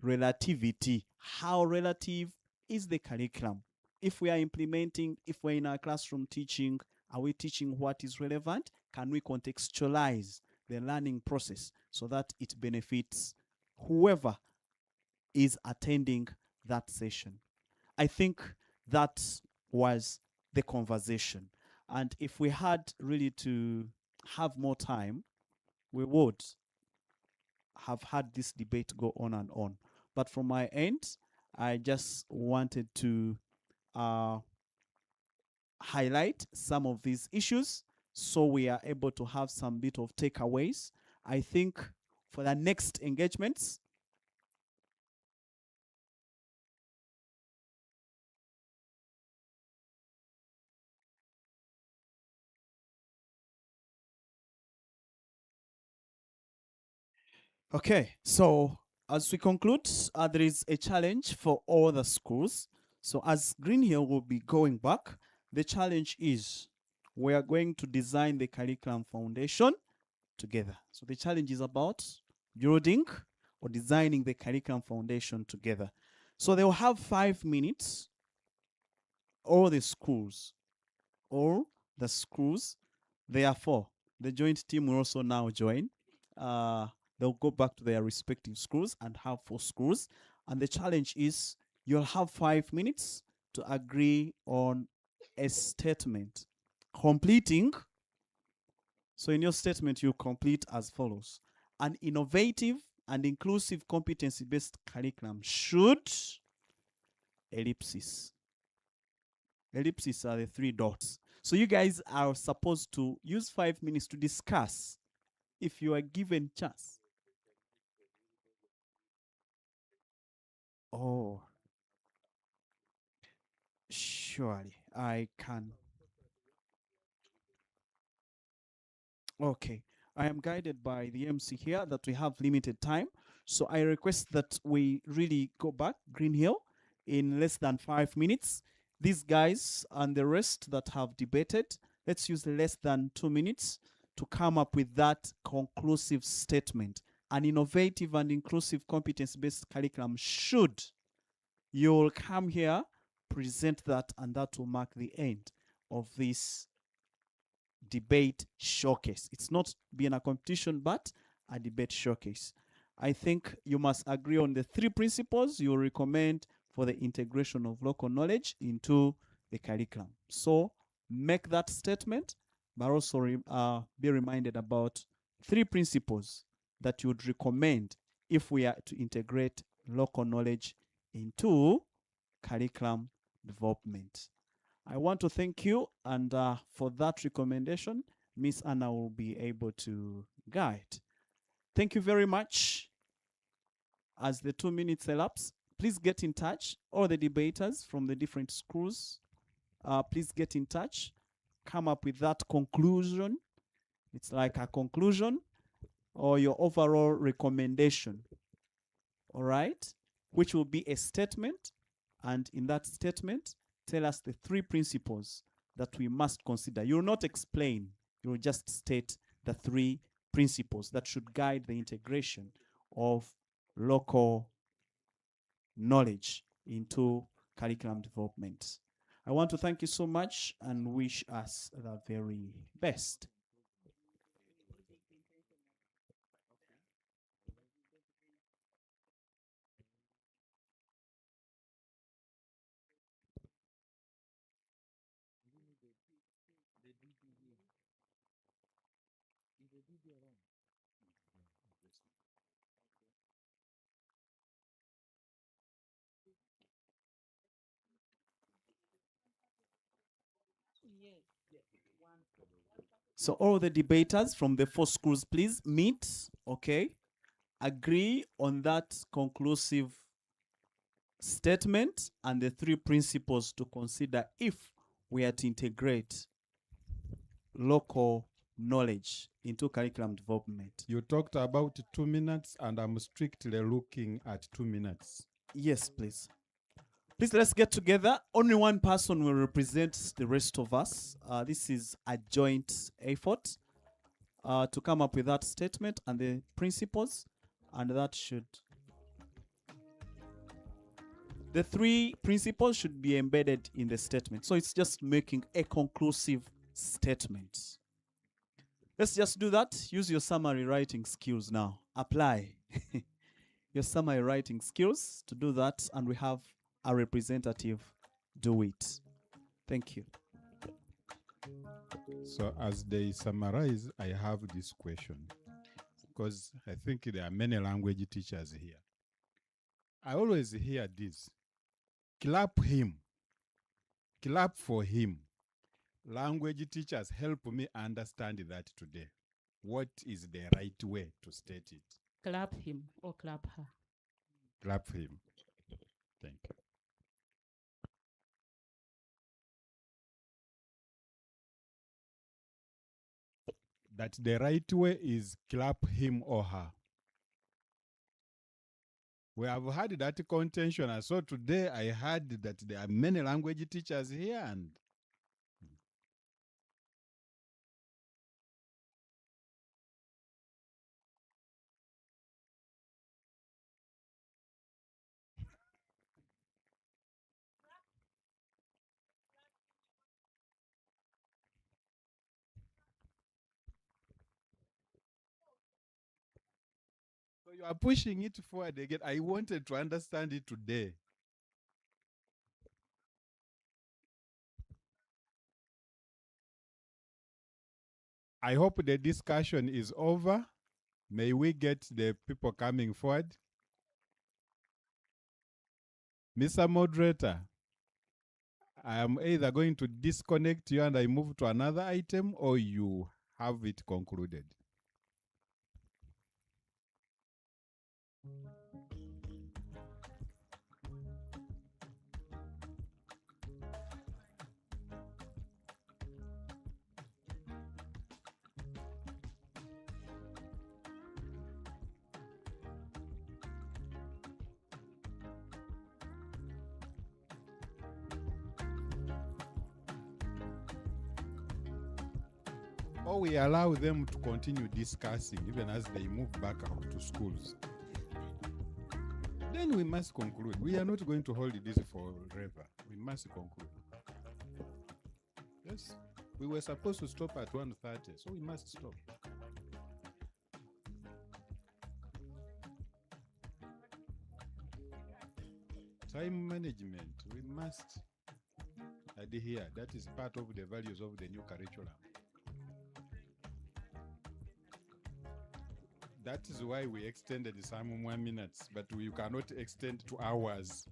relativity. How relative is the curriculum? If we are implementing, if we're in our classroom teaching, are we teaching what is relevant? Can we contextualize the learning process so that it benefits whoever is attending that session? I think that was the conversation. And if we had really to have more time, we would have had this debate go on and on. But from my end, I just wanted to highlight some of these issues so we are able to have some bit of takeaways. I think for the next engagements, okay, so as we conclude, there is a challenge for all the schools. So as Green Hill will be going back, the challenge is we are going to design the curriculum foundation together. So the challenge is about building or designing the curriculum foundation together. So they will have 5 minutes, all the schools, therefore, the joint team will also now join. They'll go back to their respective schools and have 4 schools. And the challenge is you'll have 5 minutes to agree on a statement. Completing. So in your statement, you complete as follows. An innovative and inclusive competency-based curriculum should, ellipsis. Ellipses are the 3 dots. So you guys are supposed to use 5 minutes to discuss if you are given chance. Oh, surely I can. Okay, I am guided by the MC here that we have limited time. So I request that we really go back, Green Hill, in less than 5 minutes. These guys and the rest that have debated, let's use less than 2 minutes to come up with that conclusive statement. An innovative and inclusive competence-based curriculum should. You'll come here, present that, and that will mark the end of this debate showcase. It's not being a competition, but a debate showcase. I think you must agree on the 3 principles you recommend for the integration of local knowledge into the curriculum. So make that statement, but also be reminded about 3 principles that you would recommend if we are to integrate local knowledge into curriculum development. I want to thank you, and for that recommendation, Miss Anna will be able to guide. Thank you very much. As the 2 minutes elapse, please get in touch. All the debaters from the different schools, please get in touch. Come up with that conclusion. It's like a conclusion or your overall recommendation. All right? Which will be a statement. And in that statement, tell us the 3 principles that we must consider. You will not explain. You will just state the 3 principles that should guide the integration of local knowledge into curriculum development. I want to thank you so much and wish us the very best. So all the debaters from the 4 schools, please meet, okay? Agree on that conclusive statement and the 3 principles to consider if we are to integrate local knowledge into curriculum development. You talked about 2 minutes, and I'm strictly looking at 2 minutes. Yes, please. Please, let's get together. Only one person will represent the rest of us. This is a joint effort to come up with that statement and the principles, and that should... The 3 principles should be embedded in the statement. So it's just making a conclusive statement. Let's just do that. Use your summary writing skills now. Apply your summary writing skills to do that, and we have a representative do it. Thank you. So as they summarize, I have this question, because I think there are many language teachers here. I always hear this: clap him, clap for him. Language teachers, help me understand that today. What is the right way to state it? Clap him or clap her. Clap him. Thank you. That the right way is clap him or her. We have had that contention, and so today I heard that there are many language teachers here, and so you are pushing it forward again. I wanted to understand it today. I hope the discussion is over. May we get the people coming forward? Mr. Moderator, I am either going to disconnect you and I move to another item, or you have it concluded. Or we allow them to continue discussing even as they move back out to schools. Then we must conclude. We are not going to hold this forever. We must conclude. Yes, we were supposed to stop at 1:30, so we must stop. Time management, we must adhere. That is part of the values of the new curriculum. That is why we extended some more minutes, but we cannot extend to hours.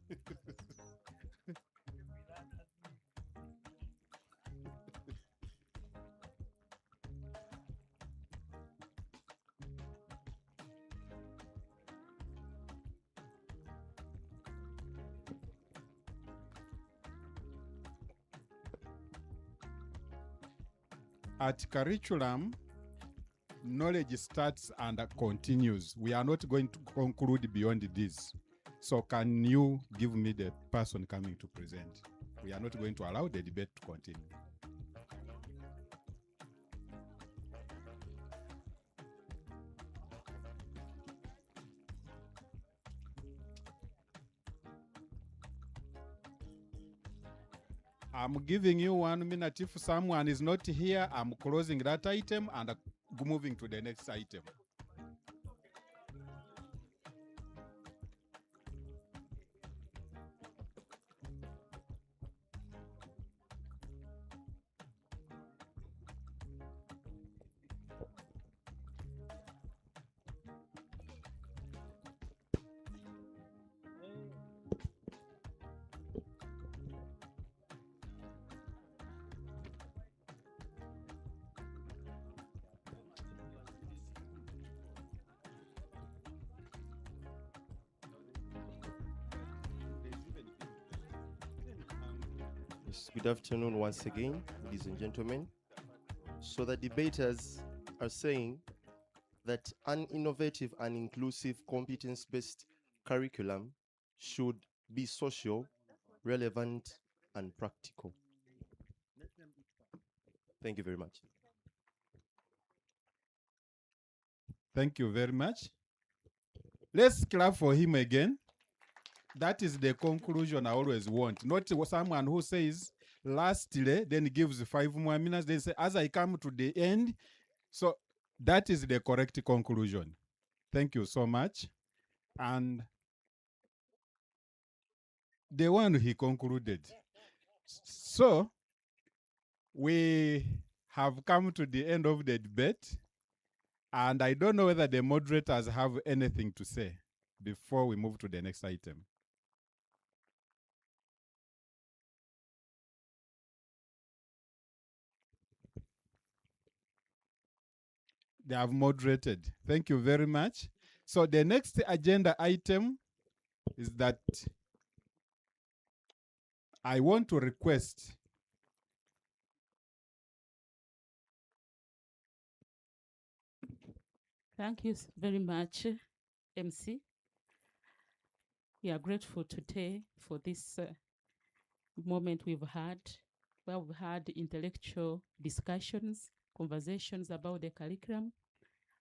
At curriculum, knowledge starts and continues. We are not going to conclude beyond this. So can you give me the person coming to present? We are not going to allow the debate to continue. I'm giving you 1 minute. If someone is not here, I'm closing that item and moving to the next item. Yes, good afternoon once again, ladies and gentlemen. So the debaters are saying that an innovative and inclusive competence-based curriculum should be social, relevant, and practical. Thank you very much. Thank you very much. Let's clap for him again. That is the conclusion I always want. Not someone who says lastly, then gives 5 more minutes, then say, as I come to the end. So that is the correct conclusion. Thank you so much. And the one he concluded. So we have come to the end of the debate. And I don't know whether the moderators have anything to say before we move to the next item. They have moderated. Thank you very much. So the next agenda item is that I want to request Thank you very much, MC. We are grateful today for this moment we've had, where we've had intellectual discussions, conversations about the curriculum,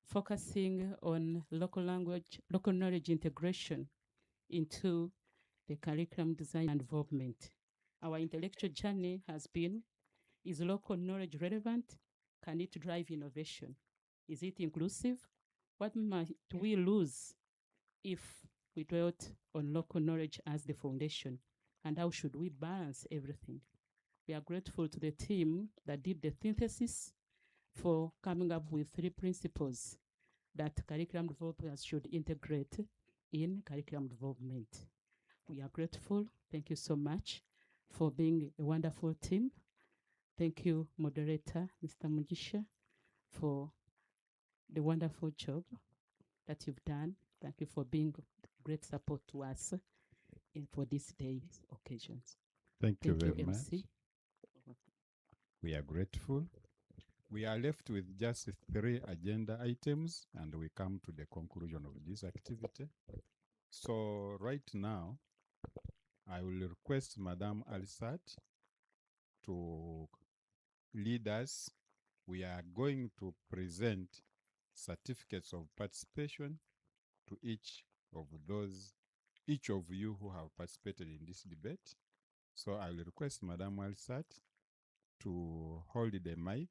focusing on local language, local knowledge integration into the curriculum design and development. Our intellectual journey has been, is local knowledge relevant? Can it drive innovation? Is it inclusive? What might we lose if we dwelt on local knowledge as the foundation? And how should we balance everything? We are grateful to the team that did the synthesis for coming up with 3 principles that curriculum developers should integrate in curriculum development. We are grateful. Thank you so much for being a wonderful team. Thank you, moderator, Mr. Mugisha, for the wonderful job that you've done. Thank you for being great support to us for this day's occasions. Thank you very MC. much. We are grateful. We are left with just 3 agenda items and we come to the conclusion of this activity. So right now, I will request Madame Alisat to lead us. We are going to present certificates of participation to each of you who have participated in this debate. So I will request Madame Alisat to hold the mic,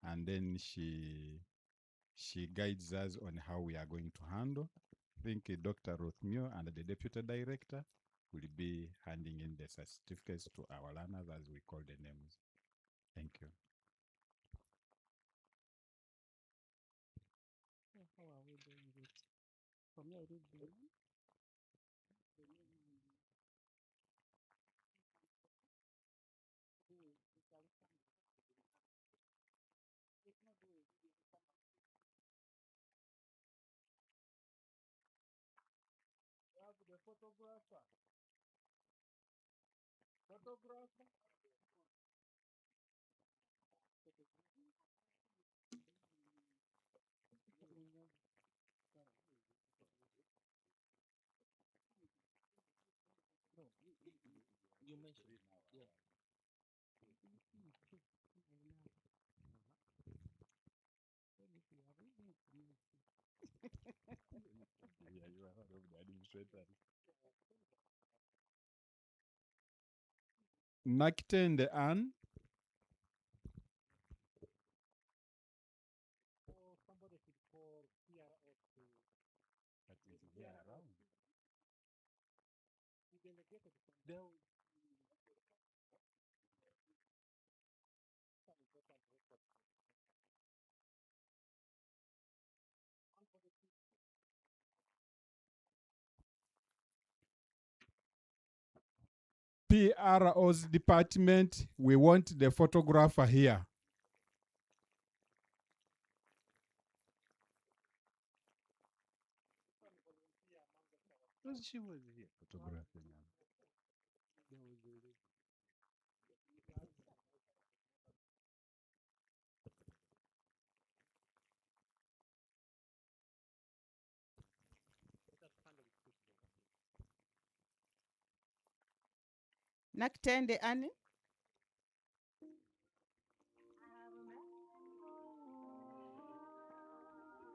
and then she guides us on how we are going to handle. I think Dr. Rothmio and the Deputy Director will be handing in the certificates to our learners as we call the names. Thank you. How are we doing it? For me, I read the name. The photographer. Photographer. No, you mentioned it now. Yeah. Yeah, you are one of the administrators. Nakitende Ann. Somebody should call PRO to. That is there around. He delegated from there. PRO's department, we want the photographer here. She was here. Photographing. Naktende Annie.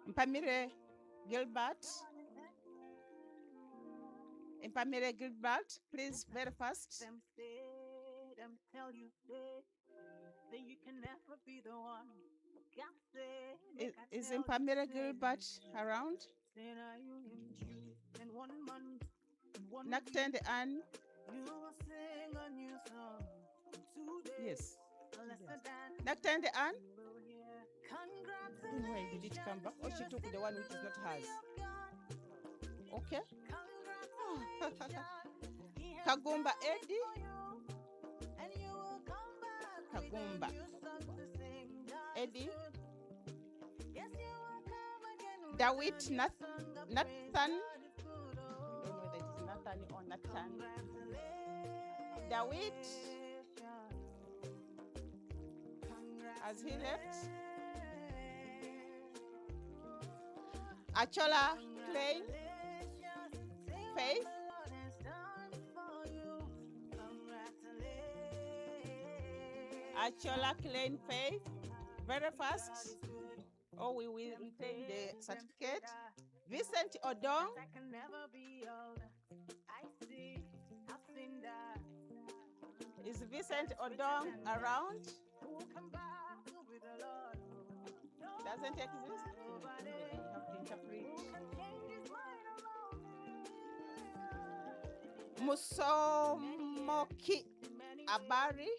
Mpamire Gilbert. Mpamire Gilbert, please, very fast. Them say, them tell you that you can never be the one. God say, make I Is tell you, Mpamire say, Gilbert around? say now you in June, in 1 month, in 1 Naktende week, Annie. you will sing a new song. In 2 days, Yes. lesser than Naktende Annie. you will hear. Why did it come back? Oh, she took the one which is not hers. Okay. Kagumba Eddie. Kagumba Eddie. Dawit Nathan. I don't know whether it is Nathan or Nathan. Dawit. Has he left? Achola Klein. Faith. Achola Klein Faith. Very fast. Oh, we will retain the certificate. Vincent Odong. Is Vincent Odong around? Doesn't exist? You have to interpret. Musomoki Abari.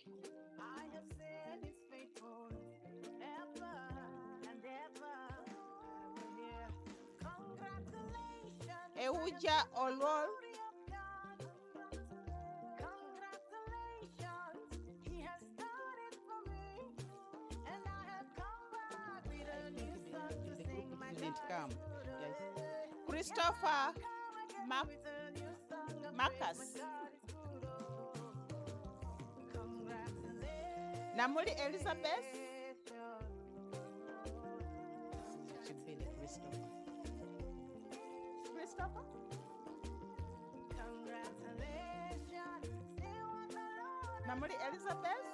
Euja Olol. Didn't come. Yes. Christopher Marcus. Namuli Elizabeth. Should be the Christopher. Christopher? Namuli Elizabeth.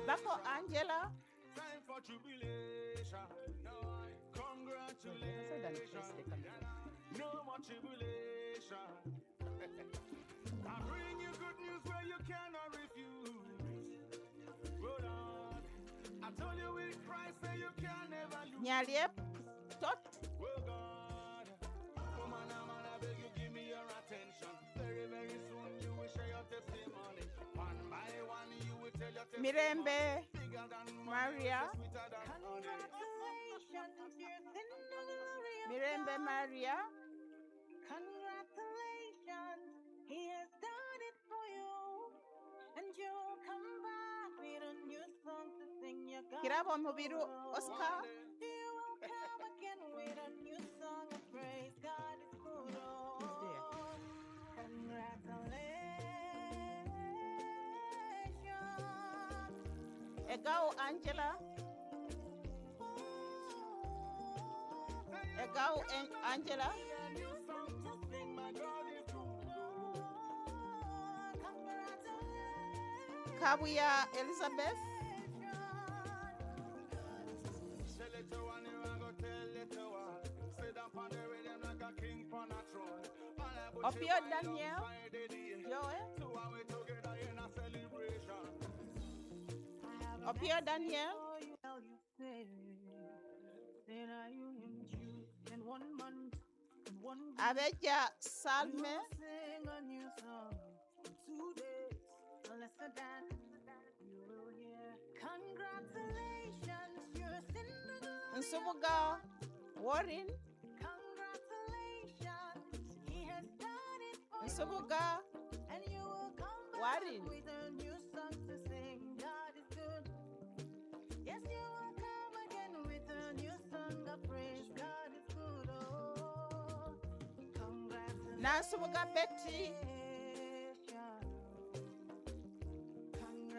Bako Angela. Time for jubilation. Congratulations. No more tribulation. I bring you good news where you cannot refuse. Hold on. I told you with Christ that you can never lose. Nyaliep. Tot. Well, God. Come on, man, I beg you, give me your attention. Very, very soon you will share your testimony. One by one you will tell your testimony. Mirembe Bigger than Maria. sweeter than honey. Mirembe Maria. Congratulations, he has done it for you. And you'll come back with a new song to sing. You got Kirabo Mubiru Oscar. You will come again with a new song of praise. God is good. Oh, congratulations. Egao Angela. Egao Angela. Kabuya Elizabeth. Opio Daniel. Joel. Opio Daniel. Aveja Salme. Nsubuga Warren. Nsubuga Warren. Nansubuga Betty.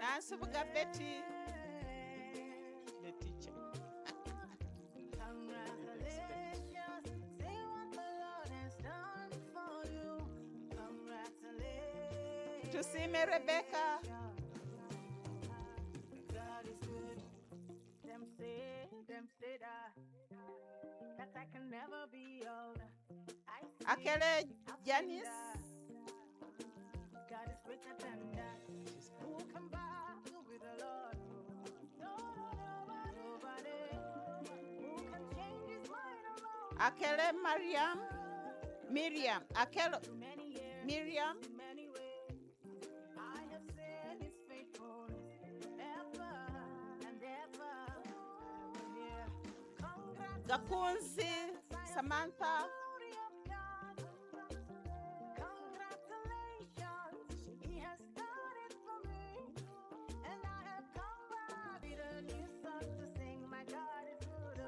Nansubuga Betty. The teacher. Tusime Rebecca. God is good. Them say that I can never be old. I see Akele up and Janice. down. God is greater than that. Who can battle with the Lord? Nobody. Who can change his mind around? Akele Miriam. Akele Many years, Miriam. in many ways, I have seen his faithfulness ever and ever. Yeah. Gakunzi Samantha. Congratulations, he has done it for me, and I have come back with a new song to sing. My God is good.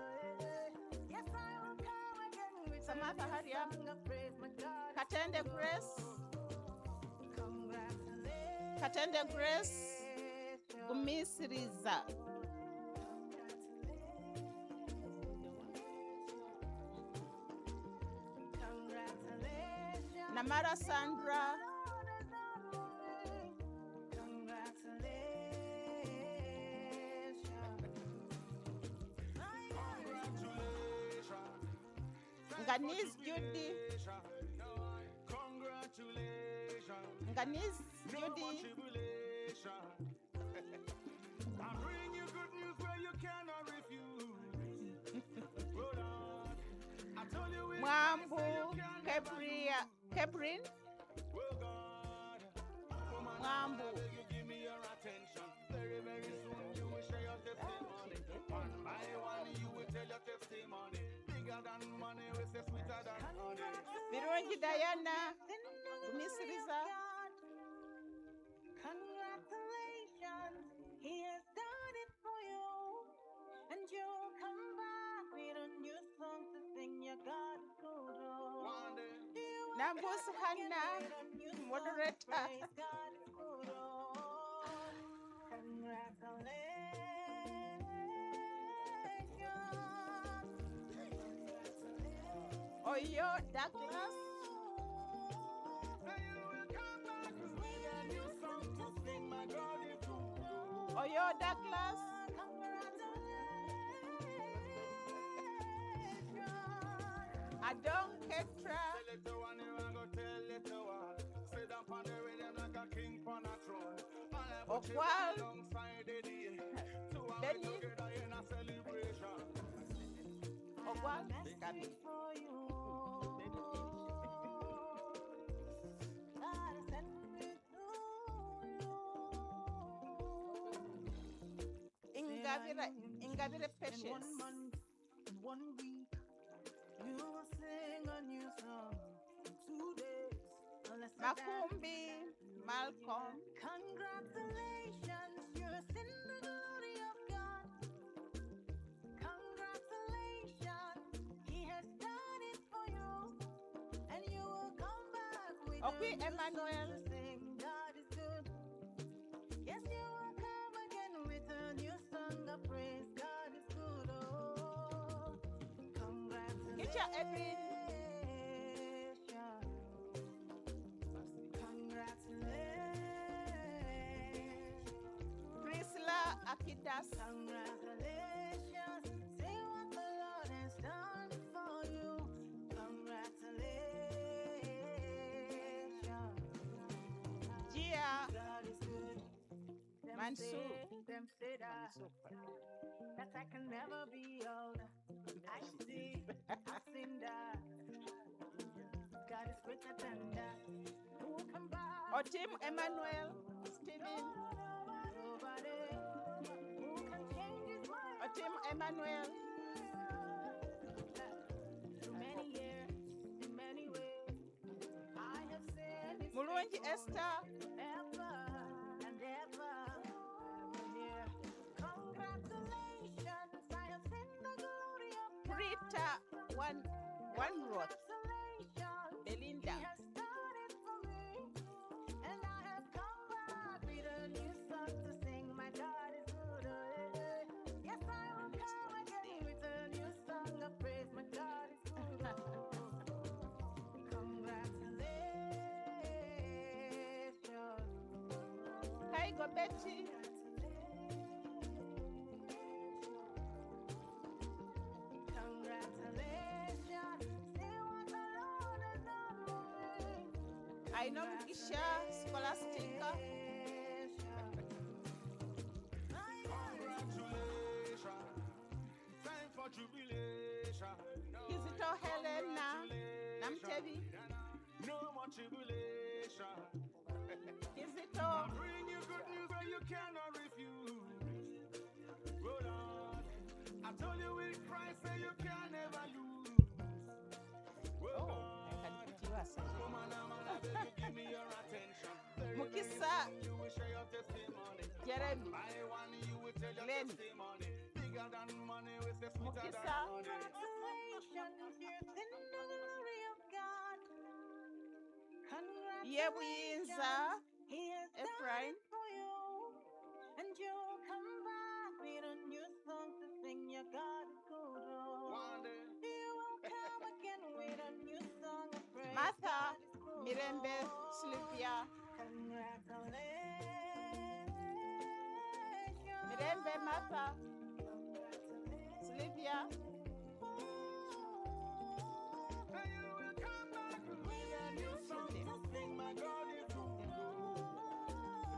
Yes, I will come again with Samantha, a new hurry up. song of praise. My God is Katende good. Grace. Congratulations. Katende Grace. Gumisiriza. Namara Sandra. Ngani Judy. Ngani Judy. I bring you good news where you cannot refuse. Oh Lord, I told you we Mwambu cannot Kebrin. Oh God, woman, Mwambu. I beg you give me your attention. Very, very soon you will share your testimony. One by one you will tell your testimony. Bigger than money, we say sweeter than honey. Birungi Diana. Gumisiriza. Congratulations, he has done it for you, and you'll come back with a new song to sing. Your God is good. Nambus Hannah, moderator. God is good. Congratulations. Oyo Douglas. Oyo Douglas. Adon Ketra. Okwal. Denny. Okwal. Gabi. Ingabire Patience. In 1 month, in 1 week, you will sing a new song. In 2 days, unless Makumbi Malcolm. Congratulations, you're in the glory of God. Congratulations, he has done it for you, and you will come back with Okwi a new Emmanuel. song to sing. God is good. Yes, you will come again with a new song of praise. God is good. Oh, Teacher Edwin. Priscilla Akitas. Congratulations. Say what the Lord has done for you. Congratulations. Gia God is good. Them Mansour. say that I can never be old. I see, I've seen that. God is greater than that. Who can buy? Otim Emmanuel. Stephen. Nobody. Who can change his mind? Otim Emmanuel. Through many years, in many ways, I have seen his Mulungi faithfulness Esther. ever and ever. Yeah. Congratulations, I have seen the glory of God. Rita One Roth. Congratulations, Belinda. he has done it for me, and I have come back with a new song to sing. My God is good. Yes, I will come again with a new song of praise. My God is good. Congratulations. go, Betty. I know Kisha, Scholastica. Time for jubilation. Kizito Helena, Namtevi. No more tribulation. Kizito. I bring you good news where you cannot refuse. Oh Lord, I told you with Christ that you can never lose. Oh God, woman, I beg you give me your attention. Mukisa. You will share your testimony. Jeremy. By one you will tell your Glenn. testimony. Bigger than money, we say sweeter than Mukisa. honey. Yebuyinza. Ephraim. And you come back with a new song to sing. Your God is good. Oh. You will come again with a new song of praise. Martha. God is good. Mirembe. Oh. Sylvia. Congratulations. Mirembe. Martha. Sylvia.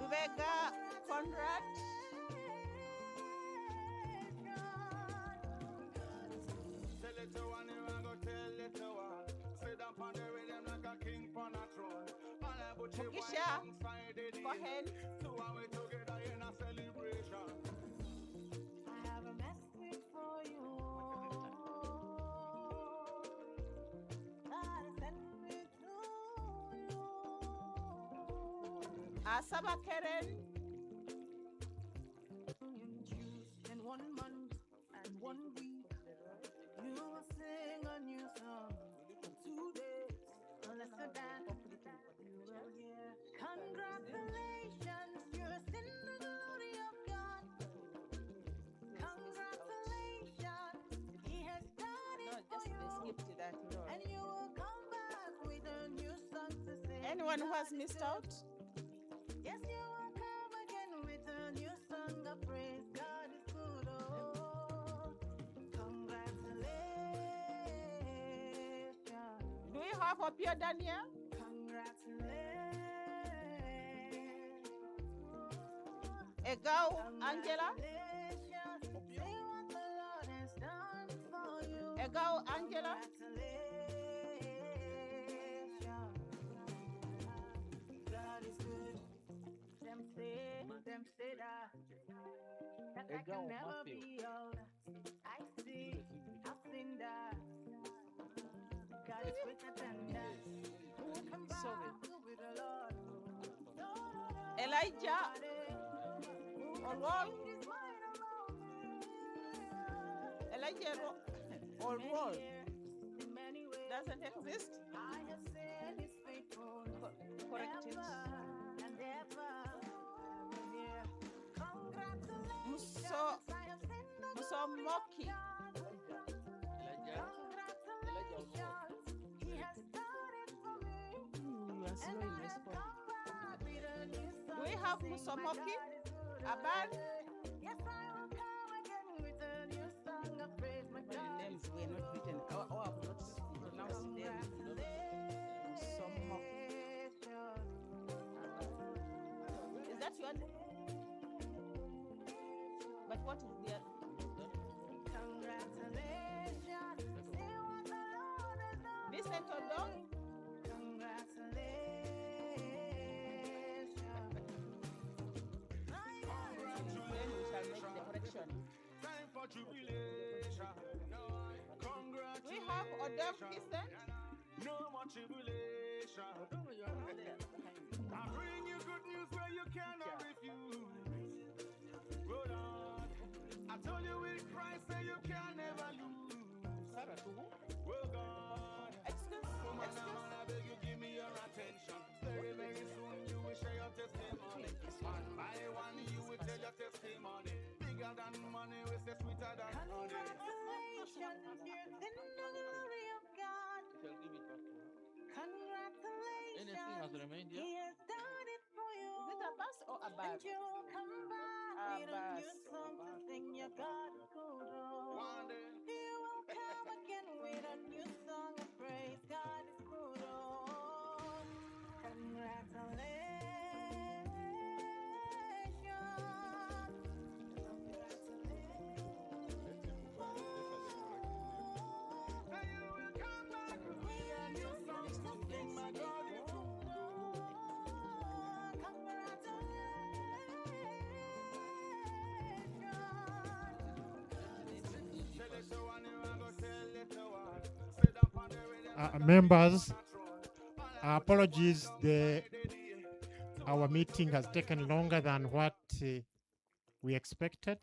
Lubega. Conrad. Tell little one, you a go tell little one. Sit down on the rhythm like a king on a throne. All I put you Mukisha. alongside it. Go ahead. So are we together in a celebration? I have a message for you. God sent me to you. Asaba Karen. In 1 month and 1 week, you will sing a new song. 2 days, lesser than you will hear. Congratulations, you're in the glory of God. Congratulations, He has done it for you. And you will come back with a new song to sing. Anyone who has missed out? Yes, you will come again with a new song of praise. God is good. Oh, congratulations. Do we have Opio Daniel? Congratulations. Egao Angela? See what the Lord has done for you. Egao Angela? God is good. Them say that I Egao can never Matthew. be old. I see, I've seen that. God is greater than that. Who can back with the Lord? Elijah Orwell? Elijah Orwell doesn't exist? I have seen His faithful Correct it. and ever. Yeah. Congratulations. Muso Musomoki. He has done it for me. You are slow in responding. Do we have Musomoki? Abad? Yes, I will come again with a new song of praise. My The God names were not written. Or I've not pronounced them. Musomoki. Is that your name? But what is the Congratulations. See what the Lord has done. Vincent Odong? Then we shall make the correction. Time for jubilation. Do we have Odom Christian? No more tribulation. I bring you good news where you cannot refuse. Oh Lord, I told you with Christ that you can never lose. Oh God, woman, I beg you give me your attention. Very, very soon you will share your testimony. One by one you will tell your testimony. Bigger than money, we say sweeter than honey. Congratulations, you're in the glory of God. Congratulations. Anything has remained, yeah? He has done it for you. Is it bus or a bus? And you'll come back with a new song to sing. Your God is good. Oh. You will come again with a new song of praise. God is good. Oh. Members, apologies, our meeting has taken longer than what we expected,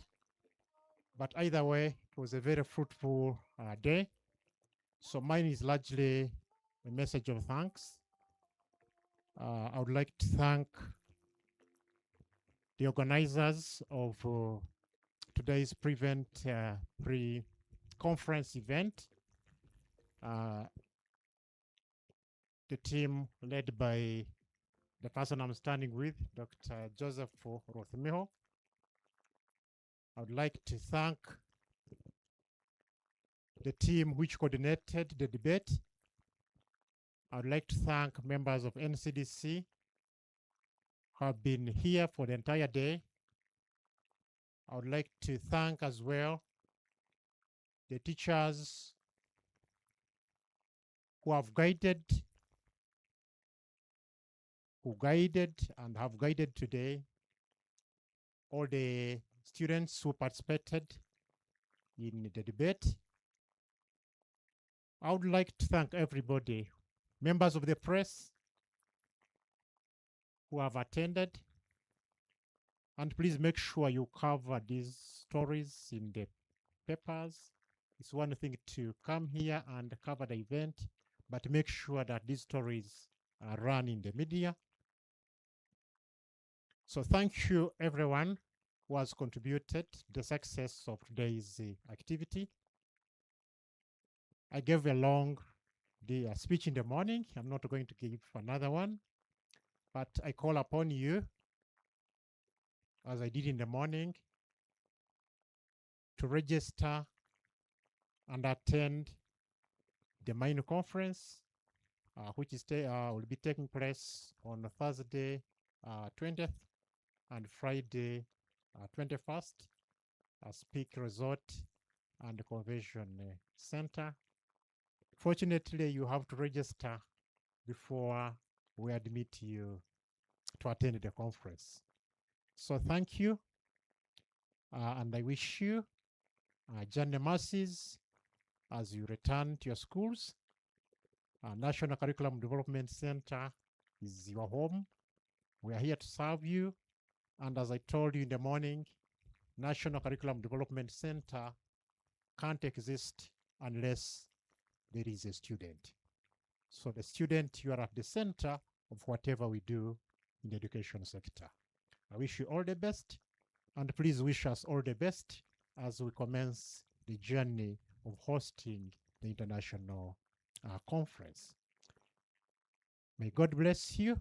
but either way, it was a very fruitful day. So mine is largely a message of thanks. I would like to thank the organizers of today's pre-conference event. The team led by the person I'm standing with, Dr. Joseph Rothmiho. I would like to thank the team which coordinated the debate. I would like to thank members of NCDC who have been here for the entire day. I would like to thank as well the teachers who have guided and have guided today, all the students who participated in the debate. I would like to thank everybody, members of the press who have attended, and please make sure you cover these stories in the papers. It's one thing to come here and cover the event, but make sure that these stories are run in the media. So thank you everyone who has contributed to the success of today's activity. I gave a long speech in the morning. I'm not going to give another one, but I call upon you, as I did in the morning, to register and attend the minor conference, which is will be taking place on Thursday 20th and Friday 21st at Peak Resort and Convention Center. Fortunately, you have to register before we admit you to attend the conference. So thank you, and I wish you journey mercies as you return to your schools. National Curriculum Development Center is your home. We are here to serve you. And as I told you in the morning, National Curriculum Development Center can't exist unless there is a student. So the student, you are at the center of whatever we do in the education sector. I wish you all the best, and please wish us all the best as we commence the journey of hosting the international conference. May God bless you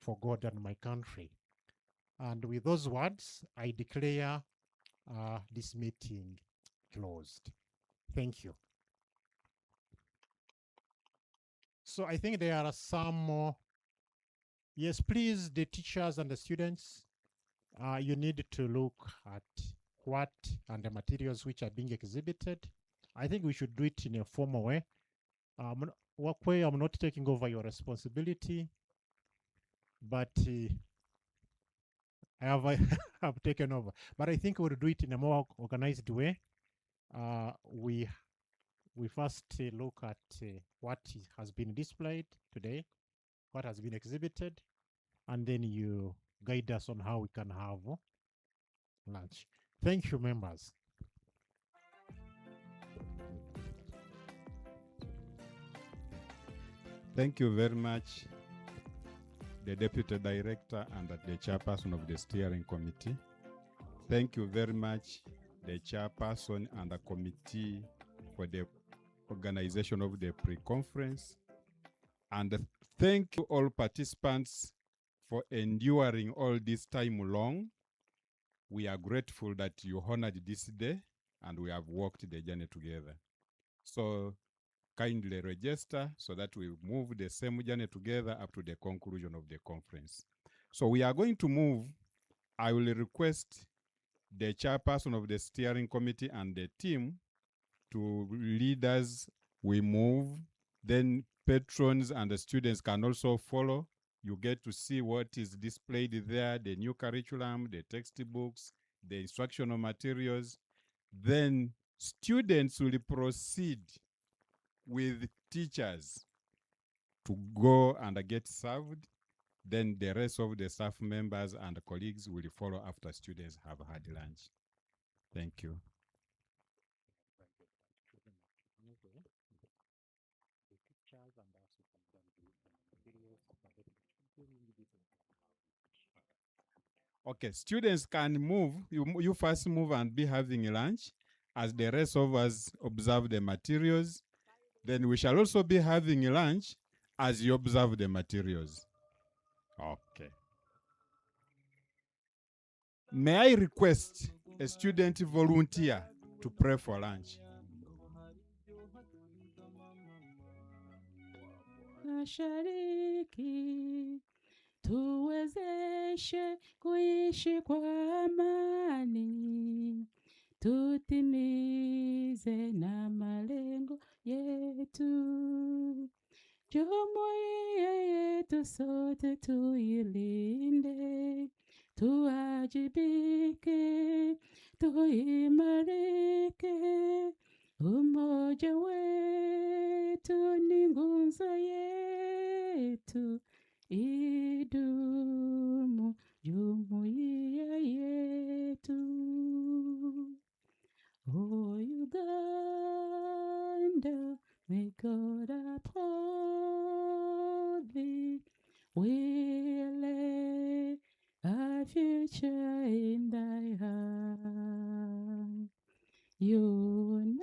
for God and my country. And with those words, I declare this meeting closed. Thank you. So I think there are some more. Yes, please, the teachers and the students, you need to look at what and the materials which are being exhibited. I think we should do it in a formal way. I'm not taking over your responsibility, but I have taken over. But I think we'll do it in a more organized way. We first look at what has been displayed today, what has been exhibited, and then you guide us on how we can have lunch. Thank you, members. Thank you very much, the Deputy Director and the Chairperson of the Steering Committee. Thank you very much, the Chairperson and the Committee for the organization of the pre-conference. And thank you all participants for enduring all this time long. We are grateful that you honored this day and we have walked the journey together. So kindly register so that we move the same journey together up to the conclusion of the conference. So we are going to move. I will request the chairperson of the steering committee and the team to lead us. We move. Then patrons and the students can also follow. You get to see what is displayed there, the new curriculum, the textbooks, the instructional materials. Then students will proceed with teachers to go and get served. Then the rest of the staff members and colleagues will follow after students have had lunch. Thank you. Okay, students can move. You first move and be having lunch as the rest of us observe the materials. Then we shall also be having lunch as you observe the materials. Okay. May I request a student volunteer to pray for lunch? Mashariki tuwezeshe kuishi kwa amani, tutimize na malengo yetu. Jumuiya yetu sote tuilinde, tuwajibike, tuimarike. Umoja wetu ni nguzo yetu, idumu jumuiya yetu. Oh Uganda, may God uphold thee. We lay our future in thy hand. United,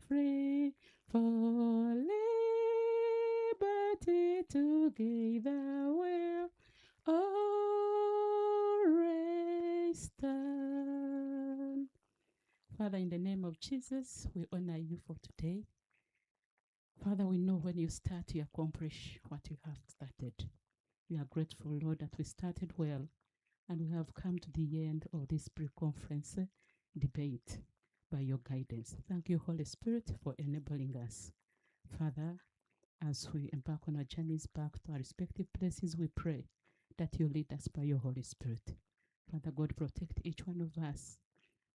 free for liberty, together we'll always stand. Father, in the name of Jesus, we honor you for today. Father, we know when you start, you accomplish what you have started. We are grateful, Lord, that we started well and we have come to the end of this pre-conference debate by your guidance. Thank you, Holy Spirit, for enabling us. Father, as we embark on our journeys back to our respective places, we pray that you lead us by your Holy Spirit. Father God, protect each one of us.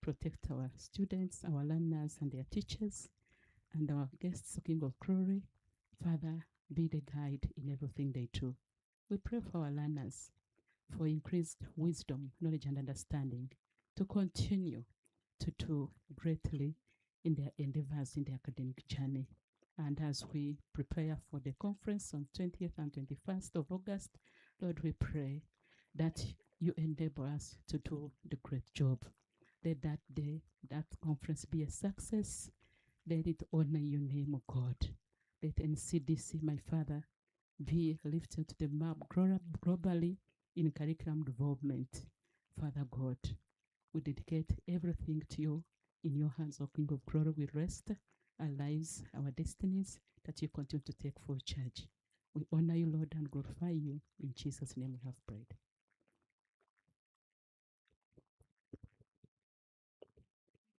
Protect our students, our learners, and their teachers, and our guests, King of Glory. Father, be the guide in everything they do. We pray for our learners, for increased wisdom, knowledge, and understanding to continue to do greatly in their endeavors in the academic journey. And as we prepare for the conference on 20th and 21st of August, Lord, we pray that you enable us to do the great job. Let that day, that conference be a success. Let it honor your name, O God. Let NCDC, my Father, be lifted to the map globally in curriculum development. Father God, we dedicate everything to you. In your hands, O King of Glory, we rest our lives, our destinies, that you continue to take full charge. We honor you, Lord, and glorify you. In Jesus' name we have prayed.